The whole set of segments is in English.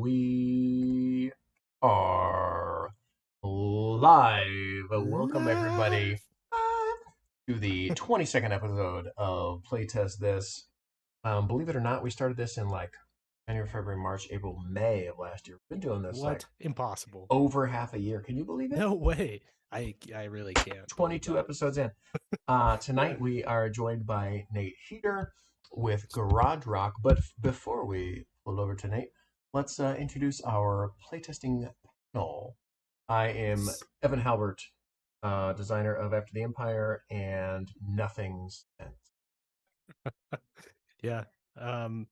We are live. Welcome, everybody, to the 22nd episode of Playtest This. Believe it or not, we started this in like January, February, March, April, May of last year. We've been doing this like What? Impossible. over half a year. Can you believe it? No way. I really can't. 22 episodes in. Tonight we are joined by Nate Heater with Garage Rock. But before we pull it over to Nate, let's introduce our playtesting panel. I am Evan Halbert, designer of After the Empire and Nothing Sense. Yeah.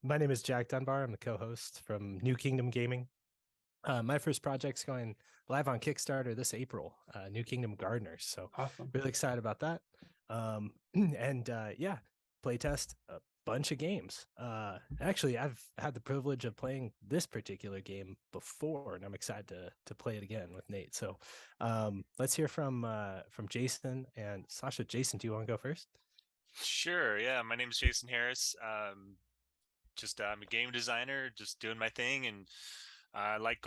My name is Jack Dunbar. I'm the co-host from New Kingdom Gaming. My first project's going live on Kickstarter this April, New Kingdom Gardeners. So Awesome. really excited about that. Yeah, playtest a bunch of games. Actually, I've had the privilege of playing this particular game before, and I'm excited to play it again with Nate. So let's hear from Jason and Sasha. Jason, do you want to go first? Sure. Yeah. My name is Jason Harris. I'm a game designer, just doing my thing, and I'm like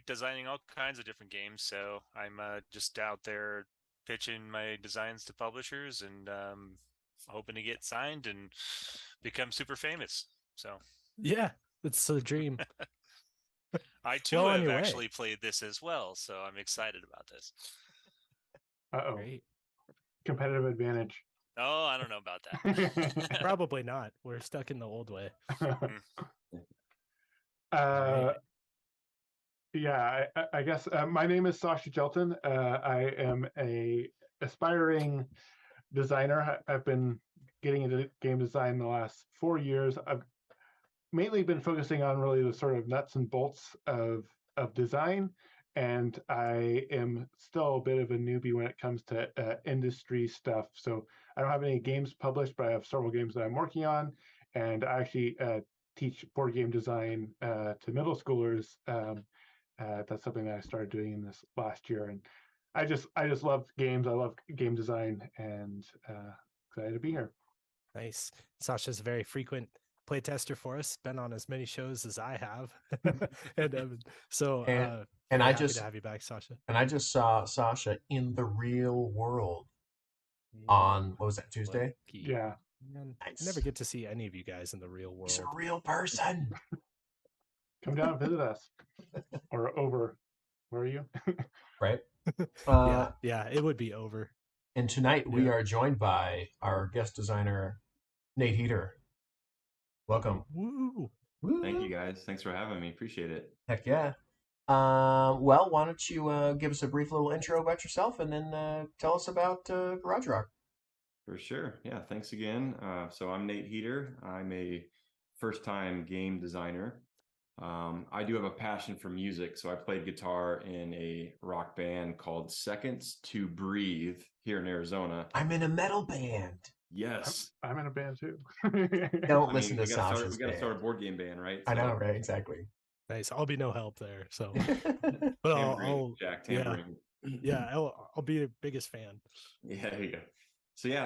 designing all kinds of different games. So I'm just out there pitching my designs to publishers and hoping to get signed and become super famous. So yeah, it's the dream. I too Go on have your way. actually played this as well, so I'm excited about this. Uh-oh. Great. Competitive advantage. Oh, I don't know about that. Probably not. We're stuck in the old way. uh, yeah, I guess my name is Sasha Jelton. I am a aspiring designer. I've been getting into game design the last 4 years. I've mainly been focusing on really the sort of nuts and bolts of design, and I am still a bit of a newbie when it comes to industry stuff. So I don't have any games published, but I have several games that I'm working on, and I actually teach board game design to middle schoolers. That's something that I started doing in this last year, and I just love games. I love game design, and excited to be here. Nice. Sasha's a very frequent playtester for us. Been on as many shows as I have, and I happy just to have you back, Sasha. And I just saw Sasha in the real world on what was that, Tuesday? Yeah. Man, Nice. I never get to see any of you guys in the real world. He's a real person. Come down and visit us, or over. Where are you? Right. Yeah, it would be over. And tonight we are joined by our guest designer, Nate Heater. Welcome. Woo! Thank you, guys. Thanks for having me. Appreciate it. Heck yeah. Well, why don't you give us a brief little intro about yourself and then tell us about Garage Rock. For sure. Yeah, thanks again. So I'm Nate Heater. I'm a first-time game designer. I do have a passion for music, so I played guitar in a rock band called Seconds to Breathe here in Arizona. I'm in a metal band. Yes. I'm in a band too. Don't listen to Sasha's We got to start a board game band, right? I know, right? Exactly. Nice. I'll be no help there. So, but Jack, tambourine. Yeah, I'll be the biggest fan. Yeah, there you go.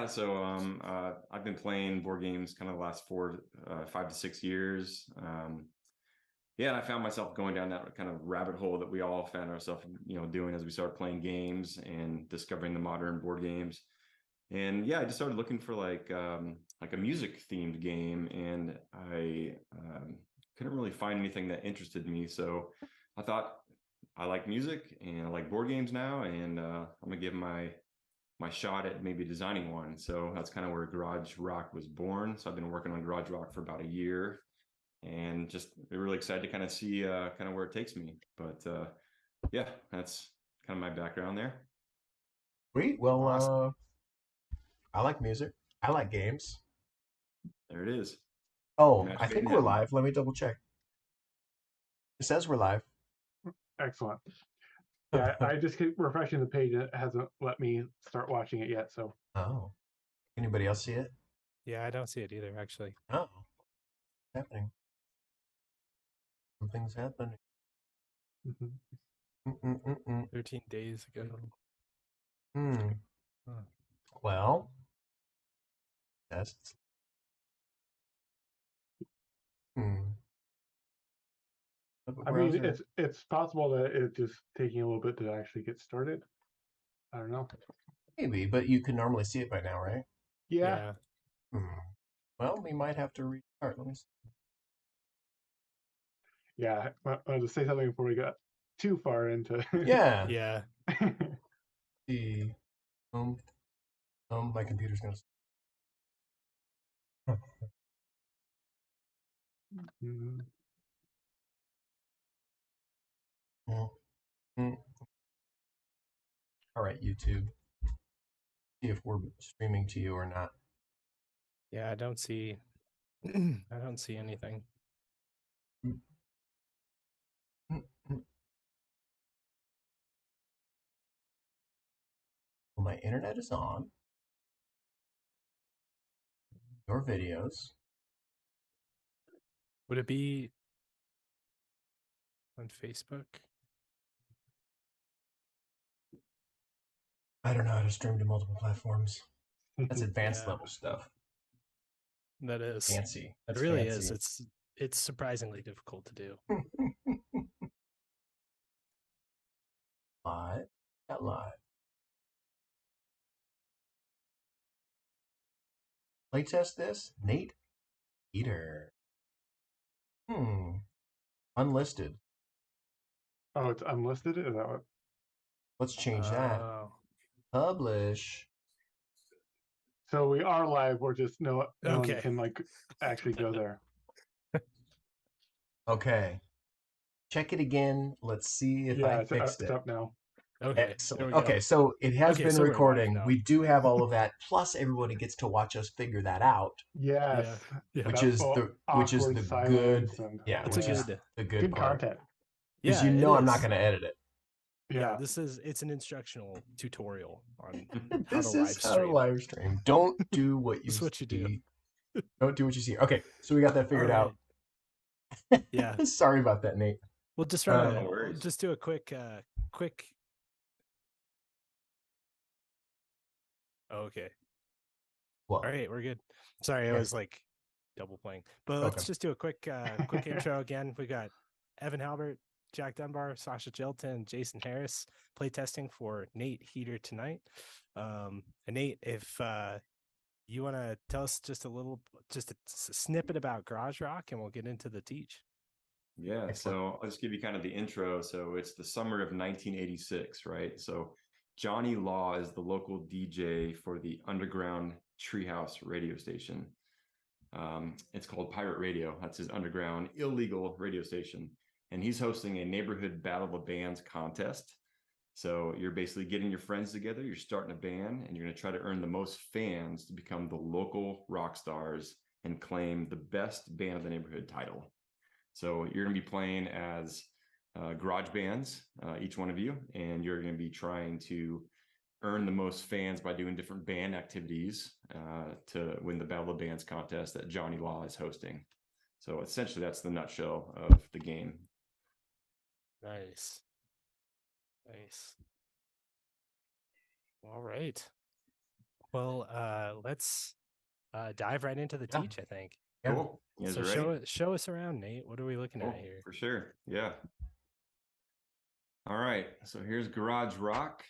So I've been playing board games kind of the last 5 to 6 years. And I found myself going down that kind of rabbit hole that we all found ourselves, doing as we started playing games and discovering the modern board games. And I just started looking for like a music themed game, and I couldn't really find anything that interested me. So I thought, I like music and I like board games now, and I'm gonna give my shot at maybe designing one. So that's kind of where Garage Rock was born. So I've been working on Garage Rock for about a year, and just really excited to kind of see kind of where it takes me. But that's kind of my background there. Sweet. Well, Awesome. I like music. I like games. There it is. Oh, I think we're live. Let me double check. It says we're live. Excellent. Yeah, I just keep refreshing the page. It hasn't let me start watching it yet. So. Oh. Anybody else see it? Yeah, I don't see it either, actually. Oh. What's happening? Something's happening. 13 days ago. Huh. Well, tests. I mean, it's possible that it's just taking a little bit to actually get started. I don't know. Maybe, but you can normally see it by now, right? Yeah. Well, we might have to restart. Let me see. Yeah. I wanted to say something before we got too far into. Yeah. Yeah. See. My computer's gonna. Mhm. Mm. All right, YouTube. See if we're streaming to you or not. Yeah, I don't see I don't see anything. Well, my internet is on. Your videos. Would it be on Facebook? I don't know how to stream to multiple platforms. That's advanced Yeah. level stuff. That is. Fancy. That's it really fancy. is. It's surprisingly difficult to do. Live. Got live. Playtest this. Nate Eater. Unlisted. Oh, it's unlisted? Is that what? Let's change that. Publish. So we are live. We're just no one Okay. can like actually go there. Okay. Check it again. Let's see if I fixed it's it. up now. Okay. Excellent. There we go. Okay, so it has been so we're live recording. now. We do have all of that. Plus, everybody gets to watch us figure that out. Yes. Yeah. Which is the good. And, Yeah, It's which a is good- the good good part. content. Because Yeah, you know it I'm not is. going to edit it. Yeah. It's an instructional tutorial on This how to is how to live stream. Don't do what you This is what you do. Don't do what you see. Okay, so we got that figured out. Yeah. Sorry about that, Nate. We'll just no worries. just do a quick okay. What? All right, we're good. Sorry, I was like double playing. But let's just do a quick intro again. We got Evan Halbert, Jack Dunbar, Sasha Jilton, Jason Harris playtesting for Nate Heater tonight. And Nate, if you want to tell us just a snippet about Garage Rock, and we'll get into the teach. Yeah, Excellent. so I'll just give you kind of the intro. So it's the summer of 1986, right? So Johnny Law is the local DJ for the underground treehouse radio station. It's called Pirate Radio. That's his underground illegal radio station. And he's hosting a neighborhood Battle of the Bands contest. So you're basically getting your friends together, you're starting a band, and you're going to try to earn the most fans to become the local rock stars and claim the best band of the neighborhood title. So you're going to be playing as garage bands, each one of you, and you're going to be trying to earn the most fans by doing different band activities to win the Battle of Bands contest that Johnny Law is hosting. So essentially, that's the nutshell of the game. Nice. All right. Well, let's dive right into the teach, I think. Yeah. Cool. You guys So are ready? show us around, Nate. What are we looking at here? For sure. Yeah. All right. So here's Garage Rock.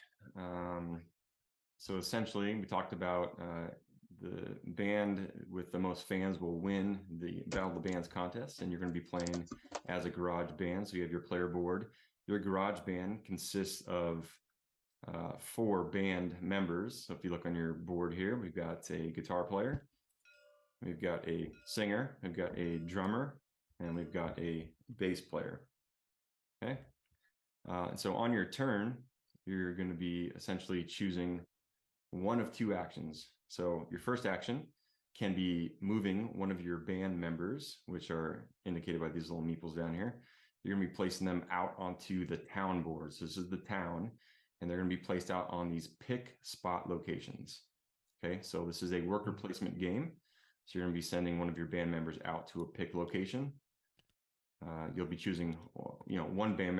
So essentially, we talked about the band with the most fans will win the Battle of the Bands contest, and you're going to be playing as a garage band. So you have your player board. Your garage band consists of 4 band members. So if you look on your board here, we've got a guitar player, we've got a singer, we've got a drummer, and we've got a bass player. Okay. So on your turn, you're going to be essentially choosing one of 2 actions. So your first action can be moving one of your band members, which are indicated by these little meeples down here. You're going to be placing them out onto the town board. So this is the town, and they're going to be placed out on these pick spot locations. Okay, so this is a worker placement game. So you're going to be sending one of your band members out to a pick location. You'll be choosing, one band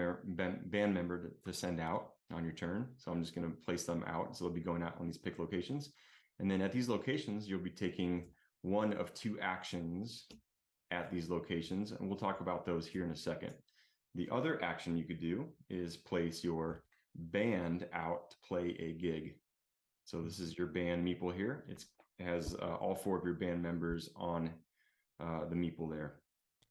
member to send out on your turn. So I'm just going to place them out. So they'll be going out on these pick locations. And then at these locations, you'll be taking one of 2 actions at these locations. And we'll talk about those here in a second. The other action you could do is place your band out to play a gig. So this is your band meeple here. It has all 4 of your band members on the meeple there.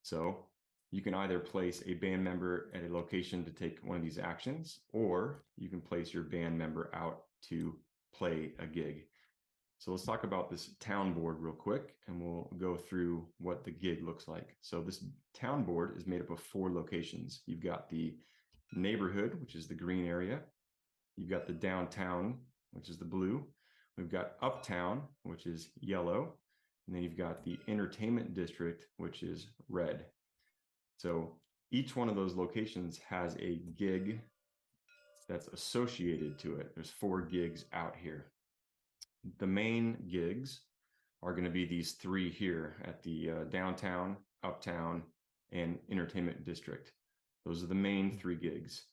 So you can either place a band member at a location to take one of these actions, or you can place your band member out to play a gig. So let's talk about this town board real quick, and we'll go through what the gig looks like. So this town board is made up of 4 locations. You've got the neighborhood, which is the green area. You've got the downtown, which is the blue. We've got uptown, which is yellow. And then you've got the entertainment district, which is red. So each one of those locations has a gig that's associated to it. There's 4 gigs out here. The main gigs are going to be these 3 here at the downtown, uptown, and entertainment district. Those are the main 3 gigs.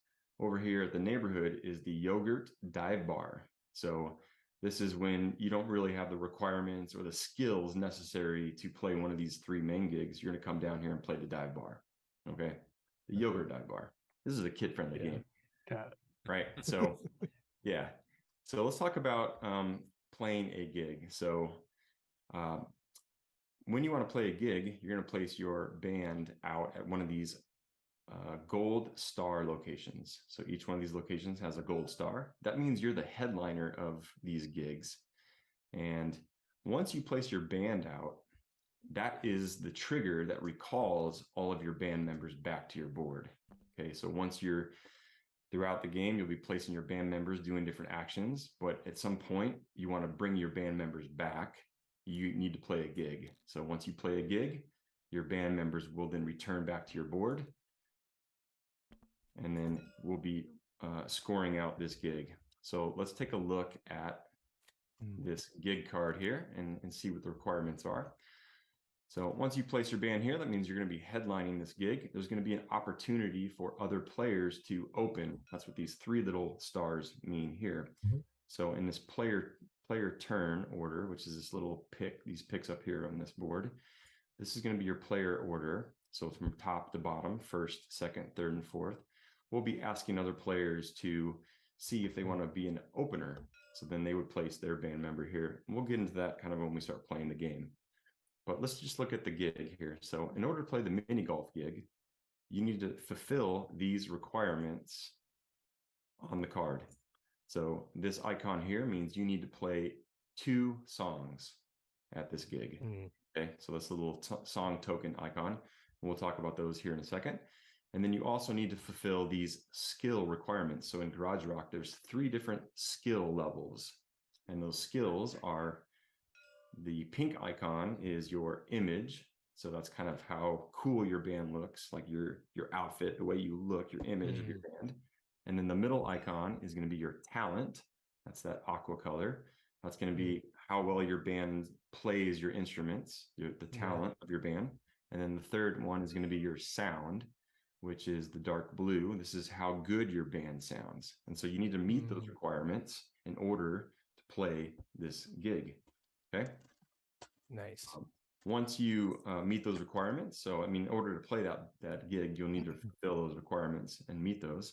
Over here at the neighborhood is the yogurt dive bar. So this is when you don't really have the requirements or the skills necessary to play one of these 3 main gigs. You're going to come down here and play the dive bar. Okay. The yogurt dive bar. This is a kid-friendly game. Got it. Right. So, yeah. So let's talk about playing a gig. So when you want to play a gig, you're going to place your band out at one of these gold star locations. So each one of these locations has a gold star. That means you're the headliner of these gigs. And once you place your band out, that is the trigger that recalls all of your band members back to your board. Okay, so once you're throughout the game, you'll be placing your band members doing different actions, but at some point you want to bring your band members back. You need to play a gig. So once you play a gig, your band members will then return back to your board, and then we'll be scoring out this gig. So let's take a look at this gig card here and see what the requirements are. So once you place your band here, that means you're going to be headlining this gig. There's going to be an opportunity for other players to open. That's what these 3 little stars mean here. So in this player turn order, which is this little pick, these picks up here on this board, this is going to be your player order. So from top to bottom, first, second, third, and fourth. We'll be asking other players to see if they want to be an opener. So then they would place their band member here. And we'll get into that kind of when we start playing the game. But let's just look at the gig here. So in order to play the mini golf gig, you need to fulfill these requirements on the card. So this icon here means you need to play 2 songs at this gig. Okay, so that's the little song token icon. We'll talk about those here in a second. And then you also need to fulfill these skill requirements. So in Garage Rock, there's 3 different skill levels. And those skills are, the pink icon is your image. So that's kind of how cool your band looks, like your outfit, the way you look, your image of your band. And then the middle icon is going to be your talent. That's that aqua color. That's going to be how well your band plays your instruments, the talent of your band. And then the third one is going to be your sound, which is the dark blue. This is how good your band sounds. And so you need to meet those requirements in order to play this gig. Okay. Nice. Once you meet those requirements, so I mean, in order to play that gig, you'll need to fulfill those requirements and meet those.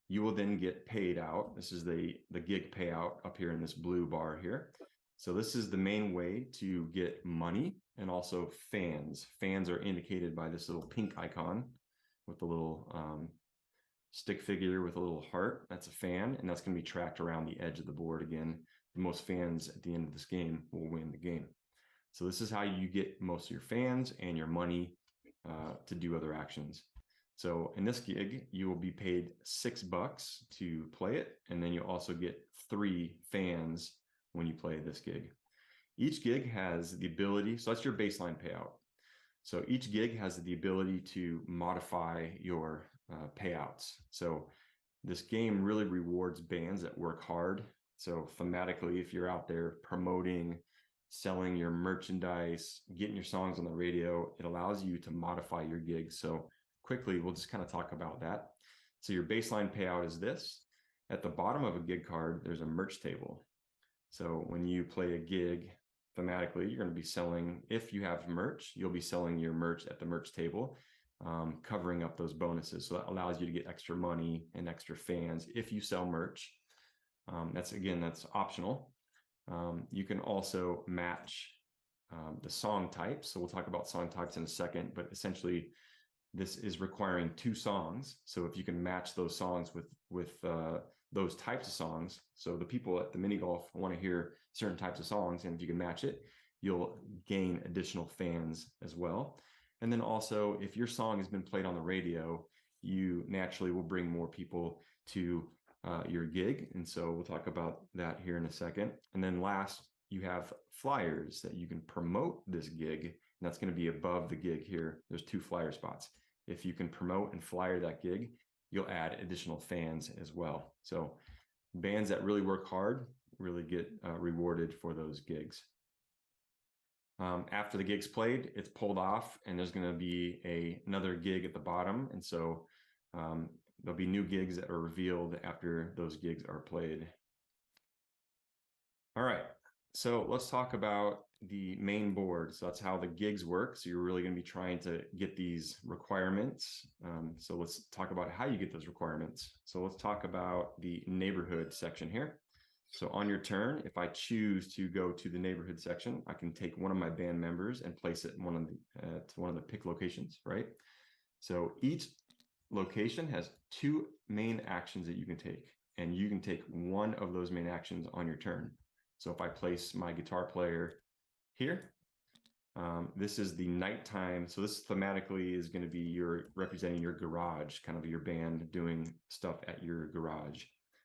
You will then get paid out. This is the gig payout up here in this blue bar here. So this is the main way to get money and also fans. Fans are indicated by this little pink icon with the little stick figure with a little heart. That's a fan, and that's going to be tracked around the edge of the board again. The most fans at the end of this game will win the game. So this is how you get most of your fans and your money to do other actions. So in this gig, you will be paid $6 to play it. And then you'll also get 3 fans when you play this gig. Each gig has the ability, so that's your baseline payout. So each gig has the ability to modify your payouts. So this game really rewards bands that work hard. So thematically, if you're out there promoting, selling your merchandise, getting your songs on the radio, it allows you to modify your gigs. So quickly, we'll just kind of talk about that. So your baseline payout is this. At the bottom of a gig card, there's a merch table. So when you play a gig thematically, you're going to be selling, if you have merch, you'll be selling your merch at the merch table. covering up those bonuses. So that allows you to get extra money and extra fans if you sell merch. That's optional. You can also match the song types. So we'll talk about song types in a second, but essentially this is requiring 2 songs. So if you can match those songs with those types of songs, so the people at the mini golf want to hear certain types of songs, and if you can match it, you'll gain additional fans as well. And then also, if your song has been played on the radio, you naturally will bring more people to your gig. And so we'll talk about that here in a second. And then last, you have flyers that you can promote this gig. And that's going to be above the gig here. There's 2 flyer spots. If you can promote and flyer that gig, you'll add additional fans as well. So bands that really work hard really get rewarded for those gigs. After the gig's played, it's pulled off, and there's going to be another gig at the bottom. And so there'll be new gigs that are revealed after those gigs are played. All right, so let's talk about the main board. So that's how the gigs work. So you're really going to be trying to get these requirements. So let's talk about how you get those requirements. So let's talk about the neighborhood section here. So on your turn, if I choose to go to the neighborhood section, I can take one of my band members and place it in one of the pick locations, right? So each location has 2 main actions that you can take, and you can take one of those main actions on your turn. So if I place my guitar player here, this is the nighttime. So this thematically is going to be representing your garage, kind of your band doing stuff at your garage.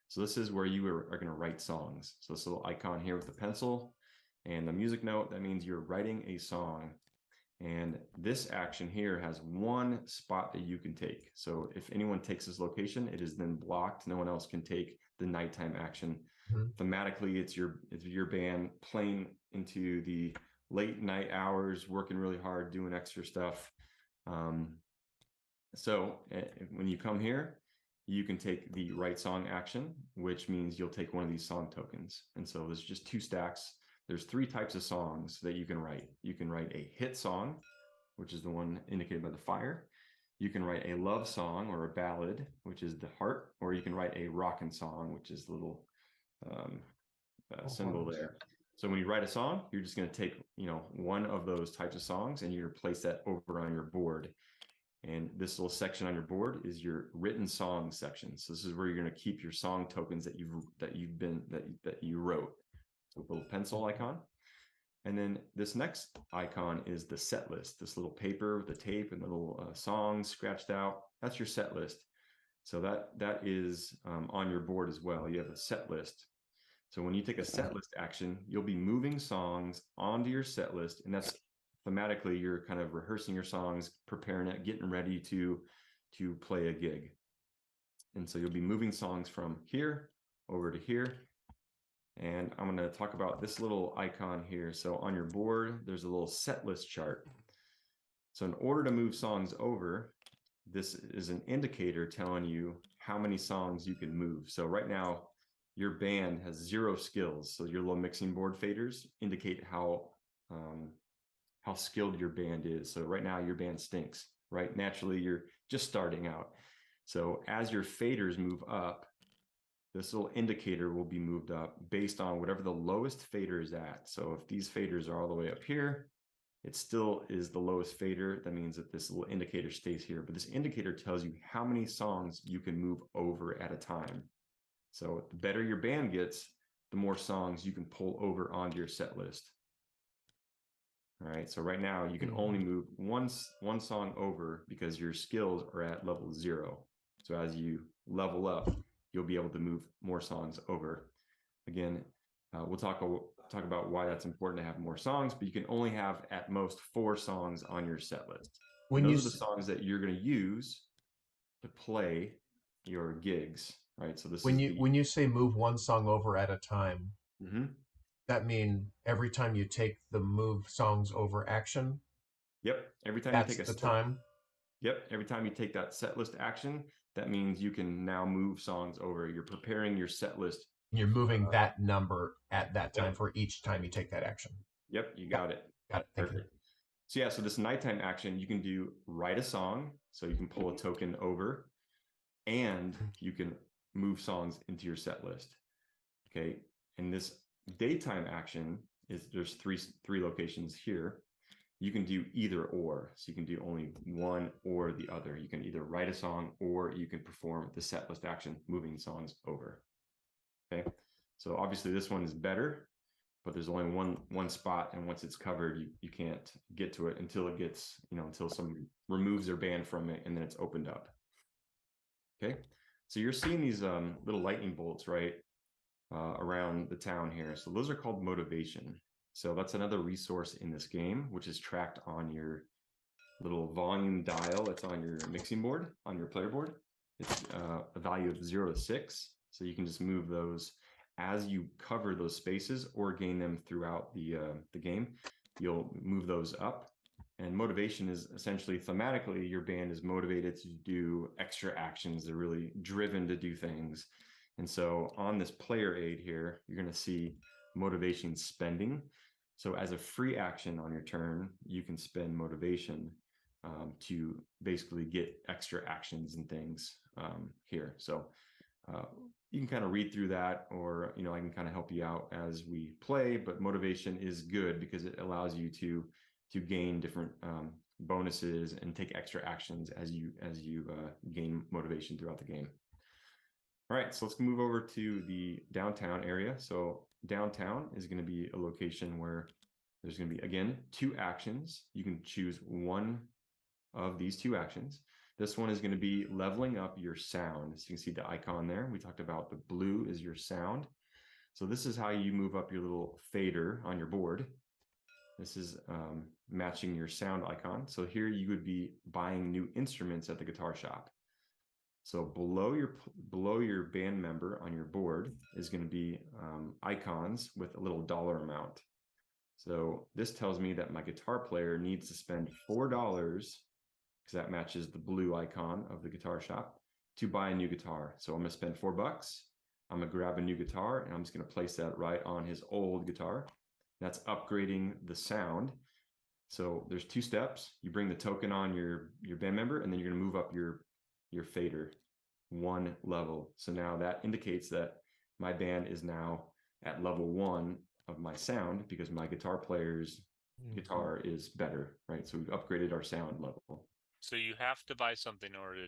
So this is where you are going to write songs. So this little icon here with the pencil and the music note, that means you're writing a song. And this action here has 1 spot that you can take. So if anyone takes this location, it is then blocked. No one else can take the nighttime action. Thematically, it's your band playing into the late night hours, working really hard, doing extra stuff. So when you come here, you can take the write song action, which means you'll take one of these song tokens. And so there's just 2 stacks. There's 3 types of songs that you can write. You can write a hit song, which is the one indicated by the fire. You can write a love song or a ballad, which is the heart, or you can write a rockin' song, which is the little symbol there. So when you write a song, you're just going to take, one of those types of songs, and you're going to place that over on your board. And this little section on your board is your written song section. So this is where you're going to keep your song tokens that you wrote. So a little pencil icon. And then this next icon is the set list. This little paper with the tape and the little songs scratched out. That's your set list. So that is on your board as well. You have a set list. So when you take a set list action, you'll be moving songs onto your set list, and that's thematically you're kind of rehearsing your songs, preparing it, getting ready to play a gig. And so you'll be moving songs from here over to here. And I'm going to talk about this little icon here. So on your board, there's a little set list chart. So in order to move songs over, this is an indicator telling you how many songs you can move. So right now, your band has 0 skills. So your little mixing board faders indicate how skilled your band is. So right now your band stinks, right? Naturally, you're just starting out. So as your faders move up, this little indicator will be moved up based on whatever the lowest fader is at. So if these faders are all the way up here, it still is the lowest fader. That means that this little indicator stays here. But this indicator tells you how many songs you can move over at a time. So the better your band gets, the more songs you can pull over onto your set list. All right, so right now you can only move one song over because your skills are at level 0. So as you level up, you'll be able to move more songs over. Again, we'll talk about why that's important to have more songs, but you can only have at most 4 songs on your set list. Those are the songs that you're going to use to play your gigs, right? So this when you say move one song over at a time, that mean every time you take the move songs over action? Yep. Every time that's you take the time. Yep. Every time you take that set list action, that means you can now move songs over. You're preparing your set list. You're moving that number at that time for each time you take that action. Yep, you got it. Got it. Thank you. So yeah, so this nighttime action, you can do write a song. So you can pull a token over and you can move songs into your set list. Okay. And this daytime action is there's three locations here. You can do either or. So you can do only one or the other. You can either write a song or you can perform the set list action, moving songs over. Okay. So obviously this one is better, but there's only one spot, and once it's covered, you can't get to it until it gets, until someone removes their band from it, and then it's opened up. Okay, so you're seeing these little lightning bolts, right, around the town here. So those are called motivation. So that's another resource in this game, which is tracked on your little volume dial that's on your mixing board, on your player board. It's a value of 0 to 6. So you can just move those as you cover those spaces or gain them throughout the game. You'll move those up. And motivation is essentially thematically, your band is motivated to do extra actions. They're really driven to do things. And so on this player aid here, you're going to see motivation spending. So as a free action on your turn, you can spend motivation to basically get extra actions and things here. So you can kind of read through that, or I can kind of help you out as we play. But motivation is good because it allows you to gain different bonuses and take extra actions as you gain motivation throughout the game. All right, so let's move over to the downtown area. So downtown is going to be a location where there's going to be, again, 2 actions. You can choose one of these 2 actions. This one is going to be leveling up your sound. So you can see the icon there. We talked about the blue is your sound. So this is how you move up your little fader on your board. This is matching your sound icon. So here you would be buying new instruments at the guitar shop. So below your band member on your board is going to be icons with a little dollar amount. So this tells me that my guitar player needs to spend $4, because that matches the blue icon of the guitar shop, to buy a new guitar. So I'm going to spend $4. I'm going to grab a new guitar, and I'm just going to place that right on his old guitar. That's upgrading the sound. So there's 2 steps. You bring the token on your band member, and then you're going to move up your fader 1 level. So now that indicates that my band is now at level 1 of my sound, because my guitar player's guitar is better, right? So we've upgraded our sound level. So you have to buy something in order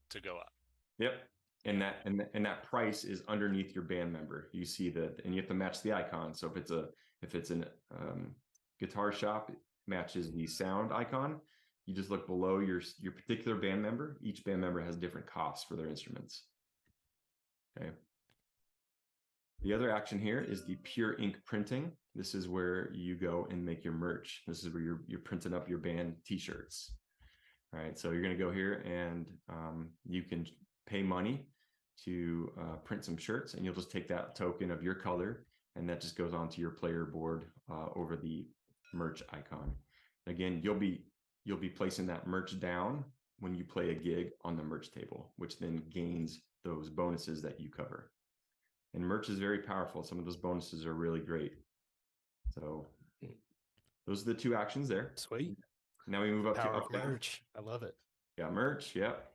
to go up. Yep. And that price is underneath your band member. You see that, and you have to match the icon. So if it's an guitar shop, it matches the sound icon. You just look below your particular band member. Each band member has different costs for their instruments. Okay. The other action here is the pure ink printing. This is where you go and make your merch. This is where you're printing up your band t-shirts. All right, so you're going to go here, and you can pay money to print some shirts, and you'll just take that token of your color, and that just goes onto your player board over the merch icon. Again, you'll be placing that merch down when you play a gig on the merch table, which then gains those bonuses that you cover. And merch is very powerful. Some of those bonuses are really great. So those are the 2 actions there. Sweet. Now we move up Power to of uptown. merch. I love it. Yeah, merch. Yep.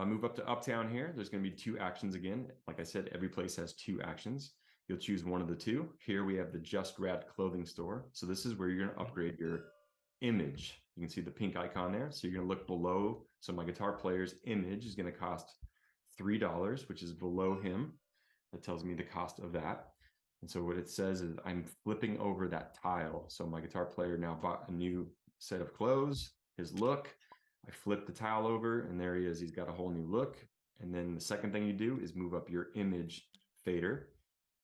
Move up to uptown here. There's going to be 2 actions again. Like I said, every place has 2 actions. You'll choose one of the 2. Here we have the Just Grad clothing store. So this is where you're going to upgrade your image. You can see the pink icon there. So you're going to look below. So my guitar player's image is going to cost $3, which is below him. That tells me the cost of that. And so what it says is I'm flipping over that tile. So my guitar player now bought a new set of clothes, his look. I flip the tile over, and there he is. He's got a whole new look. And then the second thing you do is move up your image fader,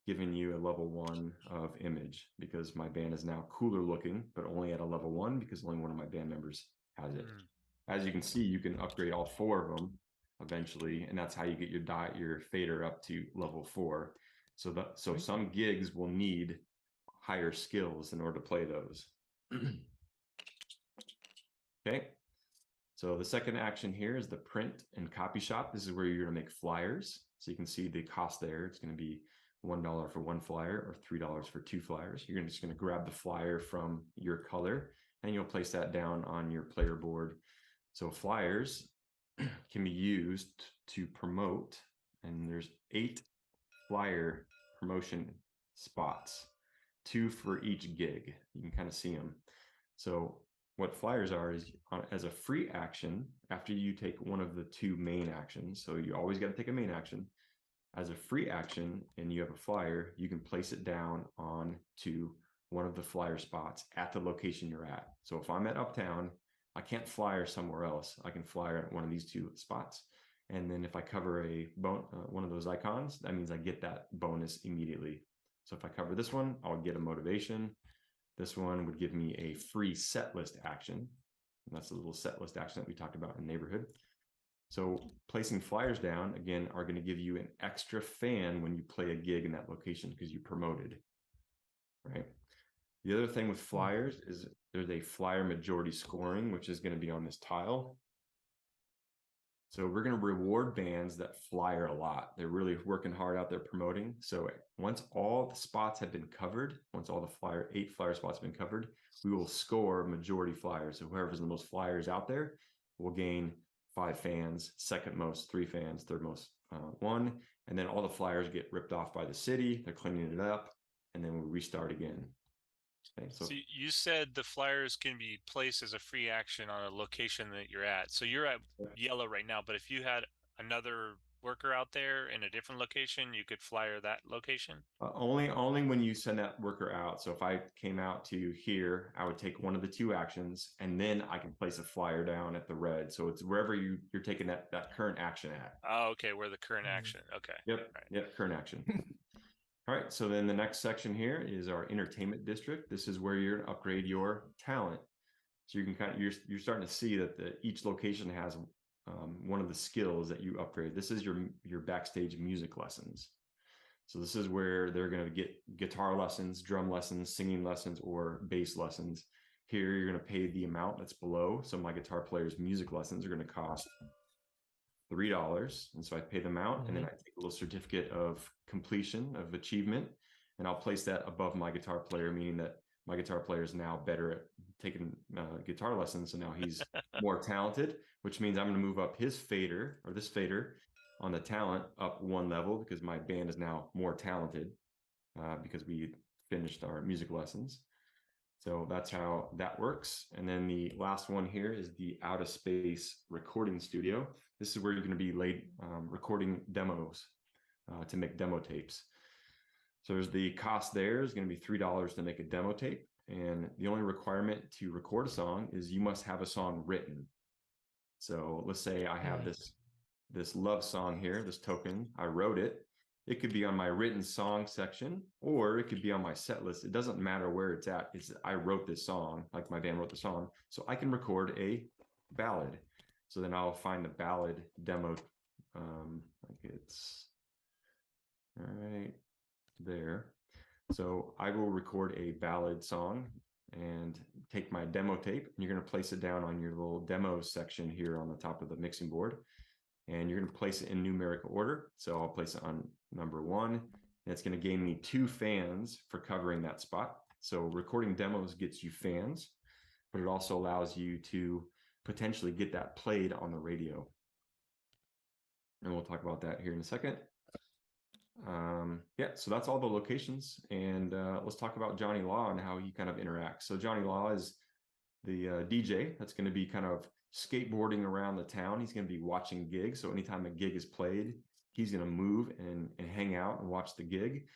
giving you a level 1 of image, because my band is now cooler looking, but only at a level 1 because only one of my band members has it. As you can see, you can upgrade all 4 of them eventually, and that's how you get your fader up to level 4. So some gigs will need higher skills in order to play those. Okay. So the second action here is the print and copy shop. This is where you're going to make flyers. So you can see the cost there. It's going to be $1 for 1 flyer or $3 for 2 flyers. You're just going to grab the flyer from your color, and you'll place that down on your player board. So flyers can be used to promote, and there's 8 flyer promotion spots, 2 for each gig. You can kind of see them. So what flyers are is as a free action, after you take one of the 2 main actions, so you always got to take a main action. As a free action and you have a flyer, you can place it down on to one of the flyer spots at the location you're at. So if I'm at Uptown, I can't flyer somewhere else. I can flyer at one of these 2 spots. And then if I cover one of those icons, that means I get that bonus immediately. So if I cover this one, I'll get a motivation. This one would give me a free set list action. And that's a little set list action that we talked about in neighborhood. So placing flyers down, again, are going to give you an extra fan when you play a gig in that location because you promoted, right? The other thing with flyers is there's a flyer majority scoring, which is going to be on this tile. So we're going to reward bands that flyer a lot. They're really working hard out there promoting. So once all the spots have been covered, once all the 8 flyer spots have been covered, we will score majority flyers. So whoever's the most flyers out there will gain 5 fans, second most 3 fans, third most 1. And then all the flyers get ripped off by the city. They're cleaning it up, and then we restart again. Okay, so you said the flyers can be placed as a free action on a location that you're at. So you're at yellow right now, but if you had another worker out there in a different location, you could flyer that location? Only when you send that worker out. So if I came out to here, I would take one of the 2 actions, and then I can place a flyer down at the red. So it's wherever you're taking that current action at. Oh, okay, where the current action. Okay. Yep. Right. Yep. Current action. All right. So then the next section here is our entertainment district. This is where you're going to upgrade your talent. So you can you're starting to see that each location has one of the skills that you upgrade. This is your backstage music lessons. So this is where they're going to get guitar lessons, drum lessons, singing lessons, or bass lessons. Here, you're going to pay the amount that's below. So my guitar player's music lessons are going to cost $3. And so I pay them out, and then I take a little certificate of completion, of achievement, and I'll place that above my guitar player, meaning that my guitar player is now better at taking guitar lessons. So now he's more talented, which means I'm going to move up his fader, or this fader, on the talent up 1 level because my band is now more talented because we finished our music lessons. So that's how that works. And then the last one here is the out of space recording studio. This is where you're going to be recording demos to make demo tapes. So there's the cost there is going to be $3 to make a demo tape. And the only requirement to record a song is you must have a song written. So let's say I have this love song here, this token, I wrote it. It could be on my written song section, or it could be on my set list. It doesn't matter where it's at. I wrote this song, like my band wrote the song. So I can record a ballad. So then I'll find the ballad demo. Like it's right there. So I will record a ballad song and take my demo tape, and you're going to place it down on your little demo section here on the top of the mixing board. And you're going to place it in numeric order. So I'll place it on number 1. And it's going to gain me 2 fans for covering that spot. So recording demos gets you fans, but it also allows you to potentially get that played on the radio. And we'll talk about that here in a second. Yeah, so that's all the locations. And let's talk about Johnny Law and how he kind of interacts. So Johnny Law is the DJ that's going to be kind of skateboarding around the town. He's going to be watching gigs. So anytime a gig is played, he's going to move and hang out and watch the gig.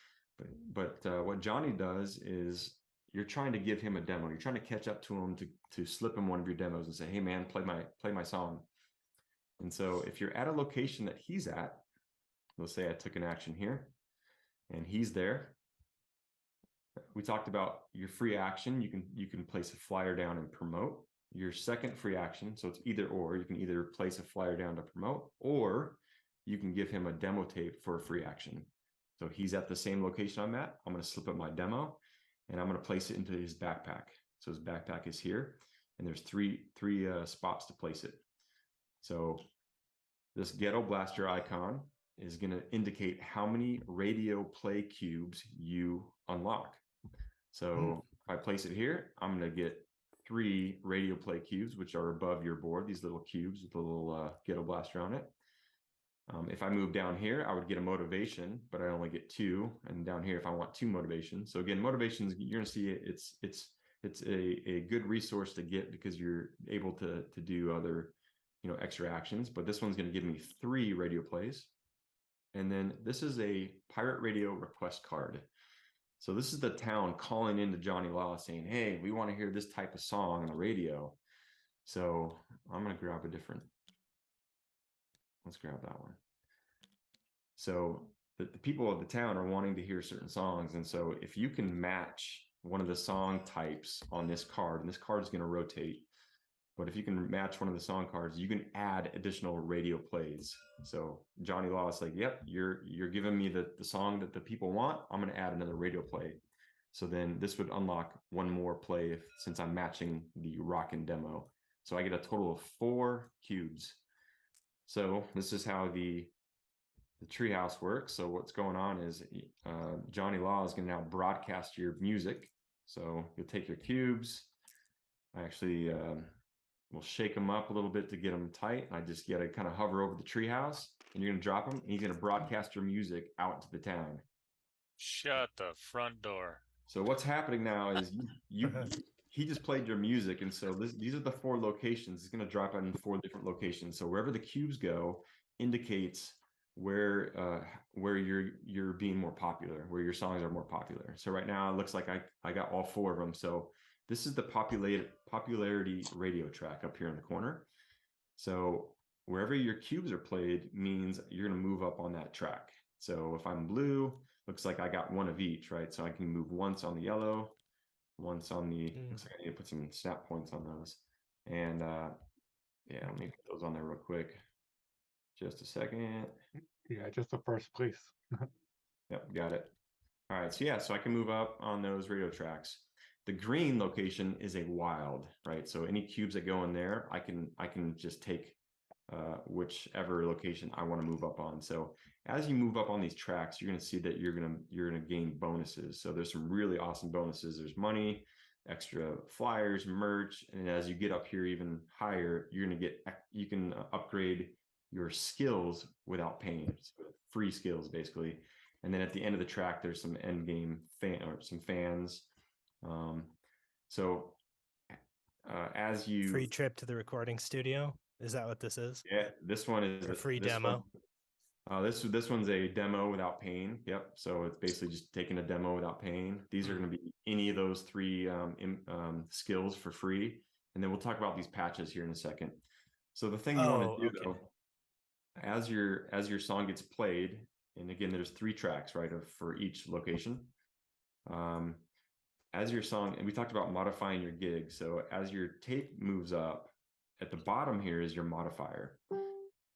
But what Johnny does is you're trying to give him a demo. You're trying to catch up to him to slip him one of your demos and say, hey man, play my song. And so if you're at a location that he's at, let's say I took an action here and he's there. We talked about your free action. You can place a flyer down and promote. Your second free action, so it's either or. You can either place a flyer down to promote, or you can give him a demo tape for a free action. So he's at the same location I'm at. I'm going to slip up my demo, and I'm going to place it into his backpack. So his backpack is here, and there's three spots to place it. So this Ghetto Blaster icon is going to indicate how many radio play cubes you unlock. So if I place it here, I'm going to get 3 radio play cubes, which are above your board, these little cubes with a little ghetto blaster on it. If I move down here, I would get a motivation, but I only get 2. And down here, if I want 2 motivations. So again, motivations, you're going to see it's a good resource to get because you're able to do other, extra actions. But this one's going to give me 3 radio plays. And then this is a pirate radio request card. So this is the town calling into Johnny Law saying, hey, we want to hear this type of song on the radio. So I'm going to grab a different. Let's grab that one. So the people of the town are wanting to hear certain songs. And so if you can match one of the song types on this card, and this card is going to rotate, but if you can match one of the song cards, you can add additional radio plays. So Johnny Law is like, yep, you're giving me the song that the people want. I'm going to add another radio play. So then this would unlock one more play since I'm matching the rockin' demo. So I get a total of 4 cubes. So this is how the treehouse works. So what's going on is Johnny Law is going to now broadcast your music. So you'll take your cubes. I actually will shake them up a little bit to get them tight. I just got to kind of hover over the treehouse, and you're going to drop them, and he's going to broadcast your music out to the town. Shut the front door. So what's happening now is he just played your music, and so these are the 4 locations. It's going to drop in 4 different locations. So wherever the cubes go indicates where you're being more popular, where your songs are more popular. So right now it looks like I got all 4 of them. So this is the popularity radio track up here in the corner. So wherever your cubes are played means you're going to move up on that track. So if I'm blue, looks like I got 1 of each, right? So I can move once on the yellow, once on the, looks like I need to put some snap points on those. And yeah, let me put those on there real quick. Just a second. Yeah, just the first, please. Yep, got it. All right, so yeah, so I can move up on those radio tracks. The green location is a wild, right? So any cubes that go in there, I can just take whichever location I want to move up on. So as you move up on these tracks, you're going to see that you're going to gain bonuses. So there's some really awesome bonuses. There's money, extra flyers, merch, and as you get up here even higher, you can upgrade your skills without paying. So free skills basically. And then at the end of the track, there's some end game some fans. So as you free trip to the recording studio, is that what this is? Yeah, this one is a free demo. This one's a demo without paying. Yep. So it's basically just taking a demo without paying. These are going to be any of those 3 skills for free, and then we'll talk about these patches here in a second. So the thing you want to do though, as your song gets played, and again, there's 3 tracks, right, for each location. As your song, and we talked about modifying your gig. So as your tape moves up, at the bottom here is your modifier.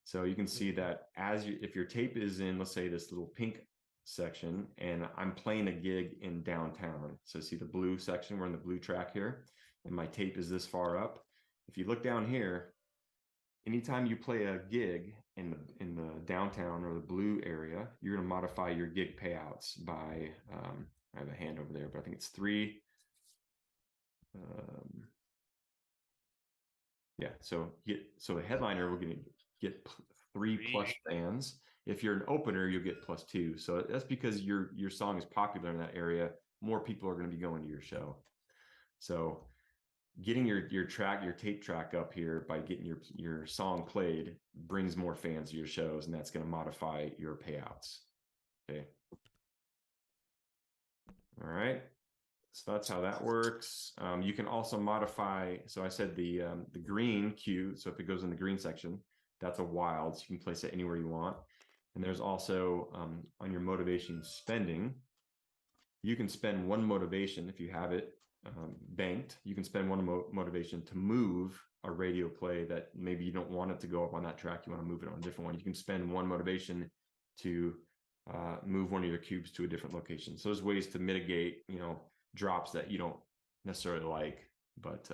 So you can see that if your tape is in, let's say this little pink section, and I'm playing a gig in downtown. So see the blue section, we're in the blue track here, and my tape is this far up. If you look down here, anytime you play a gig in the downtown or the blue area, you're going to modify your gig payouts by, I have a hand over there, but I think it's 3. Yeah, so the headliner, we're going to get 3 plus fans. If you're an opener, you'll get +2. So that's because your song is popular in that area. More people are going to be going to your show. So getting your tape track up here by getting your song played brings more fans to your shows, and that's going to modify your payouts. Okay. All right. So that's how that works. You can also modify. So I said the green cue. So if it goes in the green section, that's a wild. So you can place it anywhere you want. And there's also on your motivation spending, you can spend 1 motivation if you have it banked. You can spend 1 motivation to move a radio play that maybe you don't want it to go up on that track. You want to move it on a different one. You can spend 1 motivation to move one of your cubes to a different location. So there's ways to mitigate, drops that you don't necessarily like, but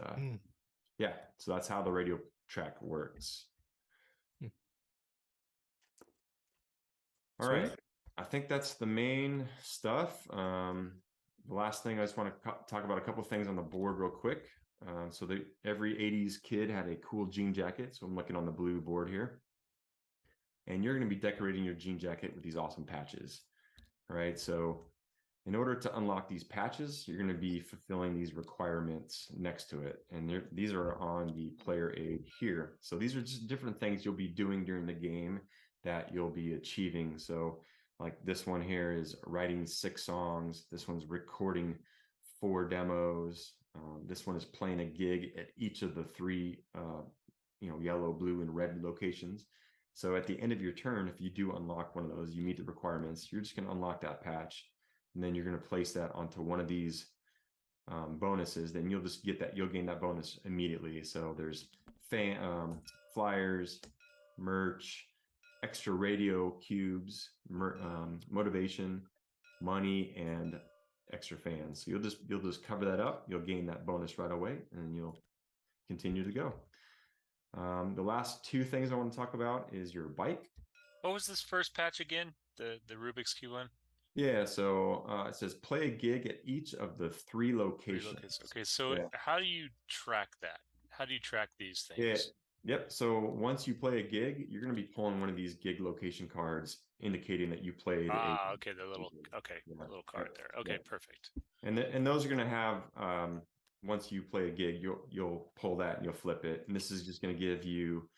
yeah, so that's how the radio track works. All right, I think that's the main stuff. The last thing I just want to talk about a couple of things on the board real quick. So every 80s kid had a cool jean jacket. So I'm looking on the blue board here. And you're going to be decorating your jean jacket with these awesome patches. All right. So in order to unlock these patches, you're going to be fulfilling these requirements next to it. And these are on the player aid here. So these are just different things you'll be doing during the game that you'll be achieving. So like this one here is writing 6 songs. This one's recording 4 demos. This one is playing a gig at each of the 3, yellow, blue, and red locations. So at the end of your turn, if you do unlock one of those, you meet the requirements, you're just going to unlock that patch. And then you're going to place that onto one of these bonuses. Then you'll just get that. You'll gain that bonus immediately. So there's flyers, merch, extra radio cubes, motivation, money, and extra fans. So you'll just cover that up. You'll gain that bonus right away, and you'll continue to go. The last 2 things I want to talk about is your bike. What was this first patch again? The Rubik's Cube one? Yeah, so it says play a gig at each of the 3 locations. Okay, so how do you track that? How do you track these things? Yep. So once you play a gig, you're going to be pulling one of these gig location cards indicating that you played. Okay, the little little card there. Okay, perfect. And those are going to have once you play a gig, you'll pull that and you'll flip it. And this is just going to give you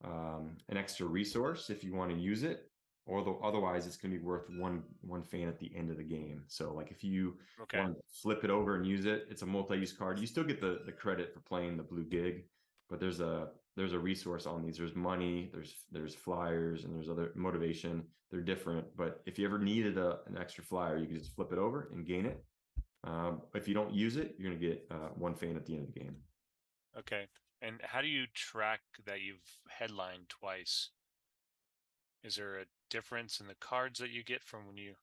an extra resource if you want to use it. Otherwise, it's going to be worth one fan at the end of the game. So like if you want to flip it over and use it, it's a multi-use card. You still get the credit for playing the blue gig, but there's a resource on these. There's money, there's flyers, and there's other motivation. They're different, but if you ever needed an extra flyer, you can just flip it over and gain it. If you don't use it, you're going to get 1 fan at the end of the game. Okay. And how do you track that you've headlined twice? Is there a difference in the cards that you get from when you?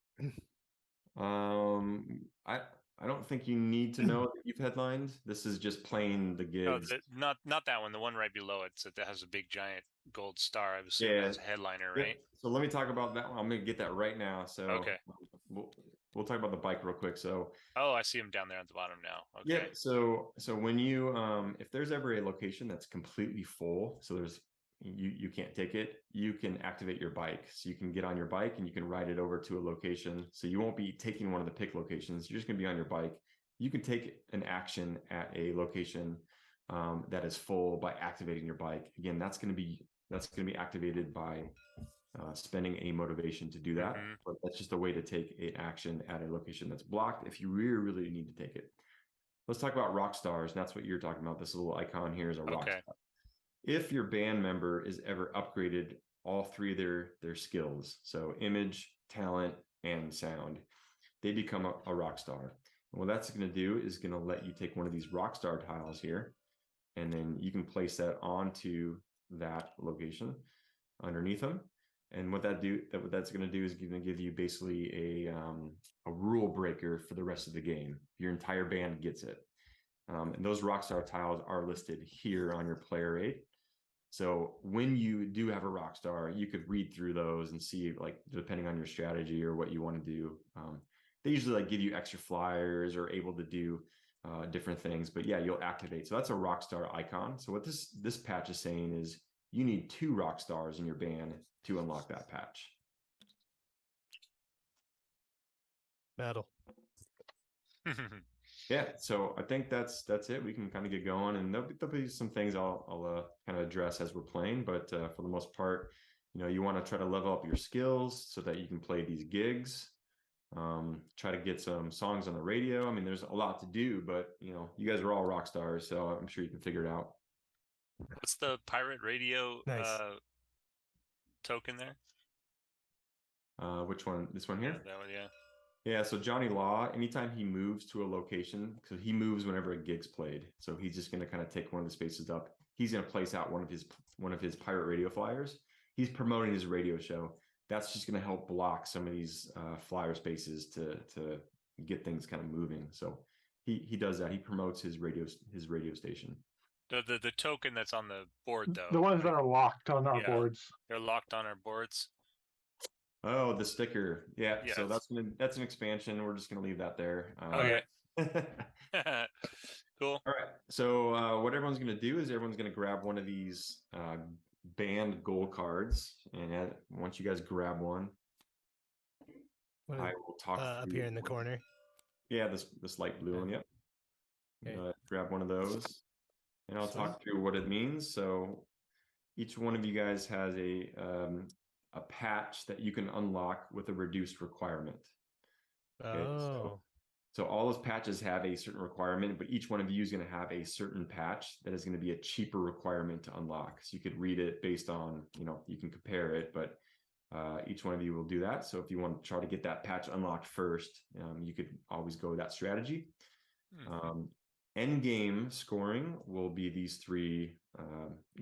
I don't think you need to know that you've headlined. This is just playing the gigs. No, not that one. The one right below it that has a big giant gold star. I was assuming that's a headliner, right? So let me talk about that one. I'm going to get that right now. So okay, we'll talk about the bike real quick. So I see him down there at the bottom now. Okay. Yeah. So when you if there's ever a location that's completely full, so there's you can't take it, you can activate your bike. So you can get on your bike and you can ride it over to a location. So you won't be taking one of the pick locations. You're just going to be on your bike. You can take an action at a location that is full by activating your bike. Again, that's going to be activated by spending a motivation to do that. Mm-hmm. But that's just a way to take an action at a location that's blocked if you really, really need to take it. Let's talk about rockstars. And that's what you're talking about. This little icon here is a rockstar. If your band member is ever upgraded all 3 of their skills, so image, talent, and sound, they become a rock star. And what that's going to do is going to let you take one of these rock star tiles here, and then you can place that onto that location underneath them. And what that's going to do is going to give you basically a rule breaker for the rest of the game. Your entire band gets it. And those rockstar tiles are listed here on your player aid. So when you do have a rockstar, you could read through those and see, like, depending on your strategy or what you want to do. They usually like give you extra flyers or able to do different things. But yeah, you'll activate. So that's a rockstar icon. So what this patch is saying is you need 2 rockstars in your band to unlock that patch. Battle. Yeah, so I think that's it. We can kind of get going, and there'll be some things I'll kind of address as we're playing. But for the most part, you want to try to level up your skills so that you can play these gigs. Try to get some songs on the radio. I mean, there's a lot to do, but you guys are all rock stars, so I'm sure you can figure it out. What's the pirate radio token there? Which one? This one here? Yeah, that one, yeah. Yeah, so Johnny Law, anytime he moves to a location, because he moves whenever a gig's played, so he's just going to kind of take one of the spaces up. He's going to place out one of his pirate radio flyers. He's promoting his radio show. That's just going to help block some of these flyer spaces to get things kind of moving. So he does that. He promotes his radio station. The token that's on the board, though. The ones that are locked on our boards. They're locked on our boards. Oh, the sticker. Yeah. So that's an expansion. We're just going to leave that there. Okay. Cool. All right. So what everyone's going to do is everyone's going to grab one of these band goal cards, and once you guys grab one, I will talk up through here in the corner. Yeah, this light blue one. Yep. Okay. Grab one of those, and I'll Sweet. talk through what it means. So each one of you guys has a patch that you can unlock with a reduced requirement. Okay, so all those patches have a certain requirement, but each one of you is going to have a certain patch that is going to be a cheaper requirement to unlock. So you could read it based on, you can compare it, but each one of you will do that. So if you want to try to get that patch unlocked first, you could always go with that strategy. End game scoring will be these three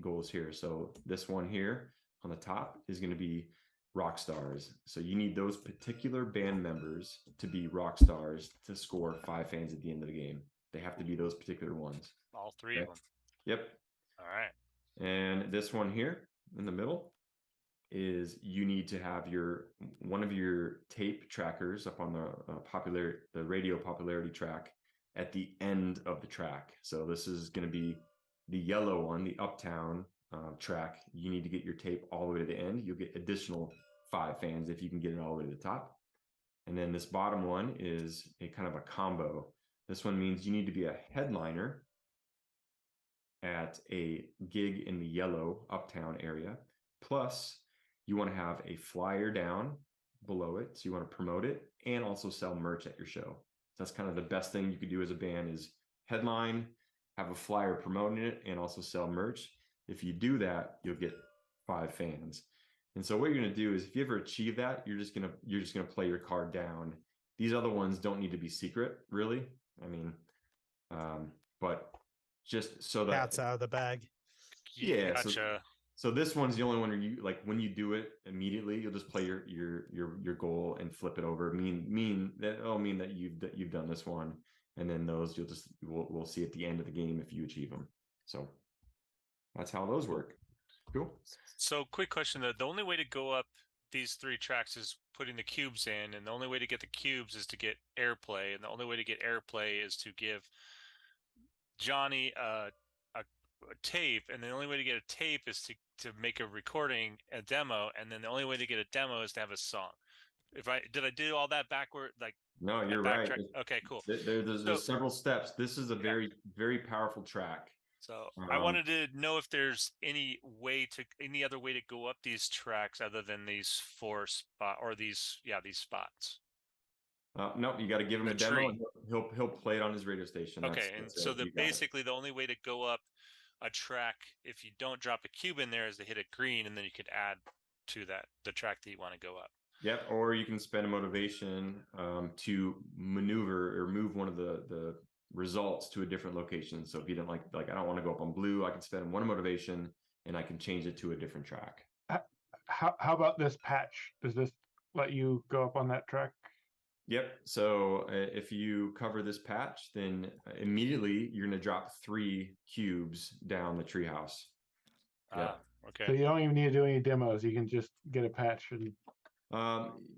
goals here. So this one here on the top is going to be rock stars. So you need those particular band members to be rock stars to score 5 fans at the end of the game. They have to be those particular ones. All three of them. Yep. All right. And this one here in the middle is you need to have one of your tape trackers up on the radio popularity track at the end of the track. So this is going to be the yellow one, the uptown track. You need to get your tape all the way to the end. You'll get additional 5 fans if you can get it all the way to the top. And then this bottom one is a kind of a combo. This one means you need to be a headliner at a gig in the yellow uptown area. Plus, you want to have a flyer down below it. So you want to promote it and also sell merch at your show. That's kind of the best thing you could do as a band is headline, have a flyer promoting it, and also sell merch. If you do that, you'll get 5 fans. And so what you're going to do is if you ever achieve that, you're just going to play your card down. These other ones don't need to be secret, really. I mean, but just so that Cat's out of the bag. Yeah. Gotcha. So this one's the only one where you when you do it immediately, you'll just play your goal and flip it over. Mean that you've done this one, and then those we'll see at the end of the game if you achieve them. So that's how those work. Cool. So quick question though, the only way to go up these 3 tracks is putting the cubes in, and the only way to get the cubes is to get airplay, and the only way to get airplay is to give Johnny a tape, and the only way to get a tape is to make a recording, a demo, and then the only way to get a demo is to have a song. Did I do all that backward? No, you're right. Okay, cool. There's several steps. This is a very, very powerful track. So I wanted to know if there's any other way to go up these tracks other than these 4 these spots. No, you got to give him a demo. And he'll play it on his radio station. Okay, so basically the only way to go up a track if you don't drop a cube in there is to hit a green, and then you could add to the track that you want to go up. Yep, or you can spend a motivation to maneuver or move one of the results to a different location. So if you don't like I don't want to go up on blue, I can spend 1 motivation and I can change it to a different track. How about this patch? Does this let you go up on that track? Yep. So if you cover this patch, then immediately you're going to drop 3 cubes down the treehouse. Yeah. Okay. So you don't even need to do any demos. You can just get a patch and.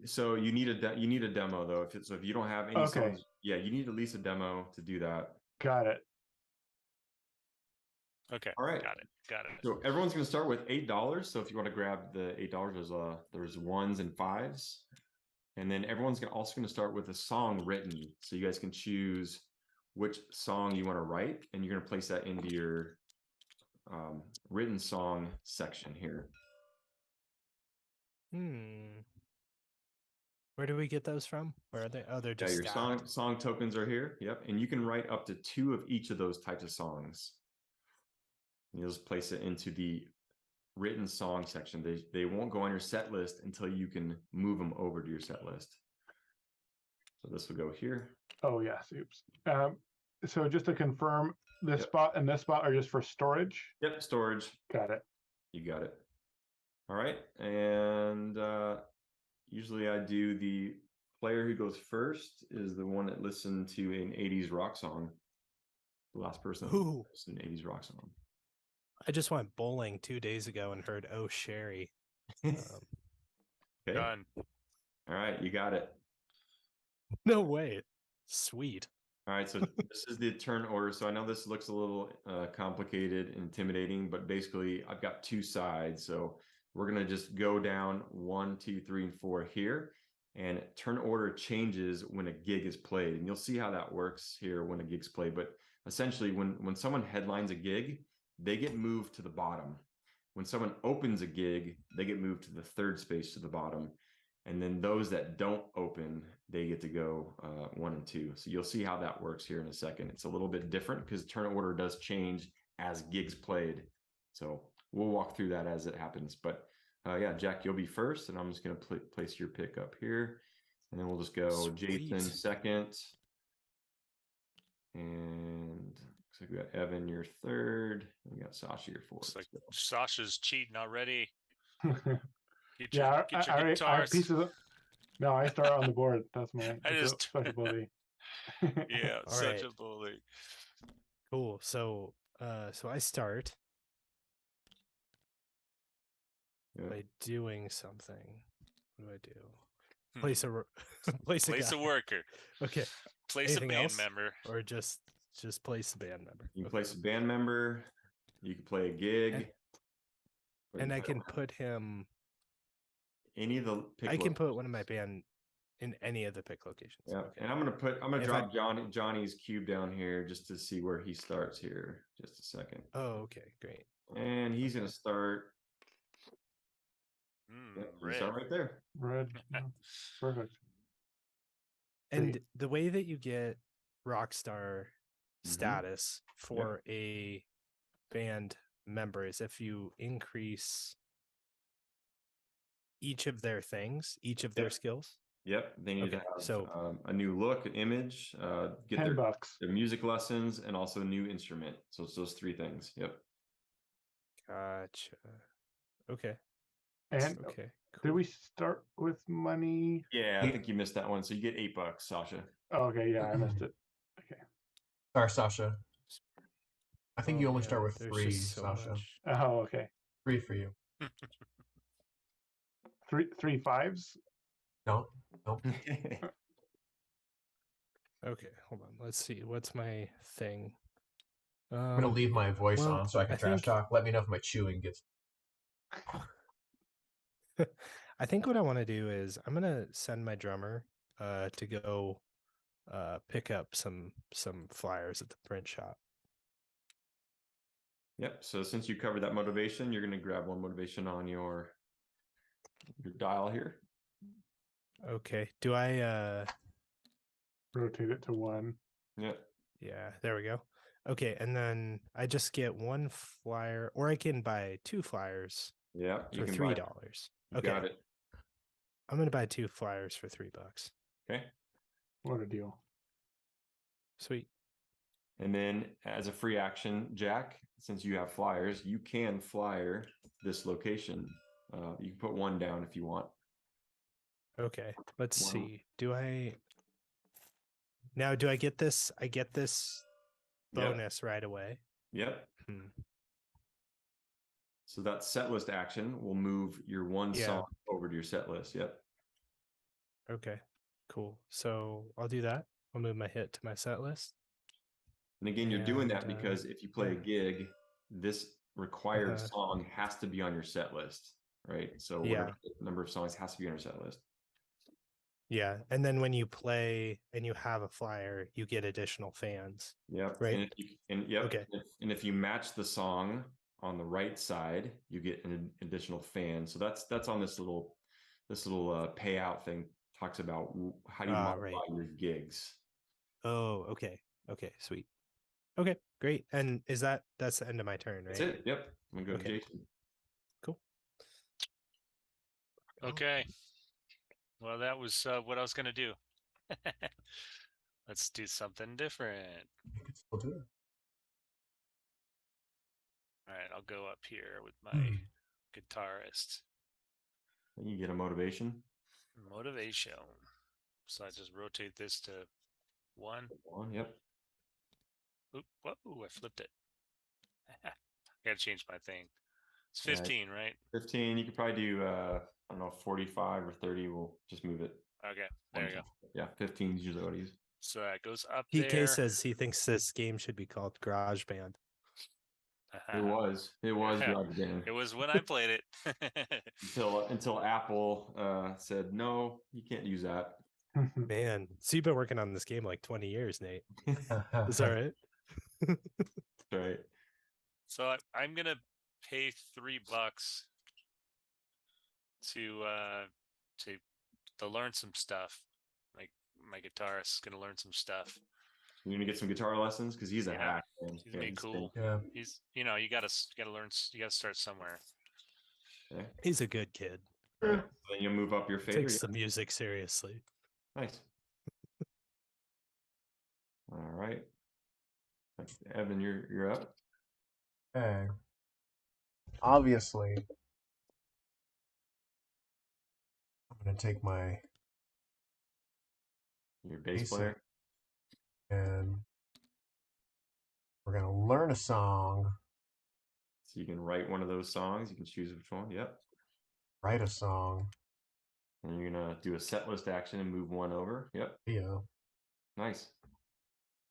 So you need a demo though. If you don't have any songs, you need at least a demo to do that. Got it. Okay. All right. Got it. So everyone's going to start with $8. So if you want to grab the $8, there's 1s and 5s. And then everyone's also going to start with a song written. So you guys can choose which song you want to write, and you're going to place that into your written song section here. Where do we get those from? Where are they? Oh, they're just your song tokens are here. Yep. And you can write up to 2 of each of those types of songs. You'll just place it into the written song section. They won't go on your set list until you can move them over to your set list. So this will go here. Oh yes, oops. So just to confirm, this spot and this spot are just for storage? Yep, storage. Got it. You got it. All right. And usually I do the player who goes first is the one that listened to an 80s rock song. The last person who listened to an 80s rock song. I just went bowling 2 days ago and heard "Oh Sherry." Okay. Done. All right, you got it. No way. Sweet. All right, so this is the turn order. So I know this looks a little complicated and intimidating, but basically I've got two sides. So we're gonna just go down 1, 2, 3, and 4 here. And turn order changes when a gig is played. And you'll see how that works here when a gig's played. But essentially when someone headlines a gig, they get moved to the bottom. When someone opens a gig, they get moved to the third space to the bottom. And then those that don't open, they get to go 1 and 2. So you'll see how that works here in a second. It's a little bit different because turn order does change as gigs played. So we'll walk through that as it happens. But yeah, Jack, you'll be first, and I'm just going to place your pick up here. And then we'll just go Sweet. Jason second. And looks like we got Evan, your third. And we got Sasha, your fourth. Looks like Sasha's cheating already. Yeah, Get your I guitars. pieces of. No, I start on the board. That's my I just- special ability. Yeah, All such right. a bully. Cool. So I start Yeah. by doing something. What do I do? Hmm. Place a place a Place guy. a worker. Okay. Place Anything a band else? member. Or just place a band member. You can Okay. place a band member. You can play a gig. or And you I play can put him. any of the pick I can put locations. one of my band in any of the pick locations. Yeah, Okay. and I'm gonna If drop Johnny's cube down here just to see where he starts here. Just a second. Oh, okay, great. And he's gonna start. Mm, Yep, red. start right there. Red. Yeah, perfect. And Great. the way that you get rockstar Mhm. status for a band member is if you increase each of their things, each of their Yep. skills. Yep, they need to Okay, have so- a new look, image, get $10 bucks. their music lessons, and also a new instrument. So it's those three things. Yep. Gotcha. Okay. And Okay. did we start with money? Yeah, I think you missed that one. So you get $8, Sasha. Oh, okay, yeah, I missed it. Okay. Sorry, Sasha. I think you Oh, only man, start with there's 3, just so Sasha. much. Oh, okay. 3 for you. Three fives. No, no. Okay, hold on. Let's see. What's my thing? I'm gonna leave my voice well, on so I can I trash think- talk. Let me know if my chewing gets. I think what I want to do is I'm gonna send my drummer to go pick up some flyers at the print shop. Yep. So since you covered that motivation, you're going to grab one motivation on your dial here. Okay. Do I Rotate it to 1. Yep. yeah, there we go. Okay, and then I just get one flyer, or I can buy 2 flyers Yep. You for can $3. buy. You Okay. got it. I'm gonna buy 2 flyers for $3. Okay. What a deal. Sweet. And then as a free action, Jack, since you have flyers, you can flyer this location. You can put 1 down if you want. Okay. Let's Wow. see. Do I get this? I get this Yep. bonus right away. Yep. Hmm. So that set list action will move your one Yeah. song over to your set list. Yep. Okay. Cool. So I'll do that. I'll move my hit to my set list. And again, you're doing that And, because if you play a yeah. gig, this required Uh-huh. song has to be on your set list, right? So Yeah. whatever the number of songs has to be on your set list. Yeah. And then when you play and you have a flyer, you get additional fans. Yep. Right. Okay. Okay. And if you match the song on the right side, you get an additional fan. So that's on this little payout thing. Talks about how do you modify Right. your gigs. Oh, okay. Okay, sweet. Okay, great. And that's the end of my turn, right? That's it. Yep. I'm gonna go Okay. to Jason. Cool. Okay. Well, that was what I was going to do. Let's do something different. You can still do it. All right, I'll go up here with my Hmm. guitarist. And you get a motivation. Motivation. So I just rotate this to 1. Yep. Oop, whoa, I flipped it. I gotta change my thing. It's Yeah, 15, right? 15. You could probably do I don't know, 45 or 30. We'll just move it. Okay, there you go. Yeah, 15 is usually what I use. So that goes up PK there. says he thinks this game should be called Garage Band. It was Yeah. Garage Band It was when I played it. until Apple said no, you can't use that. Man, so you've been working on this game like 20 years, Nate. Is that right? That's right. So I'm gonna pay $3 to to learn some stuff. Like my guitarist is gonna learn some stuff. You're gonna get some guitar lessons because he's a Yeah. hack. Man. He's gonna be cool. Yeah. He's you gotta learn. You gotta start somewhere. Okay. He's a good kid. Right. Then you'll move up your fader. Takes the music seriously. Nice. All right. Evan, you're up. Okay. Obviously, I'm gonna take my Your bass Basic. player. and we're gonna learn a song, So you can write one of those songs. You can choose which one. Yep. write a song. And you're gonna do a set list action and move one over. Yep. Yeah. Nice.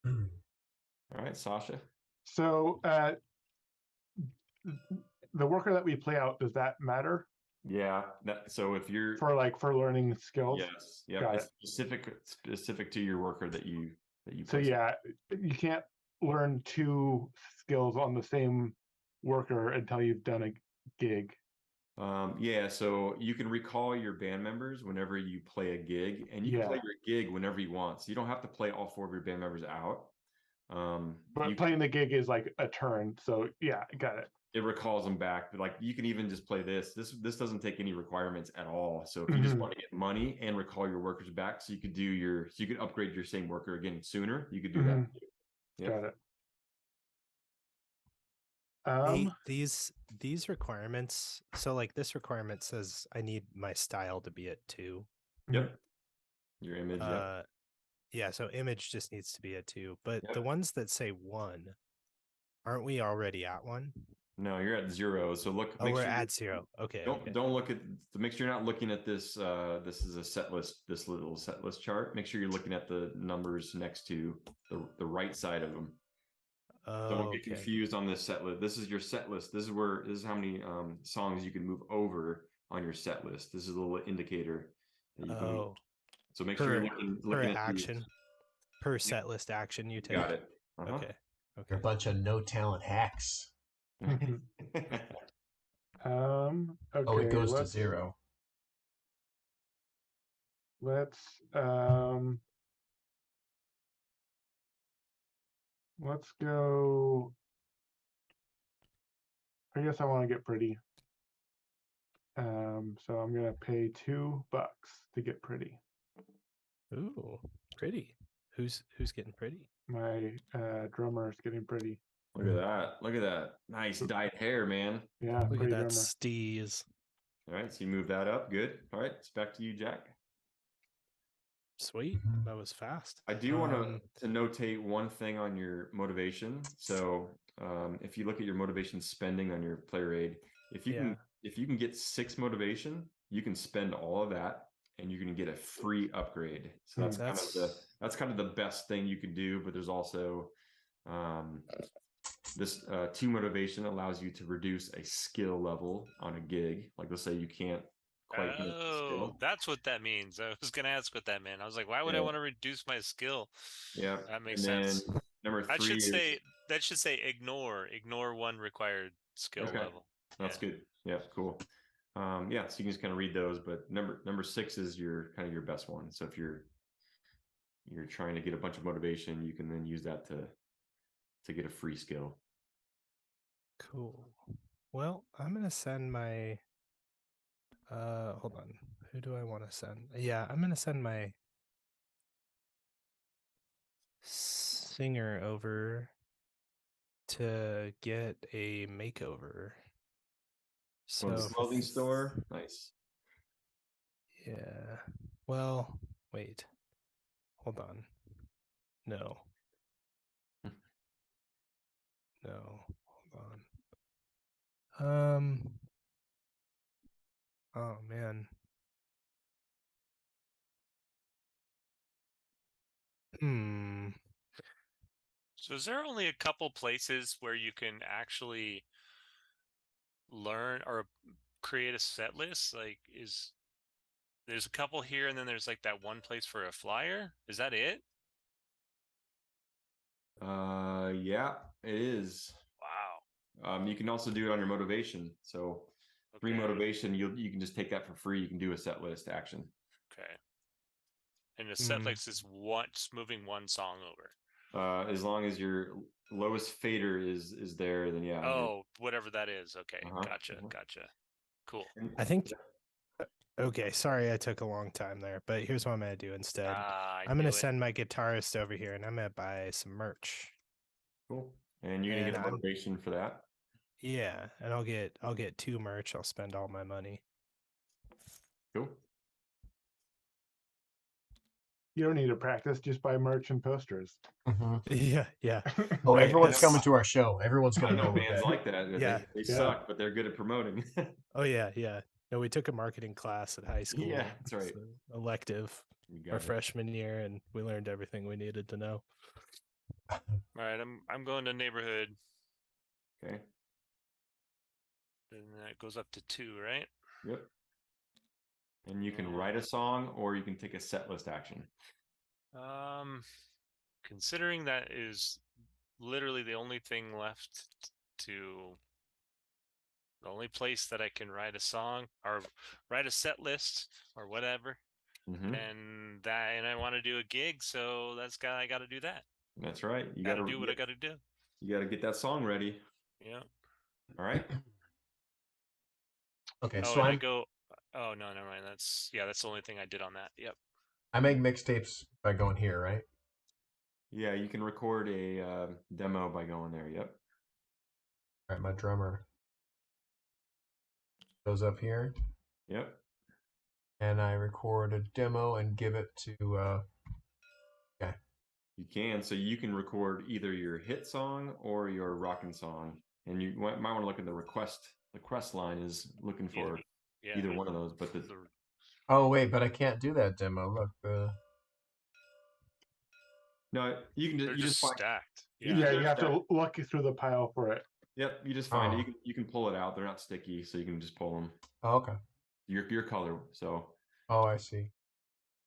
Hmm. All right, Sasha. So the worker that we play out, does that matter Yeah. So if you're for learning skills? yes, yep, Got it's it. specific to your worker that you So place. yeah, you can't learn two skills on the same worker until you've done a gig. Yeah, so you can recall your band members whenever you play a gig, and you can play your gig whenever you want. So you don't have to play all 4 of your band members out. But playing the gig is like a turn. So yeah, got it. It recalls them back. Like you can even just play this. This doesn't take any requirements at all. So if you just want to get money and recall your workers back, so you could upgrade your same worker again sooner. You could do that. Yep. Got it. Nate, these requirements. So like this requirement says I need my style to be at 2. Yep. Your image. Yeah, so image just needs to be at 2. But Yep. the ones that say 1, aren't we already at 1? No, you're at 0. So look. Oh, we're at 0. Okay. Don't look at. Make sure you're not looking at this. This is a set list. This little set list chart. Make sure you're looking at the numbers next to the right side of them. Don't get confused on this set list. This is your set list. This is how many songs you can move over on your set list. This is a little indicator that you can. So make sure you're looking at action. Per set list action you take. Got it. Okay. You're a bunch of no talent hacks. Okay, Oh, it goes to 0. Let's go. I guess I want to get pretty. So I'm gonna pay $2 to get pretty. Ooh, pretty. Who's getting pretty? My drummer is getting pretty. Look at that. Look at that. Nice dyed hair, man. Yeah, Look at pretty that drummer. steez. All right, so you move that up. Good. All right, it's back to you, Jack. Sweet. That was fast. I do want to notate one thing on your motivation. So if you look at your motivation spending on your player aid, if you can get 6 motivation, you can spend all of that and you're going to get a free upgrade. So that's kind of the best thing you can do. But there's also this 2 motivation allows you to reduce a skill level on a gig. Like let's say you can't quite get the skill. That's what that means. I was gonna ask what that meant. I was like, why would I want to reduce my skill? Yeah, that makes sense. Number 3 that should say ignore 1 required skill level. That's good. Yeah, cool. So you can just kind of read those, but number 6 is your kind of your best one. So if you're trying to get a bunch of motivation, you can then use that to get a free skill. Cool. Well, I'm gonna send my hold on. Who do I want to send? Yeah, I'm gonna send my singer over to get a makeover. So the clothing store. Nice. Yeah. Well, wait. Hold on. No. No. Hold on. Oh man. Hmm. So is there only a couple places where you can actually learn or create a set list? Like, there's a couple here, and then there's like that one place for a flyer. Is that it? Yeah, it is. Wow. You can also do it on your motivation. So free Okay. motivation, you can just take that for free. You can do a set list action. Okay. And the set Mm. list is just moving one song over. As long as your lowest fader is there, then yeah. Oh, whatever that is. Okay. Uh-huh, Gotcha. uh-huh. Gotcha. Cool. I think. Okay, sorry I took a long time there, but here's what I'm gonna do instead. I I'm knew gonna it. send my guitarist over here, and I'm gonna buy some merch. Cool. And you're gonna And get a I'm- motivation for that. Yeah, and I'll get 2 merch. I'll spend all my money. Cool. You don't need to practice, just buy merch and posters. Yeah, yeah. Oh, Right, everyone's that's- coming to our show. Everyone's I going to know go with bands that. like that. Yeah. They Yeah. suck, but they're good at promoting. Oh yeah, yeah. No, we took a marketing class at high school. Yeah, that's right. It's an elective You our got it. freshman year, and we learned everything we needed to know. All right. I'm going to neighborhood. Okay. And that goes up to 2, right? Yep. And you can write a song or you can take a set list action. Considering that is literally the only thing left to the only place that I can write a song or write a set list or whatever, Mhm. and I want to do a gig, so I got to do that. That's right. You Got got to do what I got to do. You got to get that song ready. Yeah. All right. Okay, Oh, so and I go. Oh no, never mind. That's the only thing I did on that. Yep. I make mixtapes by going here, right? Yeah, you can record a demo by going there. Yep. All right, my drummer goes up here, Yep. and I record a demo and give it to. You can. So you can record either your hit song or your rockin' song, and you might want to look at the request line is looking for Yeah. either one of those. But Oh wait, but I can't do that demo. Look, no, you can They're you just find. stacked. You Yeah, just you have stack- to look through the pile for it. Yep, you just find Oh. it. You can pull it out. They're not sticky, so you can just pull them. Oh, okay. Your color. So Oh, I see.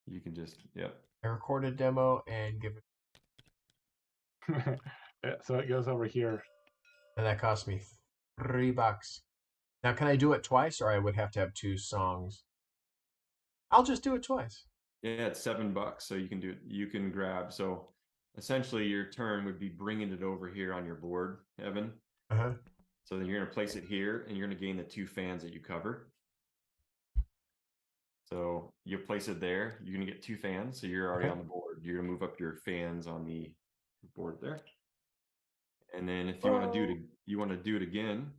you can just yep. I record a demo and give it, Yeah, so it goes over here. and that cost me $3. Now, can I do it twice, or I would have to have 2 songs? I'll just do it twice. Yeah, it's $7, so you can do it. You can grab. So essentially, your turn would be bringing it over here on your board, Evan. Uh-huh. So then you're going to place it here, and you're going to gain the 2 fans that you cover. So you place it there. You're going to get 2 fans, so you're already Okay. on the board. You're going to move up your fans on the board there. And then if you want to do it again,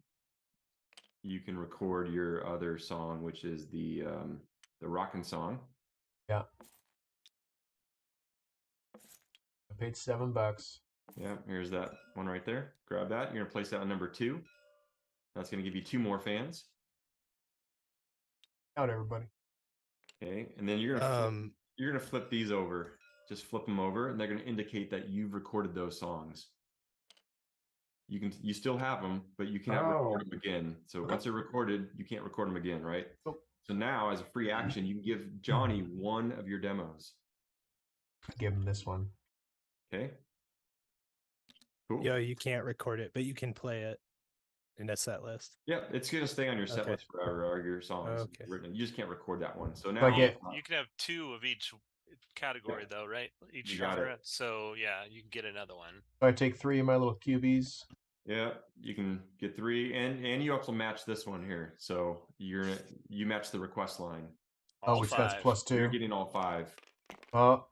you can record your other song, which is the rockin' song. Yeah. I paid $7. Yeah, here's that one right there. Grab that. You're gonna place that on number 2. That's gonna give you 2 more fans. Out, everybody. Okay, and then you're gonna flip these over. Just flip them over, and they're gonna indicate that you've recorded those songs. You still have them, but you cannot record them again. So once they're recorded, you can't record them again, right? Nope. So now, as a free action, you can give Johnny one of your demos. Give him this one. Okay. Cool. Yo, you can't record it, but you can play it in a set list. Yeah, it's gonna stay on your set Okay. list forever, or your songs. Okay. Written. You just can't record that one. So I now get- You can have 2 of each category, though, right? Each You got genre. it. So yeah, you can get another one. So I take 3 of my little cubies. yeah, you can get 3, and you also match this one here. So you match the request line. Oh, All which 5. that's plus You're 2. getting all 5. Oh,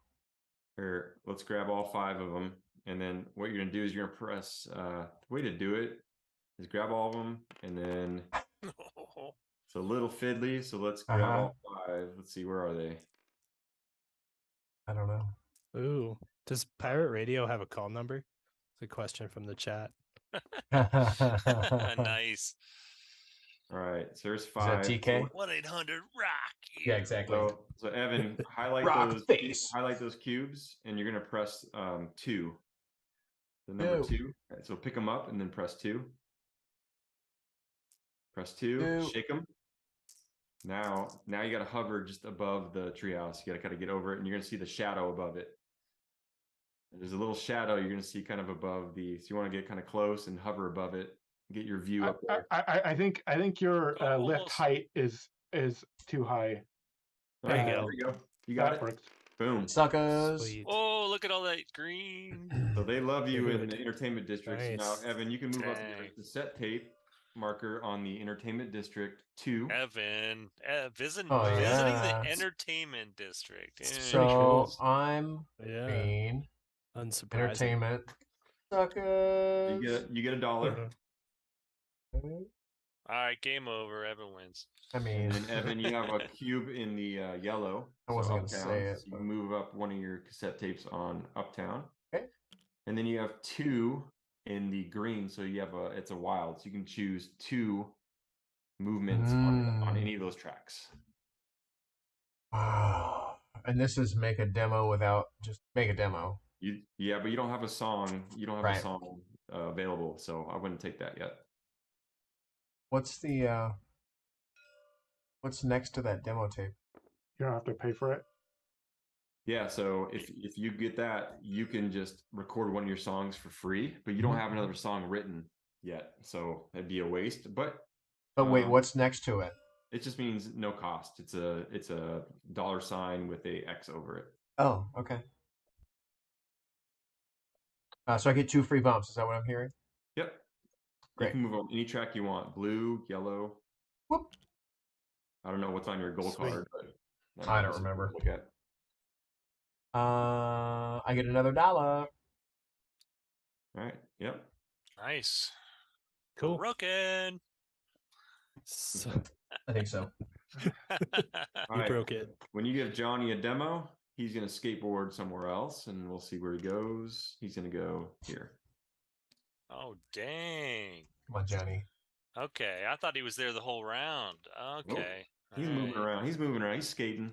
Here, let's grab all 5 of them, and then what you're gonna do is you're gonna press. The way to do it is grab all of them, and then it's a little fiddly. So let's grab all 5. Let's see, where are they? I don't know. Ooh, does Pirate Radio have a call number? It's a question from the chat. Nice. All right, so there's Is that 5. TK? 1-800-ROCK. Yeah, exactly. So Evan, Rock face. highlight those cubes, and you're gonna press 2. The number 2. 2. Right, so pick them up and then press 2. Press 2. 2. Shake them. Now you got to hover just above the treehouse. You got to kind of get over it, and you're gonna see the shadow above it. There's a little shadow you're gonna see kind of above the. So you want to get kind of close and hover above it. Get your view up there. I think your lift Almost. height is too high. There you go. There you go. You got That it. works. Boom. Suckers. Sweet. Oh, look at all that green. So they love you in Dude. the entertainment district. So Nice. now, Evan, you can move up your Dang. cassette tape marker on the entertainment district 2. Evan, visiting yeah. the entertainment district. It's Yeah. pretty cool. So I'm Yeah. being Unsurprising. entertainment. Suckers. You get $1. All right, game over. Evan wins. I mean, And then Evan, you have a cube in the yellow. I wasn't gonna Uptown. say it, So you but- can move up one of your cassette tapes on Uptown. Okay. And then you have 2 in the green. So you have it's a wild. So you can choose 2 movements on any of those tracks. wow. And this is make a demo without just make a demo. Yeah, but you don't have a song. You don't have Right. a song available. So I wouldn't take that yet. What's the what's next to that demo tape? You don't have to pay for it. Yeah, so if you get that, you can just record one of your songs for free, but you don't have another song written yet, so that'd be a waste. But wait, what's next to it? it just means no cost. It's a $sign with a X over it. Oh, okay. So I get 2 free bumps. Is that what I'm hearing? Yep. Great. You can move on any track you want. Blue, yellow. Whoop. I don't know what's on your gold Sweet. card, but I don't remember. Look at. I get another $1. All right. Yep. Nice. Cool. Broken. So, I think so. All you right. broke it. When you give Johnny a demo, he's going to skateboard somewhere else, and we'll see where he goes. He's going to go here. Oh, dang. Come on, Johnny. Okay, I thought he was there the whole round. Okay. He's all moving right. around. He's moving around. He's skating.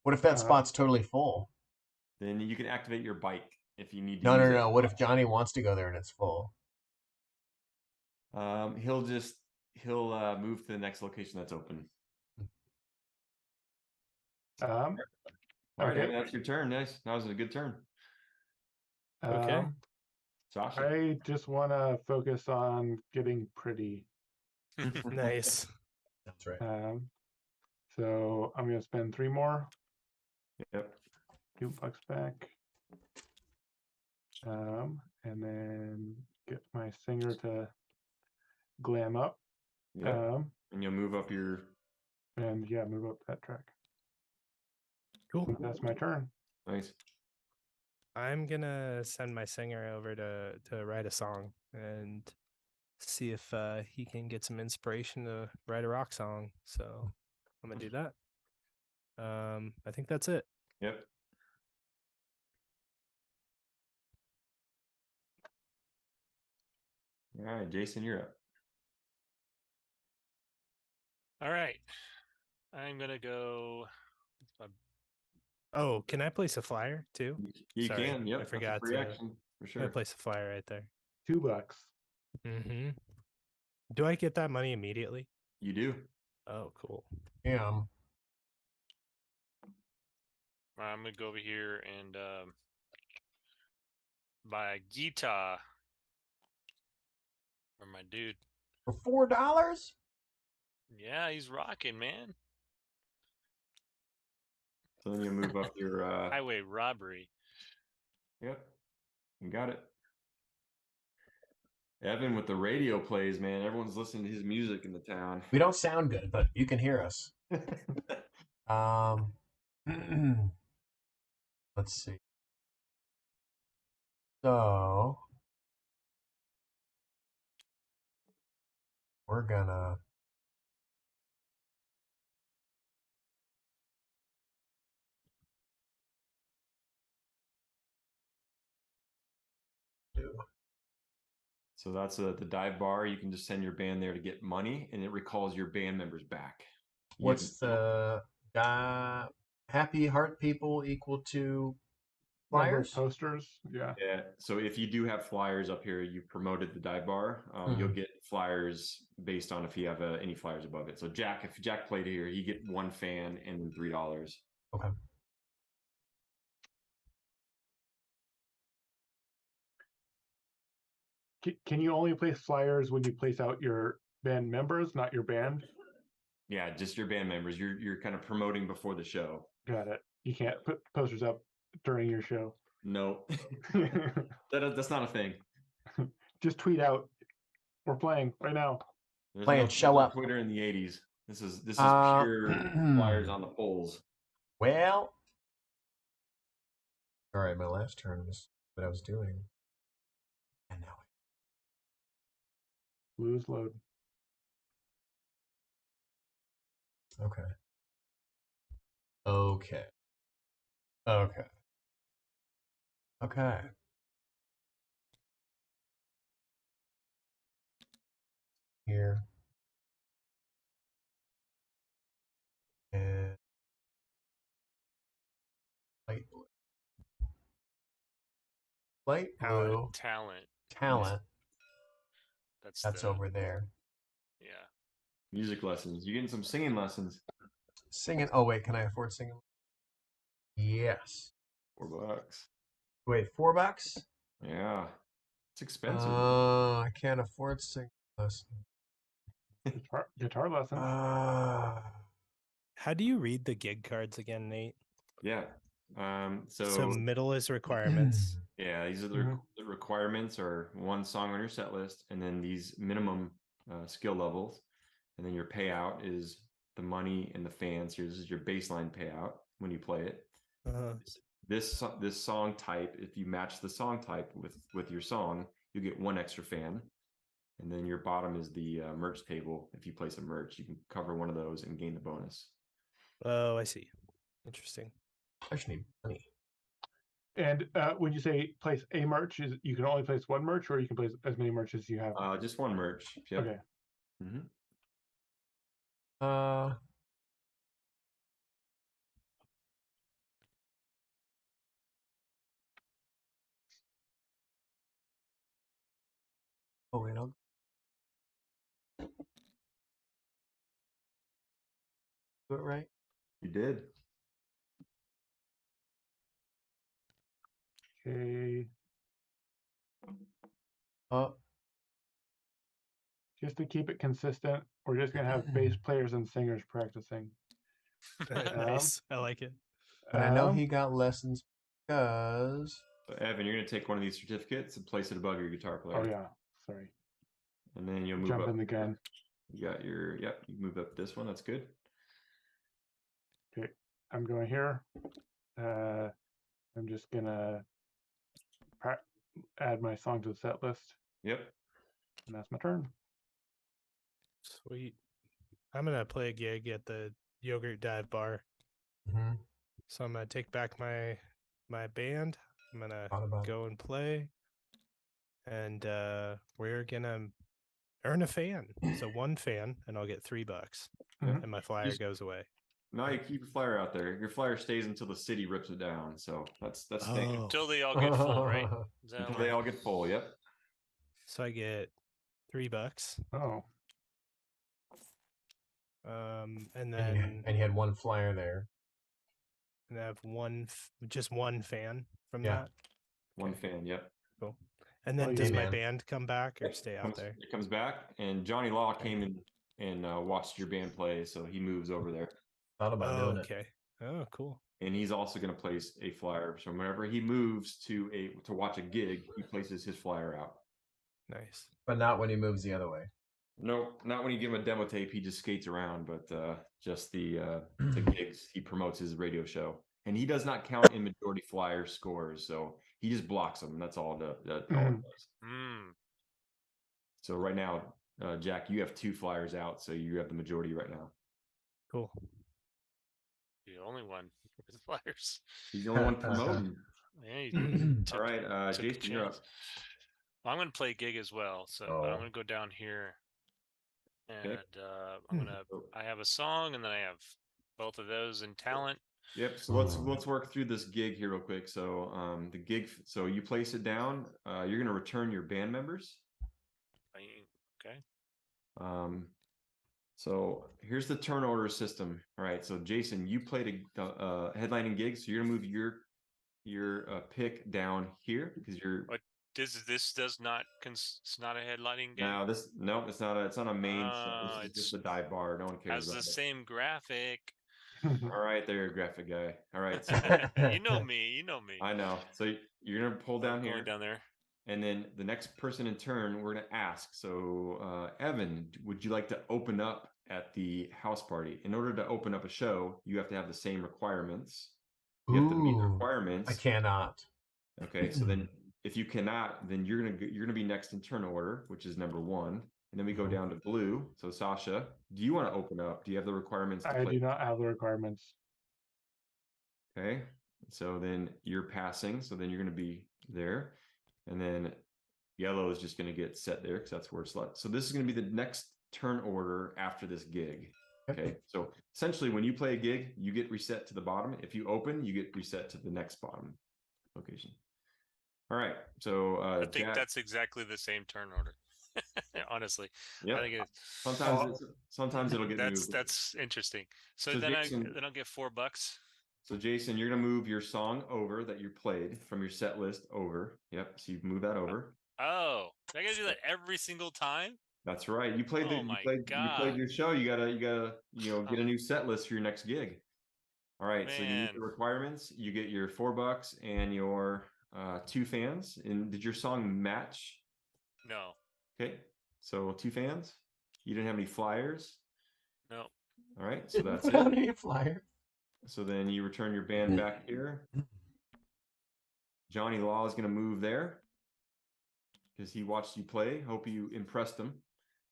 What if that spot's totally full? Then you can activate your bike if you need to. No. What if Johnny wants to go there and it's full? He'll move to the next location that's open. All right, Okay. Evan, that's your turn. Nice. That was a good turn. Okay. Sasha. I just want to focus on getting pretty. Nice. That's right. So I'm going to spend 3 more. Yep. $2 back. And then get my singer to glam up. Yep. And you'll move up your. And yeah, move up that track. Cool. That's my turn. Nice. I'm gonna send my singer over to write a song and see if he can get some inspiration to write a rock song. So I'm gonna do that. I think that's it. Yep. All right, Jason, you're up. All right. I'm going to go. Oh, can I place a flyer too? You Sorry, can. Yep. I that's a forgot free to- action for I'm gonna sure. place a flyer right there. $2. Mm-hmm. Do I get that money immediately? You do. Oh, cool. Yeah. I'm going to go over here and buy a guitar for my dude. For $4? Yeah, he's rocking, man. So then you move up your. Highway robbery. Yep. You got it. Evan with the radio plays, man. Everyone's listening to his music in the town. We don't sound good, but you can hear us. Let's see. So we're gonna do So that's the dive bar. You can just send your band there to get money, and it recalls your band members back. What's the happy heart people equal to Number of flyers? posters. Yeah. Yeah. So if you do have flyers up here, you promoted the dive bar. You'll get flyers based on if you have any flyers above it. So if Jack played here, you get 1 fan and then $3. Okay. Can you only place flyers when you place out your band members, not your band? Yeah, just your band members. You're kind of promoting before the show. Got it. You can't put posters up during your show. No, that's not a thing. Just tweet out, "We're playing right now." There's Playing, show up. Twitter in the 80s. This is pure flyers on the poles. Well, all right. My last turn was what I was doing, and now Lose load. okay. Okay. Okay. Okay. Here. And light blue. Light blue. Talent. Talent. That's over there. Yeah. Music lessons. You're getting some singing lessons. Singing. Oh, wait. Can I afford singing? Yes. $4. Wait, $4? Yeah. It's expensive. I can't afford singing lessons. Guitar lessons. How do you read the gig cards again, Nate? Yeah. So middle is requirements. Yeah, these are the requirements are 1 song on your set list, and then these minimum skill levels, and then your payout is the money and the fans. Here, this is your baseline payout when you play it. This song type, if you match the song type with your song, you get 1 extra fan. And then your bottom is the merch table. If you place a merch, you can cover 1 of those and gain the bonus. Oh, I see. Interesting. I should need money. And when you say place a merch, is you can only place 1 merch, or you can place as many merch as you have? Just 1 merch. Yep. Okay. Mm-hmm. Oh, wait, I'll do it right. You did. Okay. Just to keep it consistent, we're just gonna have bass players and singers practicing. Nice. I like it. But I know he got lessons because. So Evan, you're going to take 1 of these certificates and place it above your guitar player. Oh yeah, sorry. And then you'll move Jump up. in the gun. You got you move up this one. That's good. Okay, I'm going here. I'm just gonna add my song to the set list. Yep. And that's my turn. Sweet. I'm gonna play a gig at the Yogurt Dive Bar. Mm-hmm. So I'm gonna take back my band. I'm gonna go and play, and we're gonna earn a fan. So 1 fan, and I'll get $3, and my flyer goes away. No, you keep your flyer out there. Your flyer stays until the city rips it down. So that's staying. Until they all get full, right? Until they all get full. Yep. So I get $3. Oh. And then and he had 1 flyer there. And I have just one fan from that. 1 fan. Yep. Cool. And then does my band come back or stay out there? It comes back, and Johnny Law came in and watched your band play, so he moves over there. Thought about doing it. Okay. Oh, cool. And he's also going to place a flyer. So whenever he moves to watch a gig, he places his flyer out. Nice. But not when he moves the other way. No, not when you give him a demo tape. He just skates around, but just the gigs. He promotes his radio show, and he does not count in majority flyer scores. So he just blocks them. That's all it does. So right now, Jack, you have 2 flyers out, so you have the majority right now. Cool. The only one with flyers. He's the only one promoting. Yeah, all right, Jason, you're up. I'm going to play gig as well. So Oh. I'm going to go down here, and Okay. I'm gonna. I have a song, and then I have both of those in talent. Yep. So let's work through this gig here real quick. So the gig. So you place it down. You're gonna return your band members. Okay. So here's the turn order system. All right. So Jason, you played a headlining gig. So you're gonna move your pick down here because you're. What this does not it's not a headlining game. No, it's not a main. This is It's just a dive bar. No one cares has the about it. same graphic. All right, there, you're a graphic guy. All right, so You know me. You know me. I know. So you're gonna pull down I'm here. going down there. And then the next person in turn, we're going to ask. So, Evan, would you like to open up at the house party? In order to open up a show, you have to have the same requirements. You have to meet the requirements. I cannot. Okay, so then if you cannot, then you're gonna be next in turn order, which is number 1. And then we go down to blue. So Sasha, do you want to open up? Do you have the requirements to I play? do not have the requirements. Okay, so then you're passing. So then you're going to be there. And then yellow is just going to get set there because that's where it's left. So this is going to be the next turn order after this gig. Okay, so essentially when you play a gig, you get reset to the bottom. If you open, you get reset to the next bottom location. All right, so I think Jack, that's exactly the same turn order. Honestly, yep. I think it, Sometimes it'll get moved. That's interesting. So, So then Jason, I'll get $4. So Jason, you're gonna move your song over that you played from your set list over. Yep. So you move that over. Oh, I gotta do that every single time. That's right. You played Oh my you played God. your show. You gotta get a new set list for your next gig. All right. So you meet Man. the requirements. You get your $4 and your 2 fans. And did your song match? No. Okay. So 2 fans. You didn't have any flyers. No. All right. So that's Without it. any flyer. So then you return your band back here. Johnny Law is going to move there because he watched you play. Hope you impressed him.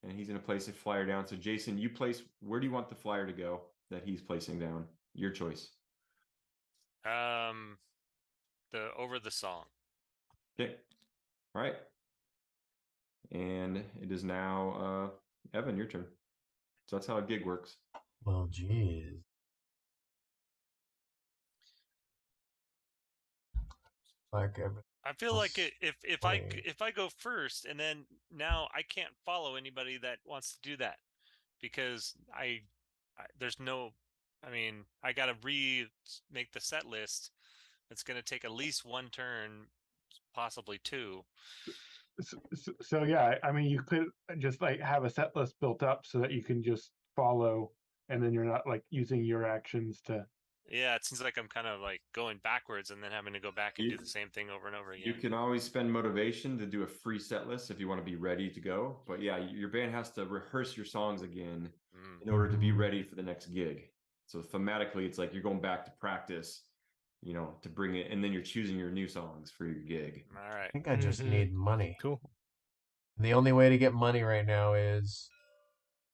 And he's going to place a flyer down. So Jason, you place, where do you want the flyer to go that he's placing down? Your choice. Over the song. Okay. All right. And it is now Evan, your turn. So that's how a gig works. Well, geez. Like I feel like if I go first and then now I can't follow anybody that wants to do that because there's no, I mean, I got to make the set list. It's going to take at least 1 turn, possibly 2. So yeah, I mean, you could just like have a set list built up so that you can just follow, and then you're not like using your actions to. Yeah, it seems like I'm kind of like going backwards and then having to go back and do the same thing over and over again. You can always spend motivation to do a free set list if you want to be ready to go. But yeah, your band has to rehearse your songs again in order to be ready for the next gig. So thematically, it's like you're going back to practice, to bring it, and then you're choosing your new songs for your gig. All right. I think I just need money. Cool. The only way to get money right now is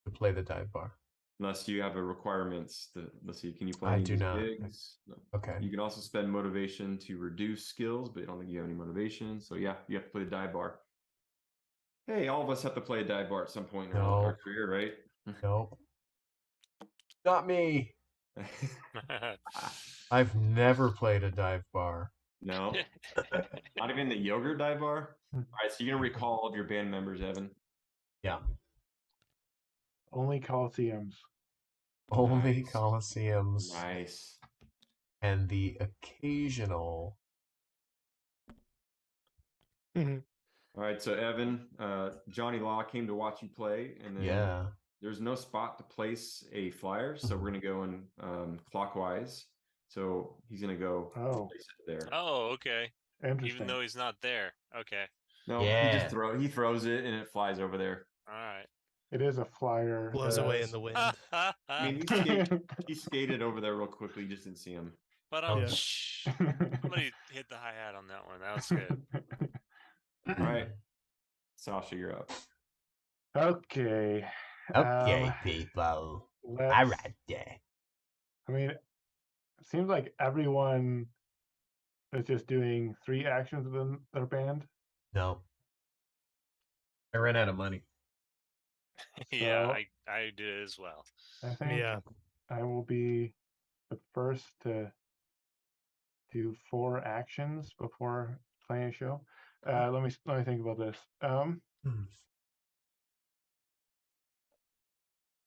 to play the dive bar. Unless you have a requirements. Let's see, can you play I any do not. gigs? No. Okay. You can also spend motivation to reduce skills, but I don't think you have any motivation. So yeah, you have to play the dive bar. Hey, all of us have to play a dive bar at some point in our career, right? Nope. Not me. I've never played a dive bar. No. Not even the yogurt dive bar? All right, so you're going to recall all of your band members, Evan. Yeah. Only Coliseums. Only Nice. Coliseums. Nice. And the occasional. All right, so Evan, Johnny Law came to watch you play, and then there's no spot to place a flyer, so we're going to go in clockwise. So he's going to go place it there. Oh, okay. Interesting. Even though he's not there. Okay. No, he throws it and it flies over there. All right. It is a flyer. Blows away in the wind. I mean, he skated over there real quickly. You just didn't see him. But somebody hit the hi-hat on that one. That was good. All right. Sasha, you're up. Okay. Okay, people. All right, yeah. I mean, it seems like everyone is just doing 3 actions within their band. No. I ran out of money. Yeah, So I did as well. I think Yeah. I will be the first to do 4 actions before playing a show. Let me think about this.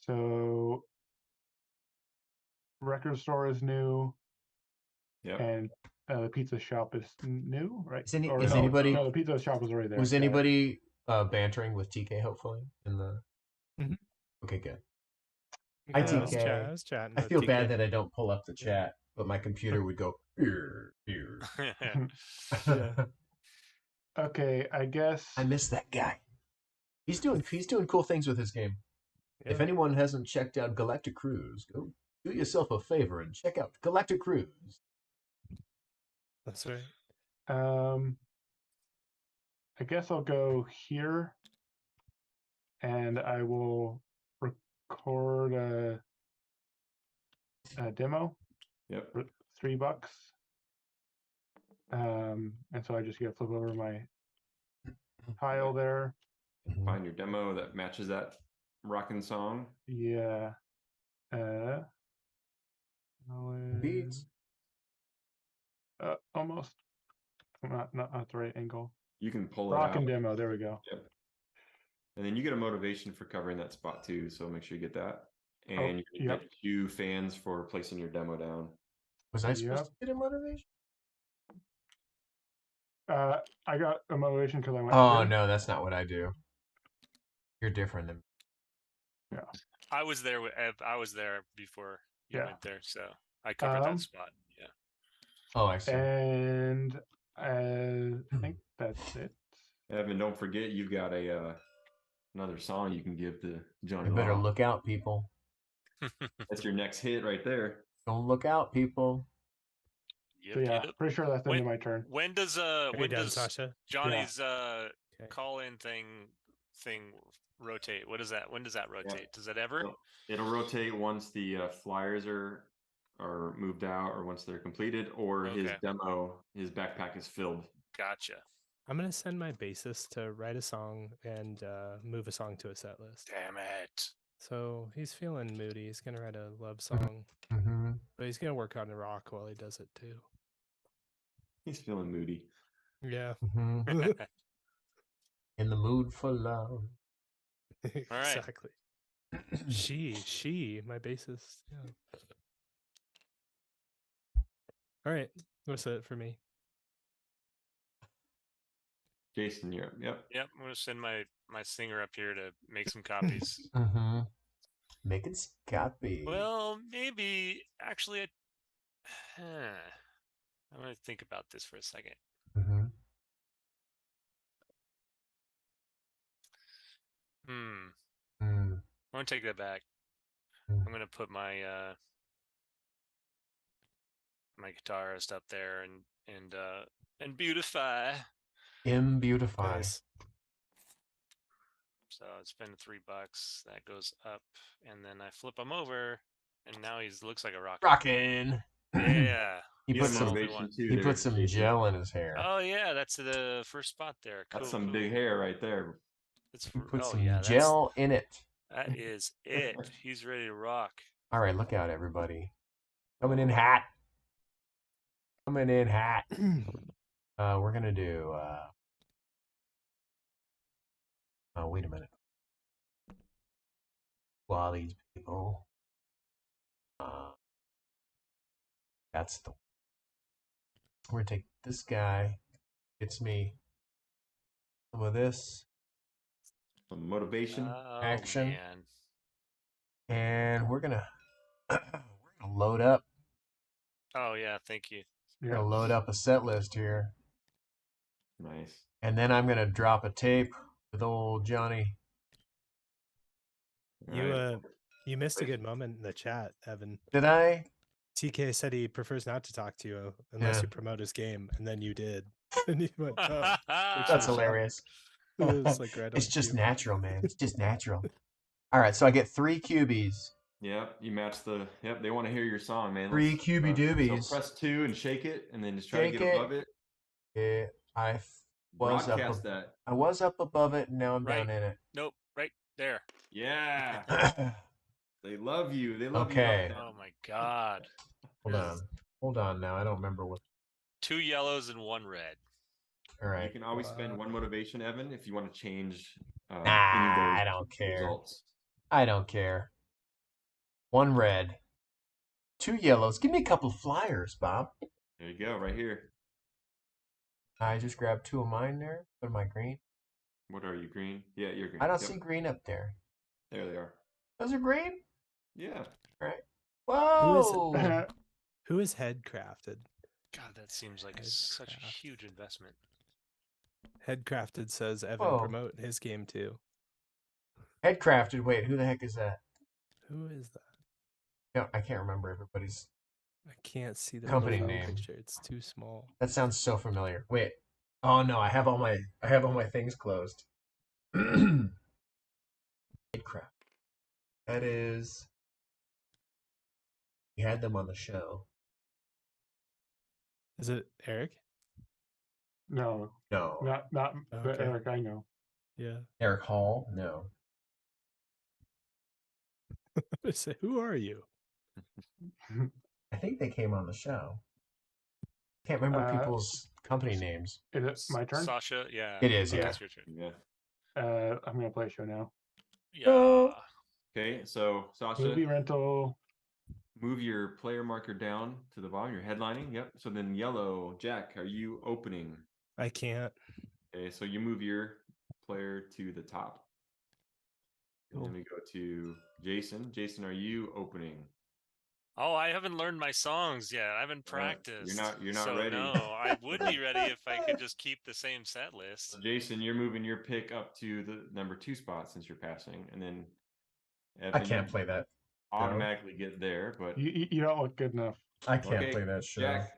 So record store is new, Yep. and the pizza shop is new, right? Is, any, Or is no, anybody No, the pizza shop was already there. was Yeah. anybody bantering with TK? Hopefully in the. Mhm. Okay, good. Yeah, Hi, I was TK. I was chatting I with feel TK. bad that I don't pull up the Yeah. chat, but my computer would go here. Yeah. Okay, I guess. I miss that guy. He's doing cool things with his game. If Yeah. anyone hasn't checked out Galactic Cruise, go do yourself a favor and check out Galactic Cruise. That's right. I guess I'll go here, and I will record a demo Yep. for $3. And so I just gotta flip over my tile there. Find your demo that matches that rockin' song. Yeah. Beats. Almost. Not the right angle. You can pull it Rock out. and demo. There we go. Yep. And then you get a motivation for covering that spot too, so make sure you get that. And you yep. get 2 fans for placing your demo down. Was I supposed to get a motivation? I got a motivation because I went. Oh here. no, that's not what I do. You're different than. Yeah. I was there. I was there before you went there, so I covered that spot. Yeah. Oh, I see. And I think that's it. Evan, don't forget you've got a another song you can give to Johnny. You better Law. look out, people. That's your next hit right there. Don't look out, people. So yeah, pretty sure that's the end of my turn. When does Are you when done, does Sasha? Johnny's Okay. call-in thing rotate? What is that? When does that rotate? Yeah. Does it ever? It'll rotate once the flyers are moved out, or once they're completed, or his demo, his backpack is filled. Gotcha. I'm gonna send my bassist to write a song and move a song to a set list. Damn it. So he's feeling moody. He's gonna write a love song, but he's gonna work on the rock while he does it too. He's feeling moody. Yeah. In the mood for love. Exactly. She, my bassist. Yeah. All right, that's it for me. Jason, you're up. Yep. Yep. I'm gonna send my singer up here to make some copies. Make it copy. Well, maybe actually, I'm gonna think about this for a second. I'm gonna take that back. I'm gonna put my my guitarist up there and beautify. Beautify. Nice. So I'd spend $3. That goes up, and then I flip him over, and now he looks like a rock. Rockin'. Yeah. He put some gel in his hair. Oh yeah, that's the first spot there. Cool, that's some big hair right there. He put some gel in it. That is it. He's ready to rock. All right, look out, everybody. Coming in hot. Coming in hot. We're gonna do. Oh, wait a minute. All these people. That's the. We're gonna take this guy. It's me. Some of this. Some motivation. Action. Man. And we're gonna load up. Oh yeah, thank you. We're gonna load up a set list here. Nice. And then I'm gonna drop a tape with old Johnny. You missed a good moment in the chat, Evan. Did I? TK said he prefers not to talk to you unless you promote his game, and then you did. And he went, oh, that's hilarious. It was like right it's just natural, man. It's just natural. All right, so I get 3 cubies. Yep, you match the. Yep, they want to hear your song, man. 3 cubie doobies. So press 2 and shake it, and then just try to get above it. I Was up broadcast that. I was up above it, and now I'm Right. down in it. Nope, right there. Yeah. They love you. They love you up Okay. there. Oh my god. Hold on now. I don't remember what. 2 yellows and 1 red. All You right. can always spend 1 motivation, Evan, if you want to change any of Nah, those I don't care. results. I don't care. 1 red. 2 yellows. Give me a couple of flyers, Bob. There you go, right here. I just grabbed 2 of mine there. What am I, green? What are you, green? Yeah, you're green. I don't Yep. see green up there. There they are. Those are green? Yeah. Right. Who Whoa! Who is headcrafted? God, that seems like such a huge investment. Headcrafted says Evan Whoa. promote his game too. Headcrafted. Wait, who the heck is that? Who is that? No, I can't remember everybody's. I can't see the Company profile name. picture. It's too small. That sounds so familiar. Wait. Oh no, I have all my things closed. Headcraft. That is. We had them on the show. Is it Eric? No, No. not the Okay. Eric I know. Yeah. Eric Hall? No. I say, who are you? I think they came on the show. Can't remember people's company names. Is it my turn? Sasha, yeah. It is, I think yeah. It's your turn. Yeah. I'm gonna play a show now. Yeah. Okay, so Sasha, Movie rental. move your player marker down to the bottom. You're headlining. Yep. So then yellow, Jack, are you opening? I can't. Okay, so you move your player to the top. And then Cool. we go to Jason. Jason, are you opening? Oh, I haven't learned my songs yet. I haven't practiced. You're not so ready. No, I would be ready if I could just keep the same set list. So Jason, you're moving your pick up to the number 2 spot since you're passing, and then I Evan, can't you play that. automatically get there. But You don't look good enough. I can't okay, play that show. Jack.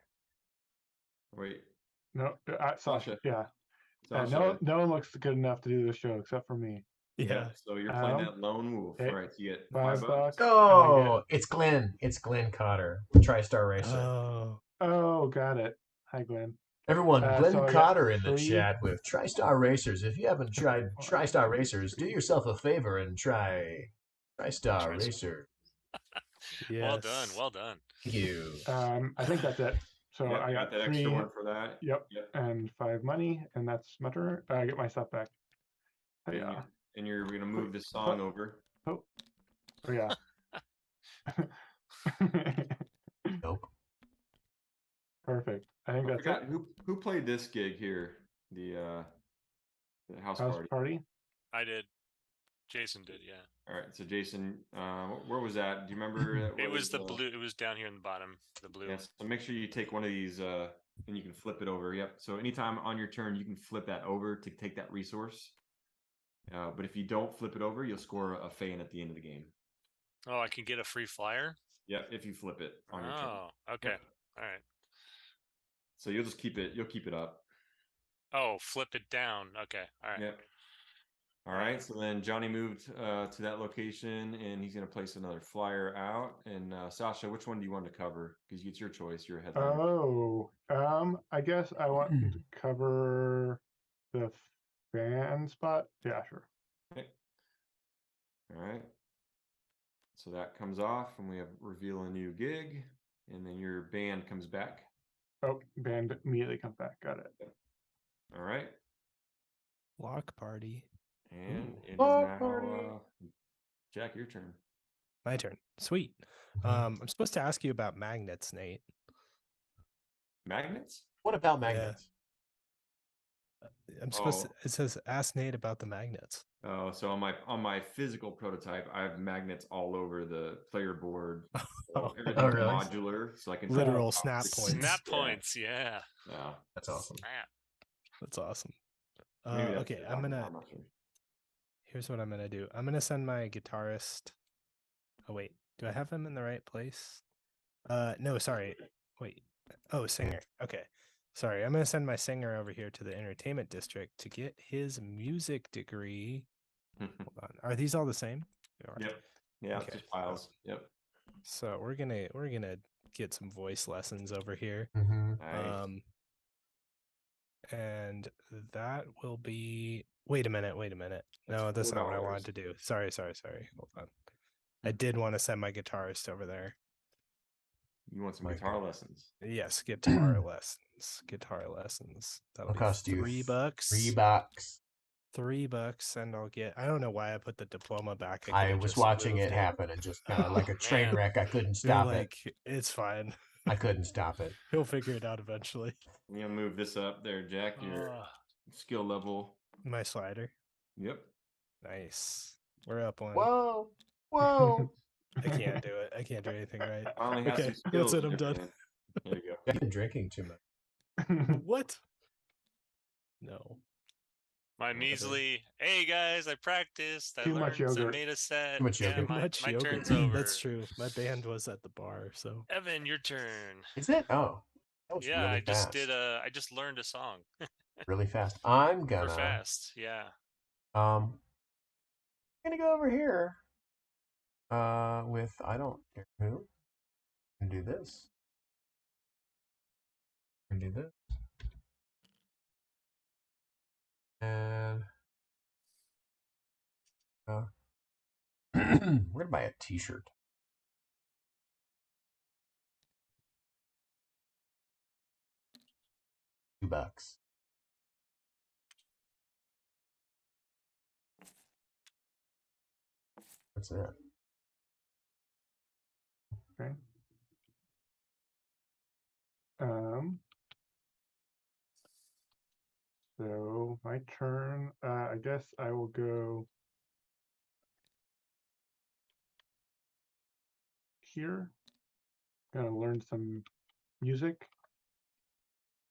Wait, No, Sasha. Yeah. Sasha. No one looks good enough to do this show except for me. Yeah. So you're playing that lone wolf. Okay. All right, so you get $5. $5. Oh, it's Glenn. It's Glenn Cotter, TriStar Racer. Oh. Got it. Hi, Glenn. Everyone, Glenn so I got Cotter in the 3. chat with TriStar Racers. If you haven't tried TriStar Racers, do yourself a favor and try TriStar Racer. Yes. Well done. Well done. Thank you. I think that's it. So Yep, I got that 3. extra one for that. Yep. And 5 money, and that's my turn. I get my stuff back. Oh, yeah. And you're going to move this song over. Oh yeah. Nope. Perfect. I think I that's forgot it. who played this gig here. The house party. I did. Jason did, yeah. All right, so Jason, where was that? Do you remember? It was the blue. It was down here in the bottom. The blue. Yes. So make sure you take one of these, and you can flip it over. Yep. So anytime on your turn, you can flip that over to take that resource. But if you don't flip it over, you'll score a fan at the end of the game. Oh, I can get a free flyer? Yeah, if you flip it on your turn. Oh, okay. Yep. All right. So you'll just keep it. You'll keep it up. Oh, flip it down. Okay. All right. Yep. All right. So then Johnny moved to that location, and he's going to place another flyer out. And Sasha, which one do you want to cover? Because it's your choice. You're a headliner. Oh, I guess I want to cover the fan spot. Yeah, sure. Okay. All right. So that comes off, and we have reveal a new gig, and then your band comes back. Oh, band immediately comes back. Got it. All right. Block party. And it is Block now party. Jack, your turn. My turn. Sweet. I'm supposed to ask you about magnets, Nate. Magnets? What about magnets? I'm supposed to. It says ask Nate about the magnets. Oh, so on my physical prototype, I have magnets all over the player board. So everything's really? modular, so I can Literal snap points. points. Snap points. Yeah. Yeah. That's awesome. Snap. That's awesome. Maybe that's Okay, it. I'm not gonna. sure. Here's what I'm gonna do. I'm gonna send my guitarist. Oh wait, do I have him in the right place? No, sorry. Wait. Oh, singer. Okay. Sorry, I'm gonna send my singer over here to the entertainment district to get his music degree. Hold on. Are these all the same? They are. Yep. Yeah, Okay. it's just files. Yep. So we're gonna get some voice lessons over here. Mm-hmm. Nice. And that will be. Wait a minute. No, that's not what I wanted to do. Sorry. Hold on. I did want to send my guitarist over there. You want some My guitar God. lessons? Yes, guitar lessons. That'll It'll be cost you $3. $3. $3, and I'll get. I don't know why I put the diploma back. I could've was just watching moved it happen and just kind of Oh, like a train man. wreck. I couldn't You're stop like, it's fine. it. I couldn't stop it. He'll figure it out eventually. I'm gonna move this up there, Jack. Your skill level. My slider. Yep. Nice. We're up one. Whoa, whoa! I can't do it. I can't do anything right. Finally has Okay, some that's skills. it. I'm done. There you go. I've been drinking too much. What? No. My measly, hey guys, I practiced, I Too much learned, I yogurt. made a set. Too much Yeah, yogurt. my yogurt. turn's over. That's true. My band was at the bar, so. Evan, your turn. Is it? Oh, that was Yeah, really I just fast. did I just learned a song. Really fast. I'm Super gonna fast. Yeah. I'm gonna go over here. With I don't care who. And do this. And do this. And we're gonna buy a T-shirt. $2. What's that? Okay. So my turn. I guess I will go here. Gonna learn some music.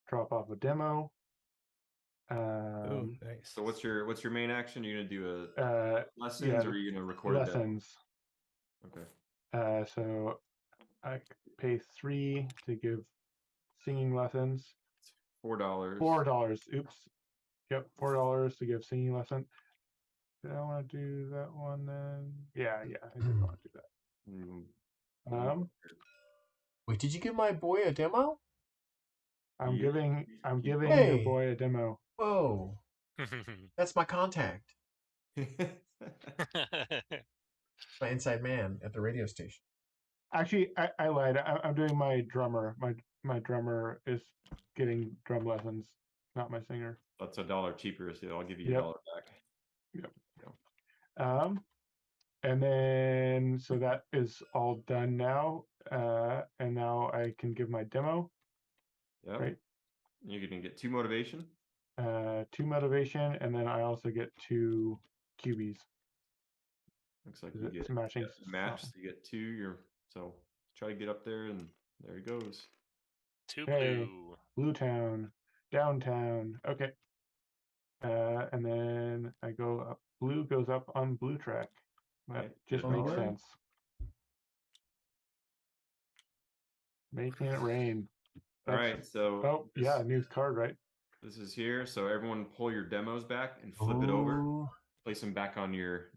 Drop off a demo. Ooh, nice. So what's your main action? You're gonna do lessons, yeah, or are you gonna record a demo? lessons. Okay. So I pay $3 to give singing lessons. $4. $4. Oops. Yep, $4 to give singing lesson. Did I want to do that one then? Yeah, I did want to do that. Mm. Wait, did you give my boy a demo? I'm giving Hey. your boy a demo. Whoa, that's my contact, my inside man at the radio station. Actually, I lied. I'm doing my drummer. My drummer is getting drum lessons, not my singer. That's $1 cheaper, so I'll give you Yep. $1 back. Yep. And then so that is all done now. And now I can give my demo. Yep. Right. You're gonna get 2 motivation. 2 motivation, and then I also get 2 QBs. Looks like Is you it get matching? match. So you get 2. So try to get up there, and there he goes. Two Hey. blue. Blue Town, downtown. Okay. And then I go up. Blue goes up on blue track. That Okay. just Oh, makes good. sense. Making it rain. All right. So Oh, yeah, new card, right? this is here. So everyone pull your demos back and flip it over. Ooh. Place them back on your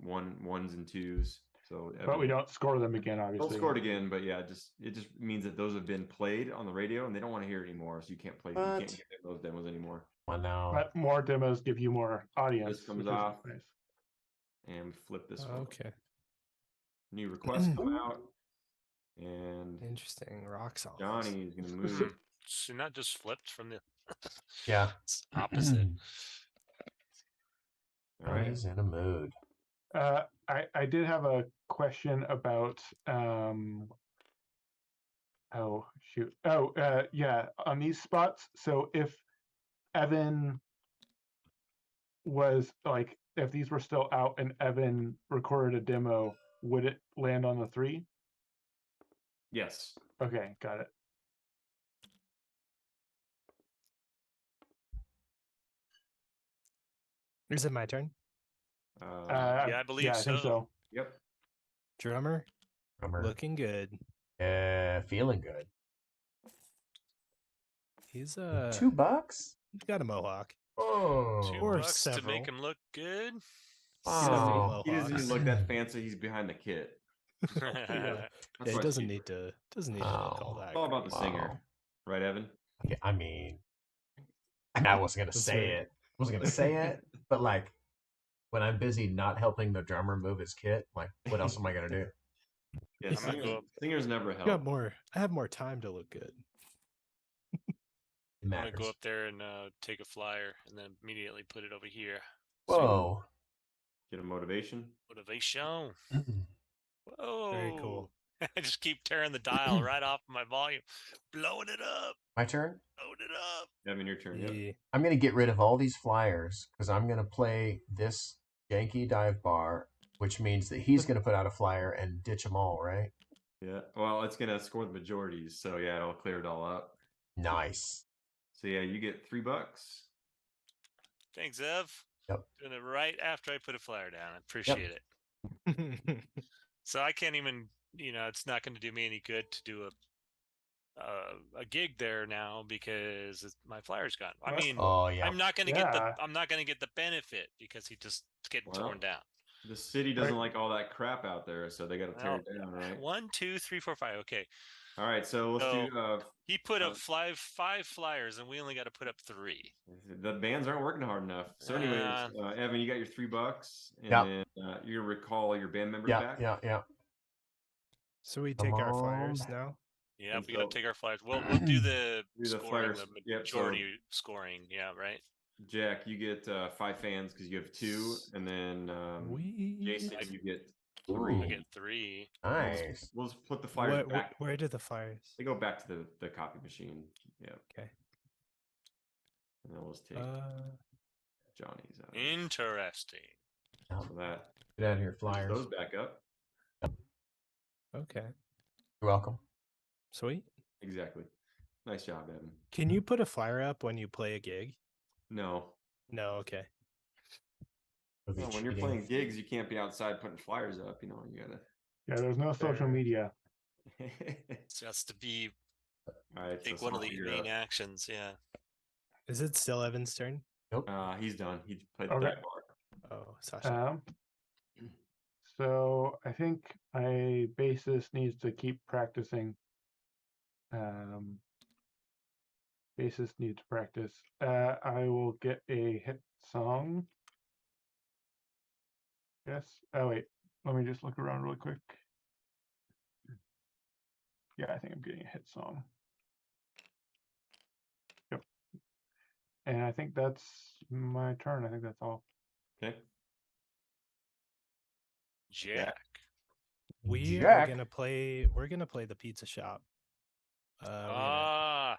ones and twos. So But we don't score them again, obviously. don't score it again, but yeah, it just means that those have been played on the radio and they don't want to hear it anymore, so you can't play. You What? can't get those demos anymore. Well, now. But more demos give you more audience. This comes which is off. nice. And we flip this one. Okay. New requests come out, and Interesting. Rock songs. Johnny is gonna move. So not just flipped from the Yeah. it's opposite. All right. Johnny's in a mood. I did have a question about oh shoot. Oh yeah, on these spots. So if Evan was like, if these were still out and Evan recorded a demo, would it land on the 3? Yes. Okay, got it. Is it my turn? Yeah, I believe I think so. Yep. Drummer. Drummer. Looking good. Feeling good. He's $2? he's got a mohawk. Oh. $2 Or to several. make him look good. Wow. He doesn't even look that fancy. He's behind the kit. Yeah, That's he why it's doesn't cheaper. need to look all that. It's all about the great. singer, right, Evan? Okay, I mean, I wasn't gonna That's say right. it. I wasn't gonna say it, but like when I'm busy not helping the drummer move his kit, like what else am I gonna do? Yeah, I'm gonna go up. singers never I got help. more. I have more time to look good. It I'm gonna go matters. up there and take a flyer, and then immediately put it over here. Whoa. Get a motivation. Motivation. Mm. Whoa. Very cool. I just keep tearing the dial right off my volume, blowing it up, My turn. blowing it up. Having your turn. Yep. Yeah. I'm gonna get rid of all these flyers because I'm gonna play this janky dive bar, which means that he's gonna put out a flyer and ditch them all, right? Yeah. Well, it's gonna score the majorities, so yeah, it'll clear it all up. Nice. So yeah, you get $3. Thanks, Ev. Yep. Doing it right after I put a flyer down. I appreciate it. So I can't even, it's not going to do me any good to do a gig there now because my flyer's gone. I mean, Oh yeah. I'm not going to Yeah. get the benefit because he just getting Well, torn down. The city doesn't like all that crap out there, so they got to tear it down, right? 1, 2, 3, 4, 5. Okay. All right, so let's do. He put up five flyers, and we only got to put up 3. The bands aren't working hard enough. So, anyways, Evan, you got your $3, and Yep. then you're gonna recall your band members Yeah, back. yeah. So we Come take our on. flyers now. Yeah, And we got so- to take our flyers. We'll do the Do the scoring, flyers. the Yep, so- majority scoring. Yeah, right. Jack, you get 5 fans because you have 2, and then Jason, you get 3. I get 3. Nice. We'll just put the flyers back. Where did the flyers? They go back to the copy machine. Yeah. Okay. And then we'll just take Johnny's out. Interesting. So that Get out of here, pushes flyers. those back up. Okay. You're welcome. Sweet. Exactly. Nice job, Evan. Can you put a flyer up when you play a gig? No. No. Okay. It'll be Well, when you're cheating. playing gigs, you can't be outside putting flyers up. You gotta. Yeah, there's no social media. So that's to be, All right, I think, so one of the figure main out. actions. Yeah. Is it still Evan's turn? Nope. He's done. He played Okay. that bar. Oh, Sasha. So I think my bassist needs to keep practicing. Bassist needs to practice. I will get a hit song. Yes. Oh wait, let me just look around really quick. Yeah, I think I'm getting a hit song. Yep. And I think that's my turn. I think that's all. Okay. Jack. We Jack. are gonna play. We're gonna play the pizza shop. Yeah.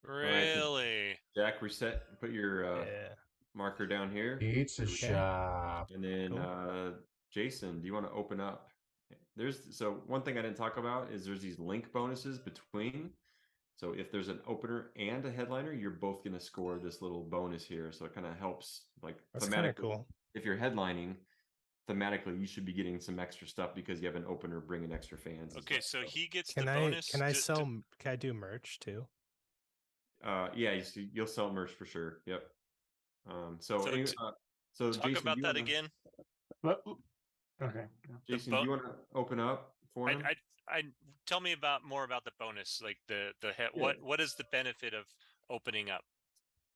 Really? Jack, reset. Put your Yeah. marker down here. Pizza shop. And then Jason, do you want to open up? So one thing I didn't talk about is there's these link bonuses between. So if there's an opener and a headliner, you're both going to score this little bonus here. So it kind of helps, like, That's kind of thematically. cool. If you're headlining, thematically, you should be getting some extra stuff because you have an opener bringing extra fans. Okay, so he gets Can the I bonus. can I sell? Can I do merch too? Yeah, you'll sell merch for sure. Yep. So Talk Jason, about do you that wanna- again. But okay. Yeah. Jason, do you want to open up for him? I tell me more about the bonus, like the Yeah. what is the benefit of opening up?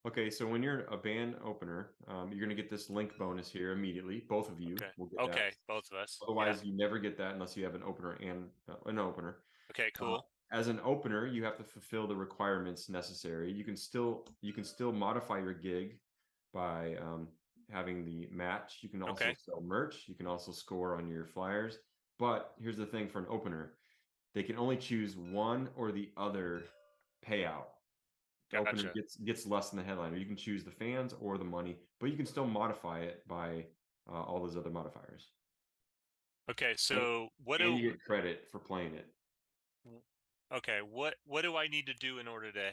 Okay, so when you're a band opener, you're going to get this link bonus here immediately. Both of you Okay. will get Okay, that. both of us. Otherwise, you never get that unless you have an opener and an opener. Okay, cool. As an opener, you have to fulfill the requirements necessary. You can still modify your gig by having the match. You can also sell merch. You can also score on your flyers. But here's the thing: for an opener, they can only choose one or the other payout. The opener gets less than the headliner. You can choose the fans or the money, but you can still modify it by all those other modifiers. Okay, so you get credit for playing it. Okay, what do I need to do in order to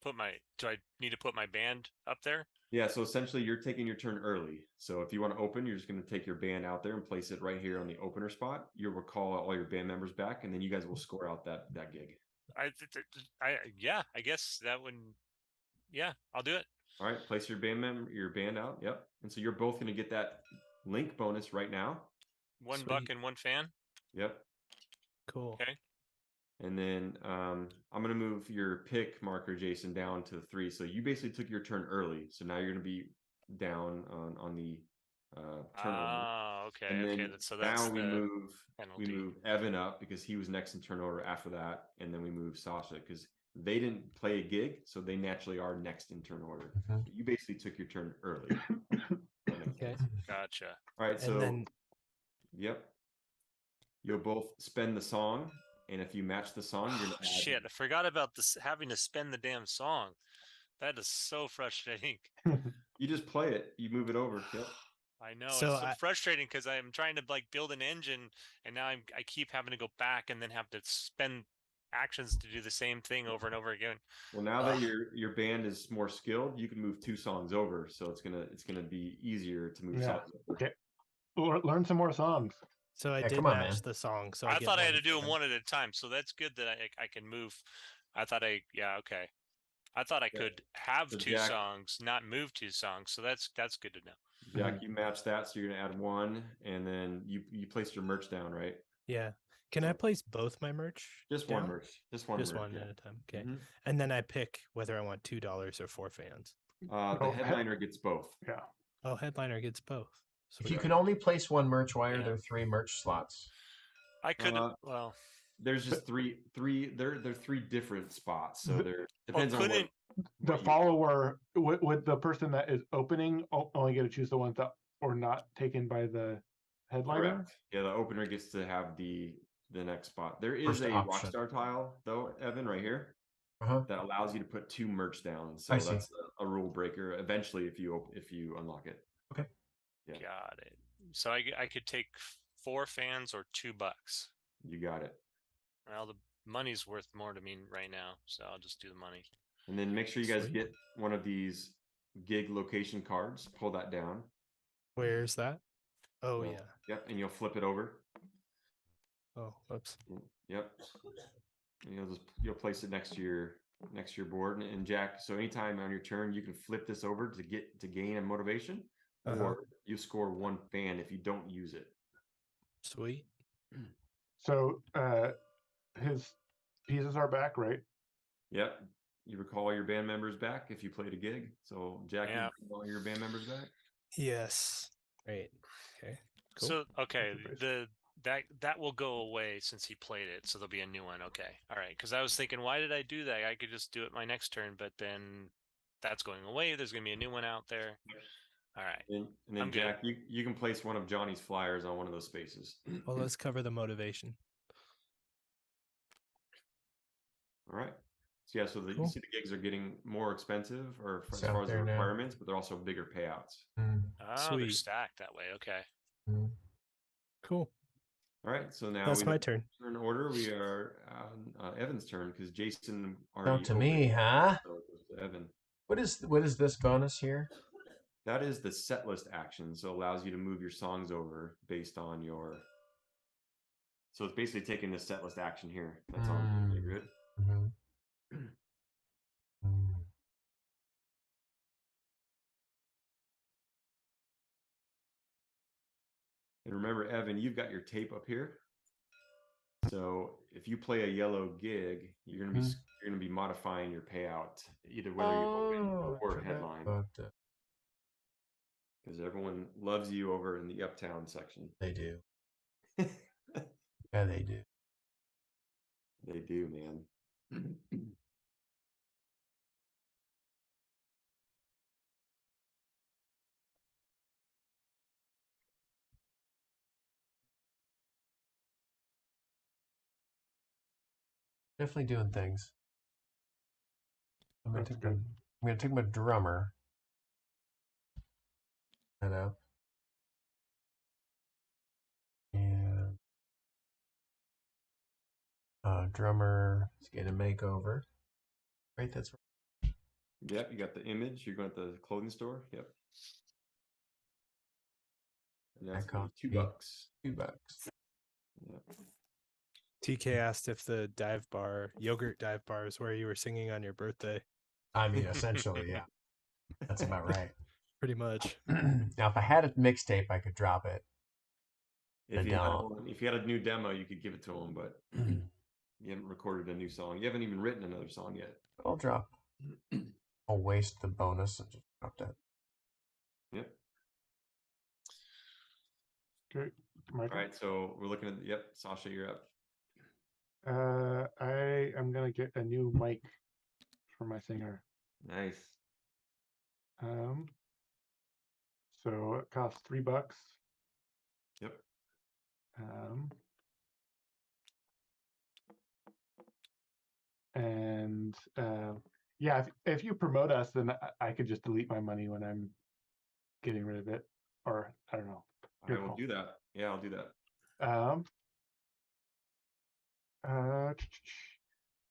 put do I need to put my band up there? Yeah, so essentially you're taking your turn early. So if you want to open, you're just going to take your band out there and place it right here on the opener spot. You'll recall all your band members back, and then you guys will score out that gig. I guess that would. Yeah, I'll do it. All right, place your band out. Yep. And so you're both going to get that link bonus right now. $1 and 1 fan. Yep. Cool. Okay. And then I'm going to move your pick marker, Jason, down to 3. So you basically took your turn early. So now you're going to be down on the turn order. Oh, okay, And then so now that's we the we penalty. move Evan up because he was next in turn order after that, and then we move Sasha because they didn't play a gig, so they naturally are next in turn order. Mhm. You basically took your turn early. Okay. Gotcha. All right, so And then yep, you'll both spend the song, and if you match the song, you're Oh, gonna add. shit, I forgot about this having to spend the damn song. That is so frustrating. You just play it. You move it over. Yep. I know So it's so frustrating because I'm trying to like build an engine, and now I keep having to go back and then have to spend actions to do the same thing over and over again. Well, now that your band is more skilled, you can move 2 songs over, so it's gonna be easier to move songs over. Okay. Learn some more songs. So I Yeah, did come on, match man. the song. So I get thought I had one to do them fan. one at a time, so that's good that I can move. I thought okay. I thought I could have So 2 Jack- songs, not move 2 songs. So that's good to know. Jack, you match that, so you're gonna add 1, and then you placed your merch down, right? Yeah. Can I place both my merch? Just down? one merch. Just one Just merch. one Yeah. at a time. Okay. Mhm. And then I pick whether I want $2 or 4 fans. The headliner gets both. Yeah. Oh, headliner gets both. If you Sweet. can only place one merch, why are Yeah. there 3 merch slots? I could well. There's just three. They're 3 different spots, so there Well, depends on what. The follower would the person that is opening only get to choose the ones that are not taken by the headliner? Correct. Yeah, the opener gets to have the next spot. There is First a option. rockstar tile though, Evan, right here, Uh-huh. that allows you to put 2 merch down. I So see. that's a rule breaker eventually if you unlock it. Okay. Yeah. Got it. So I could take 4 fans or $2. You got it. Well, the money's worth more to me right now, so I'll just do the money. And then make sure you guys Sweet. get one of these gig location cards. Pull that down. Where's that? Oh, yeah. Yep, and you'll flip it over. Oh, whoops. Yep. And you'll place it next to your board. And Jack, so anytime on your turn, you can flip this over to gain a motivation, or you score 1 fan if you don't use it. Sweet. So his pieces are back, right? Yep. You recall your band members back if you played a gig. So Jack, you recall your band members back? Yes. Great. Okay. Cool. So that will go away since he played it, so there'll be a new one. Okay, all right. Because I was thinking, why did I do that? I could just do it my next turn, but then that's going away. There's going to be a new one out there. All right. And then I'm Jack, you can place one of Johnny's flyers on one of those spaces. Well, let's cover the motivation. All right. So yeah, so Cool. you see the gigs are getting more expensive, or as out far as the there now. requirements, but they're also bigger payouts. Mm. Oh, they're Sweet. stacked that way. Okay. Mm. Cool. All right. So now That's my turn. In order, we are on Evan's turn because Jason already. Now to me, huh? So it goes to Evan. What is this bonus here? That is the set list action. So it allows you to move your songs over based on your. So it's basically taking the set list action here. That's all. Good. Mm-hmm. And remember, Evan, you've got your tape up here. So if you play a yellow gig, you're gonna be modifying your payout either whether you open or headline. Because everyone loves you over in the Uptown section. They do. Yeah, they do. They do, man. Definitely doing things. I'm gonna take my drummer. That up. And drummer is getting a makeover. Right, that's right. Yep, you got the image. You're going to the clothing store. Yep. And that's That cost $2. me $2. Yep. TK asked if the yogurt dive bar is where you were singing on your birthday. I mean, essentially, yeah. That's about right. Pretty much. Now, if I had a mixtape, I could drop it. If you had a new demo, you could give it to him, but You haven't recorded a new song. You haven't even written another song yet. I'll drop. I'll waste the bonus and just drop that. Yep. Okay. All right. So we're looking at. Yep. Sasha, you're up. I am gonna get a new mic for my singer. Nice. So it costs $3. Yep. And yeah, if you promote us, then I could just delete my money when I'm getting rid of it, or I don't know. I will do that. Yeah, I'll do that.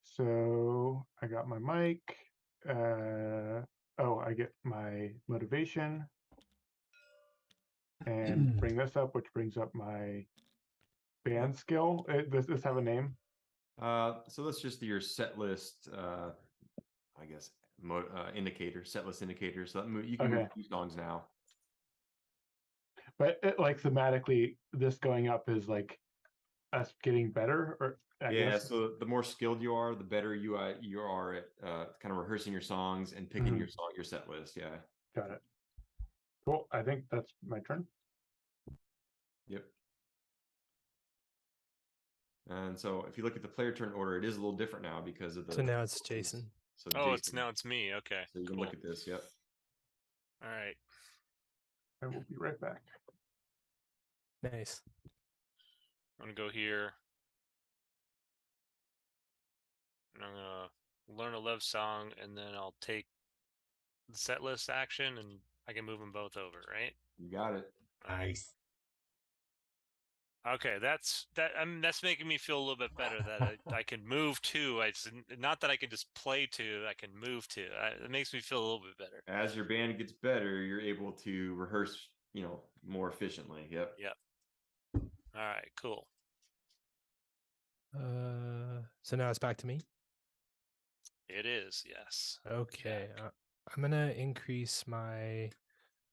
So I got my mic. Oh, I get my motivation, and bring this up, which brings up my band skill. Does this have a name? So that's just your set list, I guess, indicator, set list indicator. So you can move 2 songs now. But like thematically, this going up is like us getting better, or I guess. So the more skilled you are, the better you are at kind of rehearsing your songs and picking your set list. Yeah. Got it. Cool. I think that's my turn. Yep. And so if you look at the player turn order, it is a little different now because of the. So now it's Jason. So Jason. It's me. Okay. So you can look at this. Yep. All right. I will be right back. Nice. I'm gonna go here. And I'm gonna learn a love song, and then I'll take the set list action, and I can move them both over, right? You got it. Nice. Okay, that's making me feel a little bit better that I can move to. It's not that I can just play to. I can move to. It makes me feel a little bit better. As your band gets better, you're able to rehearse, more efficiently. Yep. Yep. All right. Cool. So now it's back to me. It is, yes. Okay. I'm gonna increase my.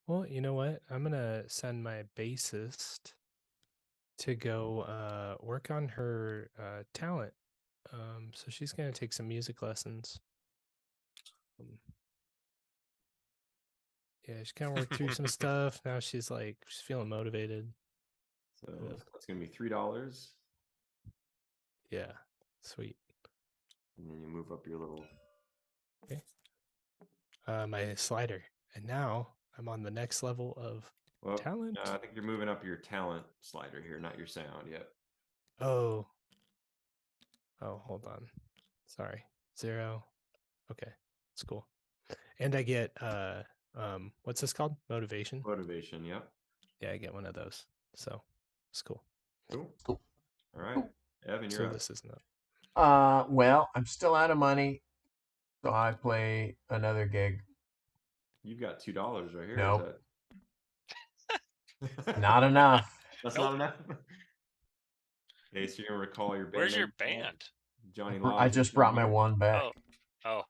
Well, you know what? I'm gonna send my bassist to go work on her talent. So she's gonna take some music lessons. Yeah, she's kind of worked through some stuff. Now she's feeling motivated. So that's gonna be $3. Yeah, sweet. And then you move up your little. Okay. My slider, and now I'm on the next level of talent. I think you're moving up your talent slider here, not your sound yet. Oh, hold on. Sorry. 0. Okay, it's cool. And I get what's this called? Motivation. Motivation. Yep. Yeah, I get one of those. So it's cool. Cool. All right, Evan, you're so up. This is not. Well, I'm still out of money, so I play another gig. You've got $2 right here. Nope. Is that... Not enough. That's not enough. Okay, so you're gonna recall your band. Where's your band? Johnny. I just brought my one back. Oh.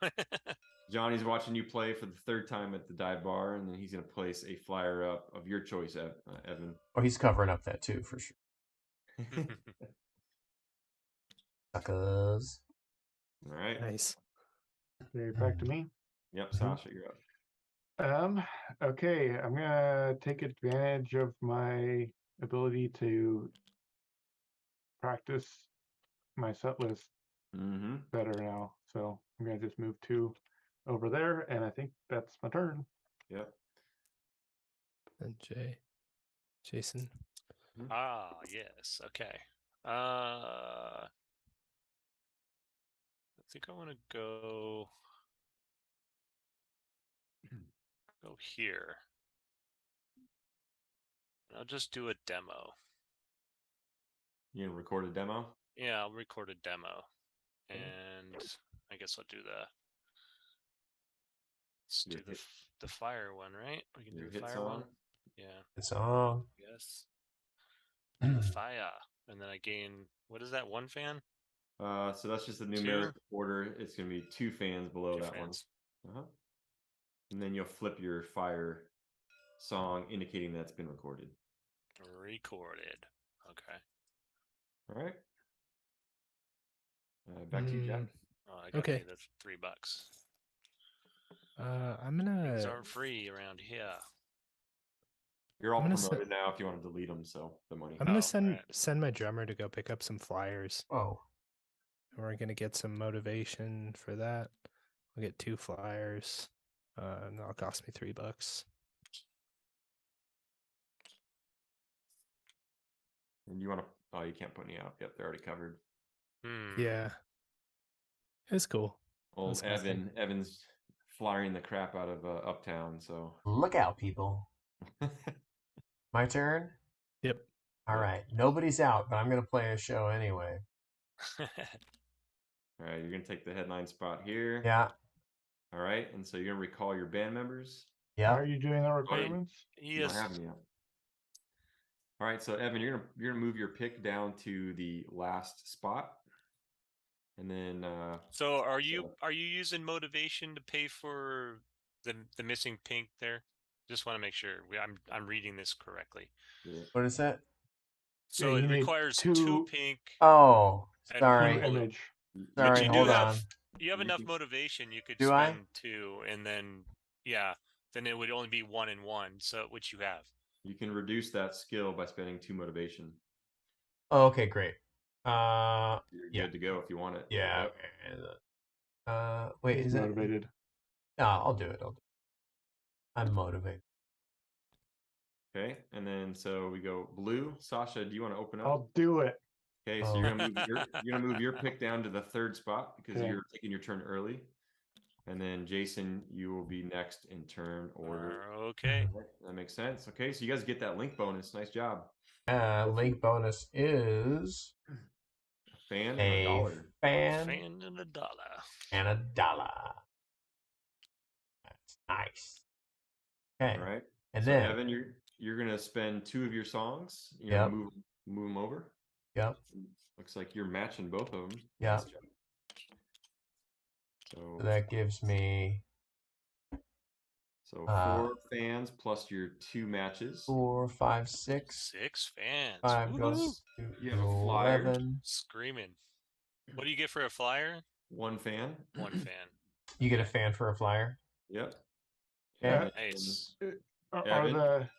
Johnny's watching you play for the 3rd time at the dive bar, and then he's gonna place a flyer up of your choice, Evan. Oh, he's covering up that too, for sure. Suckers. All right. Nice. Okay, back to me. Yep, Sasha, you're up. Okay, I'm gonna take advantage of my ability to practice my set list better now. So I'm gonna just move 2 over there, and I think that's my turn. Yep. And Jason. Yes. Okay. I think I want to go here. I'll just do a demo. You gonna record a demo? Yeah, I'll record a demo, and I guess I'll do the fire one, right? We can do the fire one. Yeah. It's on. Yes. The fire, and then I gain. What is that? 1 fan? So that's just the numeric order. It's gonna be 2 fans below 2 that fans. one. And then you'll flip your fire song, indicating that's been recorded. Recorded. Okay. All right. Back to you, Jack. Oh, I got Okay. to pay the $3. I'm Things gonna aren't free around here. You're all I'm gonna promoted now if you want to delete them, so the money. I'm gonna Oh, right. send my drummer to go pick up some flyers. Oh, And we're gonna get some motivation for that. We'll get 2 flyers. And that'll cost me $3. And you want to, oh, you can't put any out. Yep, they're already covered. Yeah. It's cool. Old That's my thing. Evan's flying the crap out of Uptown, so. look out, people. My turn? Yep. All Yep. right. Nobody's out, but I'm going to play a show anyway. All right, you're going to take the headline spot here. Yeah. All right, and so you're going to recall your band members. Yeah. Are you doing the requirements? You don't Yes. have them yet. All right, so Evan, you're gonna move your pick down to the last spot, and then. So are you using motivation to pay for the missing pink there? Just want to make sure I'm reading this correctly. Yeah. What is that? So you it need requires two- 2 pink. Oh, and sorry. Blue purple. image. But Sorry, you hold do on. have You enough can- motivation. You could Do I? spend 2, and then then it would only be 1 and 1. So which you have. You can reduce that skill by spending 2 motivation. Oh, okay, great. You're Yeah. good to go if you want it. Yeah. Yep. Wait, He's is it? motivated. No, I'll do it. I'm motivated. Okay, and then so we go blue. Sasha, do you want to open up? I'll do it. Okay, so Oh. you're gonna move your pick down to the 3rd spot because Okay. you're taking your turn early. And then Jason, you will be next in turn order. Okay. That makes sense. Okay, so you guys get that link bonus. Nice job. Link bonus is Fan and a $1. fan Fan and $1. and $1. That's nice. Okay. All right. And so then, Evan, you're gonna spend 2 of your songs. You're Yep. gonna move them over. yep. Looks like you're matching both of them. Yeah. Nice job. So that gives me So 4 fans plus your 2 matches. 4, 5, 6. 6 fans. 5 Woohoo. goes You to have a flyer. 11. Screaming. What do you get for a flyer? 1 fan. 1 fan. You get a fan for a flyer. Yep. Okay. Nice. Are Evan? the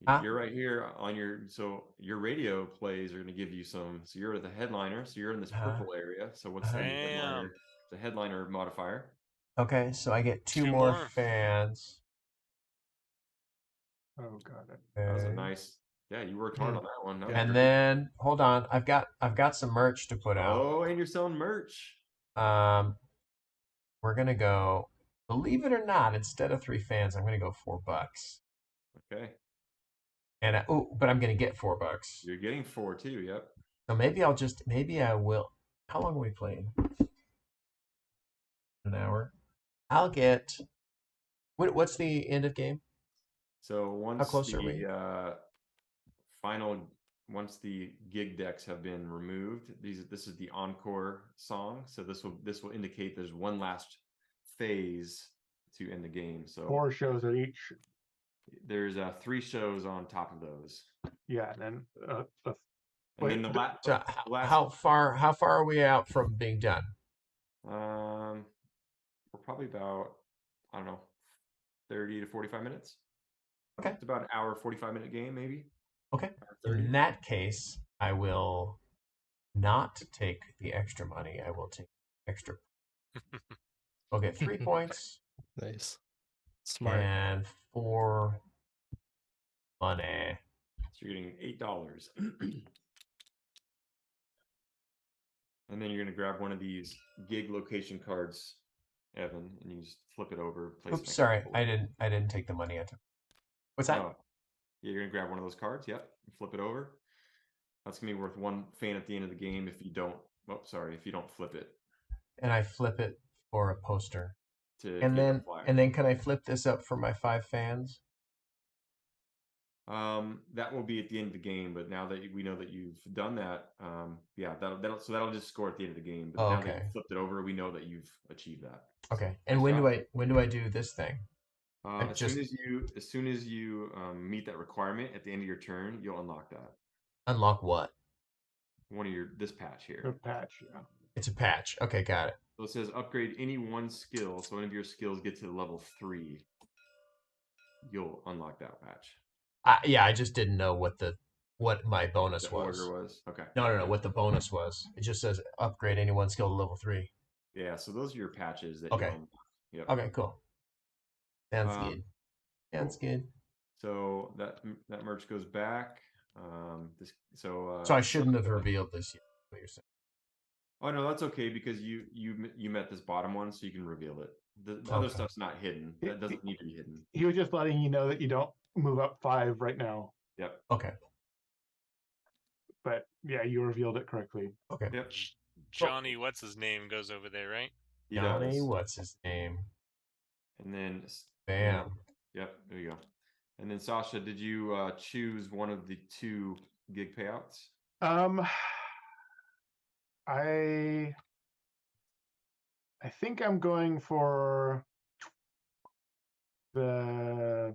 Huh? You're right here on your radio plays are going to give you some. So you're the headliner. So you're in this Uh-huh. purple area. So what's the Uh-huh. headliner? Damn. The headliner modifier. Okay, so I get 2 2 more more. fans. oh god. That was a Okay. nice. Yeah, you worked hard on that one. That was And great. then hold on, I've got some merch to put out. Oh, and you're selling merch. We're gonna go. Believe it or not, instead of 3 fans, I'm gonna go $4. Okay, And but I'm gonna get $4. you're getting 4 too. Yep. So maybe I will. How long are we playing? An hour. I'll get. What's the end of game? So once close are we? once the gig decks have been removed, this is the encore song. So this will indicate there's one last phase to end the game. So 4 shows at each. there's 3 shows on top of those, Yeah, and then and then the So last. how far are we out from being done? We're probably about, I don't know, 30 to 45 minutes. Okay. It's about an hour, 45-minute game, maybe. Okay. Hour 30. In that case, I will not take the extra money. I will take extra. I'll get 3 points Nice. Smart. and 4 money. So you're getting $8. And then you're going to grab one of these gig location cards, Evan, and you just flip it over. Place it Oops, next to sorry, the board. I didn't take the money. I took. What's that? Oh, yeah, you're going to grab one of those cards. Yep. And flip it over. That's going to be worth 1 fan at the end of the game if you don't. Oh, sorry, if you don't flip it And I flip it for a poster. to And get the then flyer. can I flip this up for my 5 fans? That will be at the end of the game, but now that we know that you've done that, yeah, that'll just score at the end of the game. But Oh, now that okay. you flipped it over, we know that you've achieved that. Okay. And Nice when do I do this thing? As soon as you meet that requirement at the end of your turn, you'll unlock that. Unlock what? One of this patch here. the patch. Yeah. It's a patch. Okay, got it. So it says upgrade any one skill. So one of your skills get to level 3. You'll unlock that patch. Yeah, I just didn't know what my bonus The was. order was? Okay. No, what the bonus was. It just says upgrade any one skill to level 3. Yeah, so those are your patches that Okay. you'll unlock. Yep. Okay, cool. Sounds good. Sounds Cool. good. So that merch goes back. So I shouldn't have revealed this yet. What you're saying. Oh no, that's okay because you met this bottom one, so you can reveal it. The other stuff's not hidden. That doesn't need to be hidden. He was just letting you know that you don't move up 5 right now. Yep. Okay. But yeah, you revealed it correctly. Okay. Yep. Johnny, what's his name, goes over there, right? He Johnny, does. what's his name? And then Bam. Yep. There you go. And then Sasha, did you choose one of the 2 gig payouts? I think I'm going for the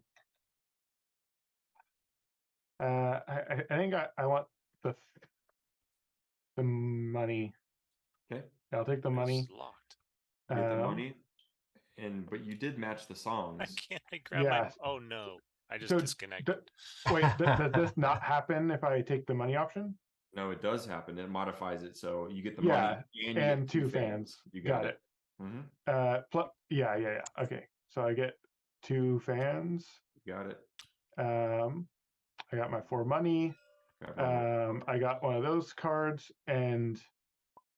I think I want the money. Okay. I'll take the It's money. locked. You get the money. But you did match the I songs. can't. I grab my. Oh no! I just disconnected. Wait, does this not happen if I take the money option? No, it does happen. It modifies it, so you get the money and you and get 2 fans. You got it. Mm-hmm. Yeah. Okay, so I get 2 fans. You got it. I got my 4 money. I got one of those cards, and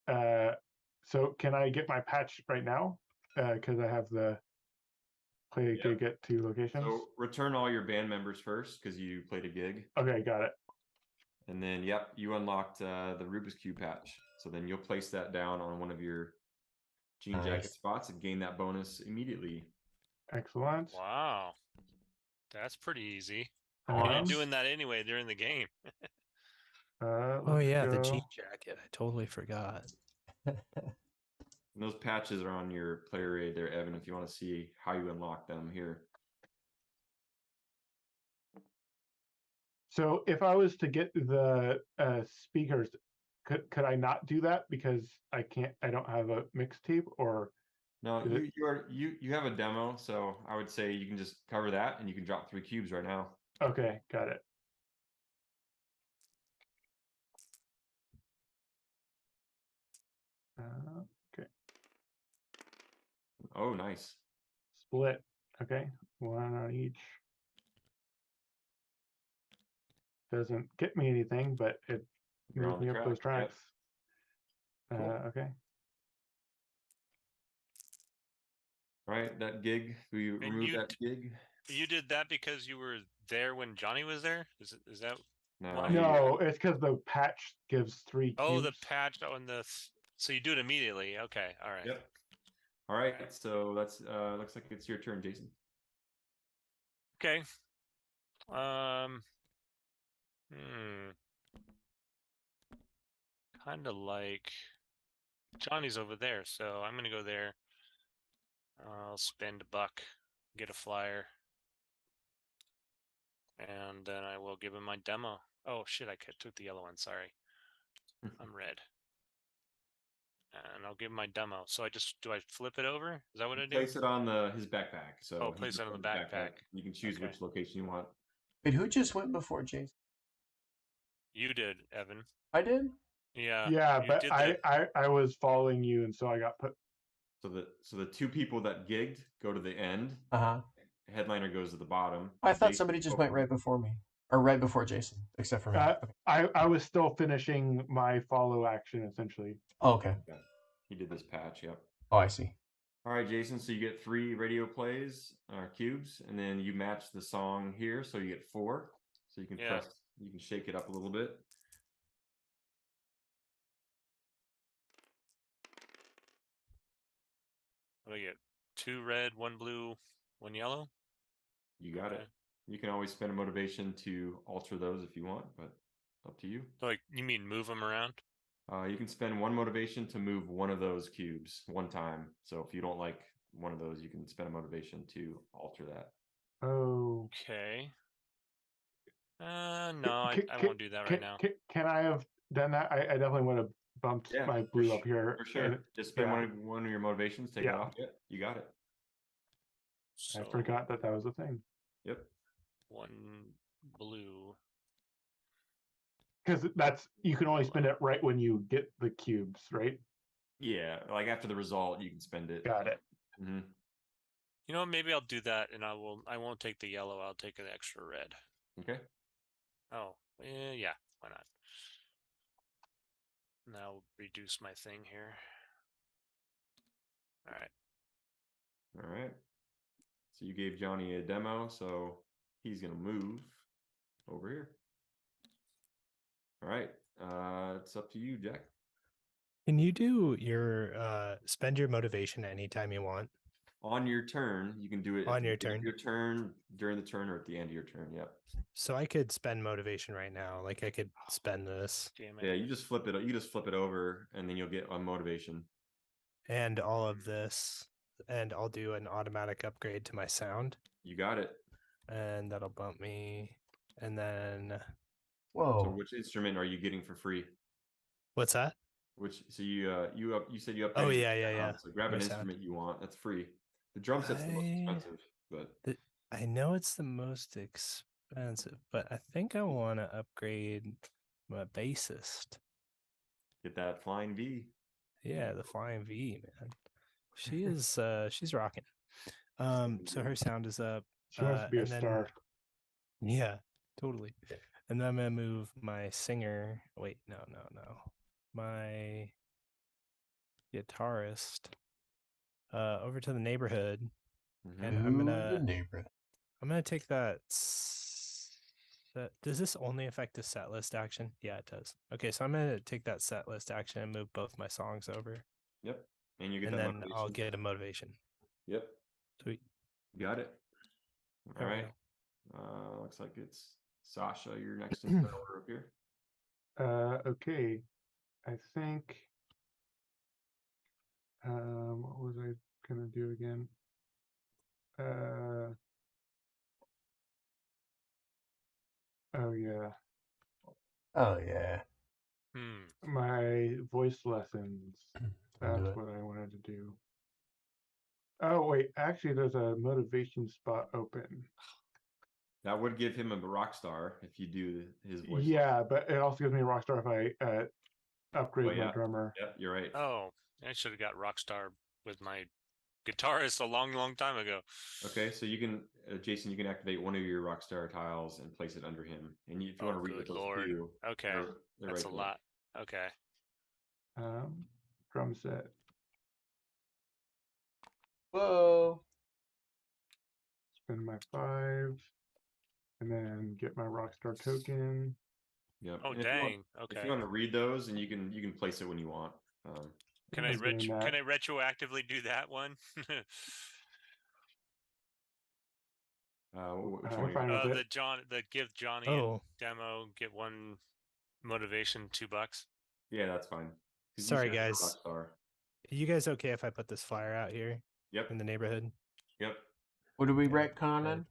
so can I get my patch right now? Because I have the play a gig at 2 locations. So return all your band members first because you played a gig. Okay, got it. And then, yep, you unlocked the Rubik's Cube patch. So then you'll place that down on one of your jean jacket spots and gain that bonus immediately. Excellent. Wow, that's pretty easy. You're doing that anyway during the game. Oh yeah, the jean jacket. I totally forgot. And those patches are on your player aid there, Evan, if you want to see how you unlock them here. So if I was to get the speakers, could I not do that because I don't have a mixtape? Or no, you have a demo, so I would say you can just cover that and you can drop 3 cubes right now. Okay, got it. Okay. Oh, nice. Split. Okay, 1 on each. Doesn't get me anything, but it moves me up those tracks. Yep. Cool. Okay. Right, that gig. We removed that gig. You did that because you were there when Johnny was there? Is that? No, it's because the patch gives 3 cubes. Oh, the patch on the. So you do it immediately. Okay, all right. Yep. All right, so that's looks like it's your turn, Jason. Okay. Kind of like Johnny's over there, so I'm gonna go there. I'll spend $1, get a flyer, and then I will give him my demo. Oh shit! I took the yellow one. Sorry, I'm red. And I'll give him my demo. So do I flip it over? Is that what I do? Place it on his backpack. So place it on the backpack. You can choose which location you want. Wait, who just went before Jason? You did, Evan. I did? Yeah. Yeah, but I was following you, and so I got put. So the 2 people that gigged go to the end. Headliner goes to the bottom. I thought somebody just went right before me, or right before Jason, except for me. I was still finishing my follow action essentially. Oh, okay. He did this patch. Yep. Oh, I see. All right, Jason. So you get 3 radio plays, cubes, and then you match the song here, so you get 4. So you can you can shake it up a little bit. What do I get? 2 red, 1 blue, 1 yellow. You got it. You can always spend a motivation to alter those if you want, but up to you. So, like, you mean move them around? You can spend 1 motivation to move one of those cubes 1 time. So if you don't like one of those, you can spend a motivation to alter that. Okay. No, I won't do that right now. Can I have done that? I definitely would have bumped Yeah, my for blue su- up here. For sure. and Just spend yeah. one of your motivations, take it Yeah. off. Yep, you got it. I So forgot that was a thing. Yep. 1 blue. Because you can only spend it right when you get the cubes, right? Yeah, like after the result, you can spend it. Got it. Hmm. You know what? Maybe I'll do that, and I won't take the yellow. I'll take an extra red. Okay. Oh, yeah. Why not? Now I'll reduce my thing here. All right. All right. So you gave Johnny a demo, so he's gonna move over here. All right. It's up to you, Jack. Can you do your spend your motivation anytime you want? On your turn, you can do it On at the your beginning of turn. your turn, during the turn, or at the end of your turn. Yep. So I could spend motivation right now. Like I could spend this Damn it. Yeah, you just flip it. You just flip it over, and then you'll get a motivation. and all of this, and I'll do an automatic upgrade to my sound, You got it. and that'll bump me. And then So Whoa. which instrument are you getting for free? what's that? Which you said you upgraded. Oh your yeah. sound, so grab My an sound. instrument you want. That's free. The drum set's the most expensive, but I know it's the most expensive, but I think I want to upgrade my bassist. get that flying V. Yeah, the Flying V, man. She is she's rocking. So her sound is up. She wants to be a and then- star. Yeah, totally. And then I'm gonna move my singer. Wait, no. My guitarist over to the neighborhood, and I'm To the gonna neighborhood. take that. Does this only affect the set list action? Yeah, it does. Okay, so I'm gonna take that set list action and move both my songs over, Yep. And you get and that then motivation. I'll get a motivation. Yep. Sweet. Got it. All There we right. go. Looks like it's Sasha. You're next in turn order up here. Okay. I think. What was I gonna do again? Oh yeah, Oh yeah. my voice lessons. I'll do That's it. what I wanted to do. Oh wait, actually, there's a motivation spot open. That would give him a rock star if you do his voice. Yeah, but it also gives me a rock star if I upgrade Oh, yeah. my drummer. Yep, you're right. Oh, I should have got Rockstar with my guitarist a long time ago. Okay, so you can, Jason, you can activate one of your rockstar tiles and place it under him. And if you want to read what Good those Lord. do, Okay. they're That's right a there. lot. Okay. Drum set. Whoa. Spend my 5, and then get my rockstar token. Yep. Oh, And dang. If Okay. you want to read those, and you can place it when you want. Can I I'm doing that. can I retroactively do that one? Which I'm one? fine with it. the give Johnny Oh. a demo, get 1 motivation, $2. Yeah, that's fine. 'Cause Sorry, each has a guys. rockstar. Are you guys okay if I put this flyer out here Yep. in the neighborhood? Yep. What are we Okay, retconning?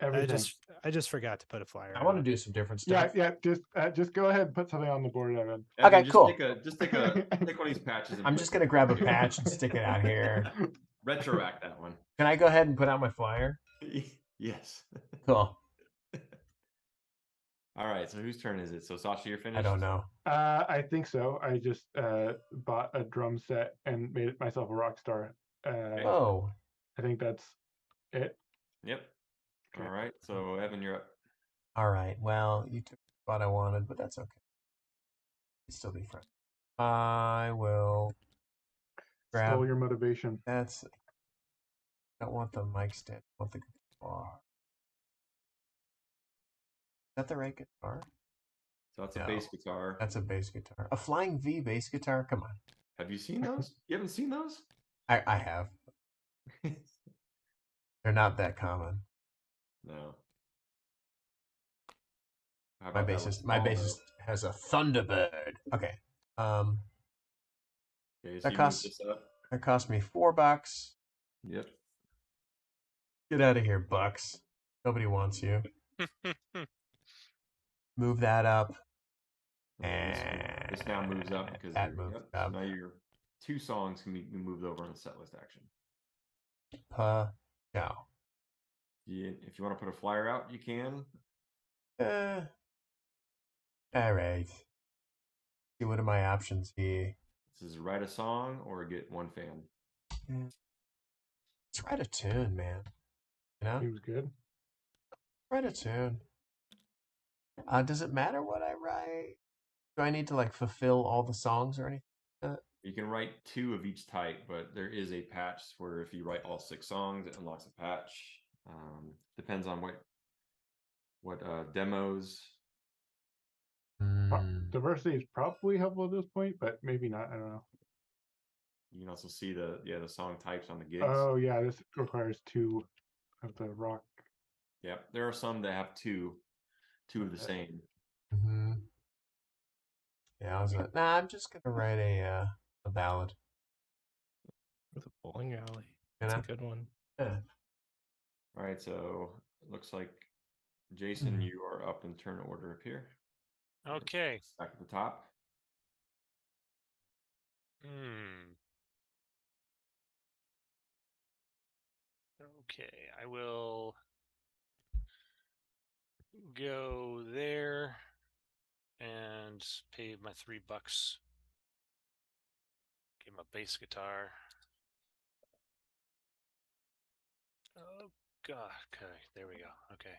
Everything. I just forgot to put a flyer. I want to out. do some different Yeah, stuff. yeah. Just go ahead and put something on the board, Evan. Okay, Evan, cool. Take one of these patches. And I'm just gonna grab a patch and stick it out here. retroact that one. Can I go ahead and put out my flyer? Yes. Cool. All right. So whose turn is it? So Sasha, you're finished. I don't know. I think so. I just bought a drum set and made it myself a rock star. Oh. I think that's it. Yep. Okay. All right. So Evan, you're up. All right. Well, you took what I wanted, but that's okay. It'd still be friends. I will grab. Stole your motivation. That's. I don't want the mic stand. I want the guitar. Is that the right guitar? So that's a No. bass guitar. That's a bass guitar. A Flying V bass guitar? Come on. Have you seen those? You haven't seen those? I have. They're not that common. No. How My about that one? bassist has a Thunderbird. Okay. Okay, so That you costs- move this up. That cost me $4. Yep. Get out of here, Bucks. Nobody wants you. Move that up. And then this now moves up because that moves so up. now your 2 songs can be moved over on the set list action. Cow. If you want to put a flyer out, you can. All right. See, what are my options here? This is write a song or get 1 fan. Let's write a tune, man. You know? Seems good. Write a tune. Does it matter what I write? Do I need to like fulfill all the songs or anything like that? You can write 2 of each type, but there is a patch where if you write all 6 songs, it unlocks a patch. Depends on what demos. Diversity is probably helpful at this point, but maybe not. I don't know. You can also see the song types on the gigs. Oh yeah, this requires 2 of the rock. Yep, there are some that have two of the same. Mm-hmm. Yeah, I was like, nah, I'm just gonna write a ballad. With a bowling alley. You That's know? a good one. Yeah. All right, so it looks like Jason, you are up in turn order up here. Okay. Back at the top. Okay, I will go there and pay my $3. Get my bass guitar. Oh God. Okay, there we go. Okay.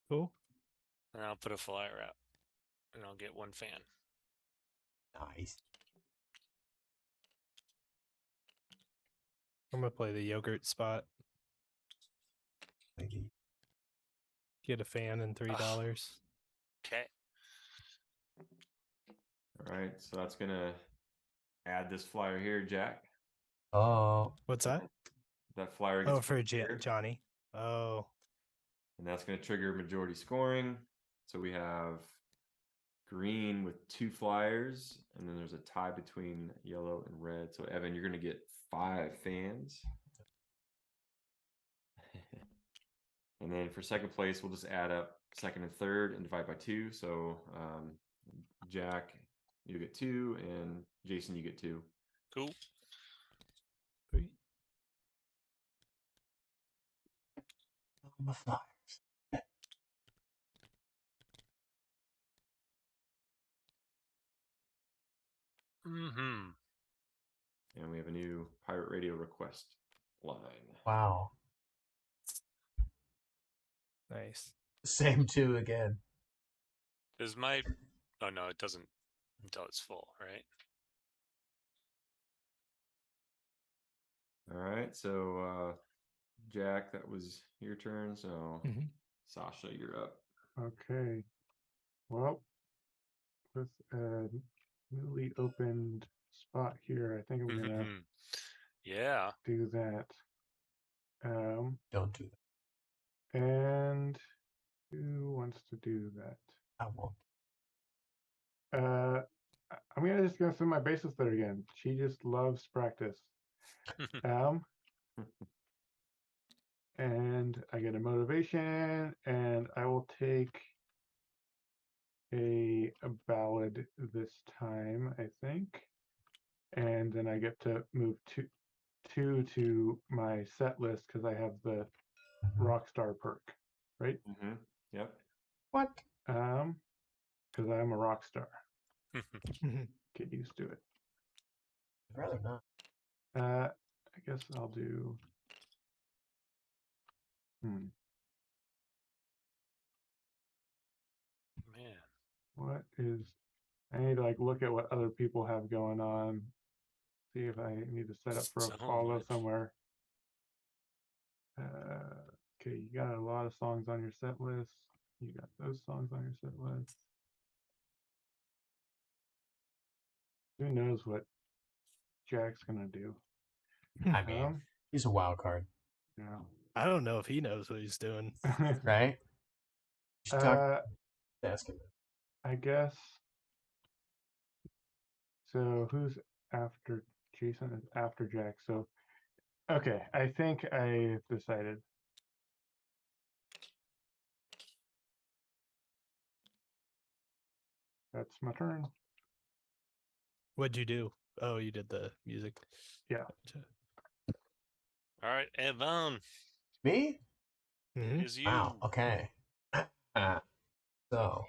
Cool. And I'll put a flyer out. And I'll get 1 fan. Nice. I'm gonna play the yogurt spot. Lady. Get a fan and $3. Okay. All right, so that's gonna add this flyer here, Jack. Oh. What's that? That flyer gets Oh, for here, Johnny. Oh. and that's gonna trigger majority scoring. So we have green with 2 flyers, and then there's a tie between yellow and red. So Evan, you're gonna get 5 fans. And then for second place, we'll just add up second and third and divide by 2. So Jack, you get 2, and Jason, you get 2. Cool. Sweet. My flyers. Mm-hmm. And we have a new pirate radio request line. Wow. Nice. Same two again. Does my... Oh, no, it doesn't until it's full, right? All right, so Jack, that was your turn. So Sasha, you're up. Okay. Well, with a newly opened spot here, I think I'm gonna Yeah. do that. Don't do that. And who wants to do that? I won't. I'm just gonna send my bassist there again. She just loves practice. And I get a motivation, and I will take a ballad this time, I think. And then I get to move two to my set list because I have the rockstar perk, right? Yep. What? Because I'm a rock star. Get used to it. I'd rather not. I guess I'll do. Man. What is? I need to like look at what other people have going on. See if I need to set up for a So follow much. somewhere. Okay, you got a lot of songs on your set list. You got those songs on your set list. Who knows what Jack's gonna do? I mean, he's a wild card, Yeah. I don't know if he knows what he's doing. right? You should talk. Ask him. I guess. So who's after Jason? Is after Jack. So okay, I think I decided. That's my turn. What'd you do? Oh, you did the music. Yeah. Gotcha. All right, Evan, Me? Mhm. it is you. Wow. Okay. So,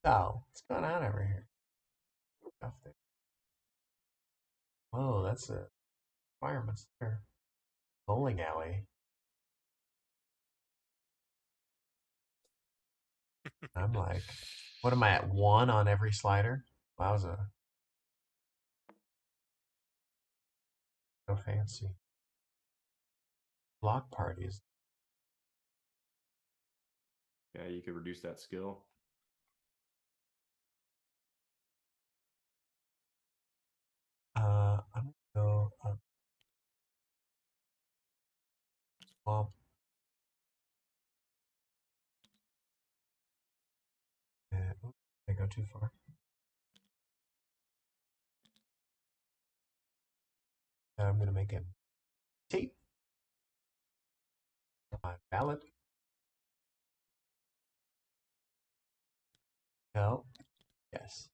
what's going on over here? Stuff there. Oh, that's a requirements there. Bowling alley. I'm like, what am I at 1 on every slider? Wowza. So fancy. Block parties. Yeah, you could reduce that skill. I'm gonna go up. Swamp. And, I go too far. I'm gonna make it tape. Ballot. No. Yes.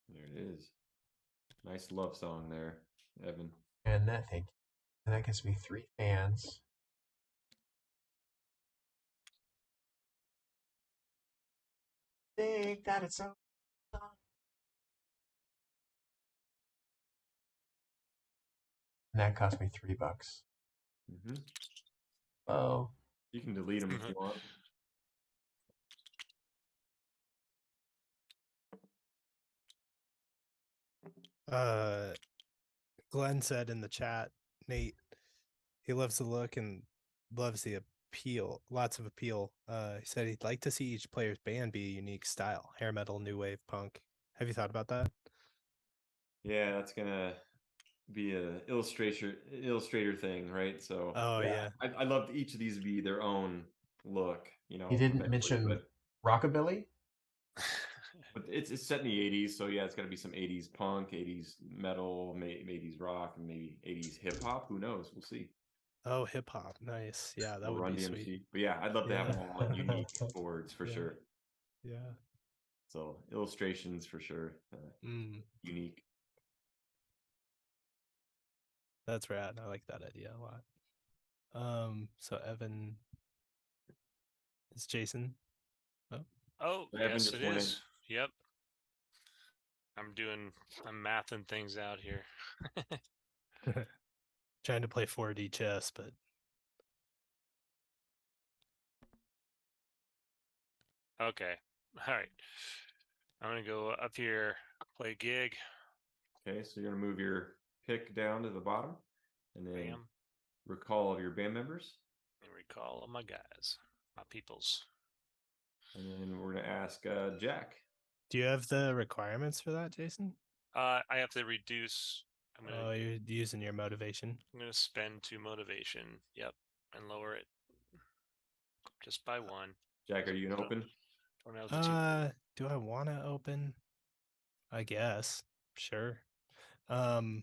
There it is. Nice love song there, Evan. And that thank you. And that gives me 3 fans. Think that it's so. And that cost me $3. Mm-hmm. Oh. You can delete them if you want. Glenn said in the chat, Nate, he loves the look and loves the appeal, lots of appeal. He said he'd like to see each player's band be a unique style, hair metal, new wave, punk. Have you thought about that? Yeah, that's gonna be a illustrator thing, right? So Oh, yeah. I'd love each of these to be their own look, He didn't eventually, mention but rockabilly? it's set in the 80s, so yeah, it's got to be some 80s punk, 80s metal, 80s rock, and maybe 80s hip hop. Who knows? We'll see. Oh, hip hop. Nice. Yeah, that We'll would Run be DMC. sweet. But yeah, I'd love to have Yeah. them all like unique boards for Yeah. sure. Yeah. So illustrations for sure, unique. That's rad. I like that idea a lot. So Evan is Jason. Oh, Evan yes, just it went in. is. Yep. I'm mathing things out here. Trying to play 4D chess, but Okay. All right. I'm gonna go up here, play gig. Okay, so you're gonna move your pick down to the bottom, and then Bam. recall all of your band members, And recall all my guys, my peoples. and then we're gonna ask Jack. do you have the requirements for that, Jason? I have to reduce. Oh, you're using your motivation. I'm gonna spend 2 motivation. Yep, and lower it just by 1. Jack, are you gonna open? Don't have the 2. Do I want to open? I guess. Sure. Yeah,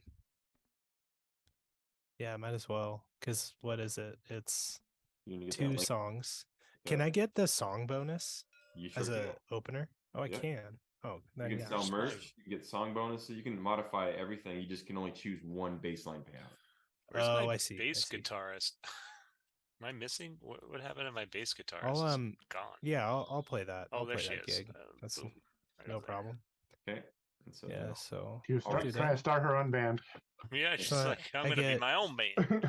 might as well. Because what is it? It's You're gonna get that 2 link? songs. Yeah. Can I get the song bonus You sure as can. a opener? Oh, I Yeah. can. Oh, You then can yeah. sell just merch. play. You can get song bonuses. You can modify everything. You just can only choose one baseline payout. Where's Oh, my I see. bass guitarist? Am I missing? What happened to my bass guitarist? I'll It's gone. yeah, I'll play that. Oh, I'll there play she that is. gig. That's Boom. Right no over there. problem. Okay. And so Yeah, so She was All right. trying to start her own band. Yeah, she's So like, I'm I gonna be get my own band.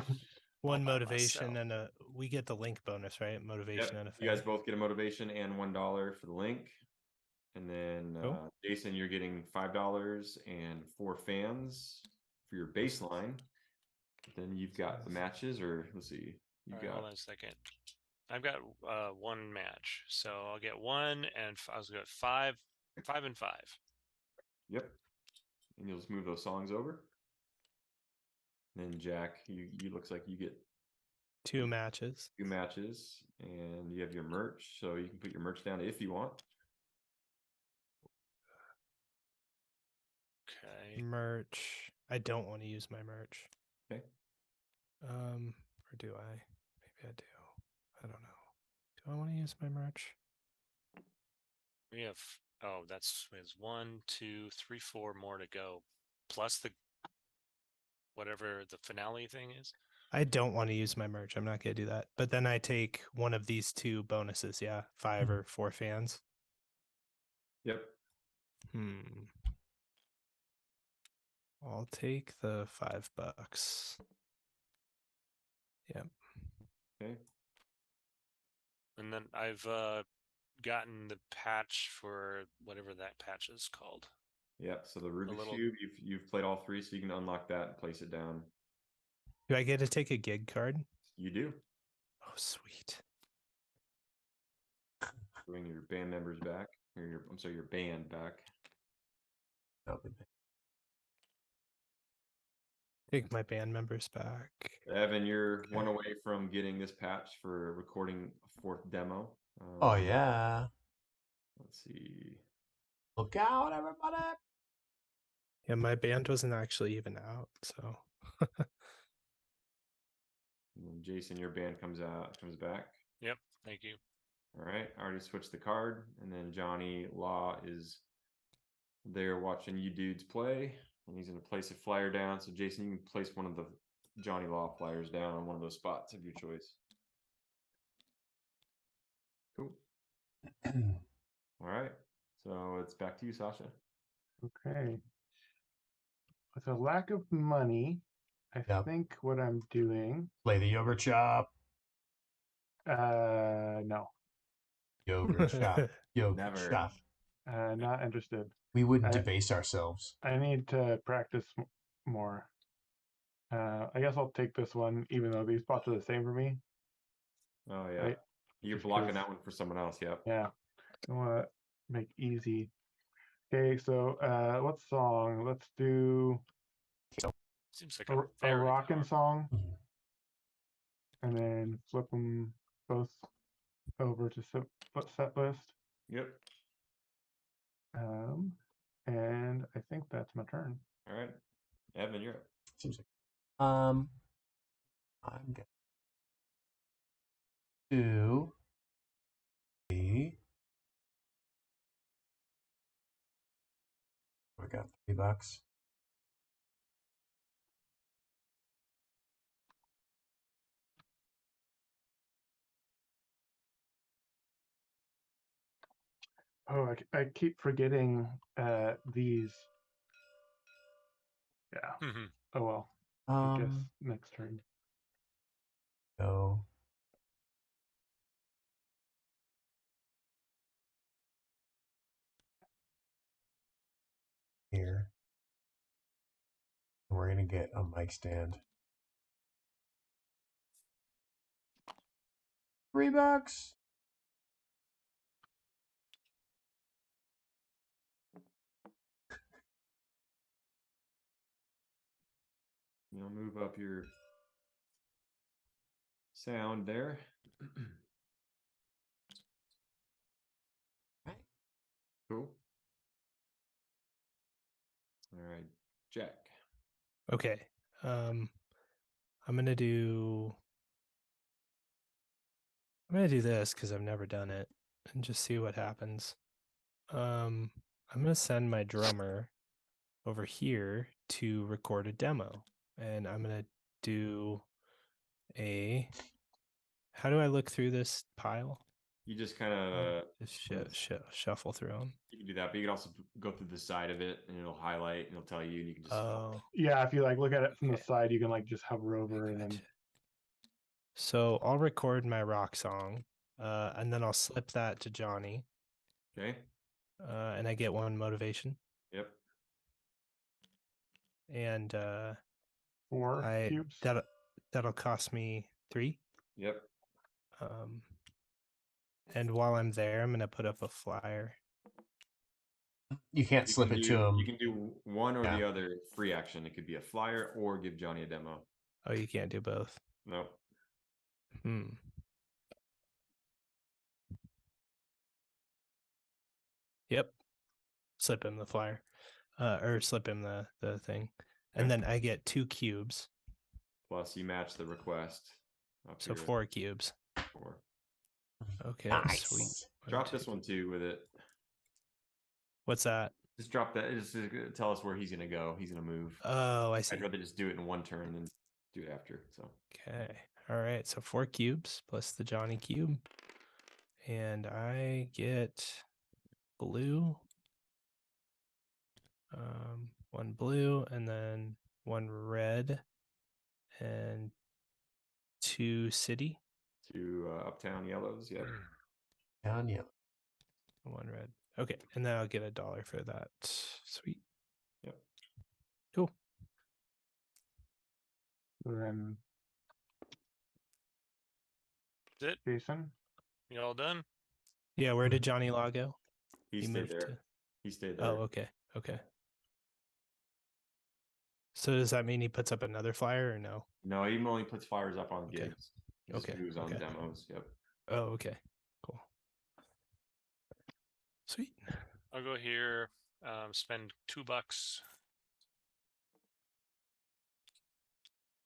one by motivation myself. and we get the link bonus, right? Motivation and a you guys fan. both get a motivation and $1 for the link. And then Cool. Jason, you're getting $5 and 4 fans for your baseline. Then you've got the matches, or let's see, you All right, got hold on a second. I've got 1 match, so I'll get 1 and I was got 5 and 5. Yep. And you'll just move those songs over. And then Jack, you looks like you get 2 matches. 2 matches, and you have your merch, so you can put your merch down if you want. Okay. Merch. I don't want to use my merch. Okay. Or do I? Maybe I do. I don't know. Do I want to use my merch? We have Oh, that's is 1, 2, 3, 4 more to go, plus the whatever the finale thing is. I don't want to use my merch. I'm not going to do that. But then I take one of these 2 bonuses. Yeah. 5 or 4 fans. Yep. I'll take the $5. Yep. Okay. And then I've gotten the patch for whatever that patch is called. Yeah. So the Rubik's little- Cube, you've played all 3, so you can unlock that and place it down. Do I get to take a gig card? You do. Oh, sweet. Bring your band members back, or your band back. Take my band members back. Evan, you're one away from getting this patch for recording a 4th demo. Oh yeah. Let's see. Look out, everybody. Yeah, my band wasn't actually even out, so. And then Jason, your band comes back. Yep. Thank you. All right. I already switched the card. And then Johnny Law is there watching you dudes play. And he's going to place a flyer down. So, Jason, you can place one of the Johnny Law flyers down on one of those spots of your choice. Cool. All right. So, it's back to you, Sasha. Okay. With a lack of money, I Yep. think what I'm doing. Play the yogurt shop. No. Yogurt shop. Yogurt Never. shop. Not interested. We wouldn't I- debase ourselves. I need to practice more. I guess I'll take this one, even though these spots are the same for me. Oh, yeah. Right. You're Just blocking 'cause- that one for someone else. Yep. Yeah. I want to make easy. Okay, so what song? Let's do Seems like a very rockin' hard. song, Mhm. and then flip them both over to set list. Yep. And I think that's my turn. All right. Evan, you're up. Seems like. I'm going to be. We got $3. Oh, I keep forgetting these. Yeah. Mhm. Oh well. I guess Um. next turn. Go. Here. We're gonna get a mic stand. $3. You'll move up your sound there. Right. Cool. All right, Jack. Okay. I'm gonna do this because I've never done it and just see what happens. I'm gonna send my drummer over here to record a demo, and I'm gonna do a. How do I look through this pile? You just kind of Just shuffle through them. you can do that, but you can also go through the side of it, and it'll highlight, and it'll tell you, and you can just. Oh, Yeah, if you like look at it from the Okay. side, you can like just hover over and then. gotcha. So I'll record my rock song, and then I'll slip that to Johnny, Okay. and I get 1 motivation, Yep. and 4 cubes. that'll cost me 3. Yep. And while I'm there, I'm gonna put up a flyer. You can't You slip can it do, to him. You can do one or Yeah. the other free action. It could be a flyer or give Johnny a demo. Oh, you can't do both. No. Yep. Slip him the flyer, or slip him the thing, and Okay. then I get 2 cubes, Plus, you match the request. Up so here, 4 cubes. 4. Okay, Nice. sweet. Drop this one too with it. What's that? Just drop that. Just tell us where he's gonna go. He's gonna move. Oh, I see. I'd rather just do it in one turn than do it after. So Okay. All right. So 4 cubes plus the Johnny cube. And I get blue. 1 blue and then 1 red and 2 city. 2 uptown yellows. Yep. Down yellow. 1 red. Okay. And then I'll get $1 for that. Sweet. Yep. Cool. Then That's it. Jason. You all done? Yeah. Where did Johnny Law go? He stayed moved there. to- He stayed there. Oh, okay. Okay. So does that mean he puts up another flyer or no? No, he only puts flyers up on Okay. gigs. He just Okay, moves on okay. demos. Yep. Oh, okay. Cool. Sweet. I'll go here. Spend $2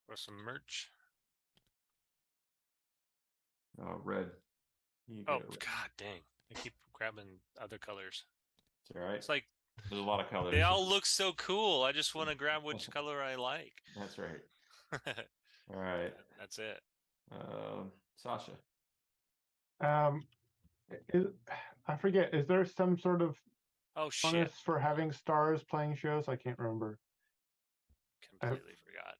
for some merch. Red. You Oh get red. God, dang! I keep grabbing other colors. It's all right. It's like There's a lot of colors. they all look so cool. I just want to grab which color I like. That's right. All right. That's it. Sasha. I forget. Is there some sort of Oh shit! bonus for having stars playing shows? I can't remember. Completely forgot.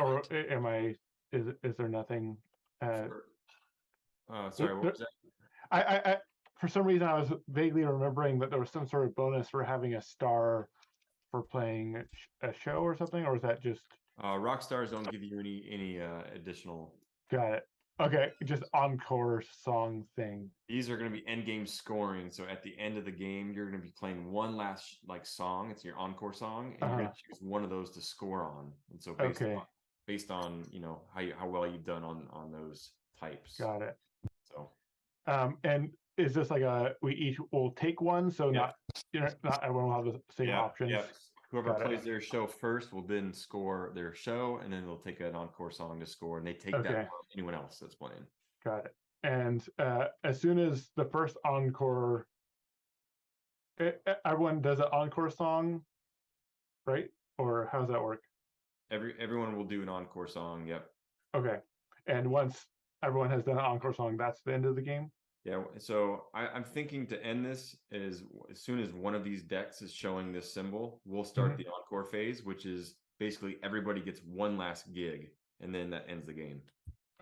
Or am I? Is there nothing? Sorry, what was that? I for some reason I was vaguely remembering that there was some sort of bonus for having a star for playing a show or something, or is that just Rockstars don't give you any additional. got it? Okay, just encore song thing. These are going to be end game scoring. So at the end of the game, you're going to be playing one last song. It's your encore song, and you're going to choose one of those to score on. And so based on how well you've done on those types. Got it. So and is this like we each will take one, so not everyone will have the same options. Yep. Whoever plays their show first will then score their show, and then they'll take an encore song to score, and they take that from anyone else that's playing. Got it. And as soon as the first encore, everyone does an encore song, right? Or how does that work? Everyone will do an encore song. Yep. Okay. And once everyone has done an encore song, that's the end of the game? Yeah, so I'm thinking to end this as soon as one of these decks is showing this symbol, we'll start the encore phase, which is basically everybody gets one last gig, and then that ends the game.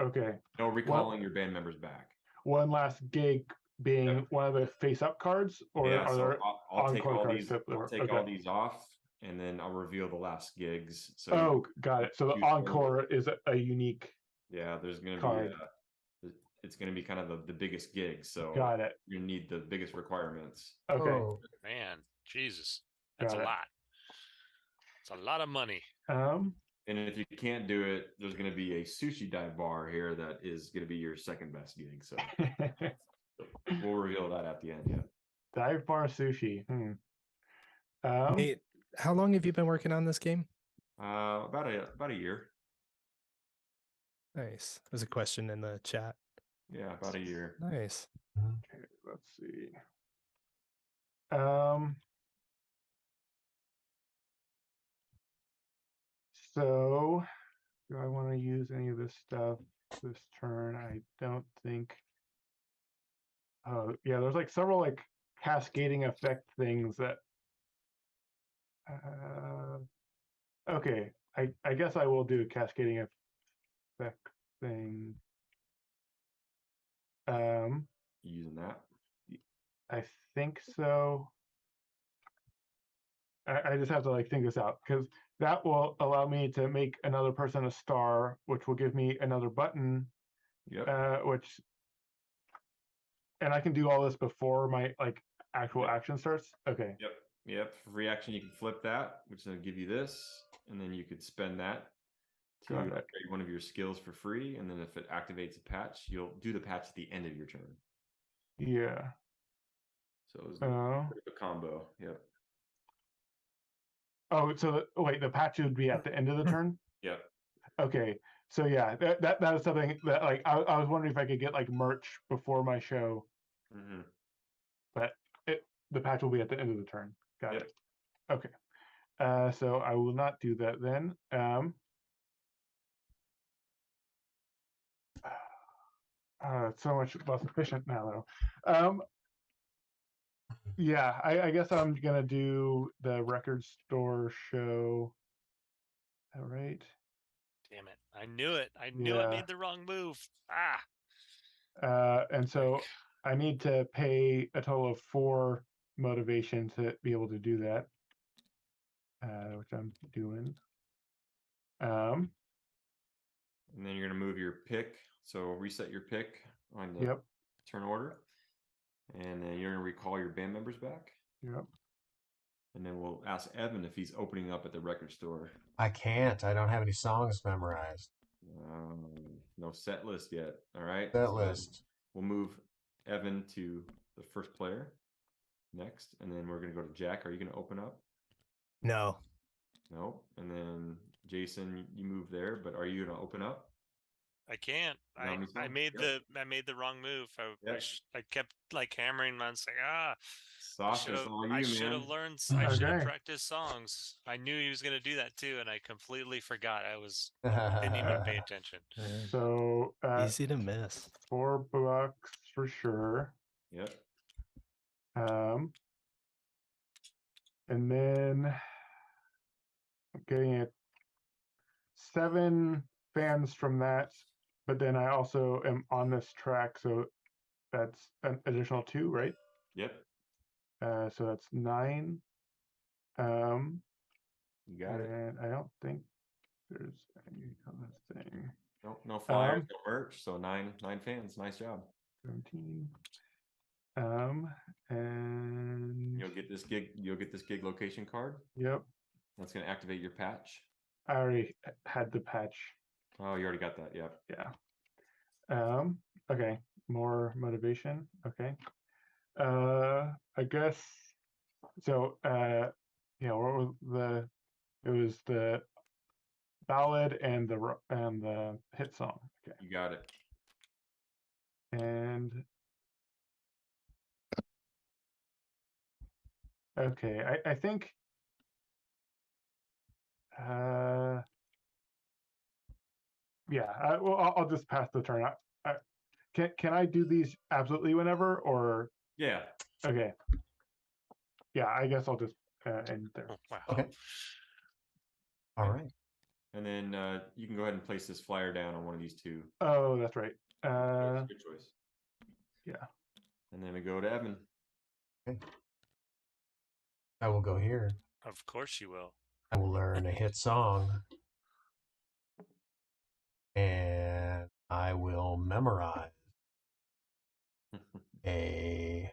Okay. No recalling your band members back. One last gig being one of the face-up cards, or are there I'll take all cards? these. All these off, and then I'll reveal the last gigs. So got it. So the encore is a unique. Yeah, there's going to card. be. It's going to be kind of the biggest gig, so got it. You need the biggest requirements. Okay, man, Jesus, that's a lot. It's a lot of money. And if you can't do it, there's going to be a sushi dive bar here that is going to be your second best gig. So we'll reveal that at the end. Yeah, dive bar sushi. Nate, how long have you been working on this game? About a year. Nice. There's a question in the chat. Yeah, about a year. Nice. Okay, let's see. So do I want to use any of this stuff this turn? I don't think. Oh, yeah, there's like several cascading effect things that okay, I guess I will do a cascading effect thing. Using that? I think so. I just have to think this out, because that will allow me to make another person a star, which will give me another button. Yep. And I can do all this before my actual action starts. Okay. Yep. For reaction, you can flip that, which will give you this, and then you could spend that to upgrade one of your skills for free. And then if it activates a patch, you'll do the patch at the end of your turn. Yeah. So it was a combo. Yep. Oh, so the patch would be at the end of the turn? Yep. Okay. So yeah, that is something that I was wondering if I could get merch before my show. Mm-hmm. But the patch will be at the end of the turn. Got Yep. it. Okay. So I will not do that then. It's so much less efficient now, though. Yeah, I guess I'm gonna do the record store show. All right. Damn it! I knew it. I knew I Yeah. made the wrong move. Ah. And so I need to pay a total of 4 motivation to be able to do that, which I'm doing. And then you're going to move your pick. So reset your pick on the Yep. turn order. And then you're going to recall your band members back. Yep. And then we'll ask Evan if he's opening up at the record store. I can't. I don't have any songs memorized. No set list yet. All right. Set list. We'll move Evan to the first player next. And then we're going to go to Jack. Are you going to open up? No. No. And then Jason, you move there, but are you going to open up? I can't. How many I songs? made Yep. the wrong move. Yep. I kept like hammering on saying, Sasha, it's all I you, should man. have learned. I should have Okay. practiced songs. I knew he was gonna do that too, and I completely forgot. Didn't even pay attention. So Easy to miss. $4 for sure. Yep. And then I'm getting it 7 fans from that, but then I also am on this track, so that's an additional 2, right? Yep. So that's 9. You got it. And I don't think there's any other thing. No flyers, no merch. So 9 fans. Nice job. 17. And You'll get this gig location card. yep, That's going to activate your patch. I already had the patch. Oh, you already got that. Yep. Yeah. Okay, more motivation. Okay. I guess so. What was it was the ballad and the hit song. Okay. You got it. And okay, I think yeah, well, I'll just pass the turn. Can I do these absolutely whenever, or Yeah. okay? Yeah, I guess I'll just end there. Oh, wow. Okay. All right. And then you can go ahead and place this flyer down on one of these 2. Oh, that's right. Good choice. Yeah. And then we go to Evan. Okay. I will go here. Of course you will. I will learn a hit song. And I will memorize a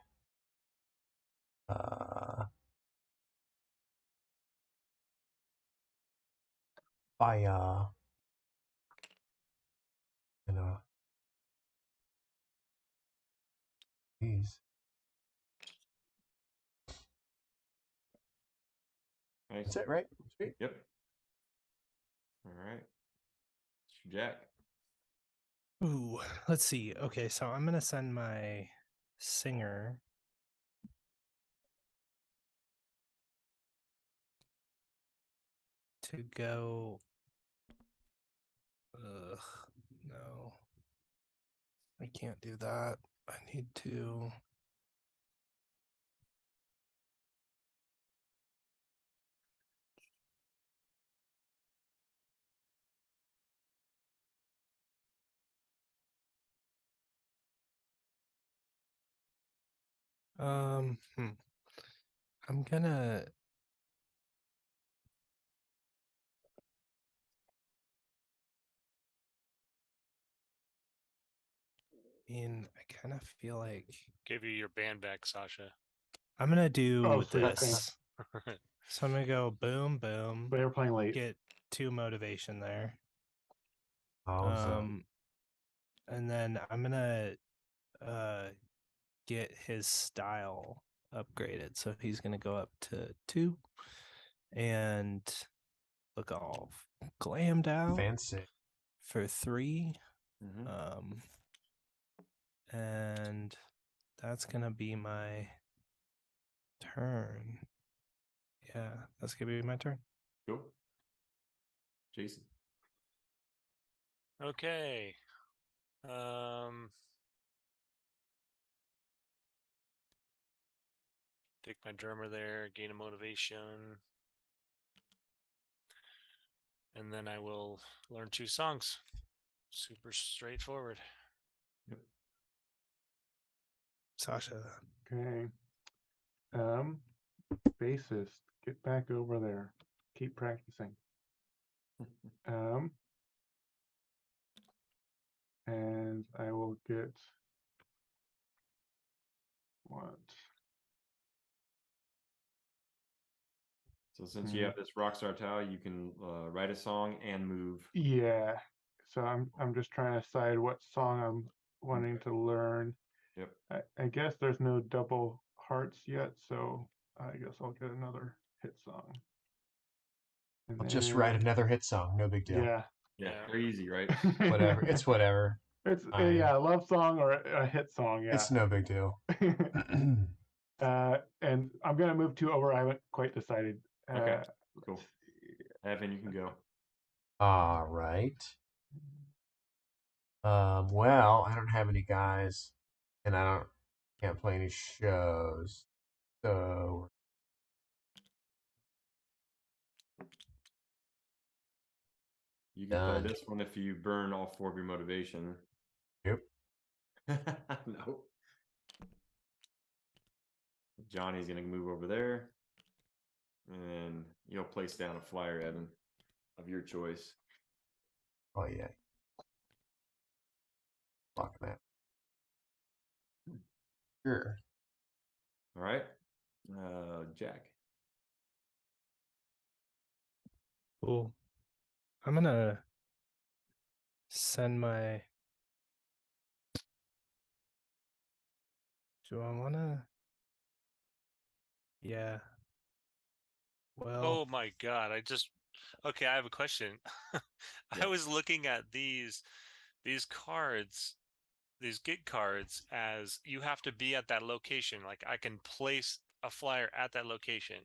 by these. Nice. That's it, right? Sweet. Yep. All right. Jack. Ooh, let's see. Okay, so I'm gonna send my singer to go. Ugh, no, I can't do that. I need to. I'm gonna. I kind of feel like Give you your band back, Sasha. I'm gonna do Oh, sweet, this. So I'm gonna go boom, boom. They were playing late. Get 2 motivation there. Awesome. And then I'm gonna get his style upgraded. So he's gonna go up to 2 and look all glammed out Fancy. for 3. Mm-hmm. And that's gonna be my turn. Yeah, that's gonna be my turn. Cool. Jason. Okay. Take my drummer there, gain a motivation. And then I will learn 2 songs. Super straightforward. Yep. Sasha. Okay. Bassist, get back over there. Keep practicing. And I will get what? So since you have this rockstar towel, you can write a song and move. Yeah. So I'm just trying to decide what song I'm wanting to learn. Yep. I guess there's no double hearts yet, so I guess I'll get another hit song. And I'll just write then- another hit song. No big deal. Yeah. Yeah, Yeah. very easy, right? Whatever. It's whatever. It's Fine. yeah, a love song or a hit song. Yeah. It's no big deal. And I'm gonna move to over. I haven't quite decided. Okay, cool. Let's see. Evan, you can go. All right. Well, I don't have any guys, and can't play any shows, so You can play Done. this one if you burn all 4 of your motivation. Yep. No. Johnny's gonna move over there, and you'll place down a flyer, Evan, of your choice. oh yeah. Fuck that. Sure. All right, Jack. Cool. I'm gonna send my. Do I wanna? Yeah. Well. Oh my god, okay, I have a question. I Yeah. was looking at these cards, these gig cards, as you have to be at that location. Like I can place a flyer at that location.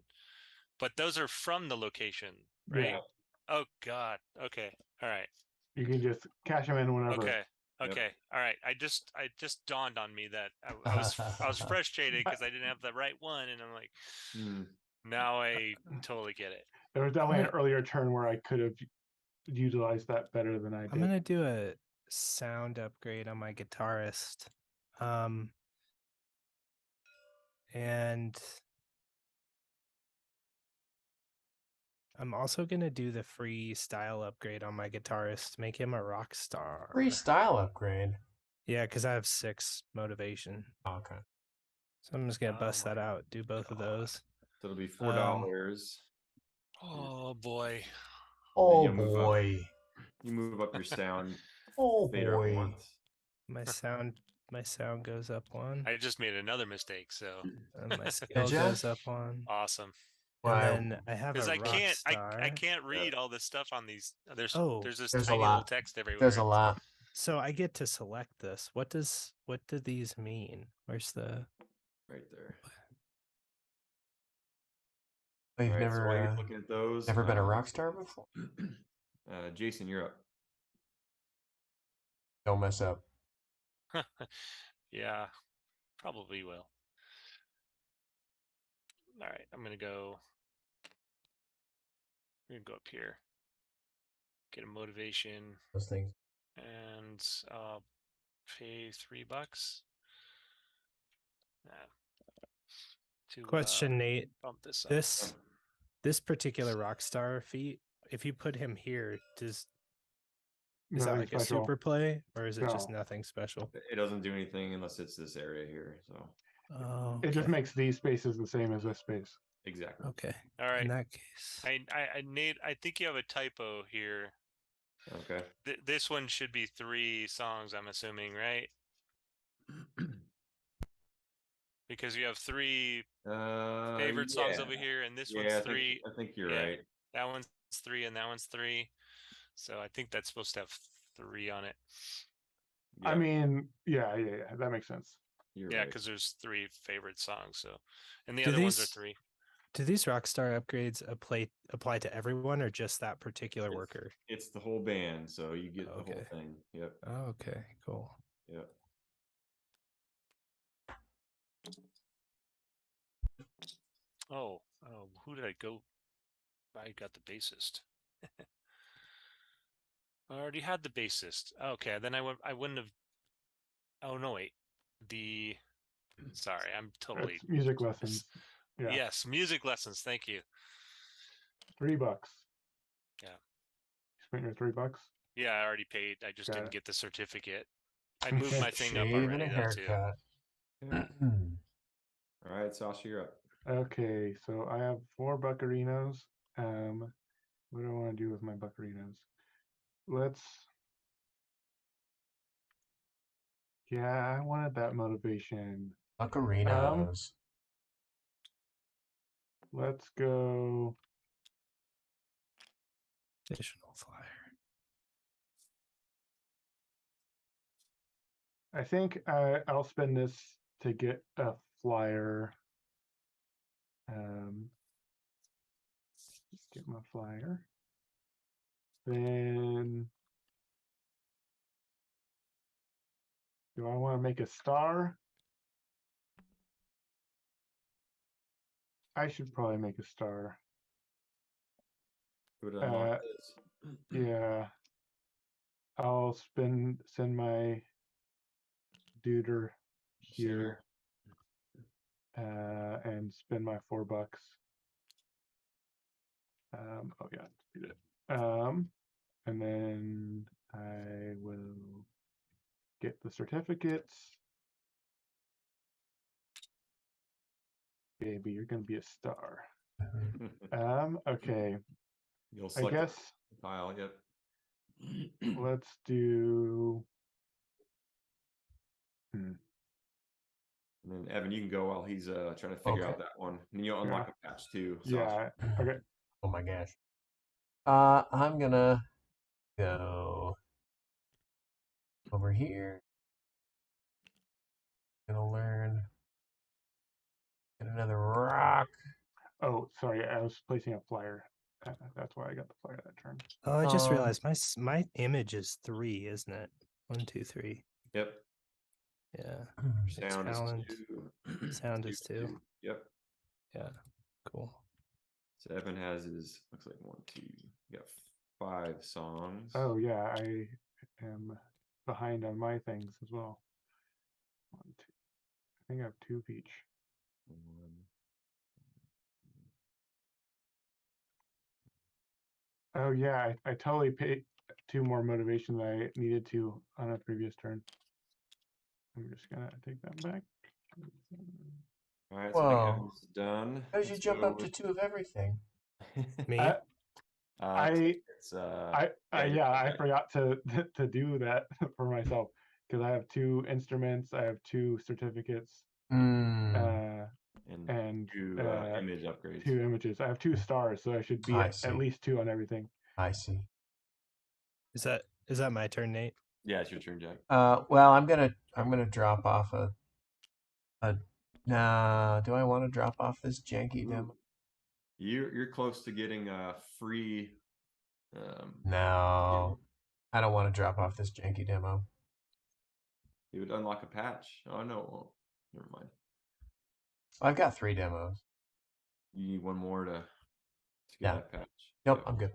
But those are from the location, right? Yeah. Oh god. Okay. All right. You can just cash them in whenever. Okay. Yep. Okay. All right. I just dawned on me that I was frustrated because I didn't have the right one, and I'm like, Hmm. now I totally get it. There was definitely an gonna- earlier turn where I could have utilized that better than I did. I'm gonna do a sound upgrade on my guitarist. And I'm also gonna do the free style upgrade on my guitarist, make him a rock star. Free style upgrade. Yeah, because I have 6 motivation. Oh, okay. So I'm just gonna Oh bust that my out, do both of God. those. So it'll be $4. Oh boy. Oh you move up. boy. You move up your sound Oh fader up boy. once. My sound goes up 1, I just made another mistake, so and my scale ya? goes up 1. awesome. Why? And then I have a Because rock star. I can't read all this stuff on these. There's Oh, this there's a tiny little lot. text everywhere. There's a lot. So I get to select this. What do these mean? Where's the Right there. Oh, you've All right, so while never you're looking at those, never been a rock star before? Jason, you're up. Don't mess up. Yeah, probably will. All right, I'm gonna go up here, get a motivation, Those things. and pay $3 to question, Nate? bump this up. This particular rock star feat, if you put him here, is that Nothing like a special. super play, or is it just No. nothing special? It doesn't do anything unless it's this area here. So Oh, It just makes these spaces the same as this space. exactly. okay. All right, In that case, Nate, I think you have a typo here. Okay. This one should be 3 songs, I'm assuming, right? Because you have 3 favorite songs over here, and this one's 3. I think you're Yeah. right. That one's 3, and that one's 3. So I think that's supposed to have 3 on it. I Yep, mean, yeah, that makes sense. you're Yeah, right. because there's 3 favorite songs. So, and the Do other ones are these- 3. Do these Rockstar upgrades apply to everyone or just that particular worker? It's the whole band, so you get the whole Okay. thing. Yep. Oh, okay, cool. Yep. Oh, who did I go? I got the bassist. I already had the bassist. Okay, then I wouldn't have. Oh no, wait. Sorry, I'm totally. It's music lessons. Yeah. Yes, music lessons. Thank you. $3. Yeah. You spent your $3? Yeah, I already paid. I just Got didn't it. get the certificate. I moved my thing up Shave already and a though too. haircut. All right, Sasha, you're up. Okay, so I have 4 buccarinos. What do I want to do with my buccarinos? Yeah, I wanted that motivation. Buccarinos. Let's go. Additional flyer. I think I'll spend this to get a flyer. Get my flyer. Then, do I want to make a star? I should probably make a star. Who would unlock this? Yeah. I'll send my duder here and spend my $4. Oh yeah, read it. And then I will get the certificates. Baby, you're gonna be a star. Okay. You'll I select guess the tile. Yep. let's do. And then Evan, you can go while he's trying to figure Okay. out that one. And you'll unlock a patch too. Yeah. Okay. Oh my gosh. I'm gonna go over here. Gonna learn. Get another rock. Oh, sorry. I was placing a flyer. That's why I got the flyer that turn. Oh, I just realized my image is 3, isn't it? 1, 2, 3. Yep. Yeah. Sound talent. is 2. Sound is 2. Yep. Yeah. Cool. So Evan has his looks like 1, 2. You got 5 songs. Oh yeah, I am behind on my things as well. 1, 2. I think I have 2 of each. 1. Oh yeah, I totally paid 2 more motivation than I needed to on a previous turn. I'm just gonna take that back. All right, so I think Evan's done. How did you jump up to 2 of everything? Me? I yeah, forgot to to do that for myself because I have 2 instruments, I have 2 certificates, Hmm. and 2 image upgrades. 2 images. I have 2 stars, so I should be at least 2 on everything. I see. Is that my turn, Nate? Yeah, it's your turn, Jack. Well, I'm gonna drop off a. Nah, do I want to drop off this janky demo? You're close to getting a free. No, I don't want to drop off this janky demo. You would unlock a patch. Oh no, it won't. Never mind. I've got 3 demos. You need one more to get Yeah. that patch. Yep, I'm good.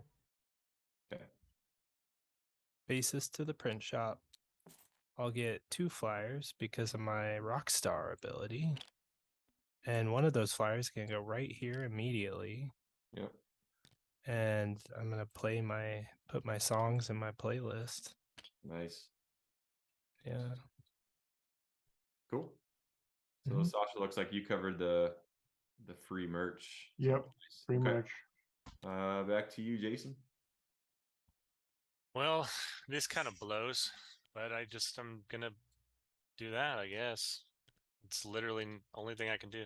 Okay. Basis to the print shop. I'll get 2 flyers because of my Rockstar ability. And one of those flyers can go right here immediately. Yep. And I'm gonna put my songs in my playlist. Nice. Yeah. Cool. So Sasha, looks like you covered the free merch. Yep. Free merch. Back to you, Jason. Well, this kind of blows, but I'm gonna do that, I guess. It's literally the only thing I can do.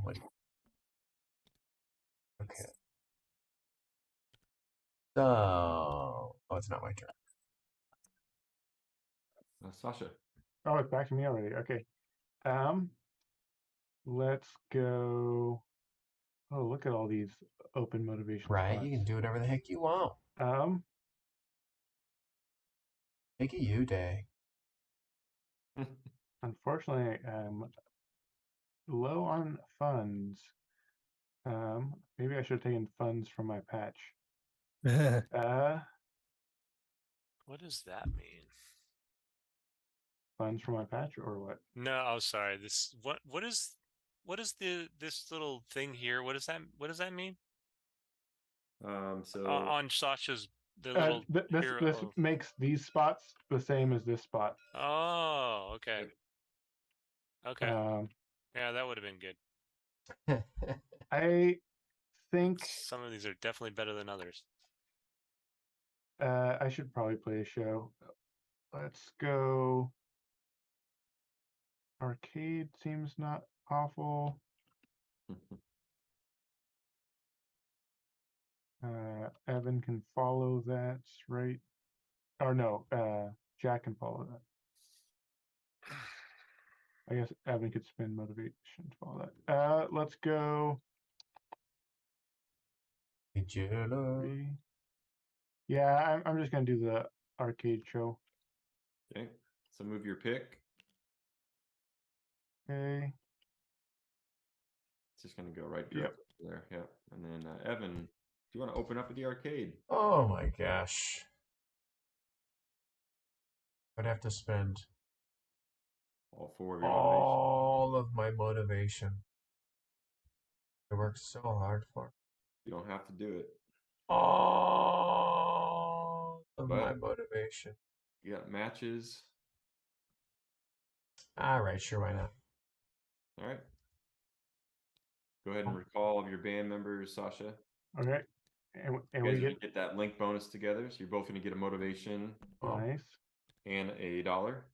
Wait. Okay. So, oh, it's not my turn. Sasha. Oh, it's back to me already. Okay. Let's go. Oh, look at all these open motivation Right, spots. you can do whatever the heck you want. Make it you day. Unfortunately, I'm low on funds. Maybe I should have taken funds from my patch. What does that mean? Funds from my patch or what? No, oh sorry. What is this little thing here? What does that mean? So On Sasha's the little This hero. this makes these spots the same as this spot. Oh, okay. Okay. Um, Yeah, that would have been good. I think Some of these are definitely better than others. I should probably play a show. Let's go. Arcade seems not awful. Evan can follow that, right? Or no, Jack can follow that. I guess Evan could spend motivation to follow that. Let's go. Yeah, I'm just gonna do the arcade show. Okay, so move your pick. Okay. It's just gonna go right there. Yep. And then Evan, do you want to open up with the arcade? Oh my gosh. I'd have to spend All 4 of your motivation. all of my motivation. I worked so hard for. You don't have to do it. All of my But motivation. you got matches. All right, sure, why not? All right. Go ahead and recall of your band members, Sasha. Okay. And You we guys get that link bonus together, so you're both going to get a motivation nice. and $1.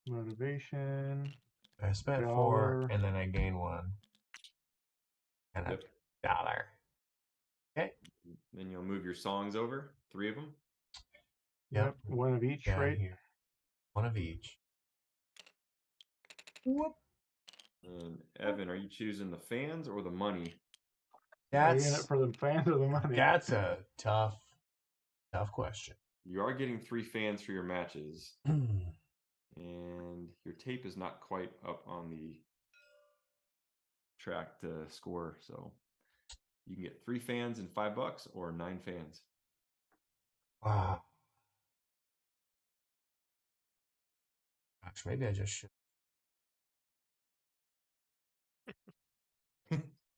Motivation. I spent $4 $1. and then I gained 1. And Yep. $1. Okay. Then you'll move your songs over, 3 of them. Yep. 1 of each, right? Here. 1 of each. Whoop. And Evan, are you choosing the fans or the money? Are you in it for the fans or the money? That's a tough question. You are getting 3 fans for your matches. And your tape is not quite up on the track to score, so you can get 3 fans and $5 or 9 fans. Wow. Gosh, maybe I just should.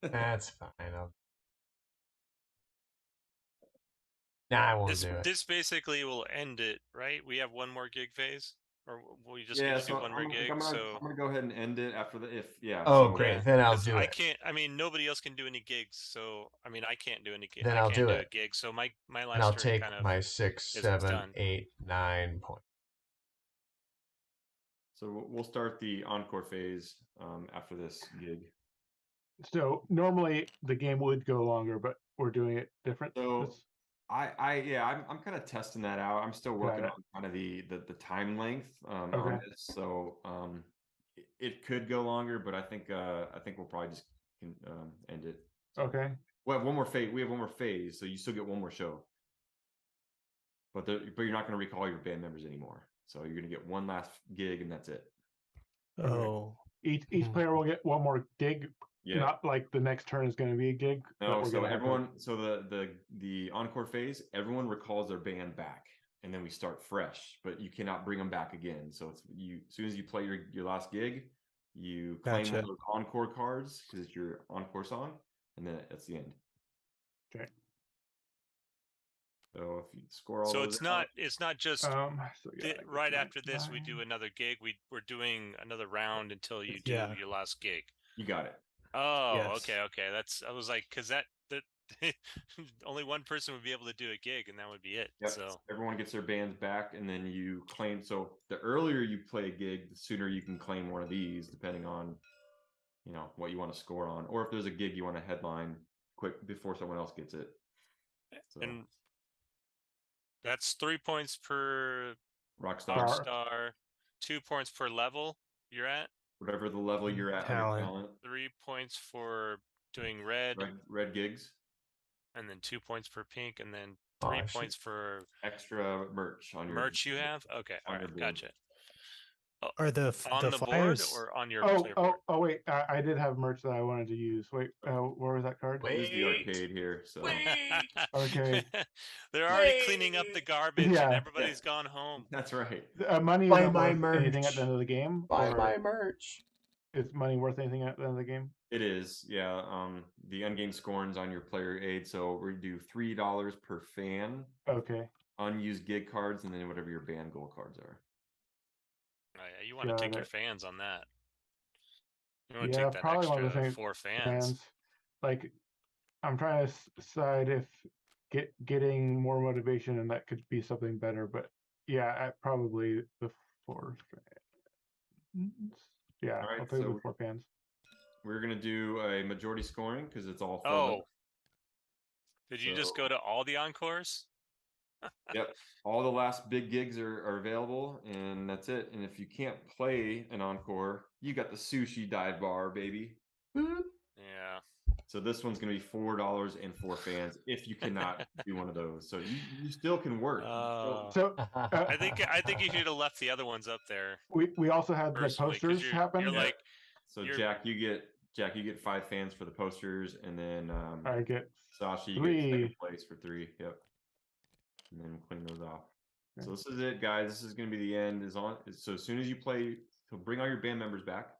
That's fine. I won't do it. This basically will end it, right? We have 1 more gig phase, or we just Yeah, get to so do 1 more gig. I'm so gonna go ahead and end it after the Oh, so, great. Then I'll 'cause do I it. can't. I mean, nobody else can do any gigs. So I mean, I can't do any gigs. Then I I'll can't do do it. a gig. So my And last I'll turn take kind of my 6, is 7, done. 8, 9 points. So we'll start the encore phase after this gig. So normally the game would go longer, but we're doing it different. So I'm kind of testing that out. I'm still working on kind of the time length on this. So it could go longer, but I think we'll probably just end it. So. Okay. We have 1 more phase. We have 1 more phase, so you still get 1 more show. But you're not going to recall your band members anymore. So you're going to get 1 last gig, and that's it. Oh. Each player will get 1 more gig. Yeah. Not like the next turn is going to be a gig. No, so everyone. So the encore phase, everyone recalls their band back, and then we start fresh. But you cannot bring them back again. So it's as soon as you play your last gig, you claim one of those encore cards because it's your encore song, and then that's the end. Okay. So if you score all so those it's not just right after this we do another gig. We're doing another round until you do your last gig. You got it. Oh, okay. I was like, because that only 1 person would be able to do a gig, and that would be it. Yep. So everyone gets their bands back, and then you claim. So the earlier you play a gig, the sooner you can claim one of these, depending on what you want to score on, or if there's a gig you want to headline quick before someone else gets it. So. And that's 3 points per Rockstar. Rockstar. 2 points per level you're at. Whatever the level you're at on your Talent. talent. 3 points for doing red, Red gigs. and then 2 points for pink, and then Oh, 3 I see. points for Extra merch on your merch you have. Okay, all on your right, board. gotcha. Are the On the board flyers or on your Oh, player oh, board? oh, wait. I did have merch that I wanted to use. Wait, where was that card? This is the arcade here, so Arcade. They're already cleaning up the garbage and Yeah. everybody's gone home. that's right. Money Buy isn't my worth anything at merch. the end of the game. Buy or my merch. Is money worth anything at the end of the game? It is, yeah. The endgame scorings on your player aid, so we do $3 per fan, Okay. unused gig cards, and then whatever your band goal cards are. Oh, yeah, you want to Got take your it. fans on that. You want to Yeah, take that probably one of the extra things. 4 fans. Fans. Like, I'm trying to decide if getting more motivation and that could be something better, but yeah, probably the 4 fans. Yeah, All right, I'll pay so with 4 fans. we're gonna do a majority scoring because it's all filled Oh, up. did you just go to all the encores? Yep, all the last big gigs are available, and that's it. And if you can't play an encore, you got the sushi dive bar, baby. Boop. Yeah. So this one's gonna be $4 and 4 fans if you cannot do one of those. So you still can work. So I think you should have left the other ones up there. we also had the Personally, 'cause posters happen. You're Yeah. like, So you're- Jack, you get 5 fans for the posters, and then I get Sasha, you 3. get second place for 3. Yep. And then clean those off. Okay. So this is it, guys. This is going to be the end. So as soon as you play, so bring all your band members back.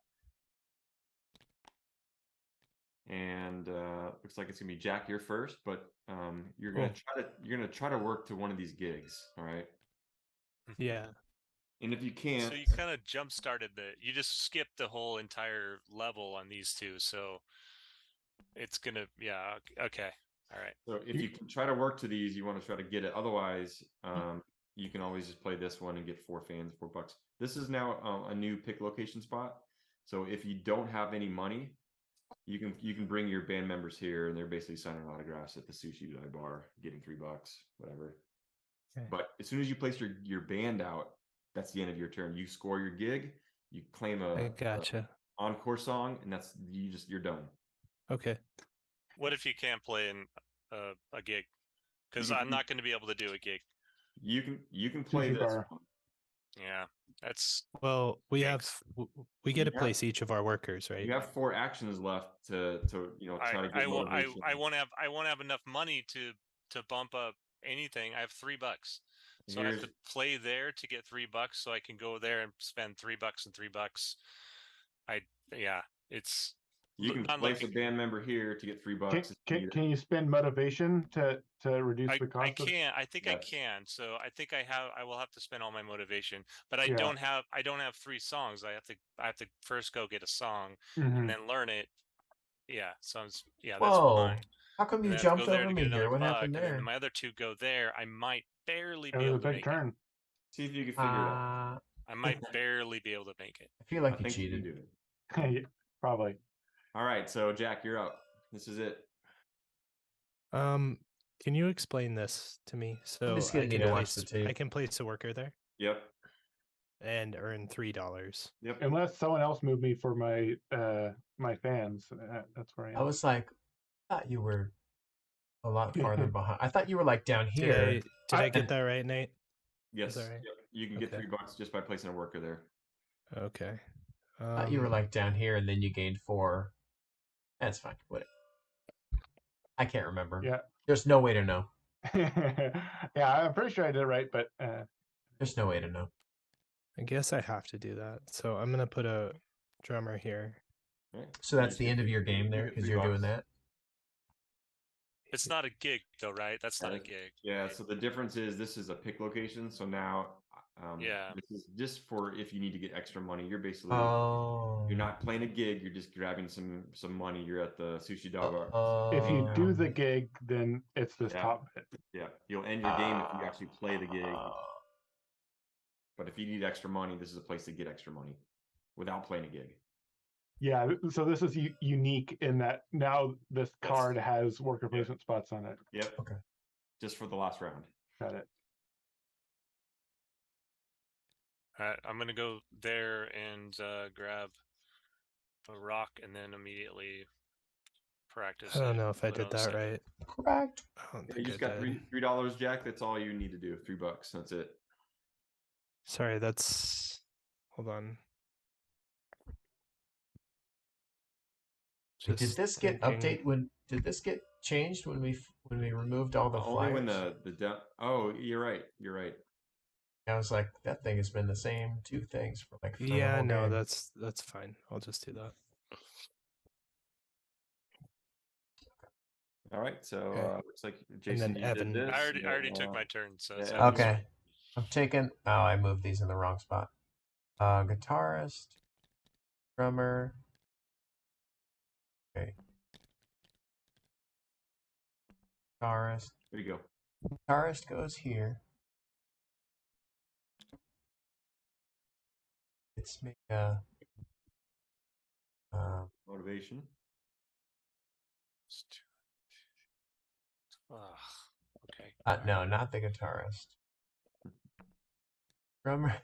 And looks like it's gonna be Jack, you're first, but you're gonna try to work to one of these gigs, all right? Yeah. And if you can't, so you kind of jump started you just skipped the whole entire level on these two, so it's gonna, yeah, okay, all right. so if you can try to work to these, you want to try to get it. Otherwise, you can always just play this one and get 4 fans, $4. This is now a new pick location spot. So if you don't have any money, you can bring your band members here, and they're basically signing autographs at the sushi dive bar, getting $3, whatever. Okay. But as soon as you place your band out, that's the end of your turn. You score your gig, you claim I gotcha. a encore song, and that's you're done. Okay. What if you can't play in a gig? Because I'm not going to be able to do a gig. You can play Sushi this bar. one. Yeah, that's Well, we Thanks. we get to Yeah. place each of our workers, right? You have 4 actions left to try to get I motivation. won't have enough money to bump up anything. I have $3, so I have to play there to get $3, so I can go there and spend $3 and $3. It's You can not place a looking- band member here to get $3. Can you spend motivation to reduce the cost? I can't. I think I Yes. can. So I think I will have to spend all my motivation. But I Yeah. don't have 3 songs. I have to first go get a song Mhm. and then learn it. Yeah. So that's Whoa. fine. How come And you then I have to jumped go there over to me get here? another What buck, happened and then there? my other 2 go there. I might barely It be was able a to big make turn. See if you can figure it out. it. I might barely be able to make it. I feel like I you think you can cheated. do it. Yeah, probably. All right, so Jack, you're up. This is it. Can you explain this to me? So just gonna need to watch the tape. I can place a worker there Yep. and earn $3. Yep. Unless someone else moved me for my my fans, that's where I am. I was like, I thought you were a lot farther behind. I thought you were like down Did here. I get that right, Nate? Yes. that right? Yep. You can get Okay. $3 just by placing a worker there. Okay. I thought you were like down here, and then you gained 4. That's fine. Whatever. I can't remember. Yeah. There's no way to know. Yeah, I'm pretty sure I did it right, but There's no way to know. I guess I have to do that. So I'm gonna put a drummer here. All right. So that's You the get- end of your you game there get because you're doing $3. that. It's not a gig though, right? That's not a gig. Yeah, so the difference is this is a pick location. So now Yeah. this is just for if you need to get extra money. You're basically Oh. you're not playing a gig, you're just grabbing some money. You're at the sushi dog bar. if you do the Oh. gig, then it's this Yeah. top bit. Yeah. You'll end your game if you actually play the gig. But if you need extra money, this is a place to get extra money without playing a gig. Yeah, so this is unique in that now this card has worker placement spots on it. Yep. Okay. Just for the last round. Got it. All right, I'm gonna go there and grab a rock and then immediately practice I don't it. know if I Put did on the that second. right. Correct. I don't Yeah, think you I just got did. $3, Jack. That's all you need to do. $3. That's it. Sorry, that's. Hold on. Wait, did Just this get thinking. did this get changed when we removed all the Only when flyers? oh, you're right. You're right. I was like, that thing has been the same two things for like for the Yeah, whole no, game. that's fine. I'll just do that. All right. So Okay. looks like Jason, then you did Evan. this. I already took my turn, so yeah, it's Evan's Evan's Okay. turn. I'm taking. Oh, I moved these in the wrong spot. Guitarist, drummer. Okay. Guitarist. There you go. Guitarist goes here. Let's make a. Motivation. Okay. No, not the guitarist. Drummer.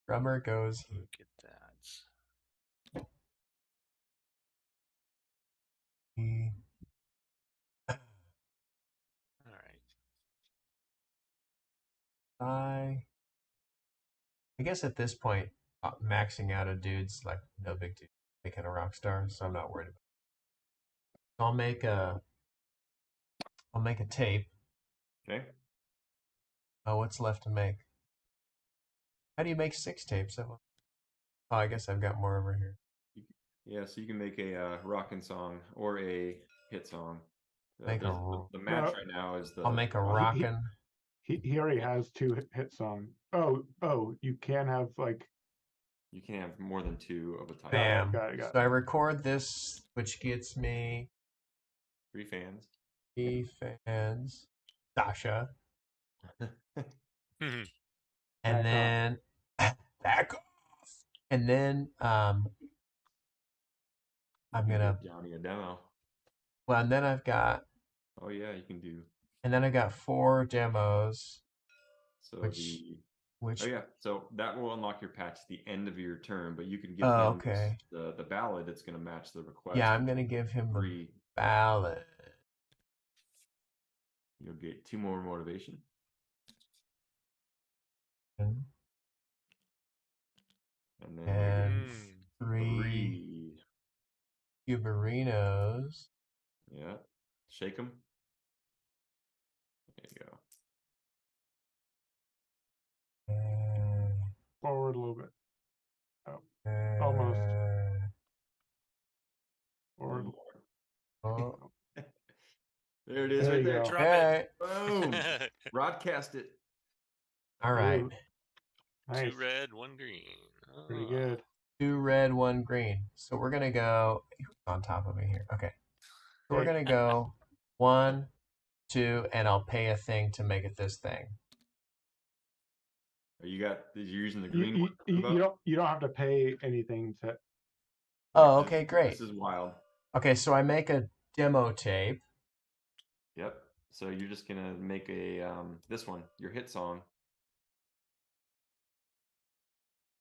Drummer goes here. Look at that. He- All right. I guess at this point, maxing out a dude's like no big deal. Making a rock star, so I'm not worried about it. I'll make a tape. Okay. Oh, what's left to make? How do you make 6 tapes? Oh, I guess I've got more over here. Yeah, so you can make a rockin' song or a hit song. Make a the match right now is the. I'll make a Well, rockin'. He already has 2 hit songs. Oh, you can have like. You can have more than 2 of a type. Bam. Got it. So I record this, which gets me 3 fans. 3 fans. Sasha. Mhm. And Back off. then back off. And then I'm You can gonna give Johnny a demo. well, and then I've got Oh yeah, you can do. and then I got 4 demos. So Which oh yeah, so that will unlock your patch at the end of your turn, but you can give Oh, him okay. the ballad that's going to match the request. Yeah, I'm gonna give him the 3. ballad. You'll get 2 more motivation. And And then you get 3 3. Cuberinos. Yeah. Shake them. There you go. Forward a little bit. Almost. Forward. Oh. There it is, There right you there. go. Drop Hey. Boom. Broadcast it. All right. Ooh, nice. 2 red, 1 green. Pretty Ah. good. 2 red, 1 green. So we're gonna go on top of me here. Okay. So we're Hey. gonna go 1, 2, and I'll pay a thing to make it this thing. You're using the green one? You don't have to pay anything to. Oh, okay, great. This is wild. Okay, so I make a demo tape. Yep. So you're just gonna make a this one, your hit song.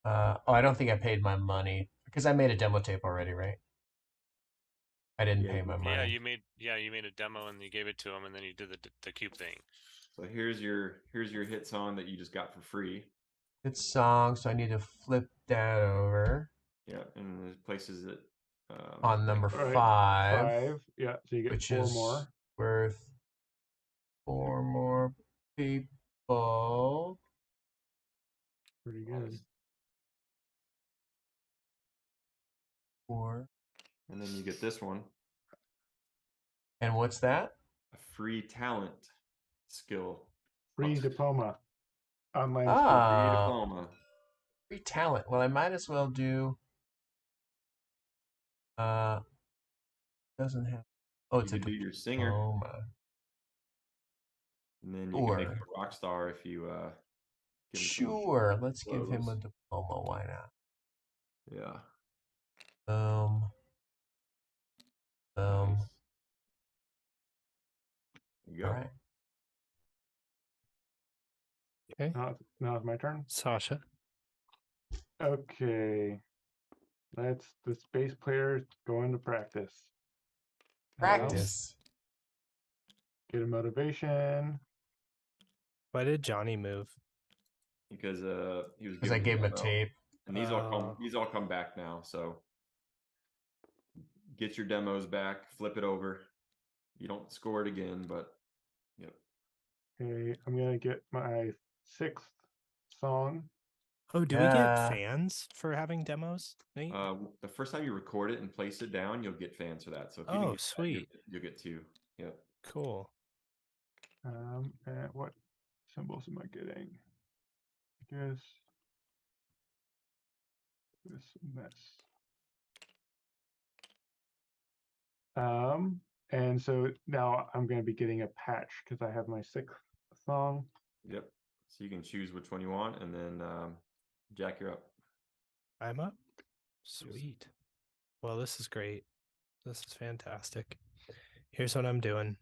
I don't think I paid my money because I made a demo tape already, right? I didn't pay my money. Yeah, you made a demo and you gave it to him, and then you did the cube thing. So here's your hit song that you just got for free. It's song, so I need to flip that over. Yeah, and there's places that on number Right. 5. 5. Yeah, so you get which 4 is more. worth 4 more people. Pretty good. 4. And then you get this one. And what's that? A free talent skill. Free diploma. Online Free Ah, diploma. free talent. Well, I might as well do. Doesn't have. Oh, it's You a could do your singer, diploma. and then you can make him Sure. a rock star if you give him some Sure. Let's give him a clothes. diploma. Why not? Yeah. Boom. Nice. There you go. All right. Okay. now it's my turn. Sasha. Okay. Let's the space players go into practice. Practice. Get a motivation. Why did Johnny move? Because he was Because I gave him a tape. and these all come back now. So get your demos back, flip it over. You don't score it again, but yep. Okay, I'm gonna get my 6th song. Oh, do we get fans for having demos, Nate? The first time you record it and place it down, you'll get fans for that. So if you Oh, didn't get sweet. that, you'll get 2. Yep. Cool. And what symbols am I getting? I guess this mess. And so now I'm going to be getting a patch because I have my 6th song. Yep. So you can choose which one you want, and then Jack, you're up. I'm up. Sweet. Well, this is great. This is fantastic. Here's what I'm doing.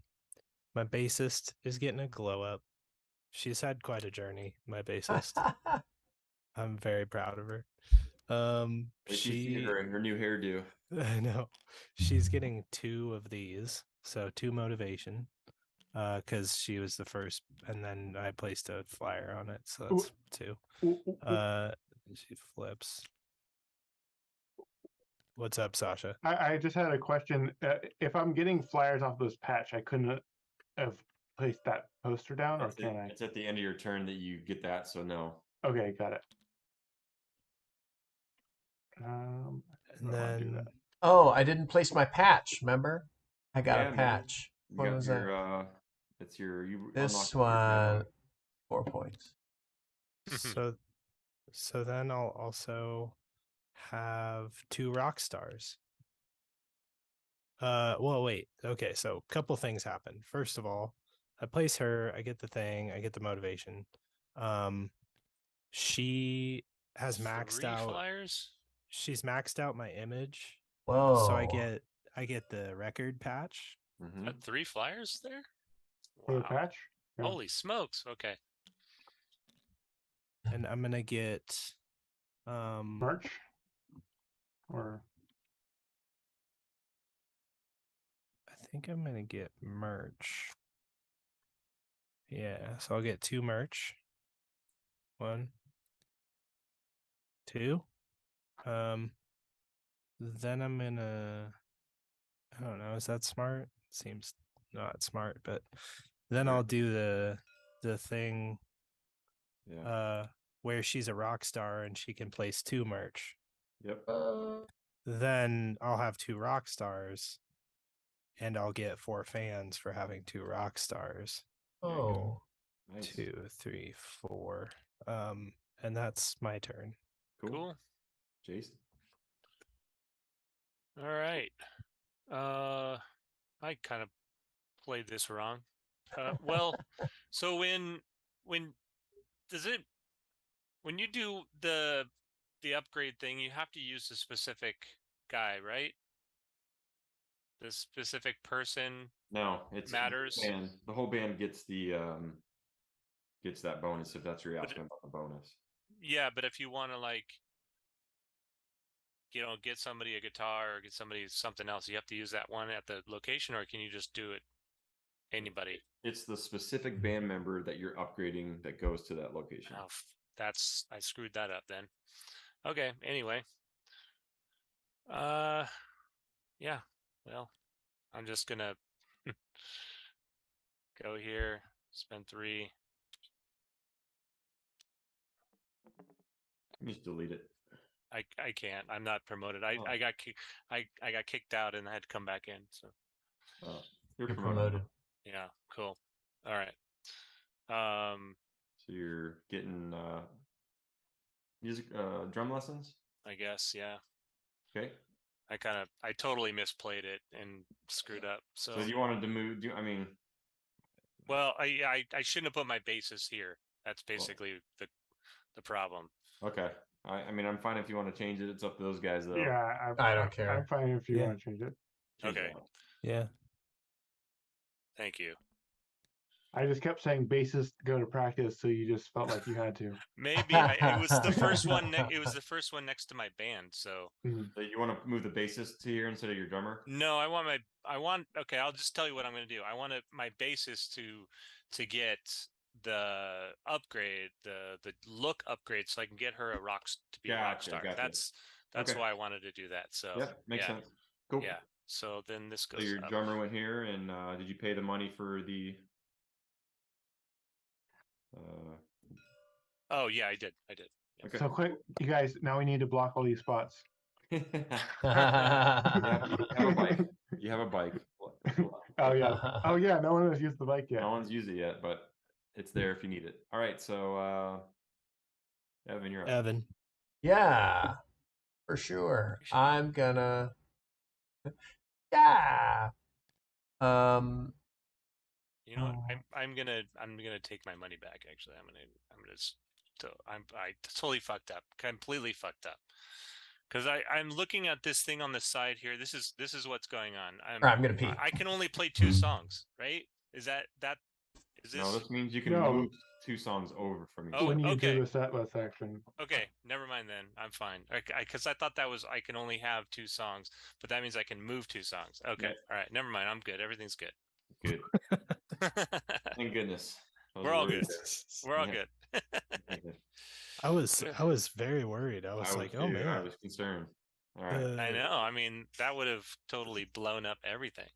My bassist is getting a glow up. She's had quite a journey, my bassist. I'm very proud of her. She her new hairdo. I know. She's getting 2 of these, so 2 motivation. Because she was the first, and then I placed a flyer on it, so that's 2. She flips. What's up, Sasha? I just had a question. If I'm getting flyers off this patch, I couldn't have placed that poster down, or can I? It's at the end of your turn that you get that, so no. Okay, got it. And then, oh, I didn't place my patch. Remember, I got a patch. What was that? It's your this one. 4 points. so then I'll also have 2 rock stars. Well, wait. Okay, so a couple things happen. First of all, I place her, I get the thing, I get the motivation. She has maxed out flyers. She's maxed out my image. Whoa. So I get the record patch. Had 3 flyers there? For the patch? Yeah. Holy smokes. Okay. And I'm gonna get merch? Or I think I'm gonna get merch. Yeah, so I'll get 2 merch. 1, 2. Then I'm gonna, I don't know, is that smart? Seems not smart, but then I'll do the thing where she's a rock star and she can place 2 merch. Yep. Then I'll have 2 rock stars and I'll get 4 fans for having 2 rock stars. Oh. Nice. 2, 3, 4. And that's my turn. Cool. Jason. All right. I kind of played this wrong. Well, so when you do the upgrade thing, you have to use a specific guy, right? The specific person. No, it matters. The whole band gets that bonus if that's what you're asking about the bonus. Yeah, but if you want to get somebody a guitar or get somebody something else, you have to use that one at the location, or can you just do it anybody? It's the specific band member that you're upgrading that goes to that location. Oh, I screwed that up then. Okay, anyway. Yeah, well, I'm just gonna go here, spend 3. Just delete it. I can't. I'm not promoted. I got kicked out and I had to come back in. So you're promoted. Yeah, cool. All right. So you're getting music drum lessons? I guess, yeah. Okay. I totally misplayed it and screwed up. So you wanted to move? Well, I shouldn't have put my bases here. That's basically the problem. Okay. I'm fine if you want to change it. It's up to those guys, though. Yeah, I don't care. I'm fine if you want to change it. Okay. Yeah. Thank you. I just kept saying bassist go to practice, so you just felt like you had to. Maybe it was the first one. It was the first one next to my band. So So you want to move the bassist to here instead of your drummer? no, okay, I'll just tell you what I'm going to do. I want my bassist to get the upgrade, the look upgrade, so I can get her to be a rock star. Gotcha. That's Okay. why I wanted to do that. So Yep, makes yeah, sense. Cool. yeah. So then this So goes your up. drummer went here, and did you pay the money for the? Oh yeah, I did. Yeah. Okay. So quick, you guys. Now we need to block all these spots. you have a bike. You have a bike. Oh yeah. Oh yeah. No one has used the bike yet. No one's used it yet, but it's there if you need it. All right, so Evan, you're up. Evan. Yeah, for sure. I'm gonna. Yeah. You know what? I'm gonna take my money back. Actually, I totally fucked up. Completely fucked up. Because I'm looking at this thing on the side here. This is what's going on. I'm gonna pee. I can only play 2 songs, right? Is that is this? No, this means you can No. move 2 songs over from each. Oh, When you okay. do the set list section. Okay, never mind then. I'm fine. Because I thought that was I can only have 2 songs, but that means I can move 2 songs. Okay, Yeah. all right. Never mind. I'm good. Everything's good. Good. Thank goodness. We're all good. We're all good. I was very worried. I was like, oh man, I was concerned. All right, I know. I mean, that would have totally blown up everything.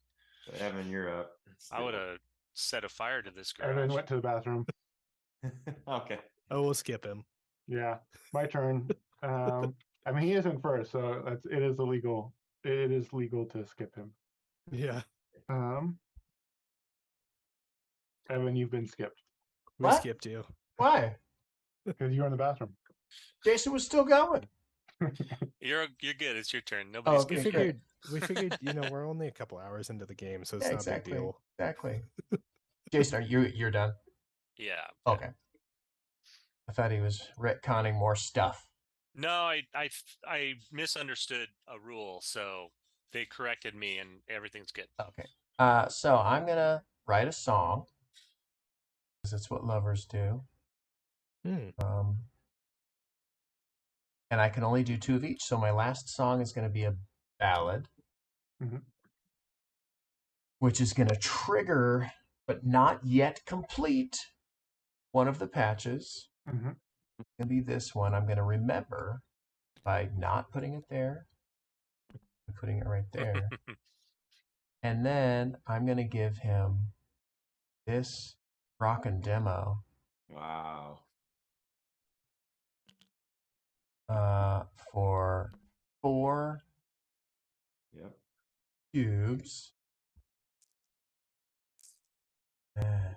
so Evan, you're up. I would have set a fire to this garage. Evan went to the bathroom. Okay. Oh, we'll skip him. Yeah, my turn. I mean, he isn't first, so it is illegal. It is legal to skip him. Yeah, Evan, you've been skipped we What? skipped you. Why? because you were in the bathroom. Jason was still going. You're good. It's your turn. Nobody's okay, We skipping. great. figured, we're only a couple hours into the game, so it's Yeah, not exactly. a big deal. Exactly. Jason, you're done? Yeah. Okay. I thought he was retconning more stuff. No, I misunderstood a rule, so they corrected me, and everything's good. Okay. So I'm gonna write a song because it's what lovers do. And I can only do 2 of each. So my last song is going to be a ballad, which is going to trigger, but not yet complete, one of the patches. It's going to be this one. I'm going to remember by not putting it there, putting it right there. And then I'm going to give him this rockin' demo. Wow. For 4 cubes. Okay.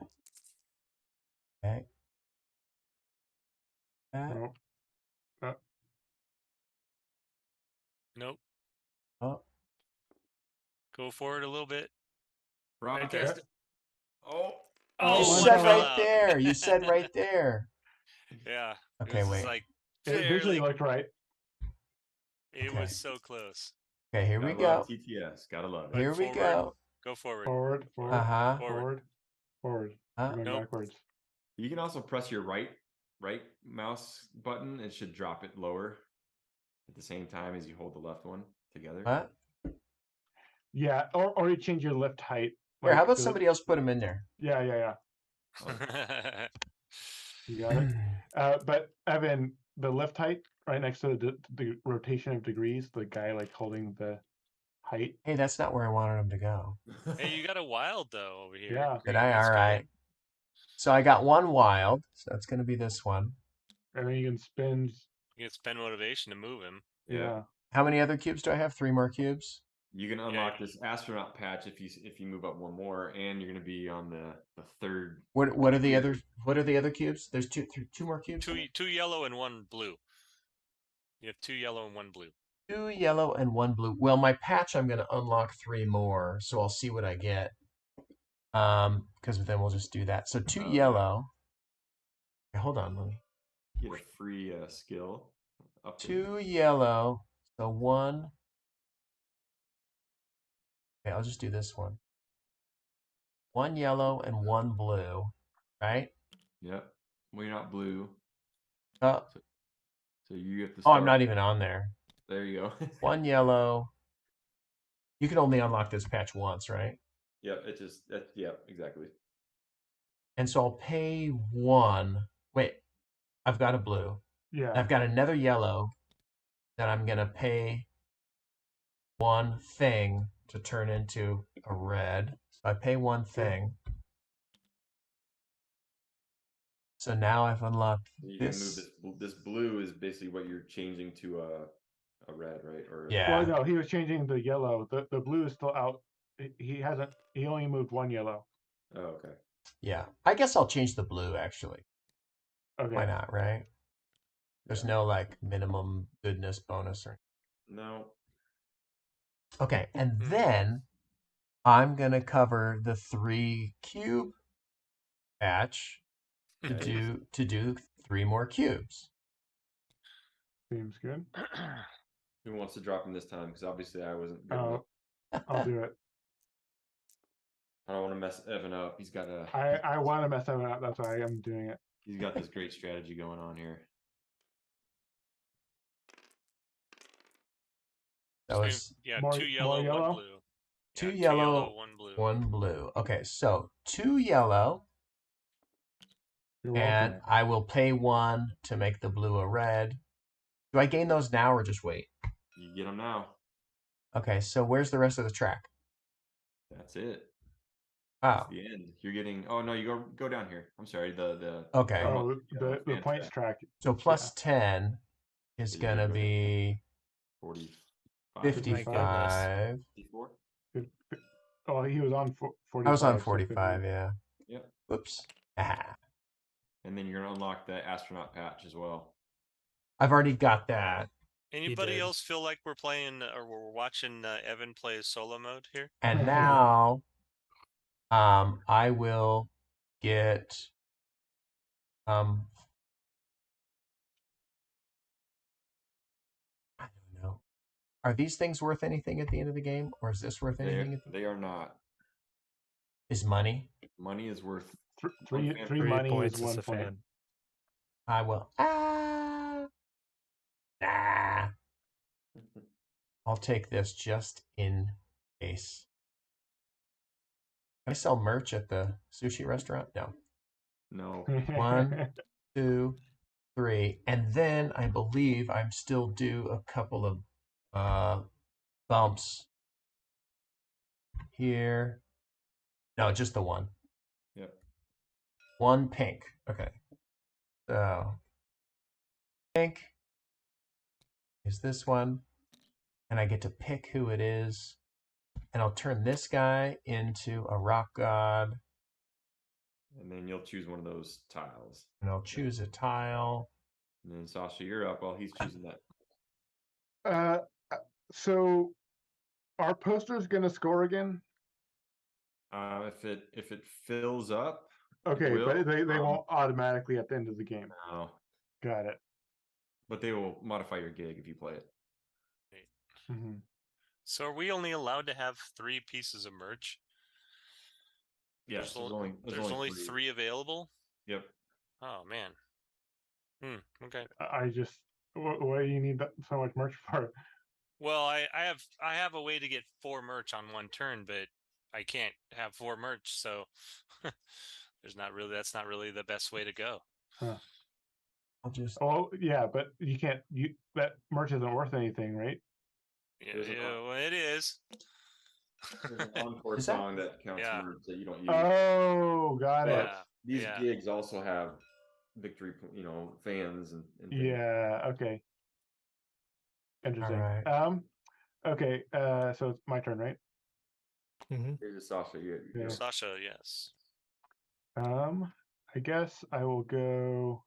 Nope. Oh. Go forward a little bit. Right there. Oh. You said right there. You said right there. Yeah. Okay, wait. It visually looked right. It was so close. Okay, here we go. TTS, gotta love it. Here we go. Go forward. Forward. Forward. We're going backwards. You can also press your right mouse button. It should drop it lower at the same time as you hold the left one together. What? Yeah, or you change your lift height. Here, how about somebody else put them in there? Yeah. You got it. But Evan, the lift height right next to the rotation of degrees, the guy like holding the height. Hey, that's not where I wanted him to go. Hey, you got a wild though over here. Yeah. Did I? All right. So I got one wild. So that's going to be this one. And then you can spend. You can spend motivation to move him. Yeah. How many other cubes do I have? 3 more cubes. You can unlock this astronaut patch if you move up 1 more, and you're going to be on the third. What are the other cubes? There's two more cubes. 2 yellow and 1 blue. You have 2 yellow and 1 blue. 2 yellow and 1 blue. Well, my patch I'm going to unlock 3 more, so I'll see what I get. Because then we'll just do that. So 2 yellow. Okay, hold on, let me get a free skill. 2 yellow. So 1. Okay, I'll just do this one. 1 yellow and 1 blue, right? Yep. Well, you're not blue, Oh, so you have to oh, start. I'm not even on there. There you go. 1 yellow. You can only unlock this patch once, right? Yep. It just yep, exactly. And so I'll pay 1. Wait, I've got a blue. Yeah. I've got another yellow that I'm going to pay 1 thing to turn into a red. So I pay 1 thing. So now I've unlocked You this. can move this. This blue is basically what you're changing to a red, right? Or Yeah. Well, no, he was changing the yellow. The blue is still out. He hasn't. He only moved 1 yellow. Oh, okay. Yeah. I guess I'll change the blue actually. Okay. Why not, right? There's Yeah. no like minimum goodness bonus or No. okay, and Hmm. then I'm gonna cover the 3 cube patch to Yeah, do 3 more cubes. Seems good. Who wants to drop him this time? Because obviously I wasn't good enough. I'll do it. I don't want to mess Evan up. He's got a I want to mess that up. That's why I'm doing it. he's got this great strategy going on here. That was Yeah, More- 2 more yellow, 1 yellow? blue. 2 Yeah, 2 yellow, 1 blue. 1 blue. Okay, so 2 yellow, You're and welcome. I will pay 1 to make the blue a red. Do I gain those now or just wait? You get him now. Okay, so where's the rest of the track? That's it. Oh, That's the end. You're getting. Oh no, you go down here. I'm sorry. The okay. Oh, the fan points track. So plus 10 is Yeah, you gonna go down. be 45. 55. 54. Oh, he was on 45. I was on so 45, yeah. Yep. Whoops. Ah. And then you're gonna unlock the astronaut patch as well. I've already got that. Anybody did. else feel like we're playing or we're watching Evan play solo mode here? And now I will get um I don't know. Are these things worth anything at the end of the game? Or is this worth anything at They are not. is money? Money is worth Three fan- 3 money points is 1 as a point. fan. I will nah. I'll take this just in case. Can I sell merch at the sushi restaurant? No. No. 1, 2, 3, and then I believe I'm still due a couple of bumps here. No, just the one. Yep. 1 pink. Okay. So pink is this one, and I get to pick who it is, and I'll turn this guy into a rock god, And then you'll choose one of those tiles. and I'll choose a tile. And then Sasha, you're up while he's choosing that. So, are posters gonna score again? If it fills up, Okay, will, but they won't automatically at the end of the game. no. Got it. But they will modify your gig if you play it. hmm So are we only allowed to have 3 pieces of merch? Yes, There's only 3 available? Yep. Oh man. Okay. I just, what do you need so much merch for? Well, I have a way to get 4 merch on 1 turn, but I can't have 4 merch, so that's not really the best way to go. Huh. I'll just Oh, yeah, but you can't. That merch isn't worth anything, right? Yeah, well, it is. There's an encore Is that- song that counts Yeah. merch that you don't use. Oh, got it. Yeah. These yeah. gigs also have victory, fans and things. Yeah. Okay. Interesting. right. Okay. So it's my turn, right? Here's Sasha. Yeah. Sasha, yes. I guess I will go.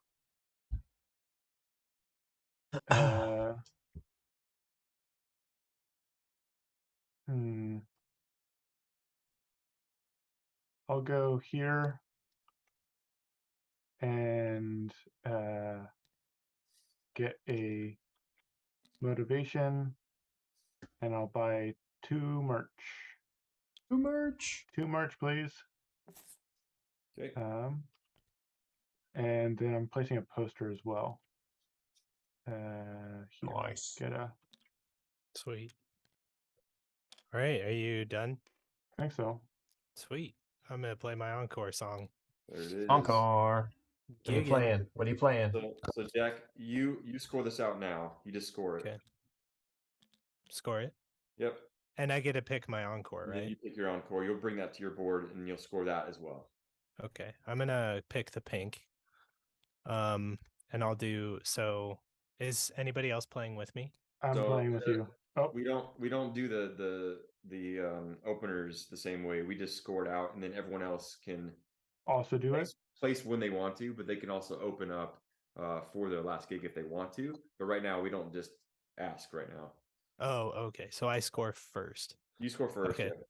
I'll go here and get a motivation, and I'll buy 2 merch. 2 merch. 2 merch, please. Okay. And then I'm placing a poster as well. Here, Nice. get a. Sweet. All right, are you done? I think so. Sweet. I'm gonna play my encore song. There it is. Encore. What are you Giggin'. playing? What are you playing? So Jack, you score this out now. You just score it. Okay. Score it. Yep. And I get to pick my encore, And then right? you pick your encore. You'll bring that to your board, and you'll score that as well. Okay. I'm gonna pick the pink. And I'll do so. Is anybody else playing with me? I'm So, playing with you. Oh, We don't do the openers the same way. We just score it out, and then everyone else can also do it. place when they want to, but they can also open up for their last gig if they want to. But right now, we don't just ask right now. Oh, okay. So I score first. You score first. Okay. Yeah.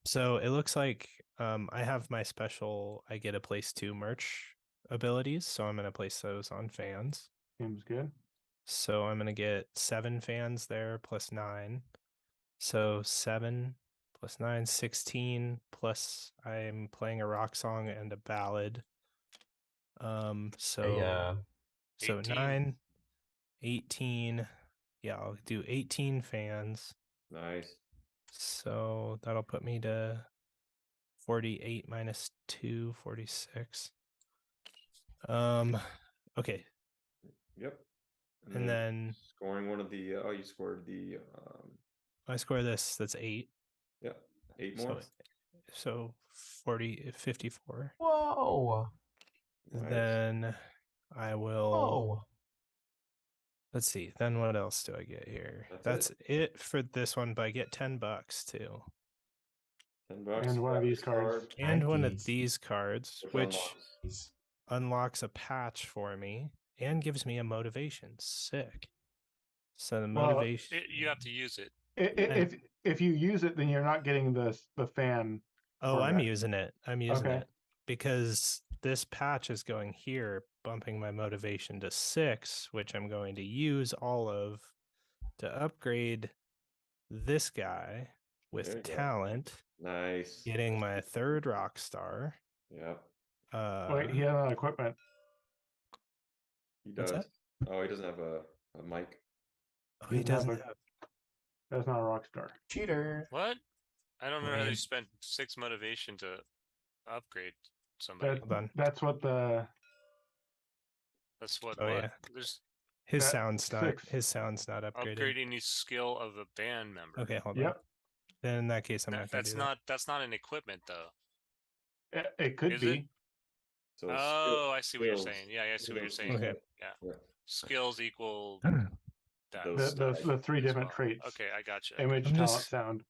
So it looks like I have my special I get a place 2 merch abilities, so I'm gonna place those on fans. Seems good. So I'm gonna get 7 fans there plus 9. So 7 plus 9, 16 plus I'm playing a rock song and a ballad. So 18. 9, 18. Yeah, I'll do 18 fans. Nice. So that'll put me to 48 minus 2, 46. Okay. Yep. And then scoring one of the you scored the I score this, that's 8. yep, 8 more. So 40, 54. Whoa. Nice. Then I will. Whoa. Let's see. Then what else do I get here? That's it for this one, but I get $10 too. $10. And one of these graphics cards. And one of Nikes. these cards, which unlocks a patch for me and gives me a motivation. Sick. So the Well, motivation. You have to use it. If you use it, then you're not getting the fan. Oh, for I'm that. using it. I'm using Okay. it because this patch is going here, bumping my motivation to 6, which I'm going to use all of to upgrade this guy There you with go. talent, Nice. getting my 3rd rock star. Yep. Wait, he has no equipment. He What's does. that? Oh, he doesn't have a mic. Oh, he doesn't have. That's not a rock star. Cheater. What? I don't know how Wait. they spent 6 motivation to upgrade somebody. That, Hold on. that's what the. That's what. Oh, what? yeah. There's His That sound's not. 6. His sound's not upgraded. upgrading the skill of a band member. Okay, hold on. Yep. Then in that case, I'm not gonna That's do not. That's not an equipment though. It could Is be. it? So Oh, I see what you're skills- saying. Yeah, I see what you're skills saying. Okay. Yeah. Yeah. Skills equal that. Those The 3 as different well. traits. Okay, I gotcha. Image, I'm talent, just- sound.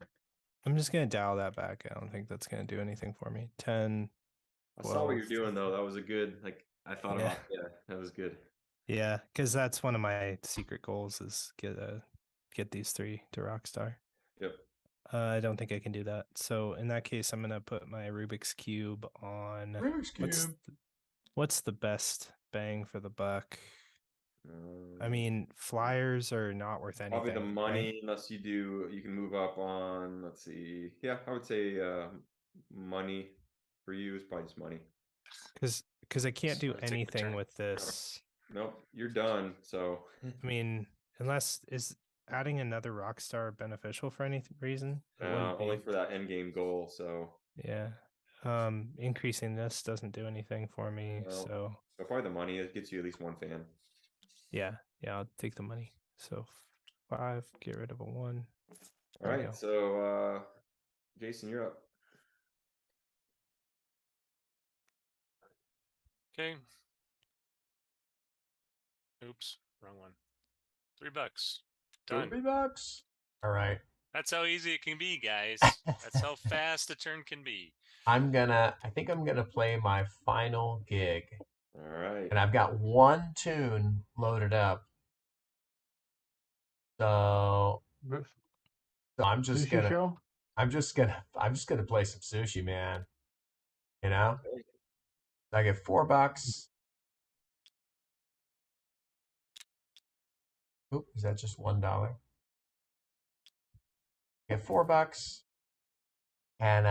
I'm just gonna dial that back. I don't think that's gonna do anything for me. 10. I saw what you're 12. doing though. That was a good I thought Yeah. about that was good. Yeah, because that's one of my secret goals is get these 3 to Rockstar. Yep. I don't think I can do that. So in that case, I'm gonna put my Rubik's Cube on. Rubik's Cube. What's the best bang for the buck? I mean, flyers are not worth anything. Probably the right? money, unless you can move up on, let's see. Yeah, I would say money for you is probably just money. Because I can't do So take the anything turn. with this. Nope, you're done. So I mean, unless is adding another rock star beneficial for any reason? It wouldn't only be. for that end game goal. So Yeah. Increasing this doesn't do anything for me. Well, So probably the money. It gets you at least 1 fan. yeah, I'll take the money. So 5, get rid of a 1. All There we right, go. so Jason, you're up. Okay. Oops, wrong one. $3. Done. $3. All right. That's how easy it can be, guys. That's how fast a turn can be. I think I'm gonna play my final gig. All right. And I've got 1 tune loaded up. So I'm just Sushi show? I'm just gonna play some sushi, man. You know? Okay. I get $4. Oop, is that just $1? Get $4. And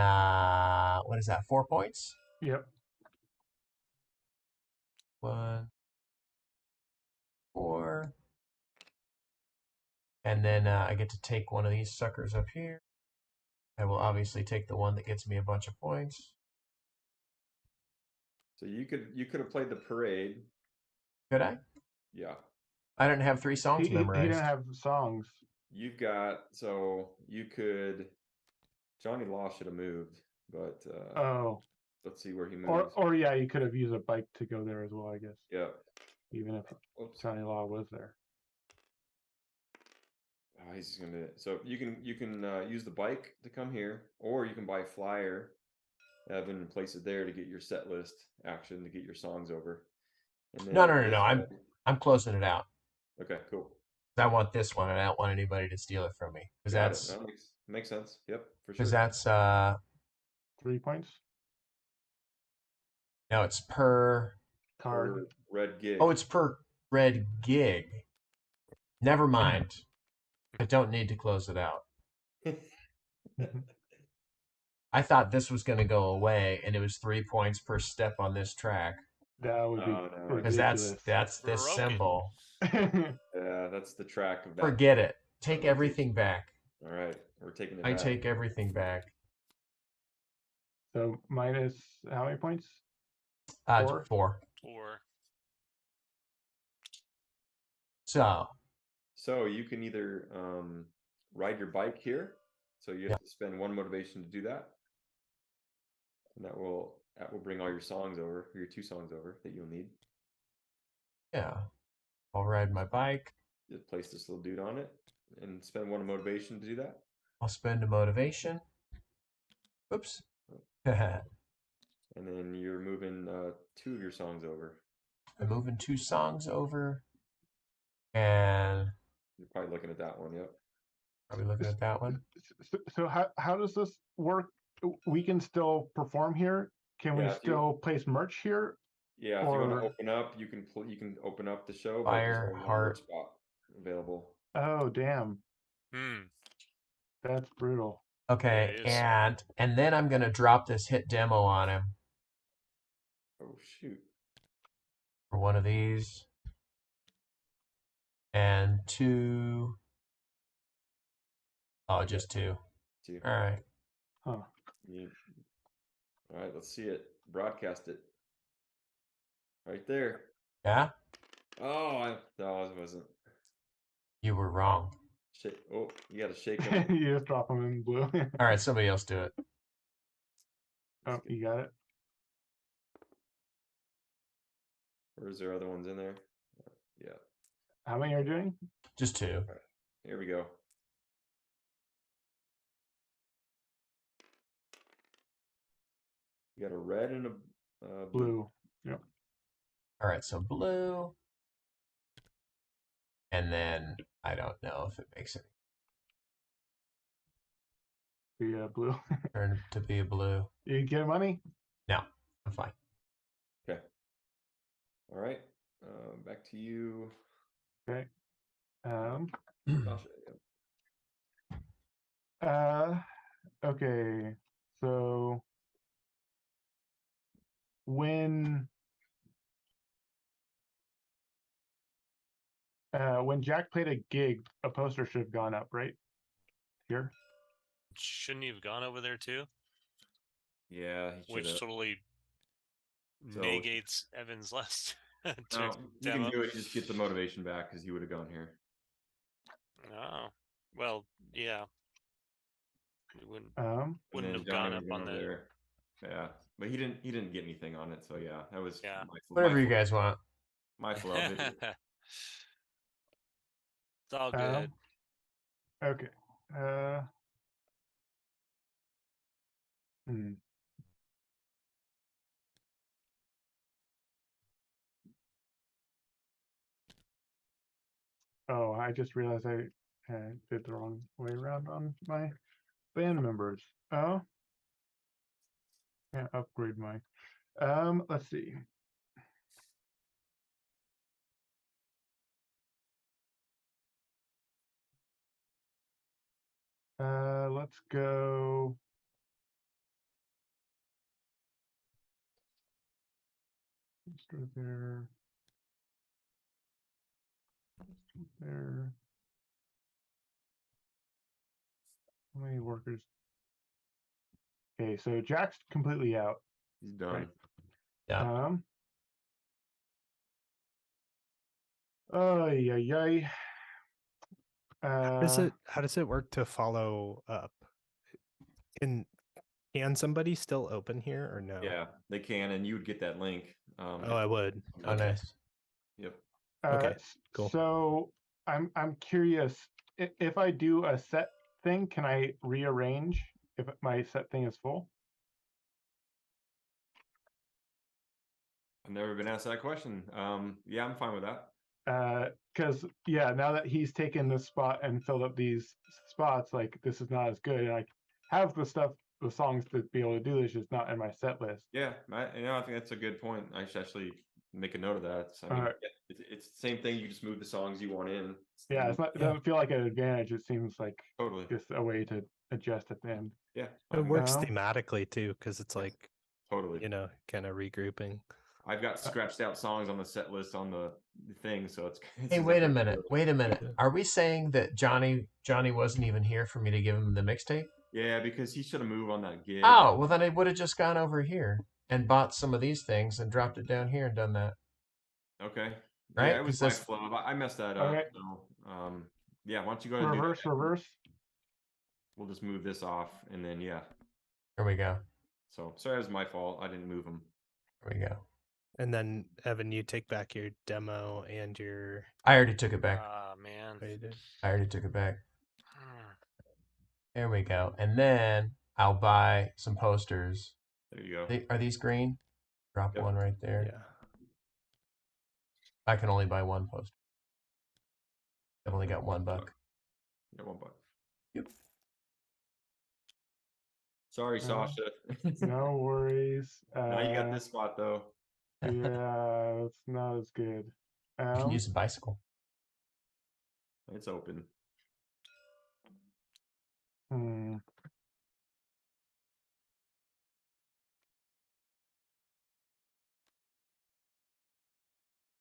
what is that? 4 points? Yep. 1, 4. And then I get to take one of these suckers up here. I will obviously take the one that gets me a bunch of points. So you could have played the parade. Could I? Yeah. I didn't have 3 songs He memorized. didn't have songs. You've got, so you could, Johnny Law should have moved, but Oh, let's see where he moves. or yeah, you could have used a bike to go there as well, I guess. Yeah. Even if Oops. Johnny Law was there. Oh, he's gonna. So you can use the bike to come here, or you can buy a flyer, Evan, and place it there to get your set list action to get your songs over. And then No. I'm closing it out. Okay, cool. I want this one, and I don't want anybody to steal it from me because Got that's it. That makes sense. Yep, for sure. because that's 3 points. no, it's per. Card. Per red gig. Oh, it's per red gig. Never mind. I don't need to close it out. I thought this was going to go away, and it was 3 points per step on this track That would be Oh, no, because ridiculous. that's this Broken. symbol. Yeah, that's the track of that. Forget it. Take everything back. All right, we're taking it I back. take everything back. So minus how many points? 4. 4. So you can either ride your bike here, so you have to spend 1 motivation to do that, and that will bring all your songs over, or your 2 songs over that you'll need. Yeah. I'll ride my bike. Just place this little dude on it and spend 1 motivation to do that. I'll spend a motivation. Oops. I'm And then you're moving 2 of your songs over. moving 2 songs over. And You're probably looking at that one, yep. are we looking at that one? So how does this work? We can still perform here. Can we Yeah, if you- still place merch here? Yeah, if you want Or- to open up, you can open up the show, Fire, but there's only 1 heart. merch spot available. Oh, damn. Hmm. That's brutal. Okay, it is. and then I'm gonna drop this hit demo on him Oh shoot. for one of these. And 2. Oh, just 2. 2. All right. Huh. You- All right, let's see it. Broadcast it. Right there. Yeah? Oh, no, it wasn't. You were wrong. Shake. Oh, you got to shake them. You just drop them in blue. All right, somebody else do it. Oh, you got it. Or is there other ones in there? Yeah. How many are you doing? Just 2. Here we go. You got a red and a blue. Blue. Yep. All right, so blue. And then I don't know if it makes it Yeah, blue. turn to be a blue. You get money? No, I'm fine. Okay. All right. Back to you. Okay. Sasha. Okay. So when Jack played a gig, a poster should have gone up, right? Here. Shouldn't he have gone over there too? Yeah, he Which should've. totally So- negates Evan's last. No, you can demo. do it. Just get the motivation back because he would have gone here. Oh, well, yeah. We wouldn't Um. And wouldn't then have Johnny gone up would've on over that. there. Yeah, but he didn't get anything on it. So yeah, that was Yeah. Whatever you guys want. my flub. It's all good. Okay. Hmm. Oh, I just realized I did the wrong way around on my band members. Oh. Yeah, upgrade my. Let's see. Let's go. Let's go there. there. How many workers? Okay, so Jack's completely out. He's done. Right. Yeah. Oh yeah, yeah. How does it work to follow up? Can somebody still open here or no? Yeah, they can, and you would get that link. Oh, I would. Oh, Okay. nice. Yep. Okay, cool. So I'm curious if I do a set thing, can I rearrange if my set thing is full? I've never been asked that question. Yeah, I'm fine with that. Because yeah, now that he's taken this spot and filled up these spots, like this is not as good, and I have the songs to be able to do this, just not in my set list. Yeah, I think that's a good point. I should actually make a note of that. I mean, it's the same thing. You just move the songs you want in. Yeah, it's not. It doesn't feel like an advantage. It seems like Totally. just a way to adjust at the end. Yeah. It works thematically too, because it's like totally, kind of regrouping. I've got scratched out songs on the set list on the thing, so it's Hey, wait a minute. Wait a minute. Are we saying that Johnny wasn't even here for me to give him the mixtape? Yeah, because he should have moved on that gig. Oh, well then I would have just gone over here and bought some of these things and dropped it down here and done that. Okay. Right? Yeah, it was my flow. I messed that up. Okay. So, yeah, why don't you go ahead and do that? Reverse. We'll just move this off, and then yeah. There we go. So sorry, it was my fault. I didn't move them. There we go. And then Evan, you take back your demo and your. I already took it back. Ah, man. Oh, you did? I already took it back. There we go. And then I'll buy some posters. There you go. Are these green? Drop one right there. Yeah. I can only buy one poster. I've only got $1. Yeah, $1. Yep. Sorry, Sasha. No worries. Now you got this spot though. Yeah, it's not as good. You can use a bicycle. It's open.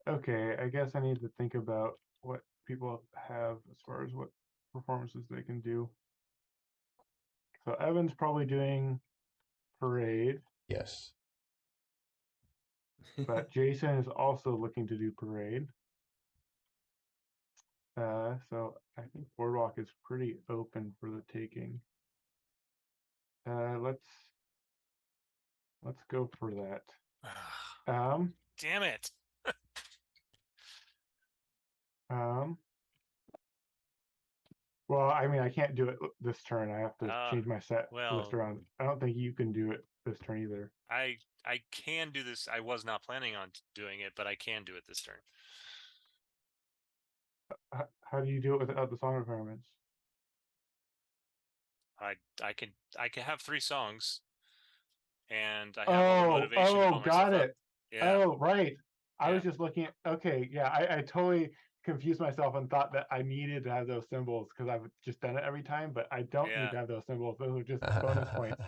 Okay, I guess I need to think about what people have as far as what performances they can do. So Evan's probably doing Parade. Yes. But Jason is also looking to do Parade. So I think Boardwalk is pretty open for the taking. Let's go for that. Damn it. Well, I mean, I can't do it this turn. I have to change my set list well, around. I don't think you can do it this turn either. I can do this. I was not planning on doing it, but I can do it this turn. How do you do it without the song requirements? I can have 3 songs, and I have all the motivation to bump myself got it. up. Yeah. Oh, right. I Yeah. was just looking at. Okay, yeah, I totally confused myself and thought that I needed to have those symbols because I've just done it every time, but I don't need to have those symbols. Those are just bonus points.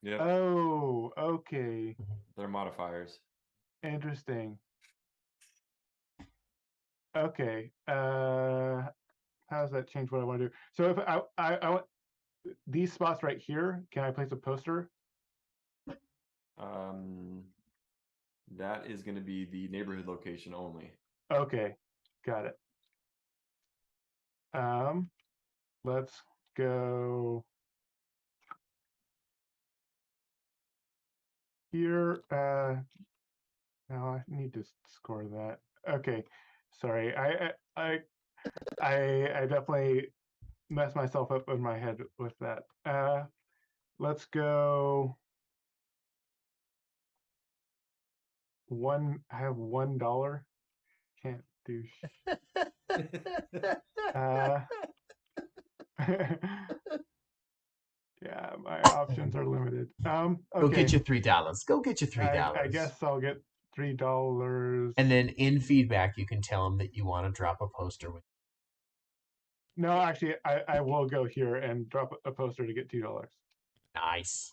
Yeah. Oh, okay. They're modifiers. Interesting. Okay. How does that change what I want to do? So if I want these spots right here, can I place a poster? That is going to be the neighborhood location only. Okay, got it. Let's go here. Now I need to score that. Okay, sorry. I definitely messed myself up in my head with that. Let's go. I have $1. Can't do. Yeah, my options are limited. Okay. Go get your $3. Go get your $3. I guess I'll get $3. And then in feedback, you can tell them that you want to drop a poster with. No, actually, I will go here and drop a poster to get $2. Nice.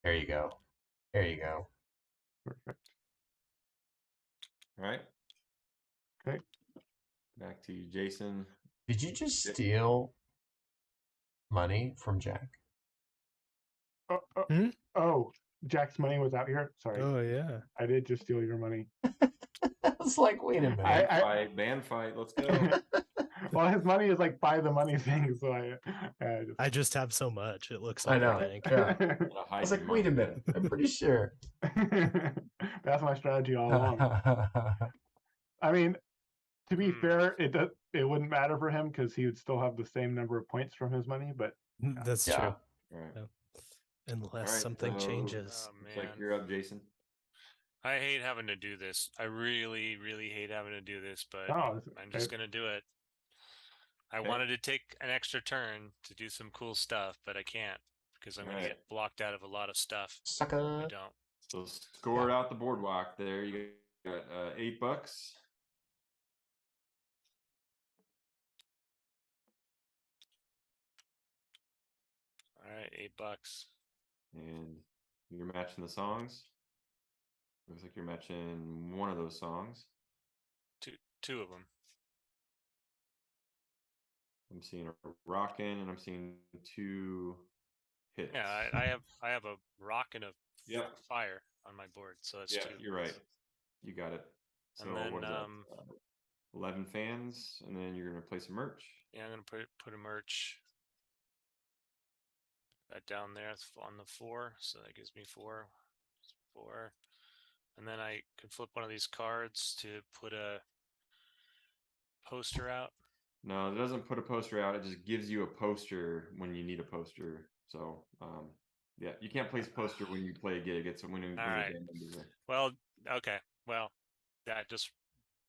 There you go. There you go. Perfect. All right. Okay. Back to you, Jason. Did you just steal money from Jack? Oh, Jack's money was out here. Sorry, Oh yeah. I did just steal your money. I was like, wait a minute. Band fight. Let's go. Well, his money is like buy the money thing, so I just have so much. It looks I like know. a bank. Yeah. Gotta I hide was your like, wait a money. minute. I'm pretty sure. That's my strategy all along. I mean, to be fair, it wouldn't matter for him because he would still have the same number of points from his money. But That's Yeah. true. All right. Unless All right, something so- changes. Oh Looks man, like you're up, Jason. I hate having to do this. I really, really hate having to do this, but oh, I'm just gonna do it. I Okay. wanted to take an extra turn to do some cool stuff, but I can't because I'm gonna Alright. get blocked out of a lot of stuff. I Sucker. don't. So score it out the boardwalk there. You got $8. All right, $8. And you're matching the songs. Looks like you're matching one of those songs. Two of them. I'm seeing a rockin' and I'm seeing 2 hits. Yeah, I have a rock and a Yep. fire on my board, so that's Yeah, 2. you're right. You got it. So And then what is that? 11 fans, and then you're gonna play some merch. yeah, I'm gonna put a merch that down there on the 4, so that gives me 4, 4, and then I can flip one of these cards to put a poster out. No, it doesn't put a poster out. It just gives you a poster when you need a poster. So, yeah, you can't place a poster when you play a gig. It's when All right. band members are. Well, okay. Well, that just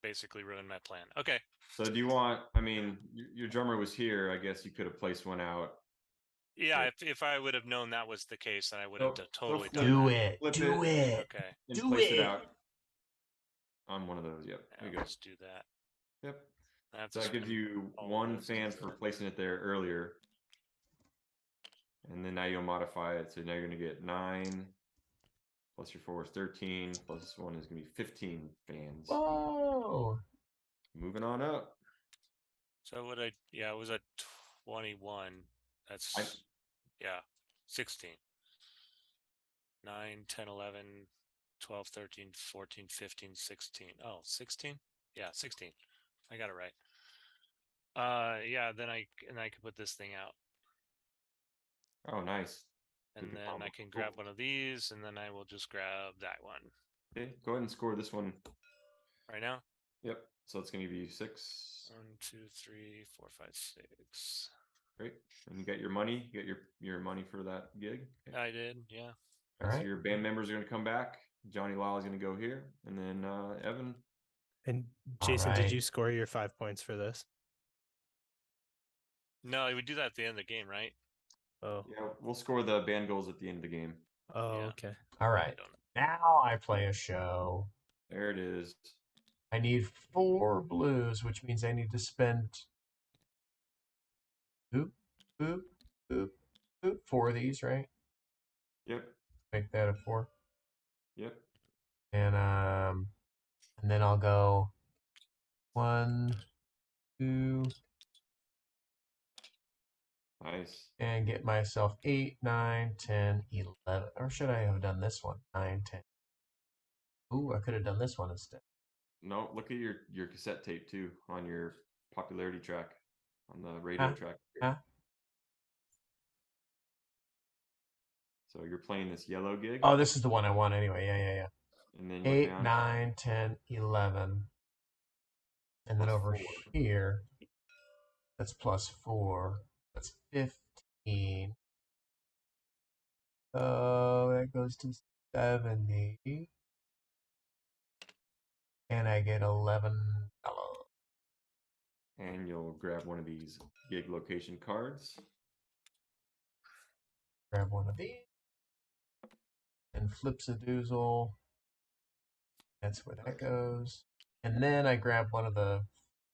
basically ruined my plan. Okay. So, do you want? I mean, your drummer was here. I guess you could have placed one out. Yeah, if I would have known that was the case, then I would have totally flip done Do that. it. Flip Do it. it. Okay. And Do place it. it out on one of those. Yep. There you go. Let's do that. Yep. I have So to that gives spend you all 1 those. fan for placing it there earlier. And then now you'll modify it. So now you're going to get 9 plus your 4 is 13 plus this one is going to be 15 fans. Whoa. Moving on up. So it was a 21. That's yeah, 16. 9, 10, 11, 12, 13, 14, 15, 16. Oh, 16? Yeah, 16. I got it right. Yeah, then I can put this thing out. Oh, nice. And Good then combo. I can grab one of these, and then I will just grab that one. Okay, go ahead and score this one. Right now? Yep. So it's going to be 6. 1, 2, 3, 4, 5, 6. Great. And you got your money. You got your money for that gig. Okay. I did, yeah. All So right. your band members are going to come back. Johnny Lyle is going to go here, and then Evan. And Jason, did right. you score your 5 points for this? No, we do that at the end of the game, right? Oh. Yeah, we'll score the band goals at the end of the game. Oh, Yeah. okay. All right. Now I play a show. There it is. I need 4 blues, which means I need to spend boop, boop, boop, boop, 4 of these, right? Yep. Make that a 4. Yep. And then I'll go 1, 2, Nice. and get myself 8, 9, 10, 11. Or should I have done this one? 9, 10. Ooh, I could have done this one instead. No, look at your cassette tape too on your popularity track on the radio track. Huh? So you're playing this yellow gig. Oh, this is the one I want anyway. Yeah. And then look 8, down. 9, 10, 11. And then Plus over 4. here, that's plus 4. That's 15. Oh, that goes to 70. And I get $11. And you'll grab one of these gig location cards. Grab one of these. And flips a doozle. That's where that goes. And then I grab one of the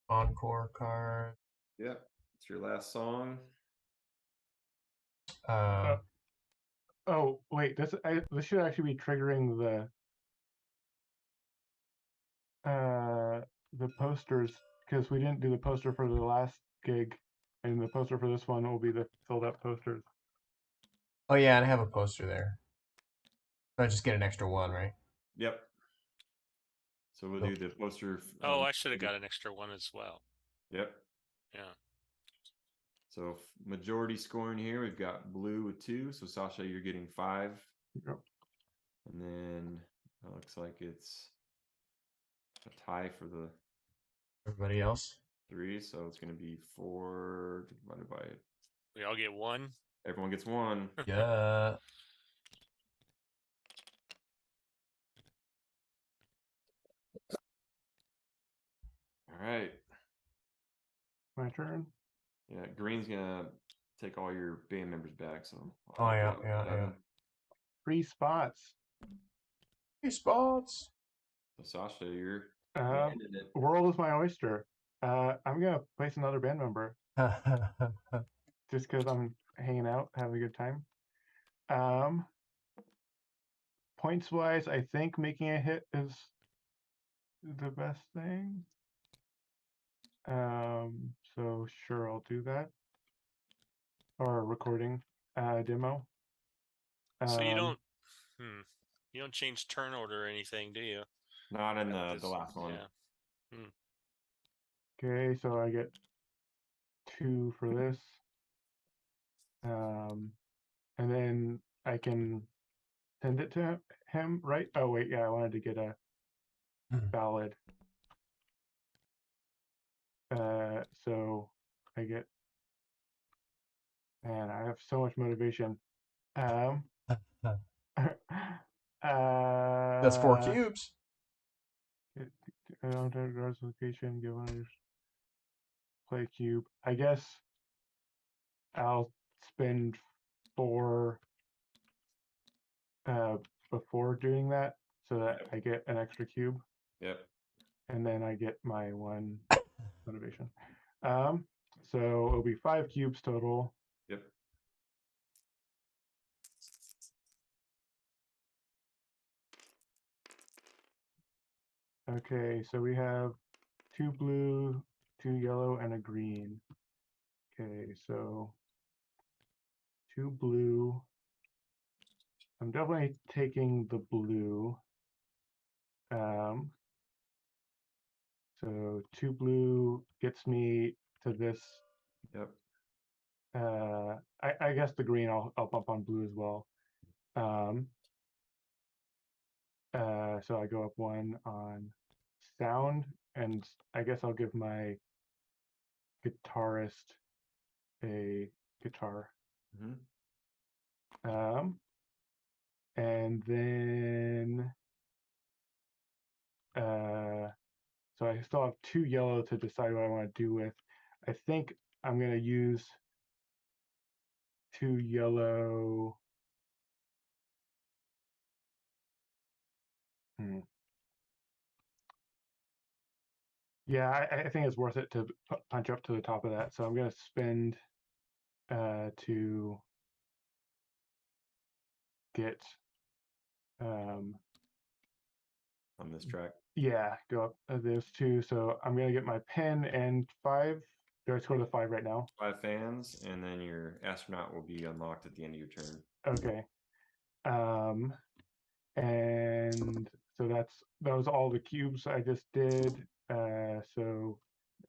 encore cards. Yep. It's your last song. Oh wait, this should actually be triggering the posters because we didn't do the poster for the last gig, and the poster for this one will be the filled up posters. Oh yeah, and I have a poster there. I just get an extra one, right? Yep. So we'll do the poster. Oh, I should have got an extra one as well. Yep. Yeah. So majority scoring here, we've got blue with 2. So Sasha, you're getting 5. Yep. And then it looks like it's a tie for the Everybody else. 3. So it's going to be 4 divided by. We all get 1. Everyone gets 1. Yeah. All right. My turn. Yeah, green's gonna take all your band members back. So. Oh yeah. 3 spots. 3 spots. So Sasha, you're Uh, ending it. World is my oyster. I'm gonna place another band member just because I'm hanging out, having a good time. Points wise, I think making a hit is the best thing. So sure, I'll do that. Or recording demo. So you don't change turn order or anything, do you? Not in the last one. Yeah. Okay, so I get 2 for this. And then I can send it to him, right? Oh wait, yeah, I wanted to get a ballad. So I get, man, I have so much motivation. That's 4 cubes. Location, give one play cube. I guess I'll spend 4 before doing that so that I get an extra cube. Yep. And then I get my 1 motivation. So it'll be 5 cubes total. Yep. Okay, so we have 2 blue, 2 yellow, and a green. Okay, so 2 blue. I'm definitely taking the blue. So 2 blue gets me to this. Yep. I guess the green I'll bump on blue as well. So I go up 1 on sound, and I guess I'll give my guitarist a guitar. And then so I still have 2 yellow to decide what I want to do with. I think I'm going to use 2 yellow. Yeah, I think it's worth it to punch up to the top of that. So I'm going to spend to get on this track. Yeah, go up those 2. So I'm going to get my pen and 5. Do I score the 5 right now? 5 fans, and then your astronaut will be unlocked at the end of your turn. Okay. And so that was all the cubes I just did. So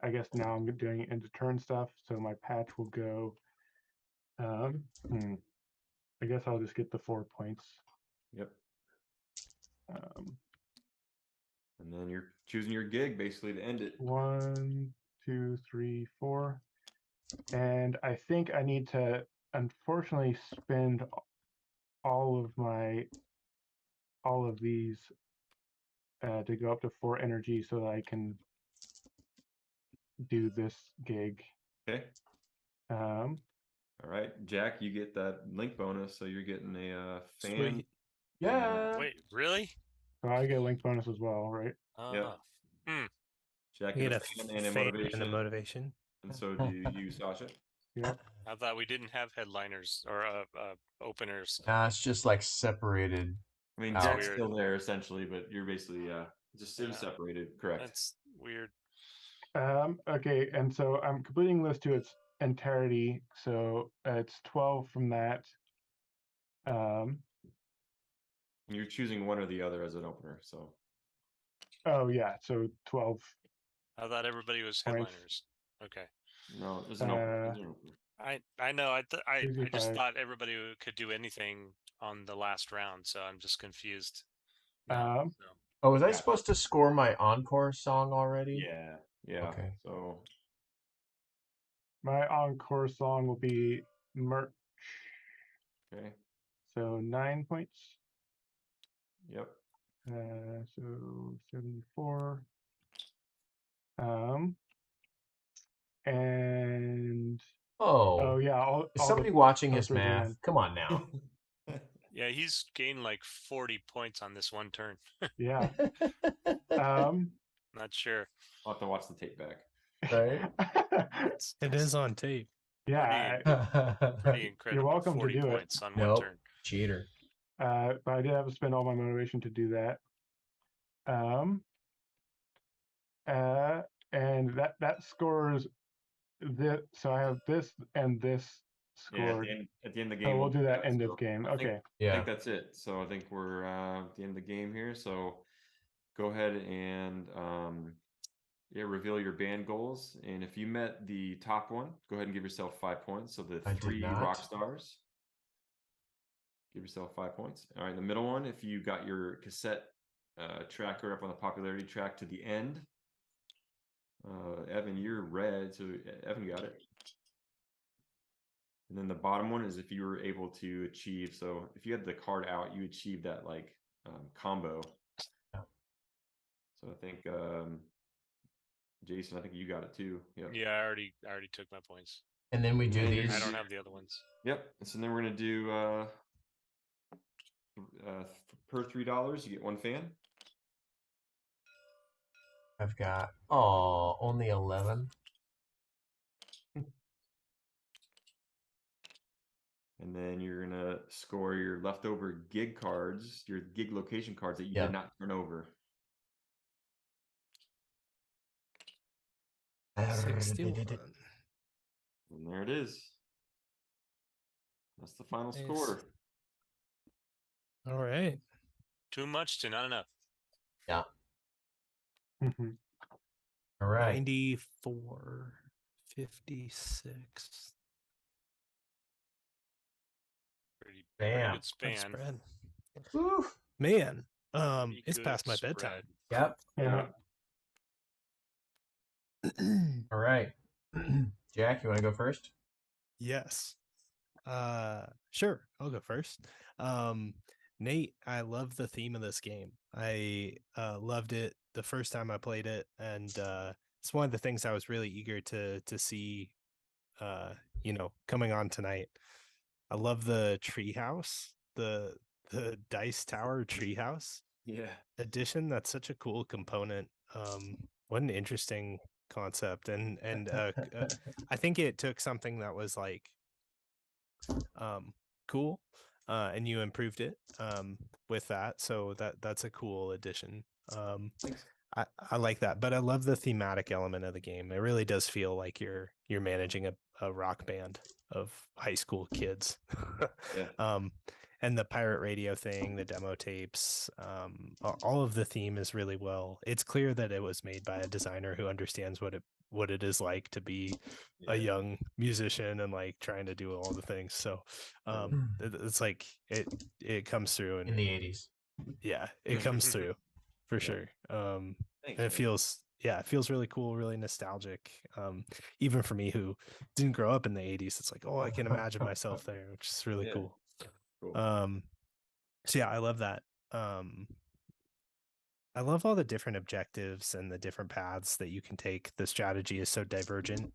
I guess now I'm doing into turn stuff. So my patch will go. I guess I'll just get the 4 points. Yep. And then you're choosing your gig basically to end it. 1, 2, 3, 4. And I think I need to unfortunately spend all of these to go up to 4 energy so that I can do this gig. Okay. All right, Jack, you get that link bonus, so you're getting a fan. Sweet. Yeah. Wait, really? So I get a link bonus as well, right? Yeah. Jack You get get a fan and a fan motivation. and a motivation. And so do you, Sasha. Yep. I thought we didn't have headliners or openers. It's just like separated. I mean, That's Jack's weird. still there essentially, but you're basically just separated. Correct. That's weird. Okay, and so I'm completing this to its entirety, so it's 12 from that. You're choosing one or the other as an opener. So Oh yeah, so 12. I thought everybody was Points. headliners. Okay. no, there's an opener. There's an opener. I know. I just 2d5. thought everybody could do anything on the last round, so I'm just confused. Now, so. Oh, was I Yeah. supposed to score my encore song already? Yeah, yeah. Okay. So My encore song will be Merch. okay. So 9 points. Yep. So 74. And Oh, yeah, all is somebody watching his posters are math? in. Come on now. Yeah, he's gained like 40 points on this one turn. Yeah. Not sure. I'll have to watch the tape back. Right? It is on tape. Yeah. Pretty incredible. You're welcome to 40 do it. points on one Nope. turn. Cheater. But I did have to spend all my motivation to do that. And that scores this. So I have this and this Yeah, scored. at the end of the So game. we'll do that yeah, end so of game. I think, Okay. I Yeah. think that's it. So I think we're at the end of the game here. So go ahead and reveal your band goals. And if you met the top one, go ahead and give yourself 5 points. So the I did 3 not. rock stars. Give yourself 5 points. All right, the middle one, if you got your cassette tracker up on the popularity track to the end. Evan, you're red, so Evan got it. And then the bottom one is if you were able to achieve. So if you had the card out, you achieve that like combo. Yeah. So I think Jason, I think you got it too. Yep. Yeah, I already took my points. And then we do And then these. I don't have the other ones. Yep. And so then we're gonna do per $3, you get 1 fan. I've got only 11. And then you're gonna score your leftover gig cards, your gig location cards that you Yeah. did not turn over. 61. And there it is. That's the final Nice. score. All right. Too much to not enough. Yeah. Mhm. All right. 94, 56. Pretty Bam. good Tough span. spread. Oof. Man, Pretty it's good past my spread. bedtime. Yep. Yeah. All right. Jack, you want to go first? Yes. Sure. I'll go first. Nate, I love the theme of this game. I loved it the first time I played it, and it's one of the things I was really eager to see coming on tonight. I love the treehouse, the dice tower treehouse Yeah. edition. That's such a cool component. What an interesting concept, and I think it took something that was like cool, and you improved it with that. So that's a cool addition. I like that, but I love the thematic element of the game. It really does feel like you're managing a rock band of high school kids. Yeah. And the pirate radio thing, the demo tapes, all of the theme is really well. It's clear that it was made by a designer who understands what it is like to be a young musician and like trying to do all the things. So it's like it comes through In the 80s. yeah, it comes through for sure. Thanks, And man. it feels really cool, really nostalgic. Even for me who didn't grow up in the 80s, it's like, oh, I can imagine myself there, which is really Yeah. cool. Cool. So yeah, I love that. I love all the different objectives and the different paths that you can take. The strategy is so divergent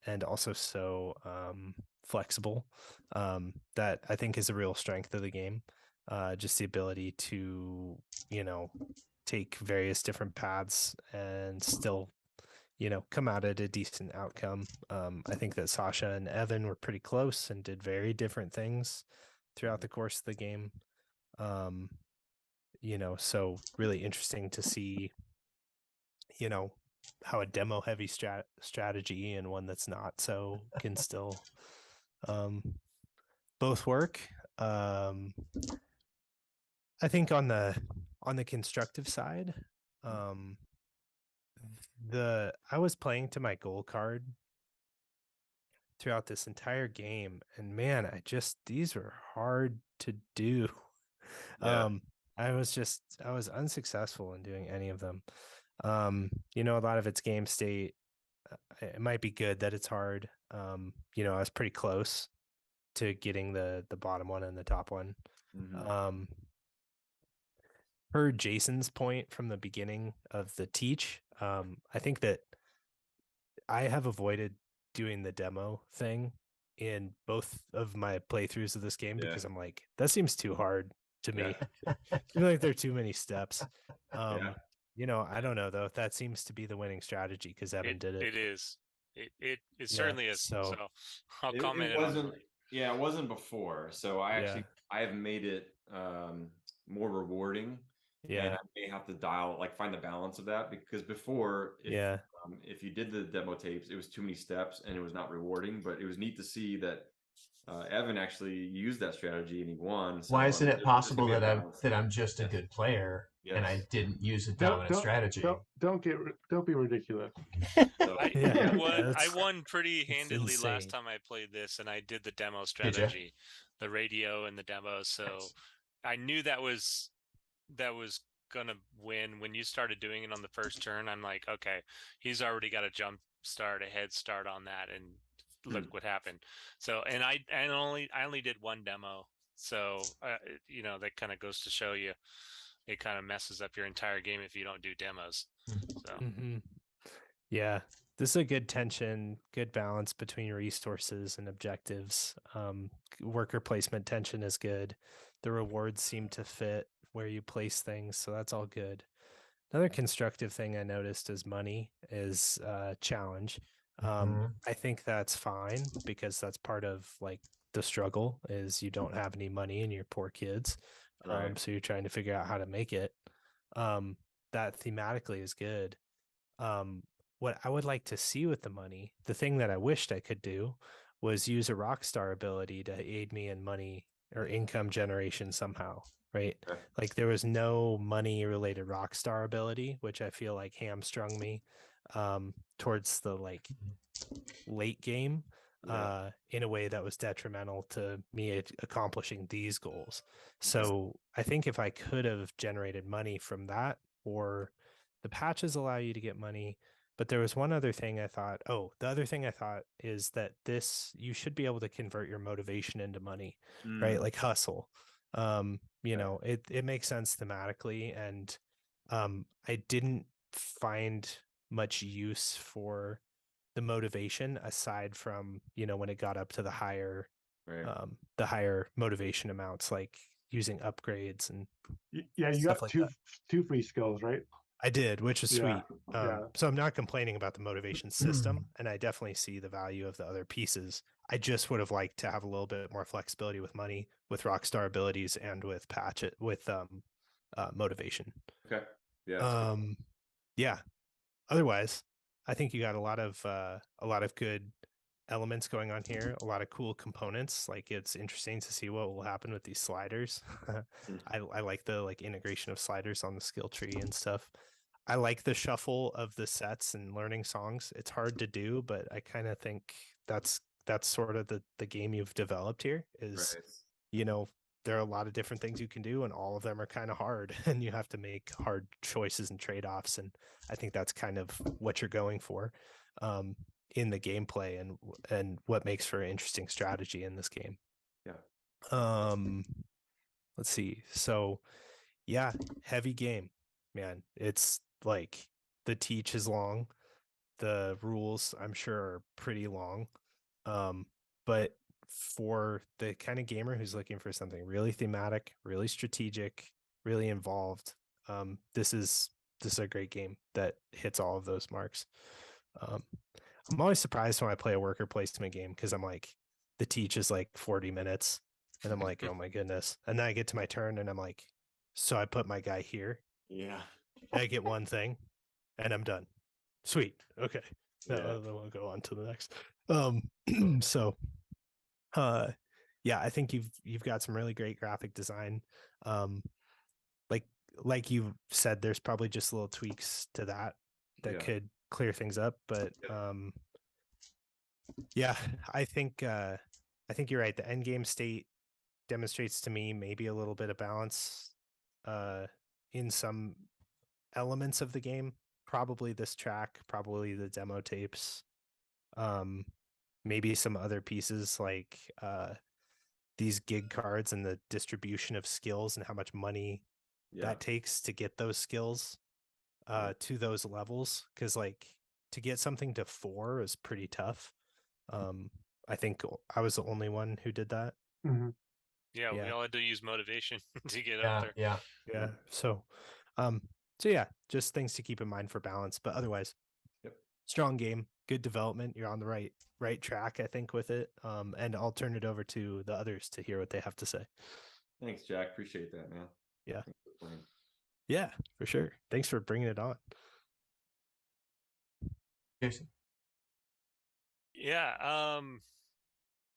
and also so flexible, that I think is a real strength of the game. Just the ability to, take various different paths and still, come out at a decent outcome. I think that Sasha and Evan were pretty close and did very different things throughout the course of the game. So really interesting to see, how a demo heavy strategy and one that's not so can still both work. I think on the constructive side, I was playing to my goal card throughout this entire game, and man, these were hard to do. Yeah. I was unsuccessful in doing any of them. A lot of it's game state. It might be good that it's hard. I was pretty close to getting the bottom one and the top one. Mm-hmm. Per Jason's point from the beginning of the teach, I think that I have avoided doing the demo thing in both of my playthroughs of this game because I'm like, that seems too hard to me. I feel like there are too many steps. I don't know though if that seems to be the winning strategy because Evan did it. It is. It certainly is. So I'll comment it wasn't. on it. Yeah, it wasn't before. So I have made it more rewarding. Yeah. And I may have to find the balance of that because before, if you did the demo tapes, it was too many steps and it was not rewarding. But it was neat to see that Evan actually used that strategy and he won. So, why isn't it possible that I'm just a good player and I didn't use a dominant strategy? Don't be ridiculous. I won pretty handedly last time I played this, and I did the demo strategy, the radio and the demo. So I knew that was gonna win. When you started doing it on the first turn, I'm like, okay, he's already got a head start on that, and look what happened. So, and I only did one demo, so that kind of goes to show you, it kind of messes up your entire game if you don't do demos. So, yeah, this is a good tension, good balance between resources and objectives. Worker placement tension is good. The rewards seem to fit where you place things, so that's all good. Another constructive thing I noticed is money is a challenge. I think that's fine because that's part of like the struggle is you don't have any money and you're poor kids. So you're trying to figure out how to make it. That thematically is good. What I would like to see with the money, the thing that I wished I could do was use a rockstar ability to aid me in money or income generation somehow, right? Like there was no money related rockstar ability, which I feel like hamstrung me towards the like late game in a way that was detrimental to me accomplishing these goals. So I think if I could have generated money from that, or the patches allow you to get money. But there was one other thing I thought, the other thing I thought is that you should be able to convert your motivation into money, right? Like hustle. It makes sense thematically. And I didn't find much use for the motivation aside from, when it got up to the higher motivation amounts, like using upgrades and you got like two free skills, right? I did, which is sweet. So I'm not complaining about the motivation system, and I definitely see the value of the other pieces. I just would have liked to have a little bit more flexibility with money, with rockstar abilities, and with motivation. Okay. Yeah. Otherwise, I think you got a lot of good elements going on here, a lot of cool components. Like it's interesting to see what will happen with these sliders. I like the integration of sliders on the skill tree and stuff. I like the shuffle of the sets and learning songs. It's hard to do, but I kind of think that's sort of the game you've developed here is, there are a lot of different things you can do and all of them are kind of hard and you have to make hard choices and trade-offs. And I think that's kind of what you're going for in the gameplay and what makes for an interesting strategy in this game. Let's see. So yeah, heavy game, man. It's like the teach is long. The rules I'm sure are pretty long. But for the kind of gamer who's looking for something really thematic, really strategic, really involved, this is a great game that hits all of those marks. I'm always surprised when I play a worker placement game because I'm like, the teach is like 40 minutes and I'm like, oh my goodness. And then I get to my turn and I'm like, so I put my guy here. Yeah. I get one thing and I'm done. Sweet. Okay. Yeah. Then we'll go on to the next. So, yeah, I think you've got some really great graphic design. Um, like like you said, there's probably just little tweaks to that Yeah. could clear things up. But yeah, I think you're right. The end game state demonstrates to me maybe a little bit of balance in some elements of the game. Probably this track, probably the demo tapes, maybe some other pieces like these gig cards and the distribution of skills and how much money that takes to get those skills to those levels. Because like to get something to 4 is pretty tough. I think I was the only one who did that. Mhm. Yeah, we Yeah. all had to use motivation to get up Yeah, there. Yeah. So yeah, just things to keep in mind for balance. But otherwise, strong game, good development. You're on the right track, I think, with it. And I'll turn it over to the others to hear what they have to say. Thanks, Jack. Appreciate that, man. Yeah. Thanks for playing. Yeah, for sure. Thanks for bringing it on. Jason. Yeah,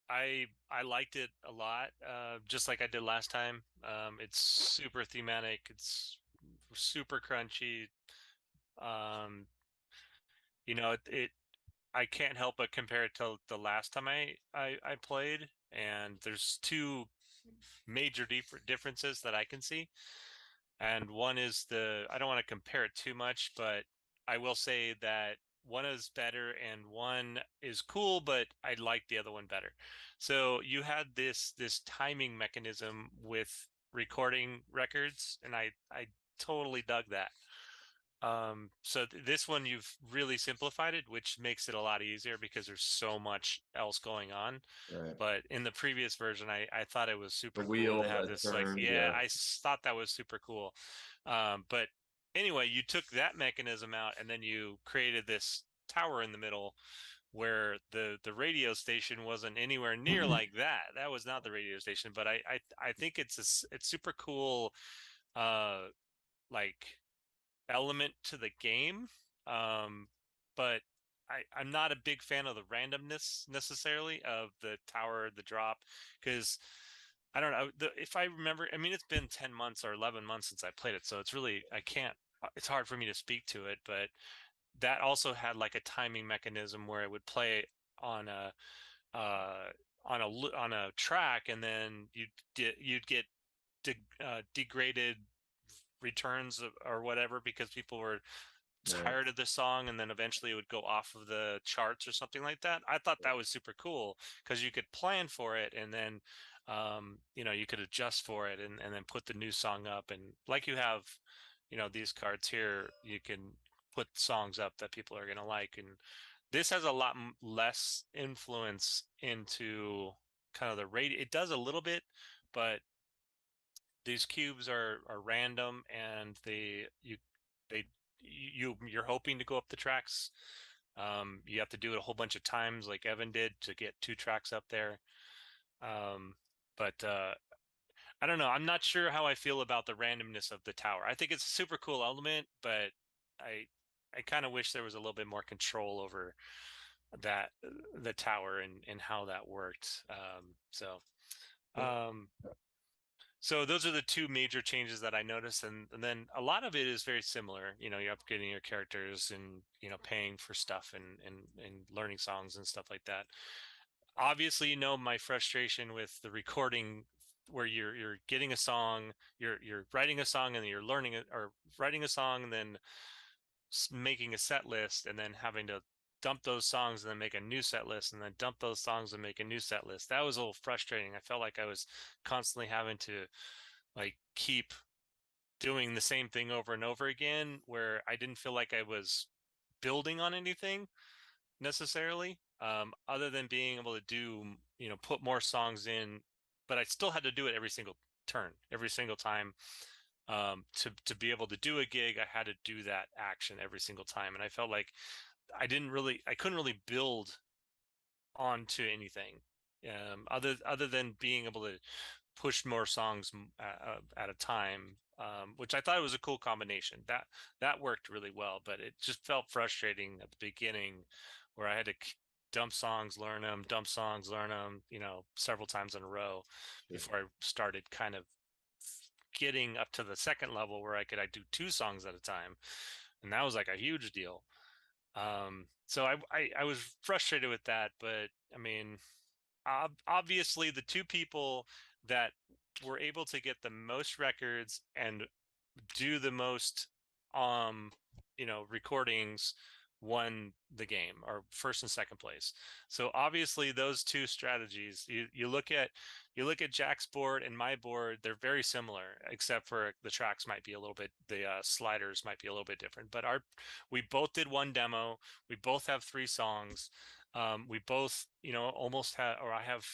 I liked it a lot, just like I did last time. It's super thematic. It's super crunchy. Um, it I can't help but compare it to the last time I played, and there's two major differences that I can see. And one is I don't want to compare it too much, but I will say that one is better and one is cool, but I like the other one better. So you had this timing mechanism with recording records, and I totally dug that. So this one you've really simplified it, which makes it a lot easier because there's so much else going on. Right. But in the previous version, I thought it was super The cool wheel to have that this turns, thought that was super cool. But anyway, you took that mechanism out and then you created this tower in the middle where the radio station wasn't anywhere near like that. That was not the radio station, but I think it's super cool like element to the game. But I'm not a big fan of the randomness necessarily of the tower, the drop, because I don't know. If I remember, I mean, it's been 10 months or 11 months since I played it. So it's really, it's hard for me to speak to it. But that also had like a timing mechanism where it would play on on a track, and then you'd get degraded returns or whatever because people were tired of the song, and then eventually it would go off of the charts or something like that. I thought that was super cool because you could plan for it, and then you could adjust for it, and then put the new song up, and like you have these cards here, you can put songs up that people are going to like. And this has a lot less influence into kind of the radio. It does a little bit, but these cubes are random, and you're hoping to go up the tracks. You have to do it a whole bunch of times, like Evan did, to get 2 tracks up there. But I don't know. I'm not sure how I feel about the randomness of the tower. I think it's a super cool element, but I kind of wish there was a little bit more control over the tower and how that worked. So those are the 2 major changes that I noticed, and then a lot of it is very similar. You're upgrading your characters, and paying for stuff, and learning songs and stuff like that. Obviously, my frustration with the recording, where you're getting a song, you're writing a song, and then you're learning it, or writing a song and then making a set list, and then having to dump those songs and then make a new set list, and then dump those songs and make a new set list. That was a little frustrating. I felt like I was constantly having to like keep doing the same thing over and over again, where I didn't feel like I was building on anything necessarily, other than being able to do, put more songs in, but I still had to do it every single turn, every single time. To be able to do a gig, I had to do that action every single time, and I felt like I couldn't really build onto anything, other than being able to push more songs at a time, which I thought was a cool combination. That worked really well, but it just felt frustrating at the beginning, where I had to dump songs, learn them, dump songs, learn them, several times in a row before I started kind of getting up to the second level where I do 2 songs at a time, and that was like a huge deal. So I was frustrated with that, but I mean, obviously the 2 people that were able to get the most records and do the most recordings won the game, or first and second place. So obviously those 2 strategies, you look at Jack's board and my board, they're very similar, except for the tracks might be a little bit, the sliders might be a little bit different, but we both did 1 demo. We both have 3 songs. We both, almost had, or I have,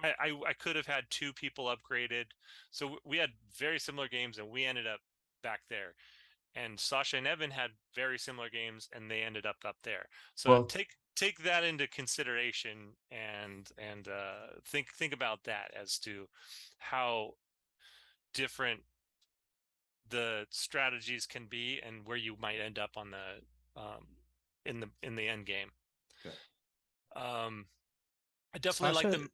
I could have had 2 people upgraded. So we had very similar games, and we ended up back there. And Sasha and Evan had very similar games, and they ended up there. So Well, take that into consideration, and think about that as to how different the strategies can be, and where you might end up on the in the end game. Okay. I definitely like them.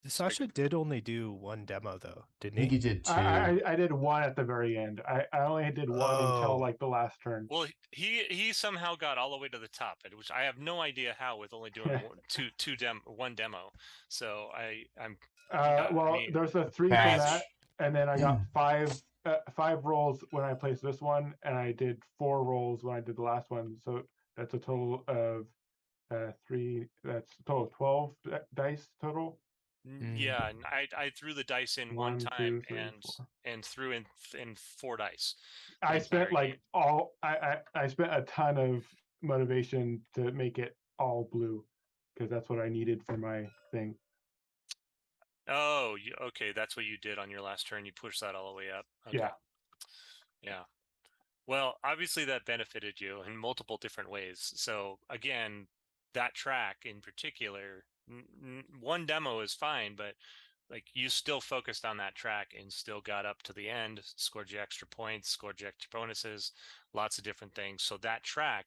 Sasha did only do 1 demo though, I didn't think he? he did 2. I did 1 at the very end. I only did 1 until like the last turn. Well, he somehow got all the way to the top, which I have no idea how, with only doing 1 demo. So I'm. Well, there's a 3 from that, and then I got 5 rolls when I placed this one, and I did 4 rolls when I did the last one. So that's a total of 3. That's a total of 12 dice total. Yeah, and I threw the dice in 1 time, 2, 3, and threw in 4 dice. I spent like I spent a ton of motivation to make it all blue, because that's what I needed for my thing. Oh, okay. That's what you did on your last turn. You pushed that all the way up. Okay. Yeah. Well, obviously that benefited you in multiple different ways. So again, that track in particular, 1 demo is fine, but like, you still focused on that track and still got up to the end, scored you extra points, scored you extra bonuses, lots of different things. So that track,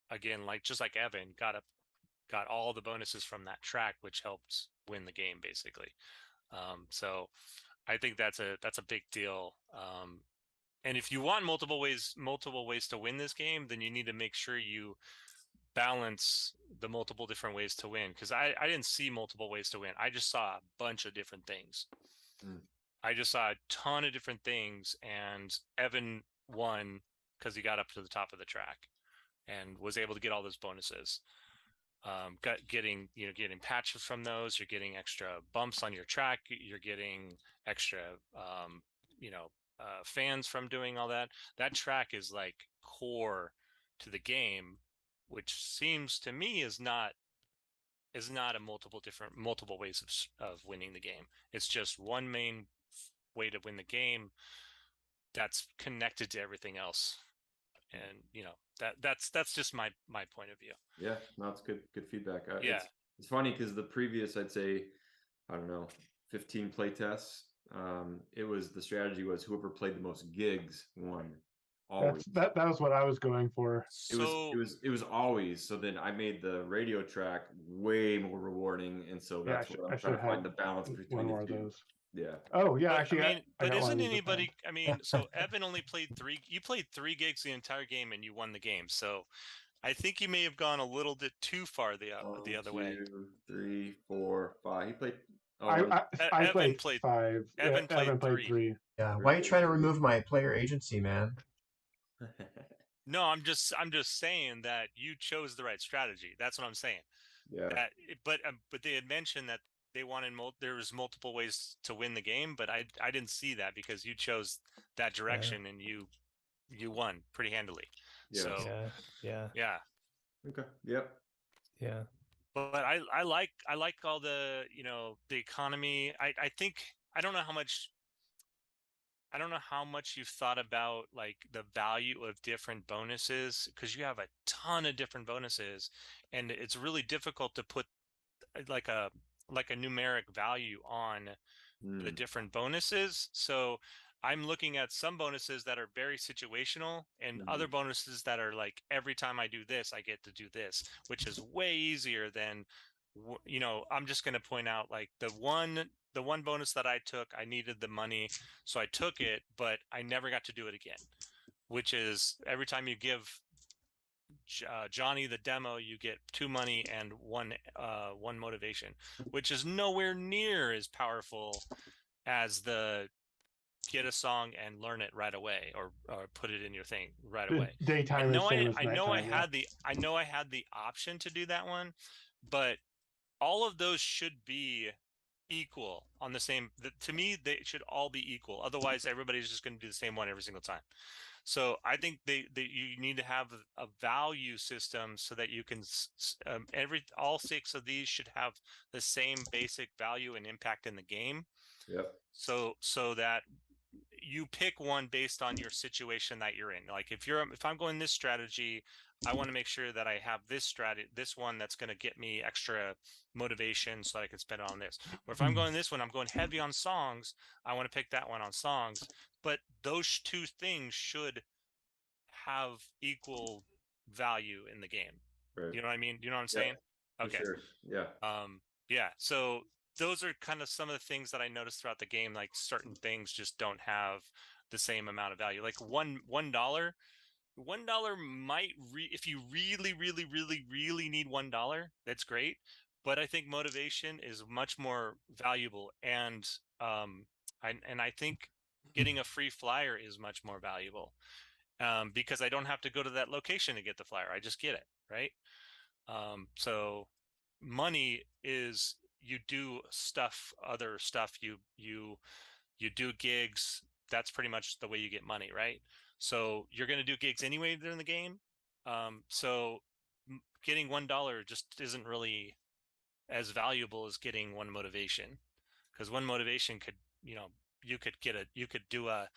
again, just like Evan, got all the bonuses from that track, which helped win the game basically. So I think that's a big deal. And if you want multiple ways to win this game, then you need to make sure you balance the multiple different ways to win, because I didn't see multiple ways to win. I just saw a bunch of different things. I just saw a ton of different things, and Evan won because he got up to the top of the track and was able to get all those bonuses. Getting patches from those, you're getting extra bumps on your track, you're getting extra fans from doing all that. That track is like core to the game, which seems to me is not a multiple ways of winning the game. It's just one main way to win the game that's connected to everything else. And that's just my point of view. Yeah, no, it's good feedback. Yeah, it's funny because the previous, I'd say, I don't know, 15 playtests, the strategy was whoever played the most gigs won. Always. That was what I was going for. It was always. So then I made the radio track way more rewarding, and so that's what I'm trying to find the balance between the 2. Those. Yeah. Oh yeah, but, actually, I mean, but isn't anybody? I mean, so Evan only played 3. You played 3 gigs the entire game, and you won the game. So I think you may have gone a little bit too far the other way. 1, 2, 3, 4, 5. He played. I played 5. Evan played 3. Yeah. Why are you trying to remove my player agency, man? No, I'm just saying that you chose the right strategy. That's what I'm saying. Yeah. But they had mentioned that they wanted there was multiple ways to win the game, but I didn't see that, because you chose that direction, and you won pretty handily. Yes. So yeah. Okay. Yep. Yeah. But I like all the the economy. I think I don't know how much you've thought about like the value of different bonuses, because you have a ton of different bonuses, and it's really difficult to put like a like a numeric value on the different bonuses. So I'm looking at some bonuses that are very situational and other bonuses that are like, every time I do this, I get to do this, which is way easier than, you know, I'm just going to point out like the one bonus that I took, I needed the money, so I took it, but I never got to do it again, which is every time you give Johnny the demo, you get 2 money and one motivation, which is nowhere near as powerful as the get a song and learn it right away, or put it in your thing right away. Daytime is same as nighttime. I know I had the option to do that one, but all of those should be equal on the same. To me, they should all be equal. Otherwise, everybody's just going to do the same one every single time. So I think you need to have a value system so that you can all 6 of these should have the same basic value and impact in the game. Yep. So that you pick one based on your situation that you're in. Like if I'm going this strategy, I want to make sure that I have this one that's going to get me extra motivation so I can spend it on this. Or if I'm going this one, I'm going heavy on songs, I want to pick that one on songs. But those 2 things should have equal value in the game. Right. You know what I mean? You know what I'm saying? Okay. Sure. Yeah. Yeah. So those are kind of some of the things that I noticed throughout the game. Like certain things just don't have the same amount of value. Like $1 might if you really need $1, that's great. But I think motivation is much more valuable, and I think getting a free flyer is much more valuable, because I don't have to go to that location to get the flyer. I just get it, right? So money is, you do other stuff, you do gigs. That's pretty much the way you get money, right? So you're going to do gigs anyway during the game. So getting $1 just isn't really as valuable as getting 1 motivation, because 1 motivation could, you could do a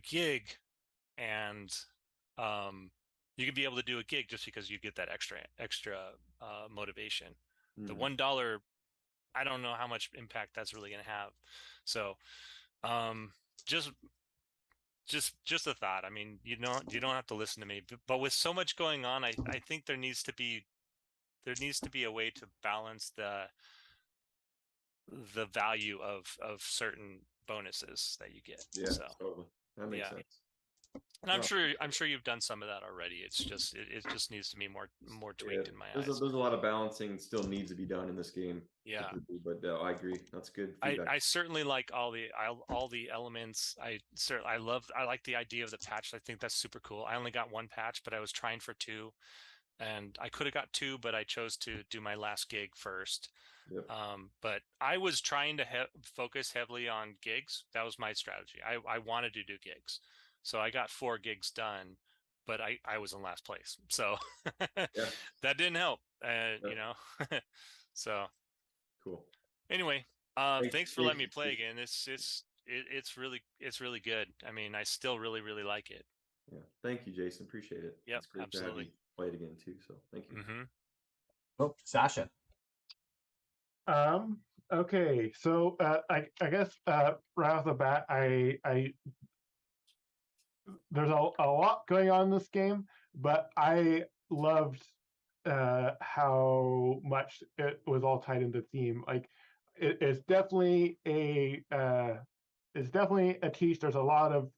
gig, and you could be able to do a gig just because you get that extra motivation. The $1, I don't know how much impact that's really going to have. So just a thought. I mean, you don't have to listen to me, but with so much going on, I think there needs to be a way to balance the value of certain bonuses that you get. Yeah, so totally. That makes sense. And I'm sure you've done some of that already. It's just it just needs to be more tweaked in my eyes. There's a lot of balancing still needs to be done in this game. Yeah, but I agree. That's good feedback. I certainly like all the elements. I like the idea of the patch. I think that's super cool. I only got 1 patch, but I was trying for 2, and I could have got 2, but I chose to do my last gig first. Yep. But I was trying to focus heavily on gigs. That was my strategy. I wanted to do gigs. So I got 4 gigs done, but I was in last place. So that didn't help, so cool. Anyway, thanks for letting me play again. It's really good. I mean, I still really like it. Yeah. Thank you, Jason. Appreciate it. Yep, it's great absolutely. To have you play it again too. So thank you. Oh, Sasha. Okay. So I guess right off the bat, I there's a lot going on in this game, but I loved how much it was all tied into theme. Like it's definitely a teach. There's a lot of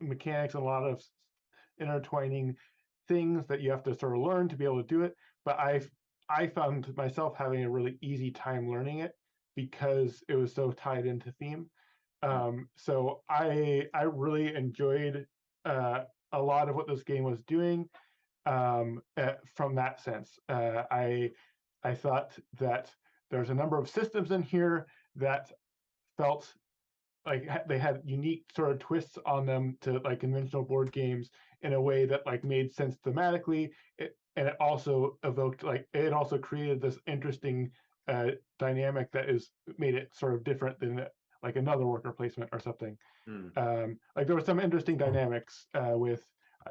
mechanics and a lot of intertwining things that you have to sort of learn to be able to do it. But I found myself having a really easy time learning it because it was so tied into theme. So I really enjoyed a lot of what this game was doing from that sense. I thought that there's a number of systems in here that felt like they had unique sort of twists on them to like conventional board games in a way that like made sense thematically. And it also evoked it also created this interesting dynamic that made it sort of different than like another worker placement or something. Like there were some interesting dynamics with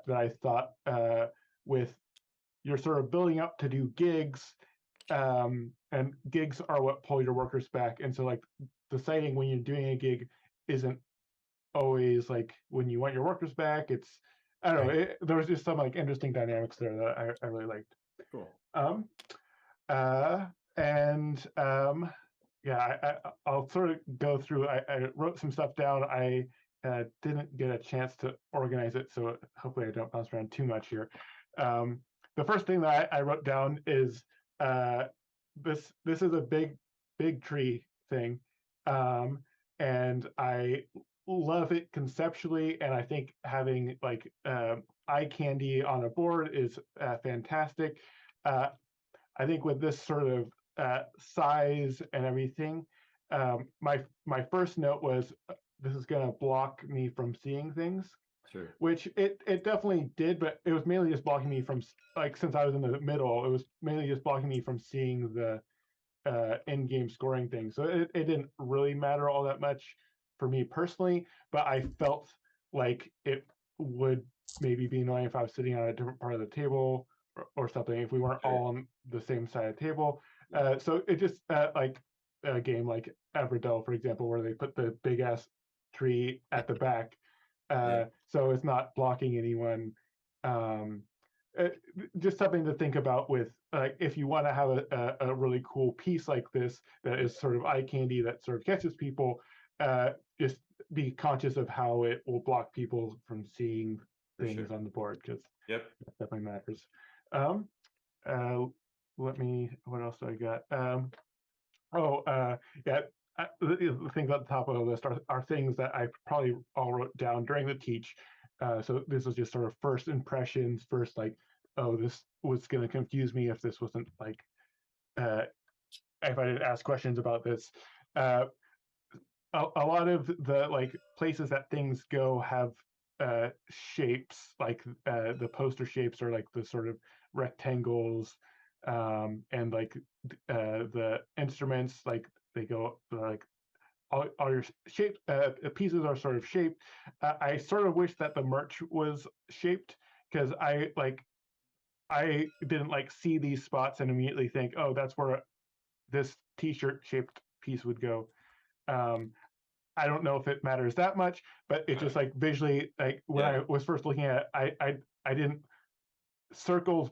that I thought with you're sort of building up to do gigs, and gigs are what pull your workers back. And so like deciding when you're doing a gig isn't always like when you want your workers back. It's I don't know. There was just some like interesting dynamics there that I really liked. Cool. And yeah, I'll sort of go through. I wrote some stuff down. I didn't get a chance to organize it, so hopefully I don't bounce around too much here. The first thing that I wrote down is this is a big tree thing, and I love it conceptually, and I think having like eye candy on a board is fantastic. I think with this sort of size and everything, my first note was this is going to block me from seeing things. Sure. Which it definitely did, but it was mainly just blocking me from, like, since I was in the middle, it was mainly just blocking me from seeing the in-game scoring thing. So it didn't really matter all that much for me personally, but I felt like it would maybe be annoying if I was sitting on a different part of the table or something, if we weren't all on the same side of the table. So it just like a game like Everdell, for example, where they put the big ass tree at the back, so it's not blocking anyone. Just something to think about with if you want to have a really cool piece like this that is sort of eye candy that sort of catches people, just be conscious of how it will block people from seeing things on the board, because that definitely matters. What else do I got? The things at the top of the list are things that I probably all wrote down during the teach. So this was just sort of first impressions, first like, oh, this was going to confuse me if this wasn't like, if I didn't ask questions about this. A lot of the like places that things go have shapes, like the poster shapes are like the sort of rectangles, and like the instruments, like they go like all your shaped pieces are sort of shaped. I sort of wish that the merch was shaped, because I didn't like see these spots and immediately think, oh, that's where this t-shirt shaped piece would go. I don't know if it matters that much, but it just like visually, like when I was first looking at it, I didn't, circles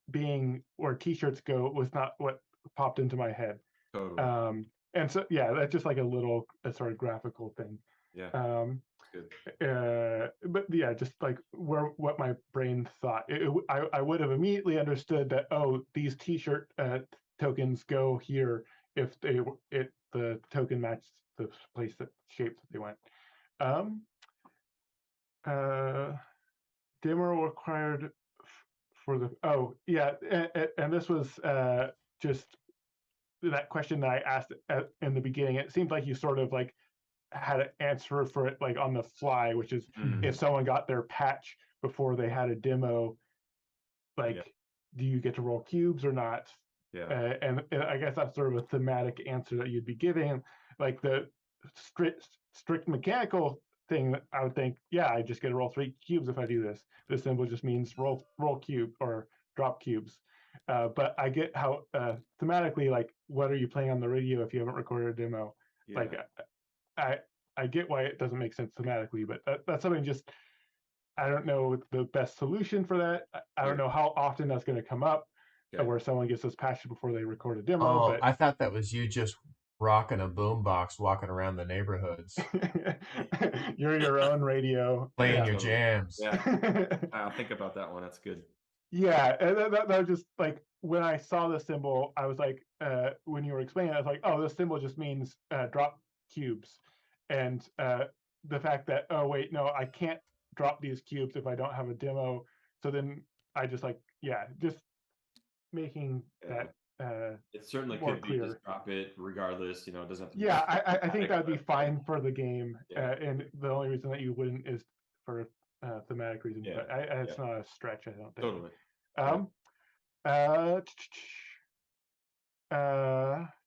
being where t-shirts go was not what popped into my head. Totally. And so that's just like a sort of graphical thing. Good. But yeah, just like what my brain thought. I would have immediately understood that, oh, these t-shirt tokens go here if the token matched the place that shape that they went. Demo required for the and this was just that question that I asked in the beginning. It seemed like you sort of like had an answer for it like on the fly, which is if someone got their patch before they had a demo, like do you get to roll cubes or not? And I guess that's sort of a thematic answer that you'd be giving. Like the strict mechanical thing, I would think, I just get to roll 3 cubes if I do this. This symbol just means roll cube or drop cubes. But I get how thematically, like, what are you playing on the radio if you haven't recorded a demo? Like, I get why it doesn't make sense thematically, but that's something just, I don't know the best solution for that. I don't know how often that's going to come up, where someone gets this patch before they record a demo. But I thought that was you just rocking a boombox, walking around the neighborhoods. You're your own radio, playing your jams. I'll think about that one. That's good. Yeah, and that was just like when I saw the symbol, I was like, when you were explaining it, I was like, oh, this symbol just means drop cubes, and the fact that, oh wait, no, I can't drop these cubes if I don't have a demo. So then I just like, just making that it certainly more could be clear. Just drop it regardless. It doesn't have to be. I think that would be fine for the game, and the only reason that you wouldn't is for thematic reasons. But it's not a stretch, I don't think. Totally.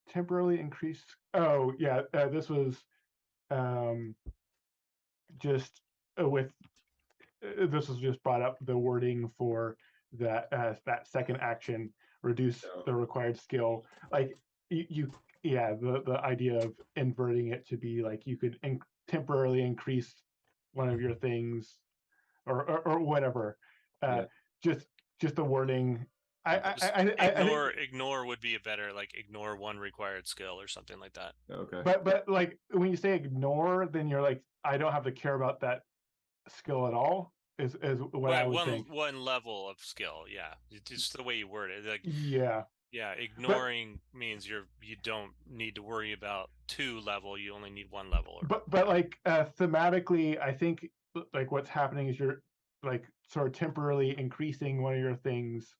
Temporarily increased. Oh yeah, this was just with this was just brought up, the wording for that second action reduce the required skill. Like the idea of inverting it to be like you could temporarily increase one of your things or whatever. Just the wording. Ignore would be a better, like, ignore one required skill or something like that. Okay. But like when you say ignore, then you're like, I don't have to care about that skill at all. Is what I would think. One level of skill, yeah. It's just the way you word it. Like, yeah. Ignoring means you don't need to worry about 2 level. You only need 1 level. But like thematically, I think like what's happening is you're like sort of temporarily increasing one of your things.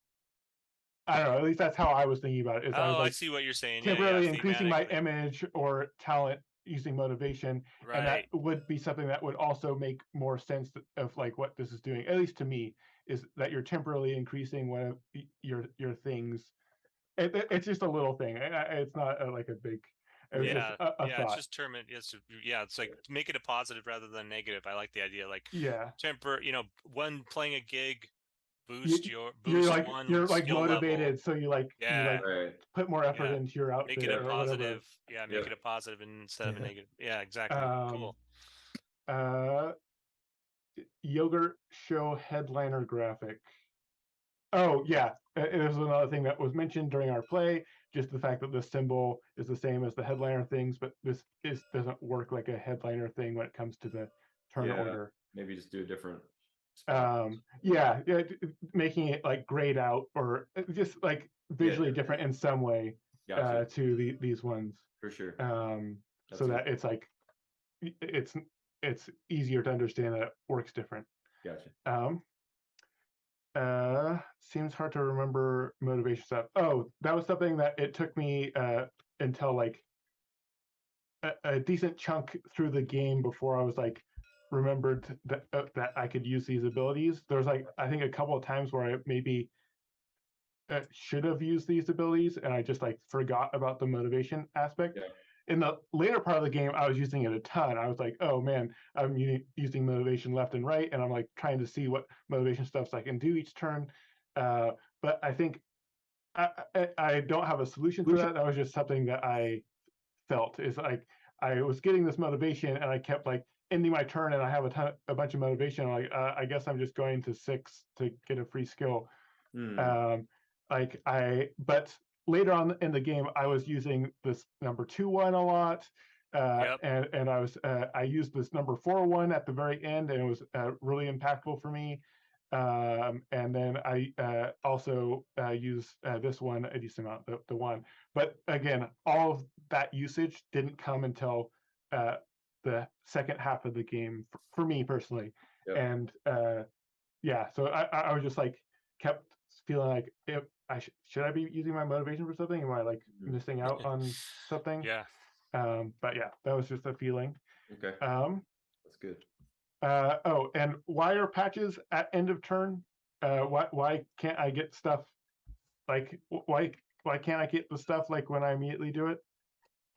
I don't know. At least that's how I was thinking about it. I was like, I see what you're saying. Temporarily increasing my image or talent using motivation, and that would be something that would also make more sense of like what this is doing. At least to me, is that you're temporarily increasing one of your things. It's just a little thing. It's not like a big. It was just a thought. It's just it's like make it a positive rather than negative. I like the idea. Like when playing a gig. You're like motivated, so you put more effort into your outfit. Make it a positive. Make it a positive instead of a negative. Yeah, exactly. Cool. Yogurt show headliner graphic. Oh yeah, it was another thing that was mentioned during our play. Just the fact that the symbol is the same as the headliner things, but this doesn't work like a headliner thing when it comes to the turn order. Maybe just do a different. Making it like grayed out or just like visually different in some way to these ones for sure. So that it's like it's easier to understand that it works different. Gotcha. Seems hard to remember motivation stuff. Oh, that was something that it took me until like a decent chunk through the game before I was like remembered that I could use these abilities. There was like I think a couple of times where I maybe should have used these abilities and I just like forgot about the motivation aspect. In the later part of the game, I was using it a ton. I was like, oh man, I'm using motivation left and right, and I'm like trying to see what motivation stuffs I can do each turn. But I think I don't have a solution to that. That was just something that I felt is like I was getting this motivation and I kept like ending my turn and I have a bunch of motivation. I'm like, I guess I'm just going to 6 to get a free skill. But later on in the game, I was using this number 2 one a lot. And I used this number 4 one at the very end, and it was really impactful for me. And then I also use this one a decent amount, the 1. But again, all of that usage didn't come until the second half of the game for me personally. And so I was just like kept feeling like should I be using my motivation for something? Am I like missing out on something? But yeah, that was just a feeling. Okay. That's good. And why are patches at end of turn? Why can't I get stuff like why can't I get the stuff like when I immediately do it?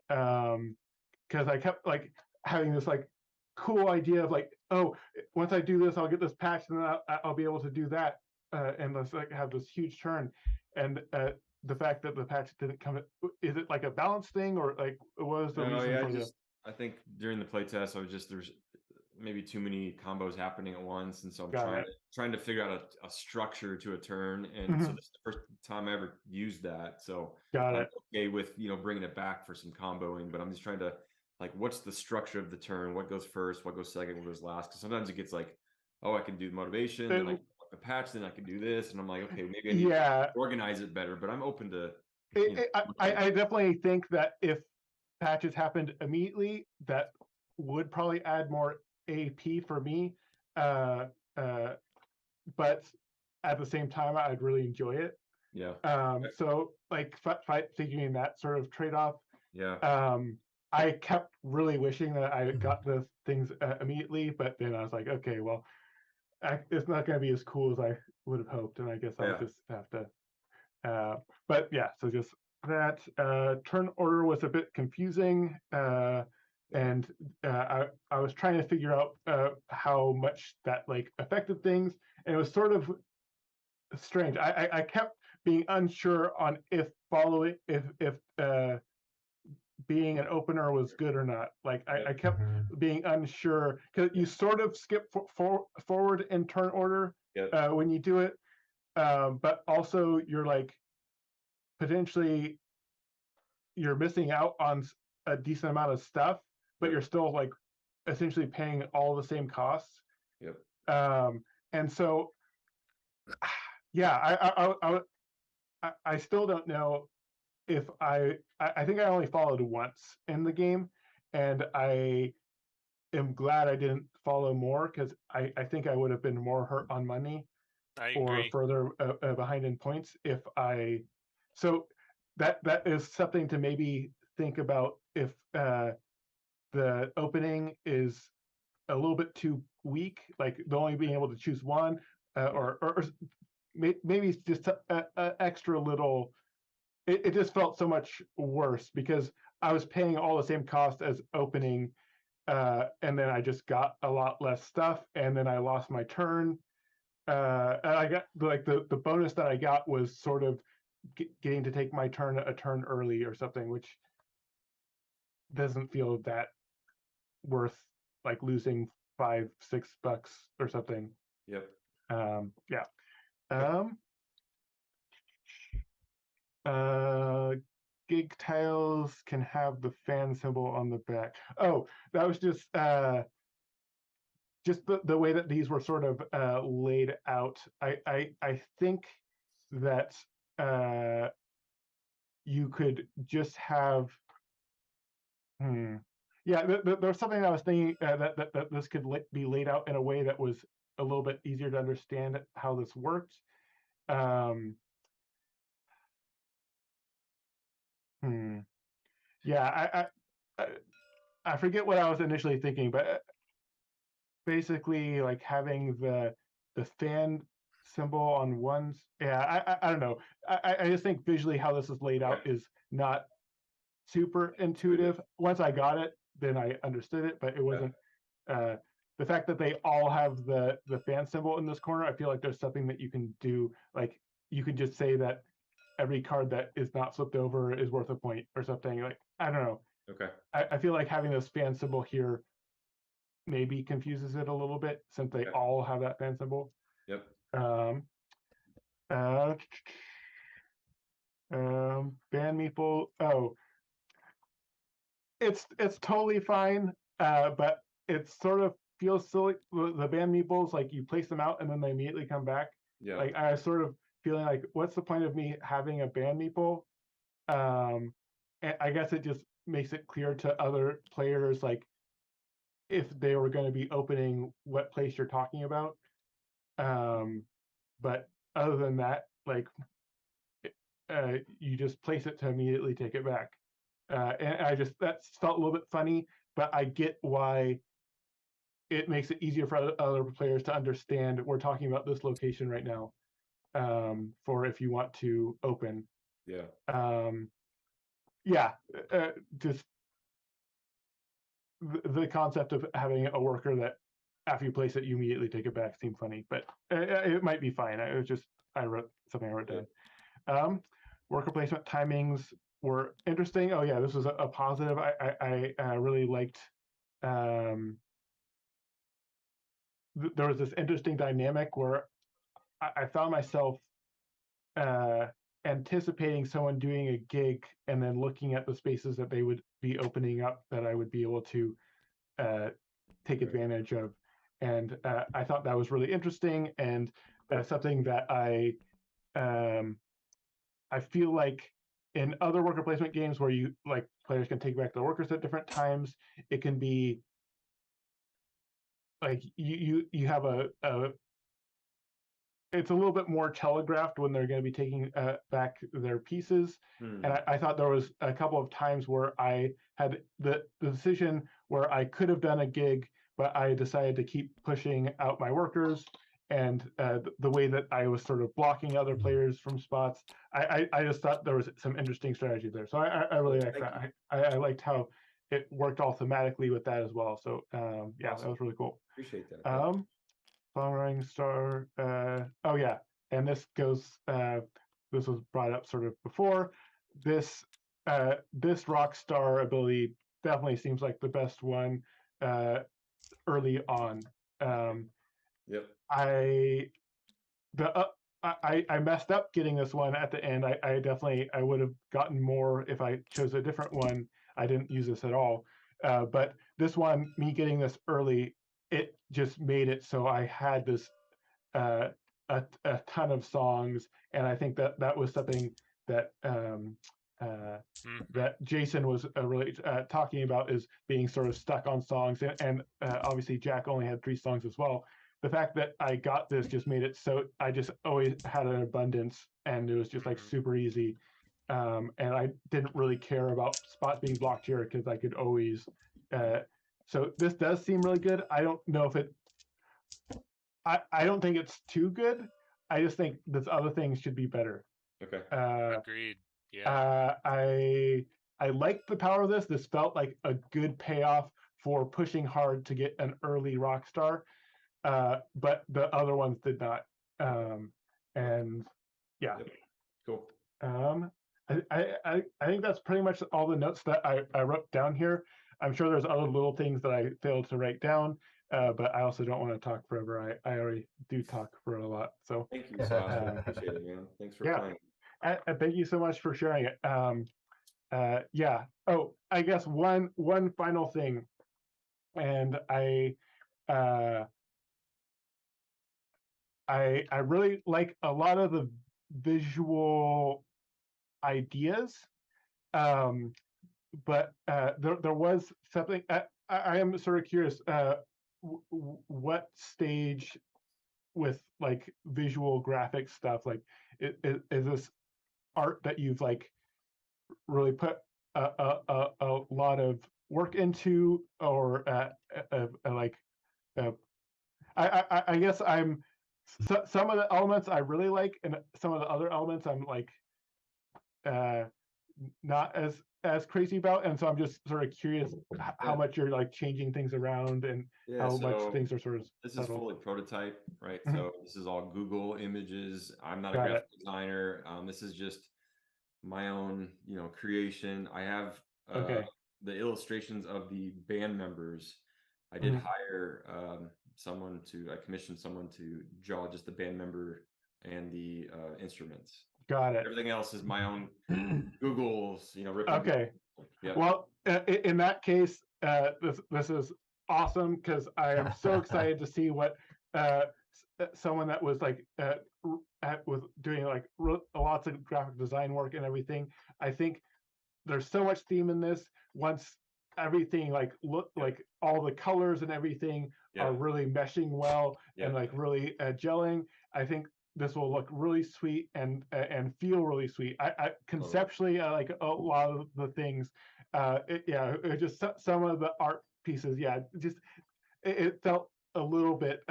Because I kept like having this like cool idea of like, oh, once I do this, I'll get this patch, and then I'll be able to do that, and let's like have this huge turn. And the fact that the patch didn't come, is it like a balance thing, or like what was the reason for this? I think during the playtest, there's maybe too many combos happening at once, and so I'm trying to figure out a structure to a turn, and so this is the first time I ever used that. So I'm okay with bringing it back for some comboing, but I'm just trying to like, what's the structure of the turn? What goes first? What goes second? What goes last? Because sometimes it gets like, oh, I can do motivation, then I can the patch, then I can do this, and I'm like, okay, maybe I need to organize it better. But I'm open to. I definitely think that if patches happened immediately, that would probably add more AP for me. But at the same time, I'd really enjoy it. So like figuring that sort of trade-off. I kept really wishing that I got the things immediately, but then I was like, okay, well, it's not going to be as cool as I would have hoped, and I guess I'll just have to. But yeah, so just that turn order was a bit confusing, and I was trying to figure out how much that like affected things, and it was sort of strange. I kept being unsure on if being an opener was good or not. Like I kept being unsure because you sort of skip forward in turn order when you do it, but also you're like potentially you're missing out on a decent amount of stuff, but you're still like essentially paying all the same costs. And so, yeah, I still don't know if I think I only followed once in the game, and I am glad I didn't follow more because I think I would have been more hurt on money or further behind in points if I. So that is something to maybe think about if the opening is a little bit too weak, like the only being able to choose one, or maybe just a extra little. It just felt so much worse because I was paying all the same cost as opening, and then I just got a lot less stuff, and then I lost my turn. And I got like the bonus that I got was sort of getting to take my turn a turn early or something, which doesn't feel that worth like losing $5-6 or something. Yeah. Gig tiles can have the fan symbol on the back. Oh, that was just the way that these were sort of laid out. I think that you could just have. Yeah, there's something I was thinking that this could be laid out in a way that was a little bit easier to understand how this worked. Yeah, I forget what I was initially thinking, but basically, like having the fan symbol on one's. Yeah, I don't know. I just think visually how this is laid out is not super intuitive. Once I got it, then I understood it, but it wasn't. The fact that they all have the fan symbol in this corner, I feel like there's something that you can do. Like you could just say that every card that is not flipped over is worth a point or something. Like I don't know. I feel like having this fan symbol here maybe confuses it a little bit since they all have that fan symbol. Ban meeple. Oh, it's totally fine, but it sort of feels silly. The ban meeples, like you place them out and then they immediately come back. Like I was sort of feeling like, what's the point of me having a ban meeple? And I guess it just makes it clear to other players, like if they were going to be opening, what place you're talking about. But other than that, like you just place it to immediately take it back. And that felt a little bit funny, but I get why it makes it easier for other players to understand we're talking about this location right now, for if you want to open. Just the concept of having a worker that after you place it, you immediately take it back seemed funny, but it might be fine. It was just I wrote down. Worker placement timings were interesting. Oh yeah, this was a positive. I really liked. There was this interesting dynamic where I found myself anticipating someone doing a gig and then looking at the spaces that they would be opening up that I would be able to take advantage of. And I thought that was really interesting and something that I feel like in other worker placement games where you like players can take back their workers at different times, it can be like you have it's a little bit more telegraphed when they're going to be taking back their pieces. And I thought there was a couple of times where I had the decision where I could have done a gig, but I decided to keep pushing out my workers. And the way that I was sort of blocking other players from spots, I just thought there was some interesting strategy there. So I really liked that. I liked how it worked all thematically with that as well. So yeah, that was really cool. Appreciate that. Songwriting star. Oh yeah, and this goes this was brought up sort of before. This this Rockstar ability definitely seems like the best one early on. Yep. I messed up getting this one at the end. I would have gotten more if I chose a different one. I didn't use this at all. But this one, me getting this early, it just made it so I had this a ton of songs, and I think that was something that that Jason was really talking about, is being sort of stuck on songs, and obviously Jack only had 3 songs as well. The fact that I got this just made it so I just always had an abundance, and it was just like super easy. And I didn't really care about spots being blocked here because I could always. So this does seem really good. I don't know if it. I don't think it's too good. I just think this other things should be better. Okay. Agreed. Yeah. I liked the power of this. This felt like a good payoff for pushing hard to get an early rock star, but the other ones did not. And yeah. Yep. Cool. I think that's pretty much all the notes that I wrote down here. I'm sure there's other little things that I failed to write down, but I also don't want to talk forever. I already do talk for a lot. So thank you, Sasha. I appreciate it, man. Thanks for playing. Thank you so much for sharing it. Yeah. Oh, I guess one final thing, and I really like a lot of the visual ideas, but there was something. I am sort of curious. What stage with like visual graphic stuff, like is this art that you've like really put a lot of work into, or like I guess I'm some of the elements I really like, and some of the other elements I'm like not as crazy about, and so I'm just sort of curious how much you're like changing things around, and how much things are sort of this subtle. is fully prototype, right? So this is all Google images. I'm not a graphic designer. This is just my own, creation. I have the illustrations of the band members. I did hire I commissioned someone to draw just the band member and the instruments. Got it. Everything else is my own Google's, Okay. Yep. Well, in that case, this is awesome, because I am so excited to see what someone that was like with doing like lots of graphic design work and everything. I think there's so much theme in this. Once everything like like all the colors and everything are really meshing well and like really gelling, I think this will look really sweet and feel really sweet. I conceptually, I like a lot of the things. It just some of the art pieces. Yeah, just it felt a little bit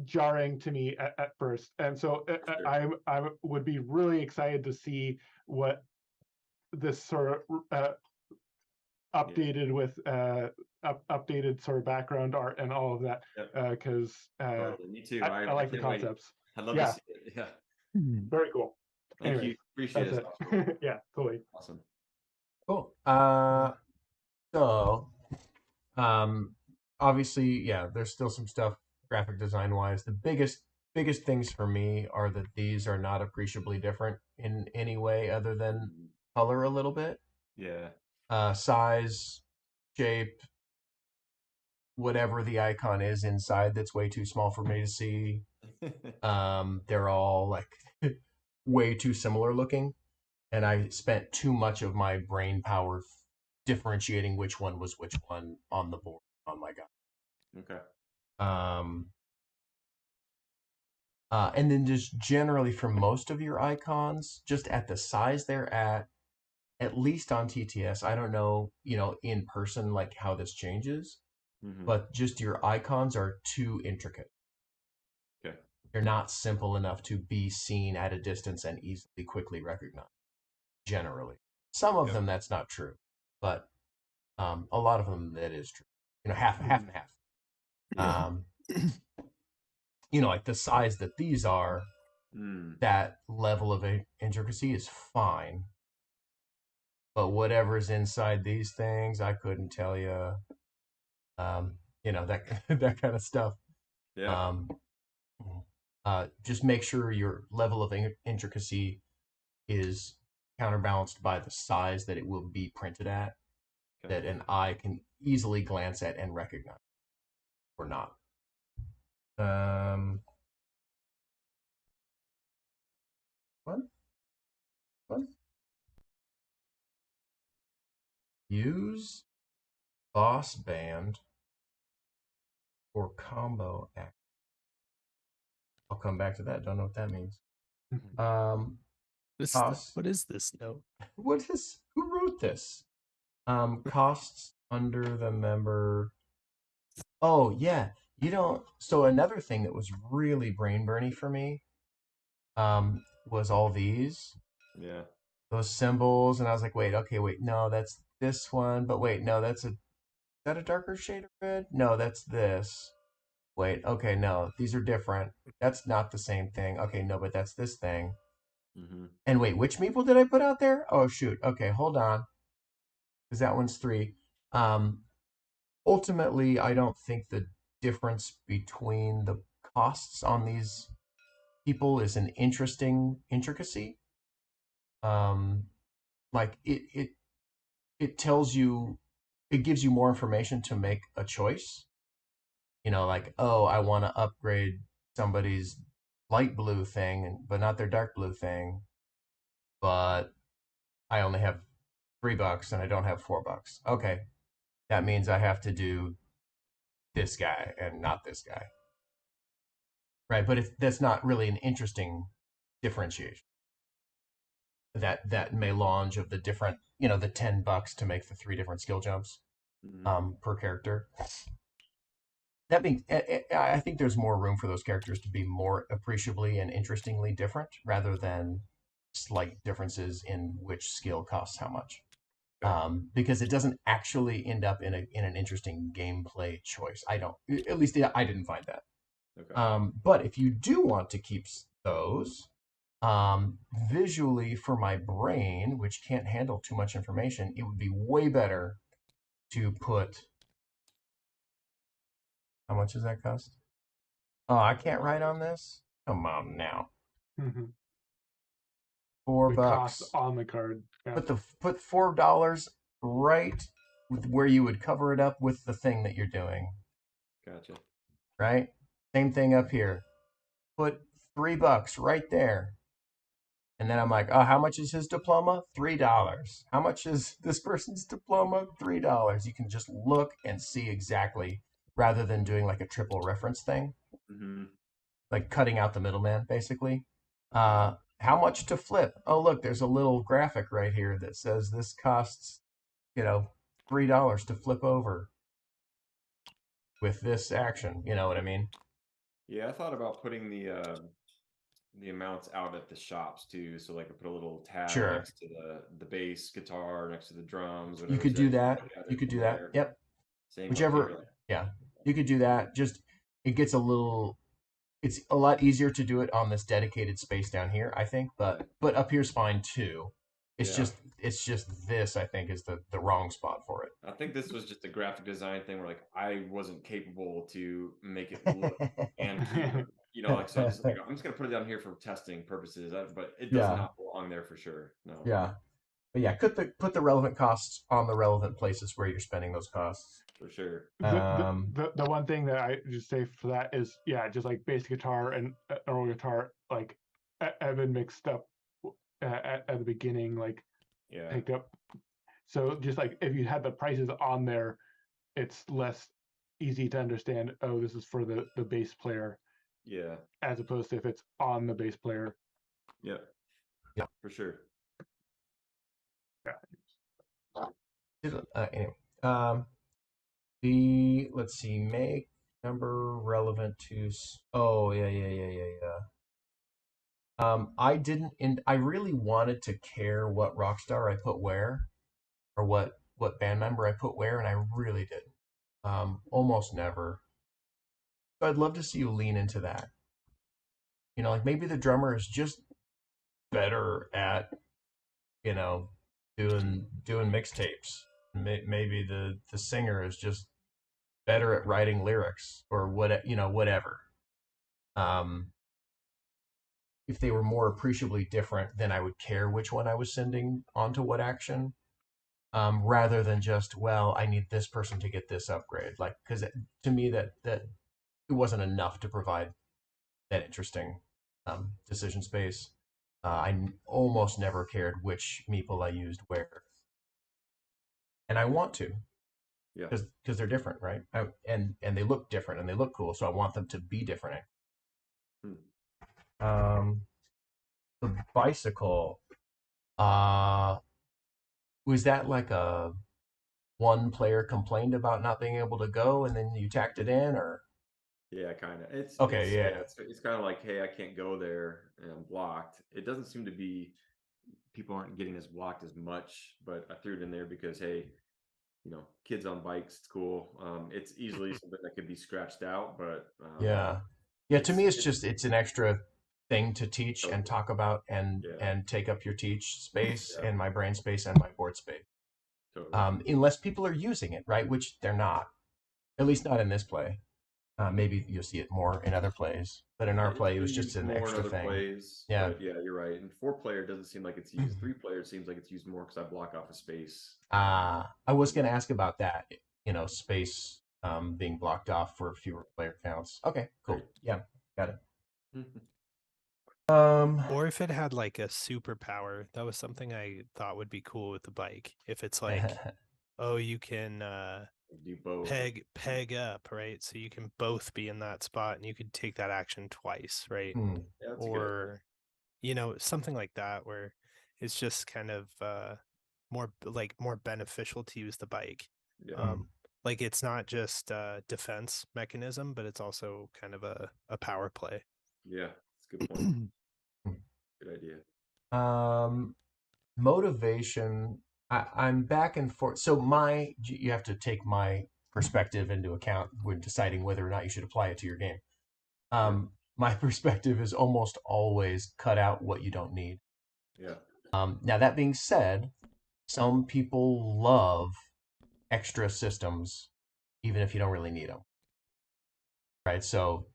jarring to me at first, and so I would be really excited to see what this sort of updated with updated sort of background art and all of that, because me too. I like the concepts. I'd love to see it. Yeah. Very cool. Thank you. Appreciate it. Yeah, totally. Awesome. Cool. So, obviously, there's still some stuff graphic design wise. The biggest things for me are that these are not appreciably different in any way other than color a little bit. Yeah. Size, shape, whatever the icon is inside that's way too small for me to see. They're all like way too similar looking, and I spent too much of my brain power differentiating which one was which one on the board on my guy. Okay. And then just generally for most of your icons, just at the size they're at least on TTS, I don't know, in person, like how this changes, but just your icons are too intricate. Okay. They're not simple enough to be seen at a distance and easily, quickly recognized, generally. Some of them, that's not true, but a lot of them, that is true. Half and half. Like the size that these are, that level of intricacy is fine. But whatever's inside these things, I couldn't tell you. That that kind of stuff. Yeah. Just make sure your level of intricacy is counterbalanced by the size that it will be printed at, Okay. that an eye can easily glance at and recognize, or not. What? What? Use boss band or combo act. I'll come back to that. Don't know what that means. What is this note? Who wrote this? Costs under the member. Oh yeah, you don't. So another thing that was really brain burny for me, was all these. Yeah. Those symbols, and I was like, wait, no, that's this one, but wait, no, is that a darker shade of red? No, that's this. Wait, okay, no, these are different. That's not the same thing. Okay, no, but that's this thing. And wait, which meeple did I put out there? Oh shoot. Okay, hold on, because that one's 3. Ultimately, I don't think the difference between the costs on these people is an interesting intricacy. Like it tells you, it gives you more information to make a choice. Like, oh, I want to upgrade somebody's light blue thing, but not their dark blue thing. But I only have $3 and I don't have $4. Okay, that means I have to do this guy and not this guy, right? But that's not really an interesting differentiation. That melange of the different, the $10 to make the 3 different skill jumps per character. That means I think there's more room for those characters to be more appreciably and interestingly different, rather than slight differences in which skill costs how much. Because it doesn't actually end up in an interesting gameplay choice. At least I didn't find that. Okay. But if you do want to keep those, visually for my brain, which can't handle too much information, it would be way better to put. How much does that cost? Oh, I can't write on this? Come on now. $4. The cost on the card. Yeah. Put $4 right with where you would cover it up with the thing that you're doing. Gotcha. Right? Same thing up here. Put $3 right there. And then I'm like, oh, how much is his diploma? $3. How much is this person's diploma? $3. You can just look and see exactly, rather than doing like a triple reference thing. Like cutting out the middleman, basically. How much to flip? Oh, look, there's a little graphic right here that says this costs, $3 to flip over with this action. You know what I mean? Yeah, I thought about putting the amounts out at the shops too. So like I put a little tab Sure. next to the bass guitar, next to the drums. You could do that. You could do that. Yep. Same. Whichever. Okay, Yeah. You could do that. Just it gets it's a lot easier to do it on this dedicated space down here, I think, but up here's fine too. It's just this, I think, is the wrong spot for it. I think this was just a graphic design thing where like I wasn't capable to make it look and keep, so I'm just gonna put it down here for testing purposes, but it does not belong there for sure. No. Yeah. But yeah, put the relevant costs on the relevant places where you're spending those costs. For sure. The one thing that I just say for that is, just like bass guitar and normal guitar, like have been mixed up at the beginning, like picked up. So just like if you had the prices on there, it's less easy to understand. Oh, this is for the bass player. Yeah. As opposed to if it's on the bass player. Yeah. For sure. Anyway, let's see, make number relevant to. Oh yeah. I really wanted to care what rockstar I put where, or what band member I put where, and I really didn't. Almost never. So I'd love to see you lean into that. like maybe the drummer is just better at, you know, doing mixtapes. Maybe the singer is just better at writing lyrics or whatever. Um, if they were more appreciably different, then I would care which one I was sending onto what action, rather than just, well, I need this person to get this upgrade. Like, because to me that it wasn't enough to provide that interesting decision space. Almost never cared which meeple I used where, and I want to, Yeah. because they're different, right? And they look different and they look cool, so I want them to be different. Hmm. The bicycle, was that like a one player complained about not being able to go, and then you tacked it in, or? Yeah, kind of. Okay, yeah. It's kind of like, hey, I can't go there and I'm blocked. It doesn't seem to be people aren't getting as blocked as much, but I threw it in there because hey, kids on bikes, it's cool. It's easily something that could be scratched out, but Yeah. Yeah, to me it's it's an extra thing to teach and totally, talk about and yeah, take up your teach space yeah, and my brain space and my board space. totally, Unless people are using it, right? Which they're not. At least not in this play. Maybe you'll see it more in other plays, but in our it's play, it was been just used an more in extra other thing. plays, Yeah. but yeah, you're right. And 4-player doesn't seem like it's used. 3-player seems like it's used more because I block off a space. I was going to ask about that. Space being blocked off for fewer player counts. Okay, cool. Right. Yeah, got it. Or if it had like a superpower, that was something I thought would be cool with the bike. If it's like, oh, you can Do both. peg up, right? So you can both be in that spot and you could take that action twice, right? Yeah, that's a good idea. Or something like that where it's just kind of more beneficial to use the bike. Yeah, Like it's not just a defense mechanism, but it's also kind of a power play. yeah, that's a good point. Good idea. Motivation. I'm back and forth. So you have to take my perspective into account when deciding whether or not you should apply it to your game. Yeah, My perspective is almost always cut out what you don't need. yeah, Now that being said, some people love extra systems, even if you don't really need them, right? So,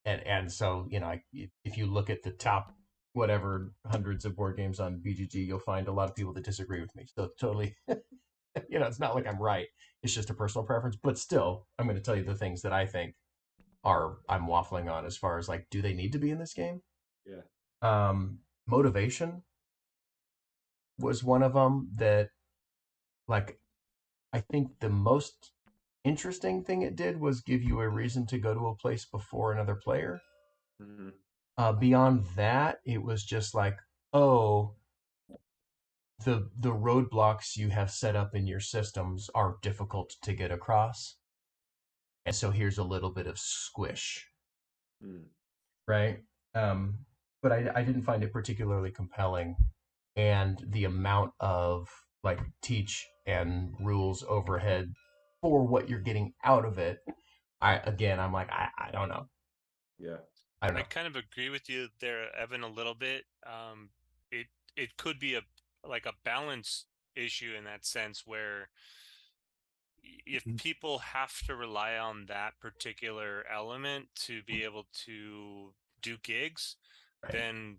and so if you look at the top whatever hundreds of board games on BGG, you'll find a lot of people that disagree with me. So totally, it's not like I'm right. It's just a personal preference. But still, I'm going to tell you the things that I think I'm waffling on as far as like, do they need to be in this game? yeah. Motivation was one of them that, like, I think the most interesting thing it did was give you a reason to go to a place before another player. Mm-hmm. Beyond that, it was just like, oh, the roadblocks you have set up in your systems are difficult to get across, and so here's a little bit of squish, right? But I didn't find it particularly compelling, and the amount of like teach and rules overhead for what you're getting out of it, I'm like, I don't know. Yeah. I don't I know. kind of agree with you there, Evan, a little bit. It it could be a balance issue in that sense where if people have to rely on that particular element to be able to do gigs, Right. then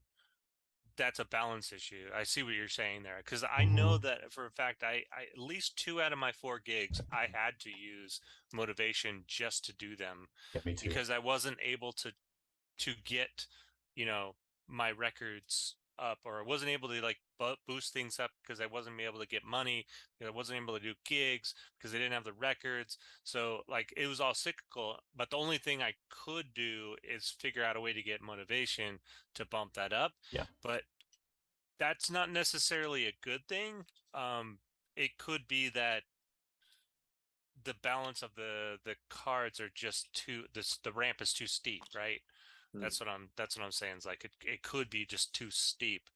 that's a balance issue. I see what you're saying there because I know Mhm. that for a fact. I at least 2 out of my 4 gigs I had to use motivation just to do them Yeah, me too. because I wasn't able to get you know my records up, or I wasn't able to like boost things up because I wasn't able to get money because I wasn't able to do gigs because I didn't have the records. So like it was all cyclical, but the only thing I could do is figure out a way to get motivation to bump that up. Yeah. But that's not necessarily a good thing. It could be that the balance of the cards are just too the ramp is too steep, right? That's what I'm saying. It's like it could be just too steep.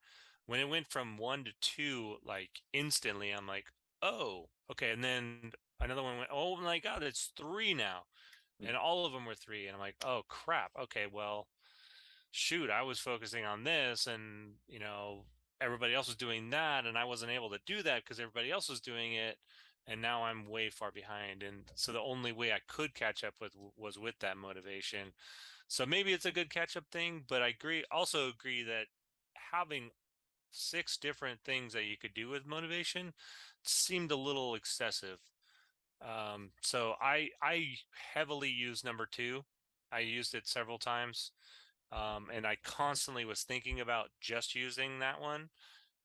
When it went from 1 to 2, like instantly, I'm like, oh, okay. And then another one went, oh my god, it's 3 now, and all of them were 3, and I'm like, oh crap. Okay, well, shoot, I was focusing on this, and everybody else was doing that, and I wasn't able to do that because everybody else was doing it, and now I'm way far behind. And so the only way I could catch up was with that motivation. So maybe it's a good catch up thing, but I also agree that having 6 different things that you could do with motivation seemed a little excessive. So I heavily use number 2. I used it several times. And I constantly was thinking about just using that one.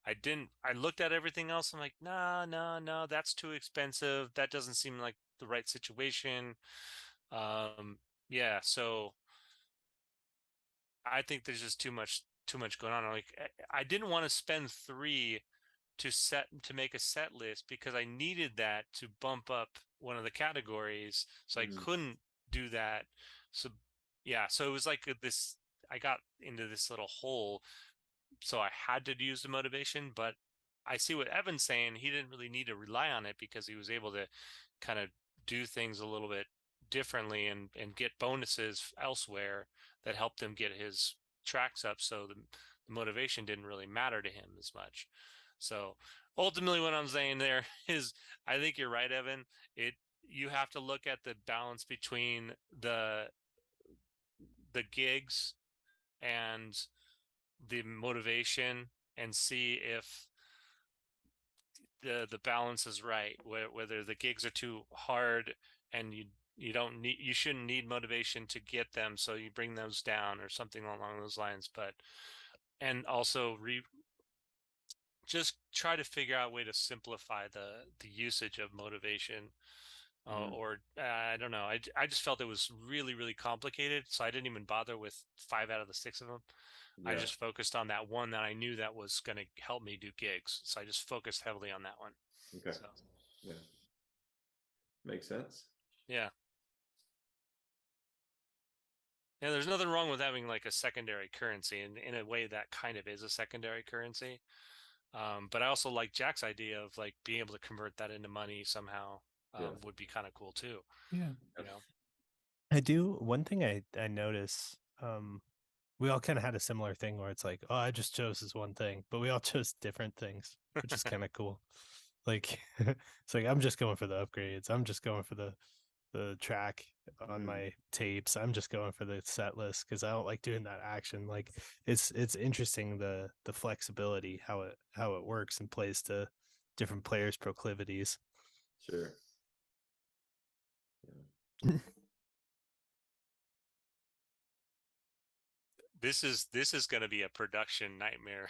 I looked at everything else. I'm like, no, that's too expensive. That doesn't seem like the right situation. Yeah. So I think there's just too much going on. Like, I didn't want to spend 3 to make a set list because I needed that to bump up one of the categories. So I couldn't do that. So yeah, so it was like this, I got into this little hole. So I had to use the motivation, but I see what Evan's saying. He didn't really need to rely on it because he was able to kind of do things a little bit differently and get bonuses elsewhere that helped him get his tracks up. So the motivation didn't really matter to him as much. So ultimately what I'm saying there is, I think you're right, Evan. You have to look at the balance between the gigs and the motivation and see if the balance is right, whether the gigs are too hard and you shouldn't need motivation to get them, so you bring those down or something along those lines. But and also just try to figure out a way to simplify the usage of motivation. Or I don't know. I just felt it was really, really complicated, so I didn't even bother with 5 out of the 6 of them. I just focused on that one that I knew that was going to help me do gigs. So I just focused heavily on that one. Okay. So, yeah. Makes sense. Yeah. Yeah, there's nothing wrong with having like a secondary currency, and in a way that kind of is a secondary currency. But I also like Jack's idea of like being able to convert that into money somehow. Would be kind of cool too. Yeah. I do. One thing I notice, we all kind of had a similar thing where it's like, oh, I just chose this one thing, but we all chose different things, which is kind of cool. Like, it's like, I'm just going for the upgrades. I'm just going for the track on my tapes. I'm just going for the set list because I don't like doing that action. Like, it's interesting the flexibility, how it works and plays to different players' proclivities. Sure. This is going to be a production nightmare.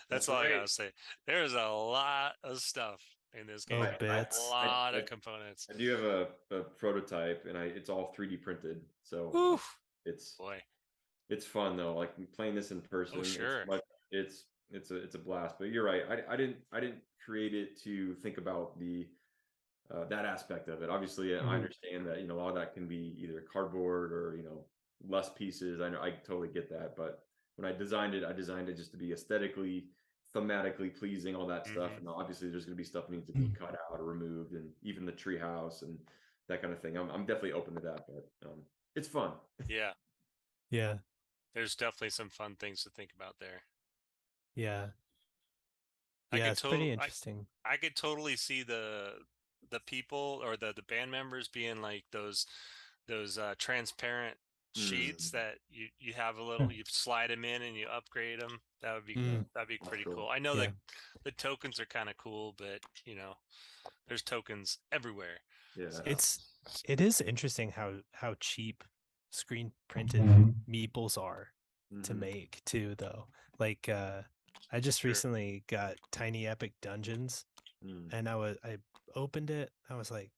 That's all right. I gotta say. There's a lot of stuff in this game. Bits. A lot of components. I do have a prototype, and it's all 3D printed. So Oof. it's fun though. Like playing this in person. Oh, sure. It's a blast. But you're right. I didn't create it to think about the that aspect of it. Obviously, I understand that a lot of that can be either cardboard or less pieces. I totally get that. But when I designed it just to be aesthetically, thematically pleasing, all that stuff. And obviously, there's going to be stuff that needs to be cut out or removed, and even the treehouse and that kind of thing. I'm definitely open to that, but it's fun. Yeah. Yeah. There's definitely some fun things to think about there. Yeah. It's pretty interesting. I could totally see the people or the band members being like those transparent sheets that you have a little, you slide them in and you upgrade them. That'd be pretty cool. I know that the tokens are kind of cool, but there's tokens everywhere. Yeah. So. It is interesting how cheap screen printed meeples are to make too, though. Like I just recently got Tiny Epic Dungeons, and I opened it. I was like,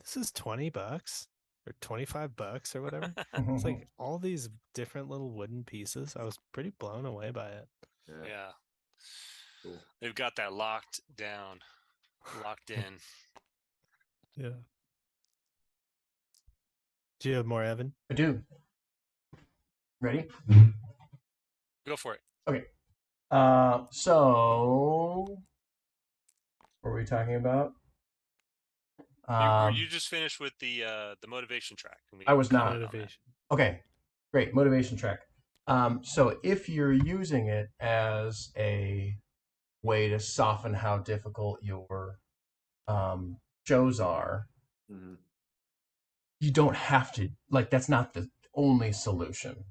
this is $20 or $25 or whatever. It's like all these different little wooden pieces. I was pretty blown away by it. Yeah. Cool. They've got that locked in. Yeah. Do you have more, Evan? I do. Ready? Go for it. Okay. So what were we talking about? You just finished with the motivation track. I was not. Motivation. Okay, Great motivation track. So if you're using it as a way to soften how difficult your shows are, Mm-hmm. you don't have to, like, that's not the only solution,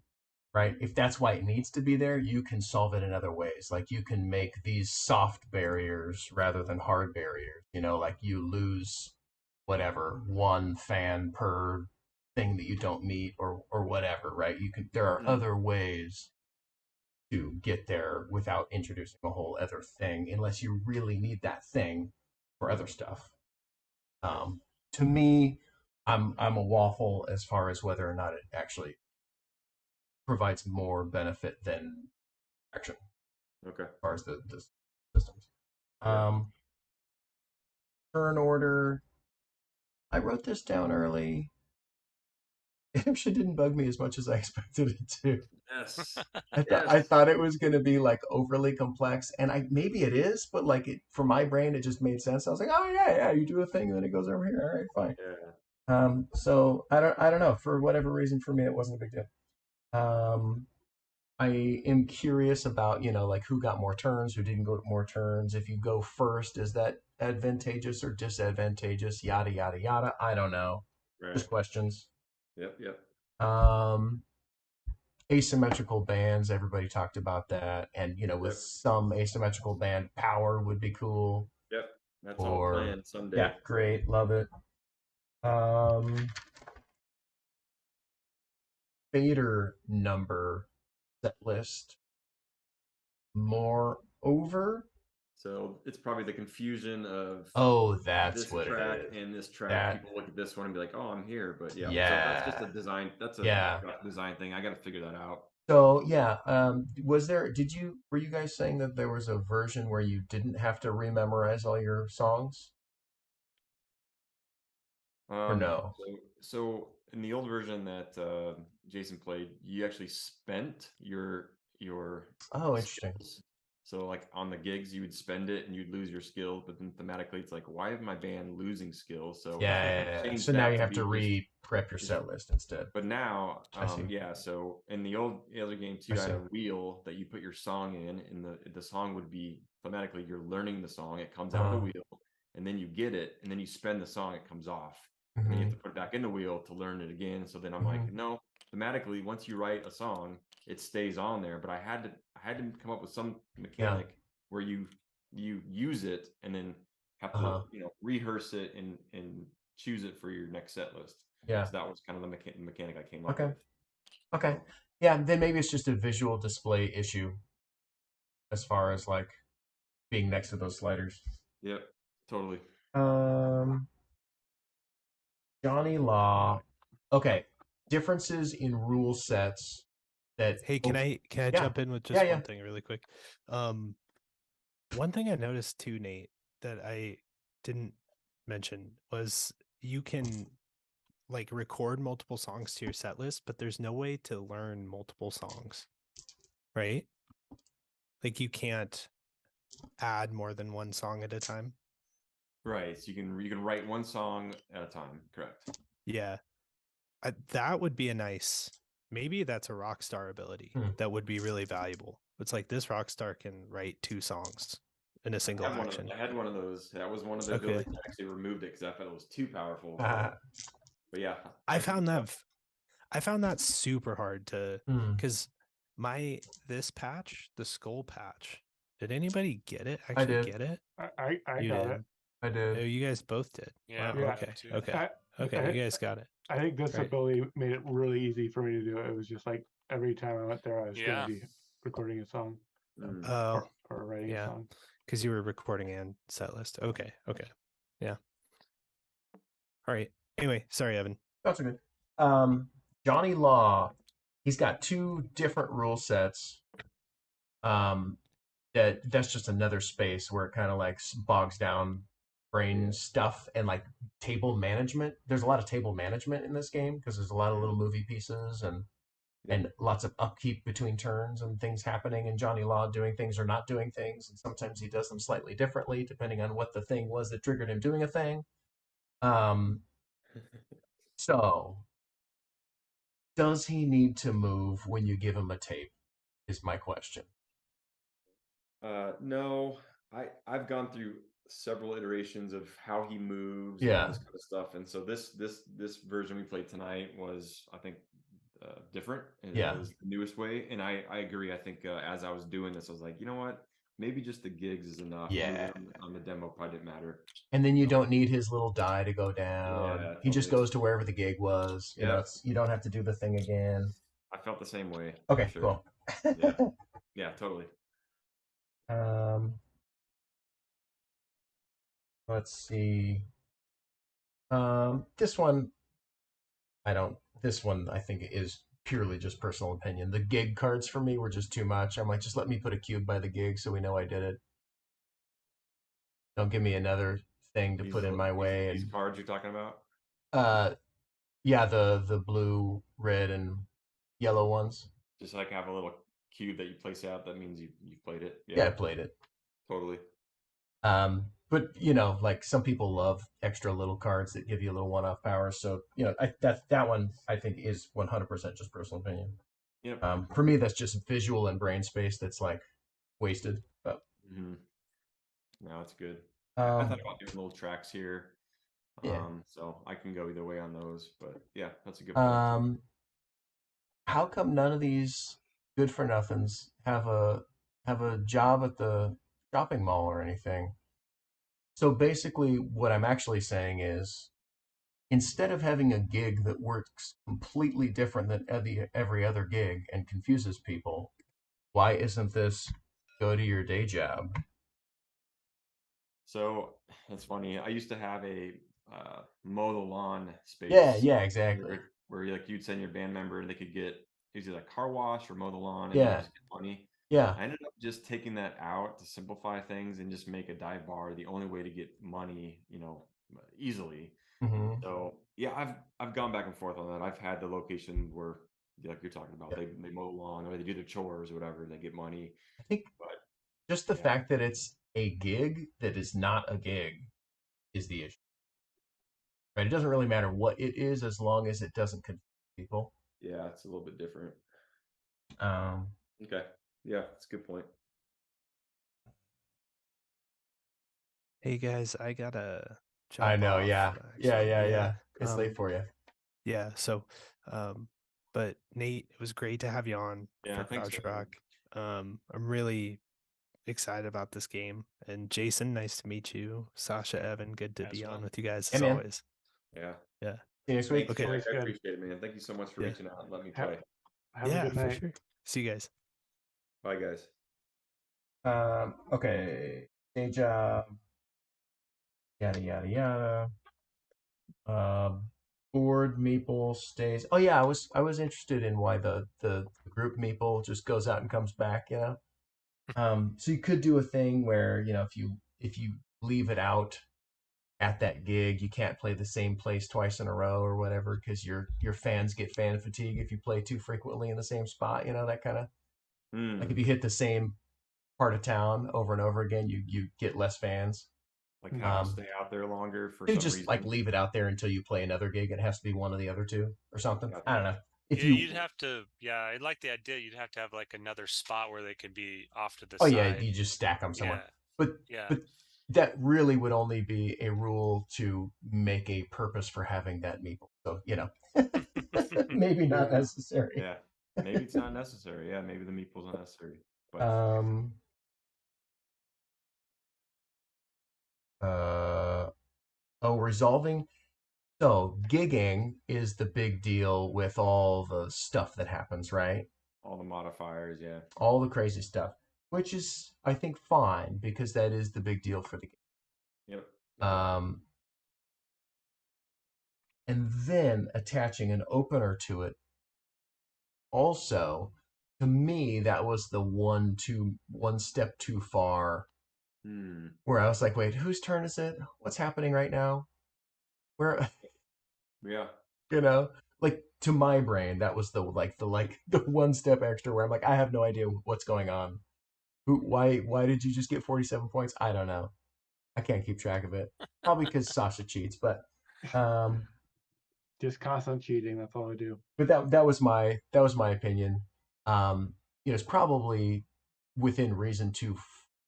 right? If that's why it needs to be there, you can solve it in other ways. Like you can make these soft barriers rather than hard barriers. Like you lose whatever one fan per thing that you don't meet or whatever, right? There are other ways to get there without introducing a whole other thing, unless you really need that thing for other stuff. To me, I'm a waffle as far as whether or not it actually provides more benefit than action Okay. as far as the systems. Yeah. Turn order. I wrote this down early. It actually didn't bug me as much as I expected it to. Yes. I thought it was going to be like overly complex, and maybe it is, but like for my brain, it just made sense. I was like, oh yeah, you do a thing, and then it goes over here. All right, fine. Yeah. So I don't know. For whatever reason, for me, it wasn't a big deal. I am curious about, like who got more turns, who didn't go more turns. If you go first, is that advantageous or disadvantageous? Yada, yada, yada. I don't know. Right. Just questions. Yep. Asymmetrical bands, everybody talked about that. And, with some asymmetrical band, power would be cool. Yep. That's all planned someday. Yeah, great. Love it. Fader number set list. Moreover, so it's probably the confusion of that's this what track it is. and this track. People look at this one and be like, "Oh, I'm here," but yeah. So that's just a design. That's a design thing. I got to figure that out. So yeah, were you guys saying that there was a version where you didn't have to rememorize all your songs? Or no? So in the old version that Jason played, you actually spent your interesting. skills. So like on the gigs, you would spend it and you'd lose your skills, but then thematically, it's like, why is my band losing skills? So So now you have to re-prep your set list instead. But now, so in the other game too, I had a wheel that you put your song in, and the song would be thematically, you're learning the song, it comes out of the wheel, and then you get it, and then you spend the song, it comes off. And then you have to put it back in the wheel to learn it again. So then I'm like, no, thematically, once you write a song, it stays on there. But I had to come up with some mechanic where you use it and then have to rehearse it and choose it for your next set list. Yeah. So that was kind of the mechanic I came up with. Okay. Yeah, then maybe it's just a visual display issue as far as like being next to those sliders. Yep, totally. Johnny Law. Okay. Differences in rule sets that Hey, can I jump in with just one thing really quick? One thing I noticed too, Nate, that I didn't mention was you can like record multiple songs to your set list, but there's no way to learn multiple songs, right? Like you can't add more than one song at a time. Right. So you can write one song at a time. Correct. Yeah. That would be maybe that's a rockstar ability that would be really valuable. It's like this rockstar can write 2 songs in a single action. I had one of those. That was one of the abilities. I actually removed it because I thought it was too powerful. But yeah, I found that super hard to, because this patch, the skull patch, did anybody get it? Get it? I got it. I did. Oh, you guys both did. Yeah. Wow, okay. You guys got it. I think this ability made it really easy for me to do it. It was just like every time I went there, I was going to be recording a song or writing a song. Because you were recording and set list. Okay. Yeah. All right. Anyway, sorry, Evan. That's good. Johnny Law, he's got 2 different rule sets. That's just another space where it kind of like bogs down brain stuff and like table management. There's a lot of table management in this game because there's a lot of little movie pieces and lots of upkeep between turns and things happening, and Johnny Law doing things or not doing things, and sometimes he does them slightly differently depending on what the thing was that triggered him doing a thing. So Does he need to move when you give him a tape? Is my question. No, I've gone through several iterations of how he moves and all Yeah. this kind of stuff, and so this version we played tonight was, I think, different. It Yeah. was the newest way, and I agree. I think as I was doing this, I was like, you know what? Maybe just the gigs is enough. Yeah. Moving on the demo probably didn't matter. And then you don't need his little die to go down. Yeah, He just totally. goes to wherever the gig was. You know, Yeah, you don't have to do the thing again. I felt the same way. Okay, for sure. cool. Yeah, yeah, totally. Um, let's see. This one, this one I think is purely just personal opinion. The gig cards for me were just too much. I'm like, just let me put a cube by the gig so we know I did it. Don't give me another thing to put in my way. These And cards you're talking about? yeah, the blue, red, and yellow ones. Just like have a little cube that you place out. That means you've played it. Yeah, I played it. Totally. But you know, like some people love extra little cards that give you a little one-off power. So you know, that one I think is 100% just personal opinion. Yep. For me, that's just visual and brain space that's like wasted. But no, it's good. I thought about doing little tracks here. Yeah. So I can go either way on those. But yeah, that's a good point. How come none of these good for nothings have a job at the shopping mall or anything? So basically, what I'm actually saying is, instead of having a gig that works completely different than every other gig and confuses people, why isn't this go to your day job? So it's funny. I used to have a mow the lawn space. Yeah, exactly. Where like you'd send your band member and they could get usually like car wash or mow the lawn and Yeah. they just get money. Yeah. I ended up just taking that out to simplify things and just make a dive bar the only way to get money, easily. Mm-hmm. So yeah, I've gone back and forth on that. I've had the location where, like you're talking about, Yeah. they mow the lawn or they do their chores or whatever, and they get money. I think But just the fact that it's a gig that is not a gig is the issue. Right? It doesn't really matter what it is as long as it doesn't confuse people. Yeah, it's a little bit different. Um, Okay. Yeah, that's a good point. Hey guys, I gotta jump I know, off, yeah. actually. Yeah. It's late for you. Yeah, so but Nate, it was great to have you on Yeah, for thanks, Crouch man. Rock. I'm really excited about this game. And Jason, nice to meet you. Sasha, Evan, good to As be well. on with you guys Hey, as man. always. Yeah. Yeah. See you next week. Thanks, Okay. Jack. Always I good. appreciate it, man. Thank you so much for Yeah. reaching out and letting me Have- play. Have Yeah, a good for night. sure. See you guys. Bye, guys. Okay. Day job. Yada yada yada. Board Meeple stays. Oh yeah, I was interested in why the group Meeple just goes out and comes back. You know. So you could do a thing where if you leave it out at that gig, you can't play the same place twice in a row or whatever because your fans get fan fatigue if you play too frequently in the same spot. You know, that kind of like if you hit the same part of town over and over again, you get less fans. Like have them stay out there longer for You some just reason. like leave it out there until you play another gig. It has to be one of the other two or something. Gotcha. I don't know. If Yeah, you you'd have to. Yeah, I like the idea. You'd have to have like another spot where they could be off to the oh side. yeah, you just stack them somewhere. Yeah. But that really would only be a rule to make a purpose for having that meeple. So maybe not necessary. Yeah, maybe it's not necessary. Yeah, maybe the meeple's not necessary. But resolving. So gigging is the big deal with all the stuff that happens, right? all the modifiers, yeah. All the crazy stuff, which is I think fine because that is the big deal for the game. Yep. And then attaching an opener to it. Also, to me, that was the one step too far. Where I was like, wait, whose turn is it? What's happening right now? Where? Yeah. You know, like to my brain, that was the one step extra where I'm like, I have no idea what's going on. Why did you just get 47 points? I don't know. I can't keep track of it. Probably because Sasha cheats, but Just constant cheating. That's all I do. But that was my opinion. It's probably within reason to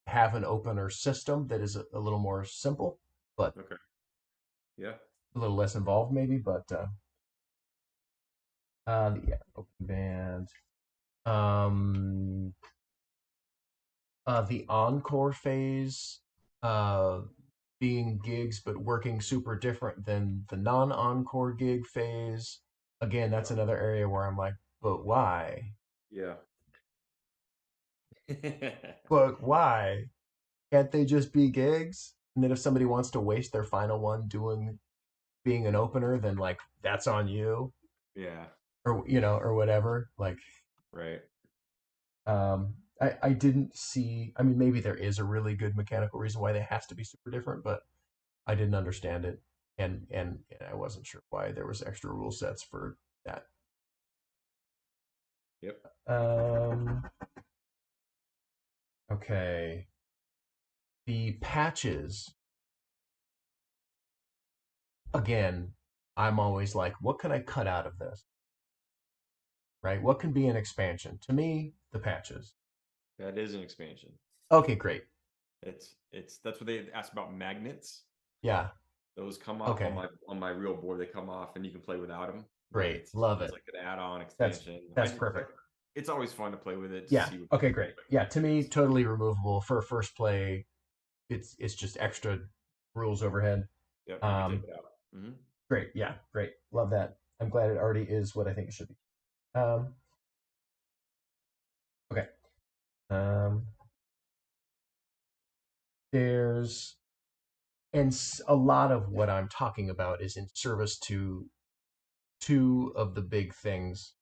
have an opener system that is a little more simple, but Okay. Yeah. a little less involved maybe. But yeah, open band. The encore phase, being gigs but working super different than the non-encore gig phase. Again, that's another area where I'm like, but why? Yeah. But why? Can't they just be gigs? And then if somebody wants to waste their final one being an opener, then like that's on you, Yeah. or or whatever. Like, Right. I didn't see. I mean, maybe there is a really good mechanical reason why they has to be super different, but I didn't understand it, and I wasn't sure why there was extra rule sets for that. Yep. Okay. The patches, again, I'm always like, what can I cut out of this? Right? What can be an expansion? To me, the patches. That is an expansion. Okay, great. It's that's what they asked about magnets. Yeah. Those come off Okay. on my real board. They come off and you can play without them. Great. Love it's it. like an add-on That's expansion. perfect. It's always fun to play with it. To Yeah. see Okay, great. Yeah, to me, totally removable for first play. It's just extra rules overhead. Yep. You can take it out. Mm-hmm. Great. Yeah. Great. Love that. I'm glad it already is what I think it should be. Okay. There's and a lot of what I'm talking about is in service to two of the big things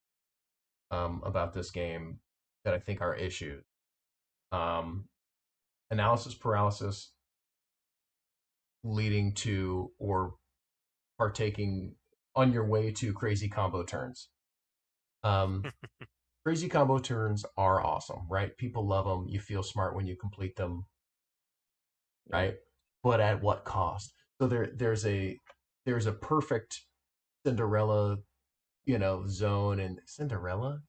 about this game that I think are issues. Analysis paralysis leading to or partaking on your way to crazy combo turns. Crazy combo turns are awesome, right? People love them. You feel smart when you complete them, right? But at what cost? So there's a perfect Cinderella, zone in Cinderella.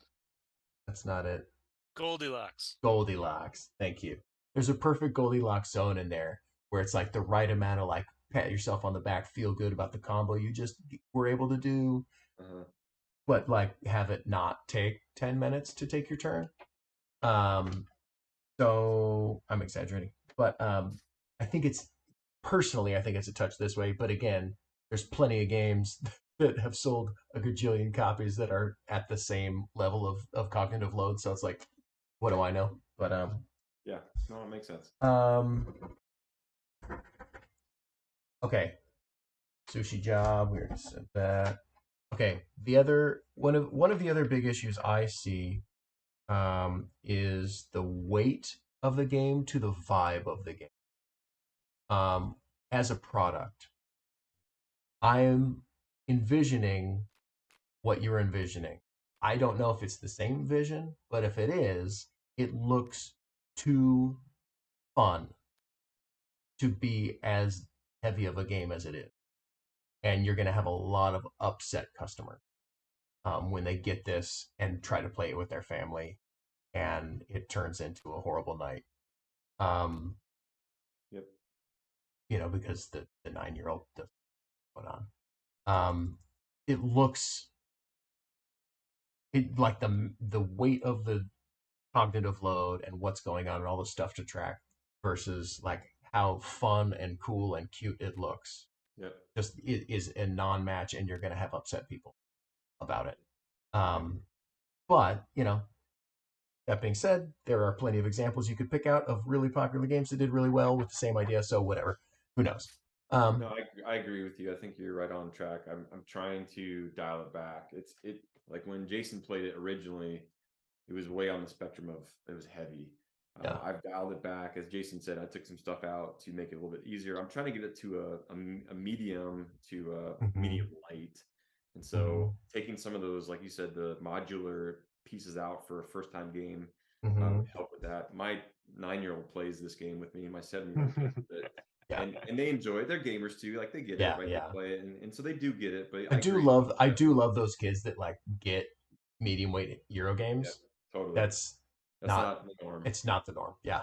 That's not it. Goldilocks. Goldilocks. Thank you. There's a perfect Goldilocks zone in there where it's like the right amount of like pat yourself on the back, feel good about the combo you just were able to do, but like have it not take 10 minutes to take your turn. So I'm exaggerating, but I think it's a touch this way. But again, there's plenty of games that have sold a gajillion copies that are at the same level of cognitive load. So it's like, what do I know? But yeah, no, it makes sense. Okay, sushi job. We already said that. Okay, the other one of the other big issues I see is the weight of the game to the vibe of the game. As a product, I am envisioning what you're envisioning. I don't know if it's the same vision, but if it is, it looks too fun to be as heavy of a game as it is. And you're going to have a lot of upset customers when they get this and try to play it with their family and it turns into a horrible night. Yep. Because the 9-year-old doesn't know what's going on. It looks like the weight of the cognitive load and what's going on and all the stuff to track versus like how fun and cool and cute it looks. Yep. Just it is a non-match, and you're going to have upset people about it. But that being said, there are plenty of examples you could pick out of really popular games that did really well with the same idea. So whatever, who knows? No, I agree with you. I think you're right on track. I'm trying to dial it back. It like when Jason played it originally, it was way on the spectrum of it was heavy. Yeah. I've dialed it back. As Jason said, I took some stuff out to make it a little bit easier. I'm trying to get it to a medium to a medium light. And so taking some of those, like you said, the modular pieces out for a first time game would help with that. My 9-year-old plays this game with me. My 7-year-old plays with it. Yeah. and they enjoy it. They're gamers too, like they get Yeah, it, right? yeah. They play it, and so they do get it. But I I do agree. love those kids that like get medium weight Euro Yeah, games. totally. That's That's not not the norm. it's not the norm. Yeah.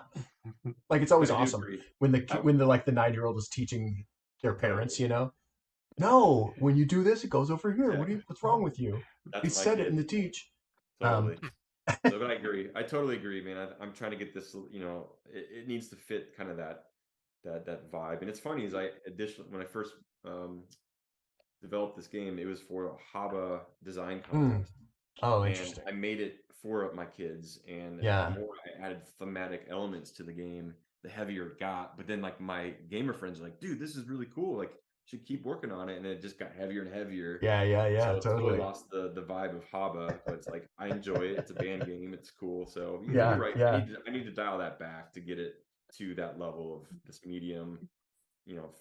Like it's always But I do awesome agree. when the I- when the like the 9-year-old is teaching their parents, Totally. you know. No, when you do this, it goes over here. Exactly. What's wrong with you? That's He my said it kid. in the teach. Totally. So, but I agree. I totally agree, man. I'm trying to get this. You know, it needs to fit kind of that vibe. And it's funny is additionally when I first developed this game, it was for a Haba design contest. Oh, And interesting. I made it for my kids, and Yeah. the more I added thematic elements to the game, the heavier it got. But then, like my gamer friends are like, "Dude, this is really cool. Like, you should keep working on it." And it just got heavier and heavier. Yeah, So it's totally totally. lost the vibe of Haba. But it's like I enjoy it. It's a band game. It's cool. So Yeah, you're right. yeah. I need to dial that back to get it to that level of this medium,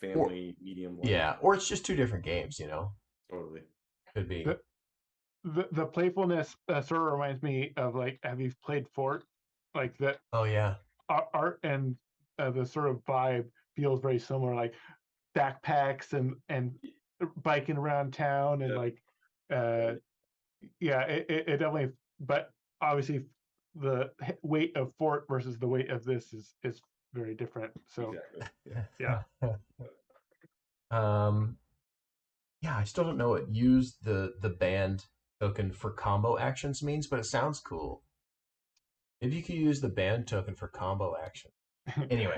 family medium. Yeah, or it's just two different games, you know. Totally. Could be. The playfulness sort of reminds me of like, have you played Fort? Like that Oh yeah. art and the sort of vibe feels very similar, like backpacks and biking around town and Yep. like yeah, it definitely. But obviously, the weight of Fort versus the weight of this is very different. So Exactly. yeah. Yeah, I still don't know what use the band token for combo actions means, but it sounds cool. Maybe you could use the band token for combo action. Anyway,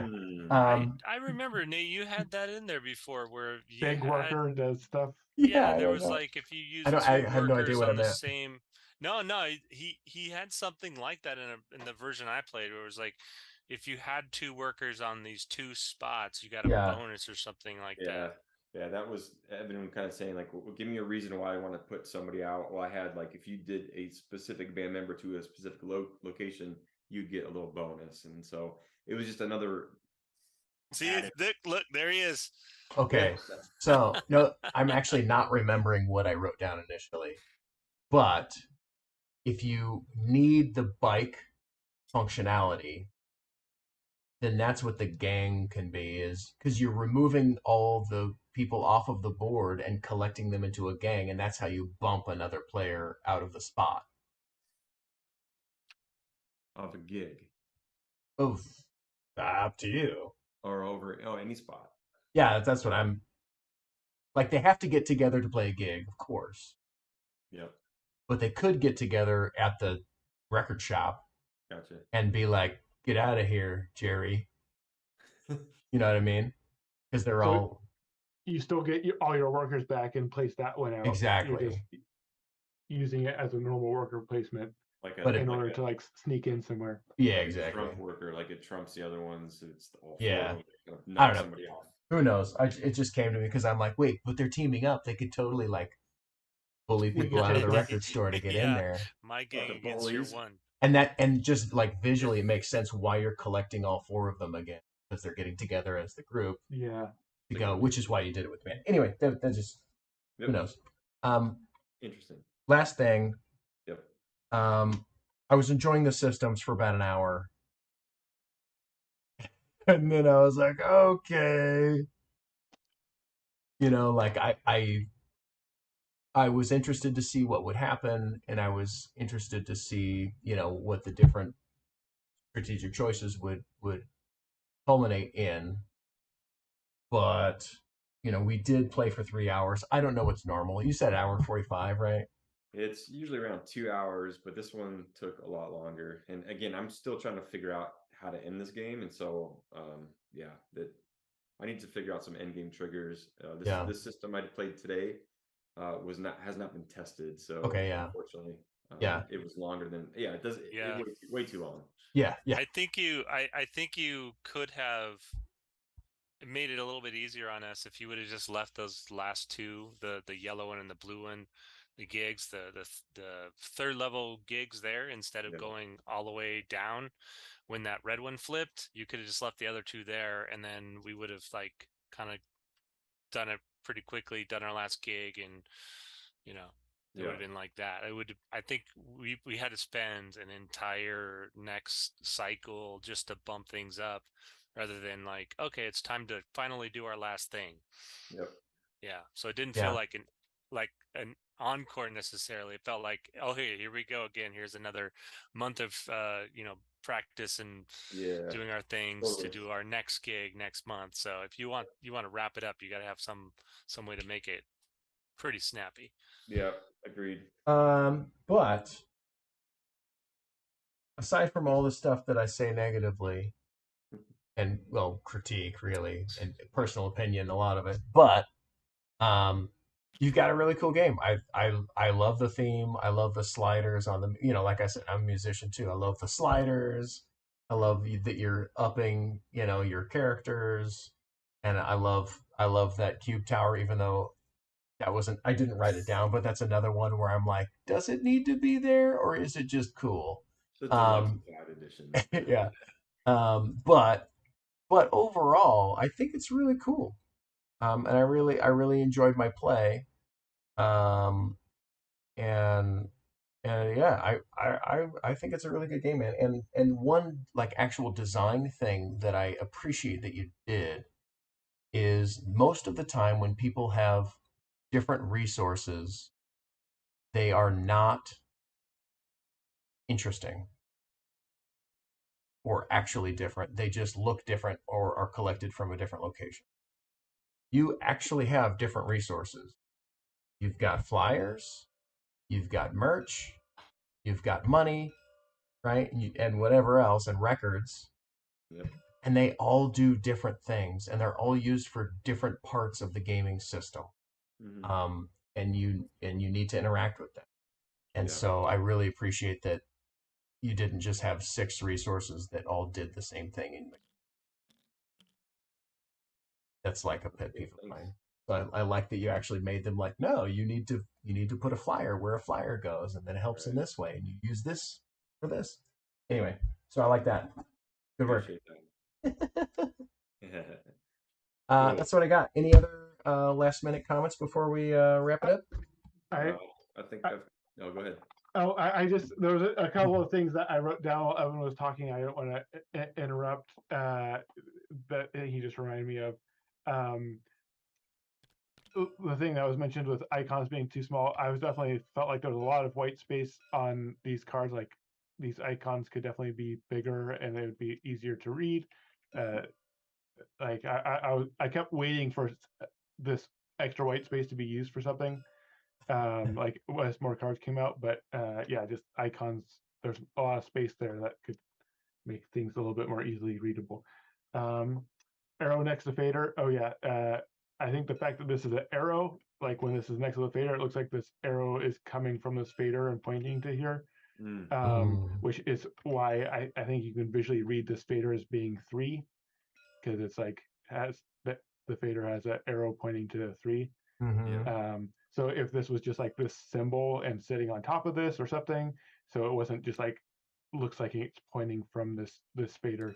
I remember, Nate, you had that in there before where you Big had worker does stuff. yeah, I there don't was know. like if you use I two had no idea workers what I on the meant. same no, he had something like that in the version I played where it was like if you had two workers on these two spots, you got a Yeah. bonus or something like Yeah, that. yeah, that was everyone kind of saying like, well, give me a reason why I want to put somebody out. Well, I had like if you did a specific band member to a specific location, you'd get a little bonus, and so it was just another. See, look, there he is. Okay. So, no, I'm actually not remembering what I wrote down initially. But if you need the bike functionality, then that's what the gang can be, is because you're removing all the people off of the board and collecting them into a gang, and that's how you bump another player out of the spot. Of a gig Oh, up to you. or over any spot. Yeah, that's what I'm like. They have to get together to play a gig, of course, Yep, but they could get together at the record shop gotcha. and be like, "Get out of here, Jerry." You know what I mean? Because they're So all you still get all your workers back and place that one out. You're just exactly. using it as a normal worker placement Like But in it- order to like sneak in somewhere. Yeah, like a exactly. Trump worker, like it trumps the other ones. It's all four Yeah. of them kind of I knock don't know. somebody off. Who knows? It just came to me because I'm like, wait, but they're teaming up. They could totally like bully We people could out of take the them. record store to get in Yeah, there. my Oh, gang the against your bullies. one. And just like visually, it makes sense why you're collecting all four of them again, because they're getting together as the group Yeah. to go, which is why you did it with band. Anyway, that just Yep. who knows. Interesting. Last thing, Yep. I was enjoying the systems for about an hour, and then I was like, okay, like I was interested to see what would happen, and I was interested to see, what the different strategic choices would culminate in. But we did play for 3 hours. I don't know what's normal. You said hour 45, right? It's usually around 2 hours, but this one took a lot longer. And again, I'm still trying to figure out how to end this game. And so, yeah, that I need to figure out some end game triggers. This system I played today has not been tested. So Okay, yeah. unfortunately, Yeah. it was longer than it does. Yeah. It way too long. Yeah. I think you could have made it a little bit easier on us if you would have just left those last two, the yellow one and the blue one, the gigs, the third level gigs there instead of Yeah. going all the way down when that red one flipped. You could have just left the other two there, and then we would have like kind of done it pretty quickly, done our last gig, and it would have been like that. I think we had to spend an entire next cycle just to bump things up. rather than like, okay, it's time to finally do our last thing. Yep. Yeah. So it didn't Yeah. feel like an encore necessarily. It felt like, oh, hey, here we go again. Here's another month of practice and Yeah. doing our things to Totally. do our next gig next month. So if you want to wrap it up, you got to have some way to make it pretty snappy. Yeah. Agreed. But aside from all the stuff that I say negatively, and well, critique really, and personal opinion, a lot of it, but you've got a really cool game. I love the theme. I love the sliders on the. Like I said, I'm a musician too. I love the sliders. I love that you're upping, your characters, and I love that cube tower. Even though I didn't write it down, but that's another one where I'm like, does it need to be there, or is it just cool? The deluxe edition. Yeah. But overall, I think it's really cool. And I really enjoyed my play. Um, and yeah, I think it's a really good game, man. And one like actual design thing that I appreciate that you did is most of the time when people have different resources, they are not interesting or actually different. They just look different or are collected from a different location. You actually have different resources. You've got flyers, you've got merch, you've got money, right? And whatever else, and records. Yep. And they all do different things, and they're all used for different parts of the gaming system. Mm-hmm. And you need to interact with them. And Yeah. so I really appreciate that you didn't just have 6 resources that all did the same thing. And that's like a pet peeve of mine. But I like that you actually made them like, no, you need to put a flyer where a flyer goes, and then it helps in this way, and you use this for this. Anyway, so I like that. Good work. Appreciate that. Cool. That's what I got. Any other last minute comments before we wrap it up? I think no, go ahead. Oh, I just there was a couple of things that I wrote down while Evan was talking. I don't want to interrupt. That he just reminded me of. Um, the thing that was mentioned with icons being too small, I was definitely felt like there was a lot of white space on these cards. Like these icons could definitely be bigger and it would be easier to read. Like I kept waiting for this extra white space to be used for something. Like as more cards came out, but yeah, just icons. There's a lot of space there that could make things a little bit more easily readable. Arrow next to fader. Oh yeah, I think the fact that this is an arrow, like when this is next to the fader, it looks like this arrow is coming from this fader and pointing to here. Which is why I think you can visually read this fader as being 3, because it's like has the fader has an arrow pointing to 3. So if this was just like this symbol and sitting on top of this or something, so it wasn't just like looks like it's pointing from this fader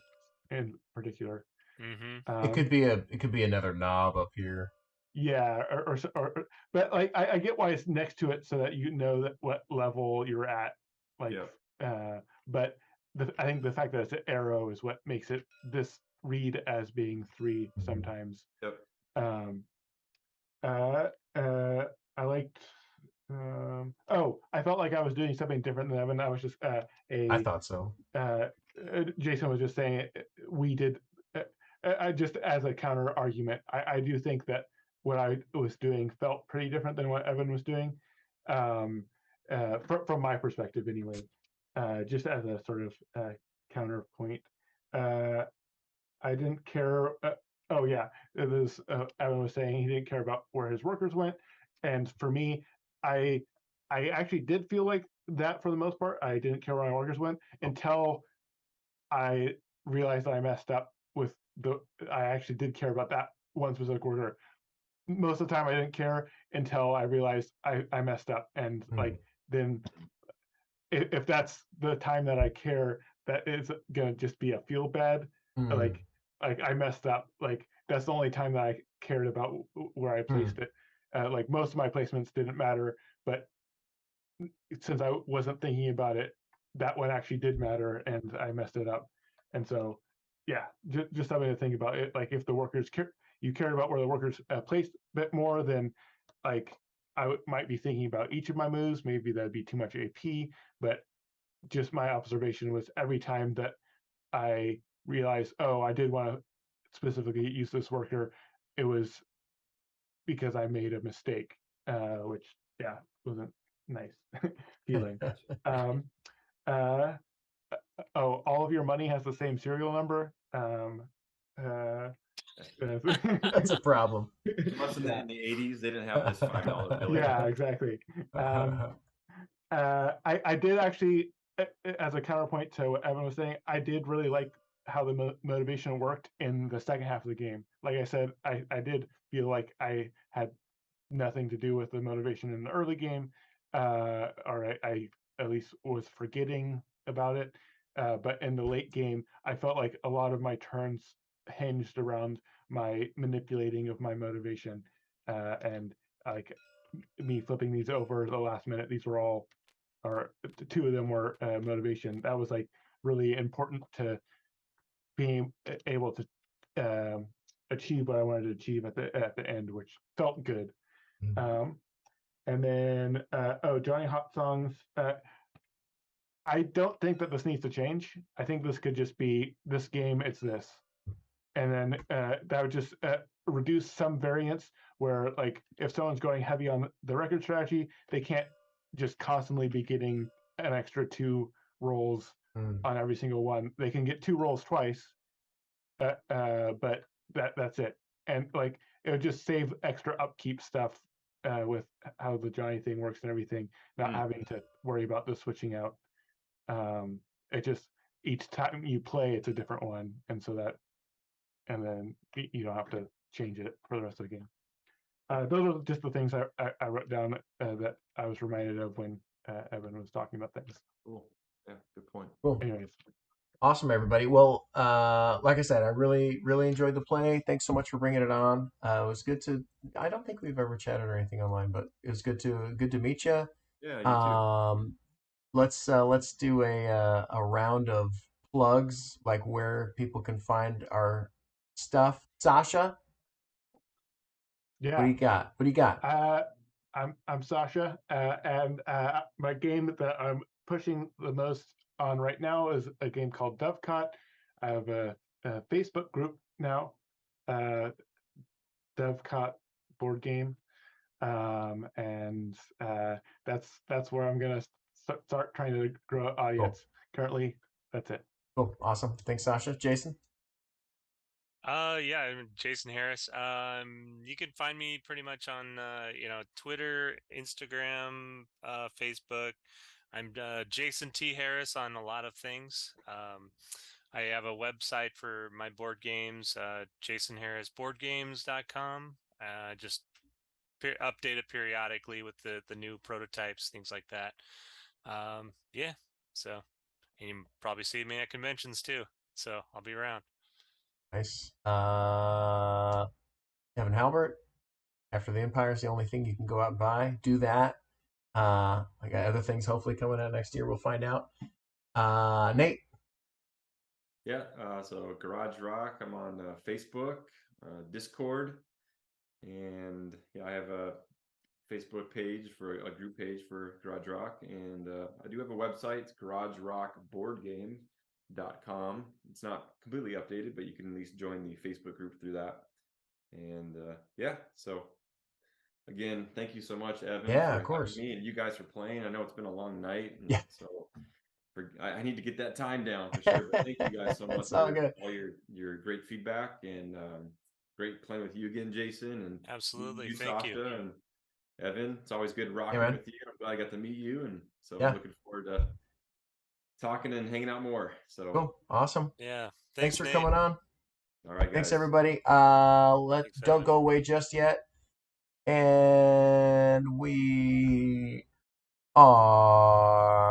in particular. Mm-hmm. It could be another knob up here. Yeah, but like I get why it's next to it so that you know that what level you're at. Like, but I think the fact that it's an arrow is what makes it this read as being 3 sometimes. Yep. I liked. I felt like I was doing something different than Evan. I was just I thought so. Jason was just saying we did. Just as a counter argument, I do think that what I was doing felt pretty different than what Evan was doing, from my perspective anyway. Just as a sort of counterpoint. I didn't care. Oh yeah, it was Evan was saying he didn't care about where his workers went, and for me, I I actually did feel like that for the most part. I didn't care where my workers went until I realized that I messed up with the. I actually did care about that one specific worker. Most of the time, I didn't care until I realized I messed up, and like then if that's the time that I care, that is gonna just be a feel bad. Like I messed up. Like that's the only time that I cared about where I placed it. Like most of my placements didn't matter, but since I wasn't thinking about it, that one actually did matter, and I messed it up. And so, yeah, just something to think about. It like if the workers you cared about where the workers placed a bit more, then like might be thinking about each of my moves. Maybe that'd be too much AP, but just my observation was every time that I realized, oh, I did want to specifically use this worker, it was because I made a mistake, which yeah wasn't nice feeling. Um, uh, oh, all of your money has the same serial number. Uh, That's a problem. Plus in the 80s, they didn't have this $5 bill. yeah, exactly. I did actually, as a counterpoint to what Evan was saying, I did really like how the motivation worked in the second half of the game. Like I said, I did feel like I had nothing to do with the motivation in the early game, or I at least was forgetting about it. But in the late game, I felt like a lot of my turns hinged around my manipulating of my motivation, and like me flipping these over the last minute. These were all, or two of them were motivation. That was like really important to being able to achieve what I wanted to achieve at the end, which felt good. Um, and then Johnny Hot Songs. I don't think that this needs to change. I think this could just be this game. It's this, and then that would just reduce some variance. Where like if someone's going heavy on the record strategy, they can't just constantly be getting an extra 2 rolls on every single one. They can get 2 rolls twice, but that's it. And like it would just save extra upkeep stuff with how the Johnny thing works and everything, not having to worry about the switching out. It just each time you play, it's a different one, and so that, and then you don't have to change it for the rest of the game. Those are just the things I wrote down that I was reminded of when Evan was talking about things. Cool. Yeah, good point. Cool. Anyways, Awesome, everybody. Well, like I said, I really, really enjoyed the play. Thanks so much for bringing it on. It was good to. I don't think we've ever chatted or anything online, but it was good to meet you. Yeah, you too. Let's do a round of plugs, like where people can find our stuff. Sasha, yeah. what do you got? What do you got? I'm Sasha, and my game that I'm pushing the most on right now is a game called Dovecot. I have a Facebook group now, Dovecot board game, and that's where I'm gonna start trying to grow an audience. Cool. Currently, that's it. Cool. Awesome. Thanks, Sasha. Jason? Yeah, I'm Jason Harris. You can find me pretty much on Twitter, Instagram, Facebook. I'm Jason T. Harris on a lot of things. I have a website for my board games, jasonharrisboardgames.com. Just update it periodically with the new prototypes, things like that. Yeah, so, and you probably see me at conventions too, so I'll be around. Nice. Evan Halbert, After the Empire is the only thing you can go out and buy. Do that. I got other things hopefully coming out next year. We'll find out. Nate? Yeah, so Garage Rock, I'm on Facebook, Discord, and yeah, I have a Facebook page for a group page for Garage Rock, and I do have a website. It's garagerockboardgame.com. It's not completely updated, but you can at least join the Facebook group through that. And yeah, so again, thank you so much, Evan, Yeah, for of course. having me, and you guys for playing. I know it's been a long night, and Yeah. so I need to get that time down for sure. But thank you guys so much It's all for good. all your great feedback, and great playing with you again, Jason, and Absolutely, you, thank you. Sasha, and Evan. It's always good rocking man. with you. I'm glad I got to meet you, and so Yeah. I'm looking forward to talking and hanging out more. So Cool. Awesome. Yeah. Thanks for Nate. coming on. all right, guys. Thanks, everybody. Thanks, Don't Evan. go away just yet. And we are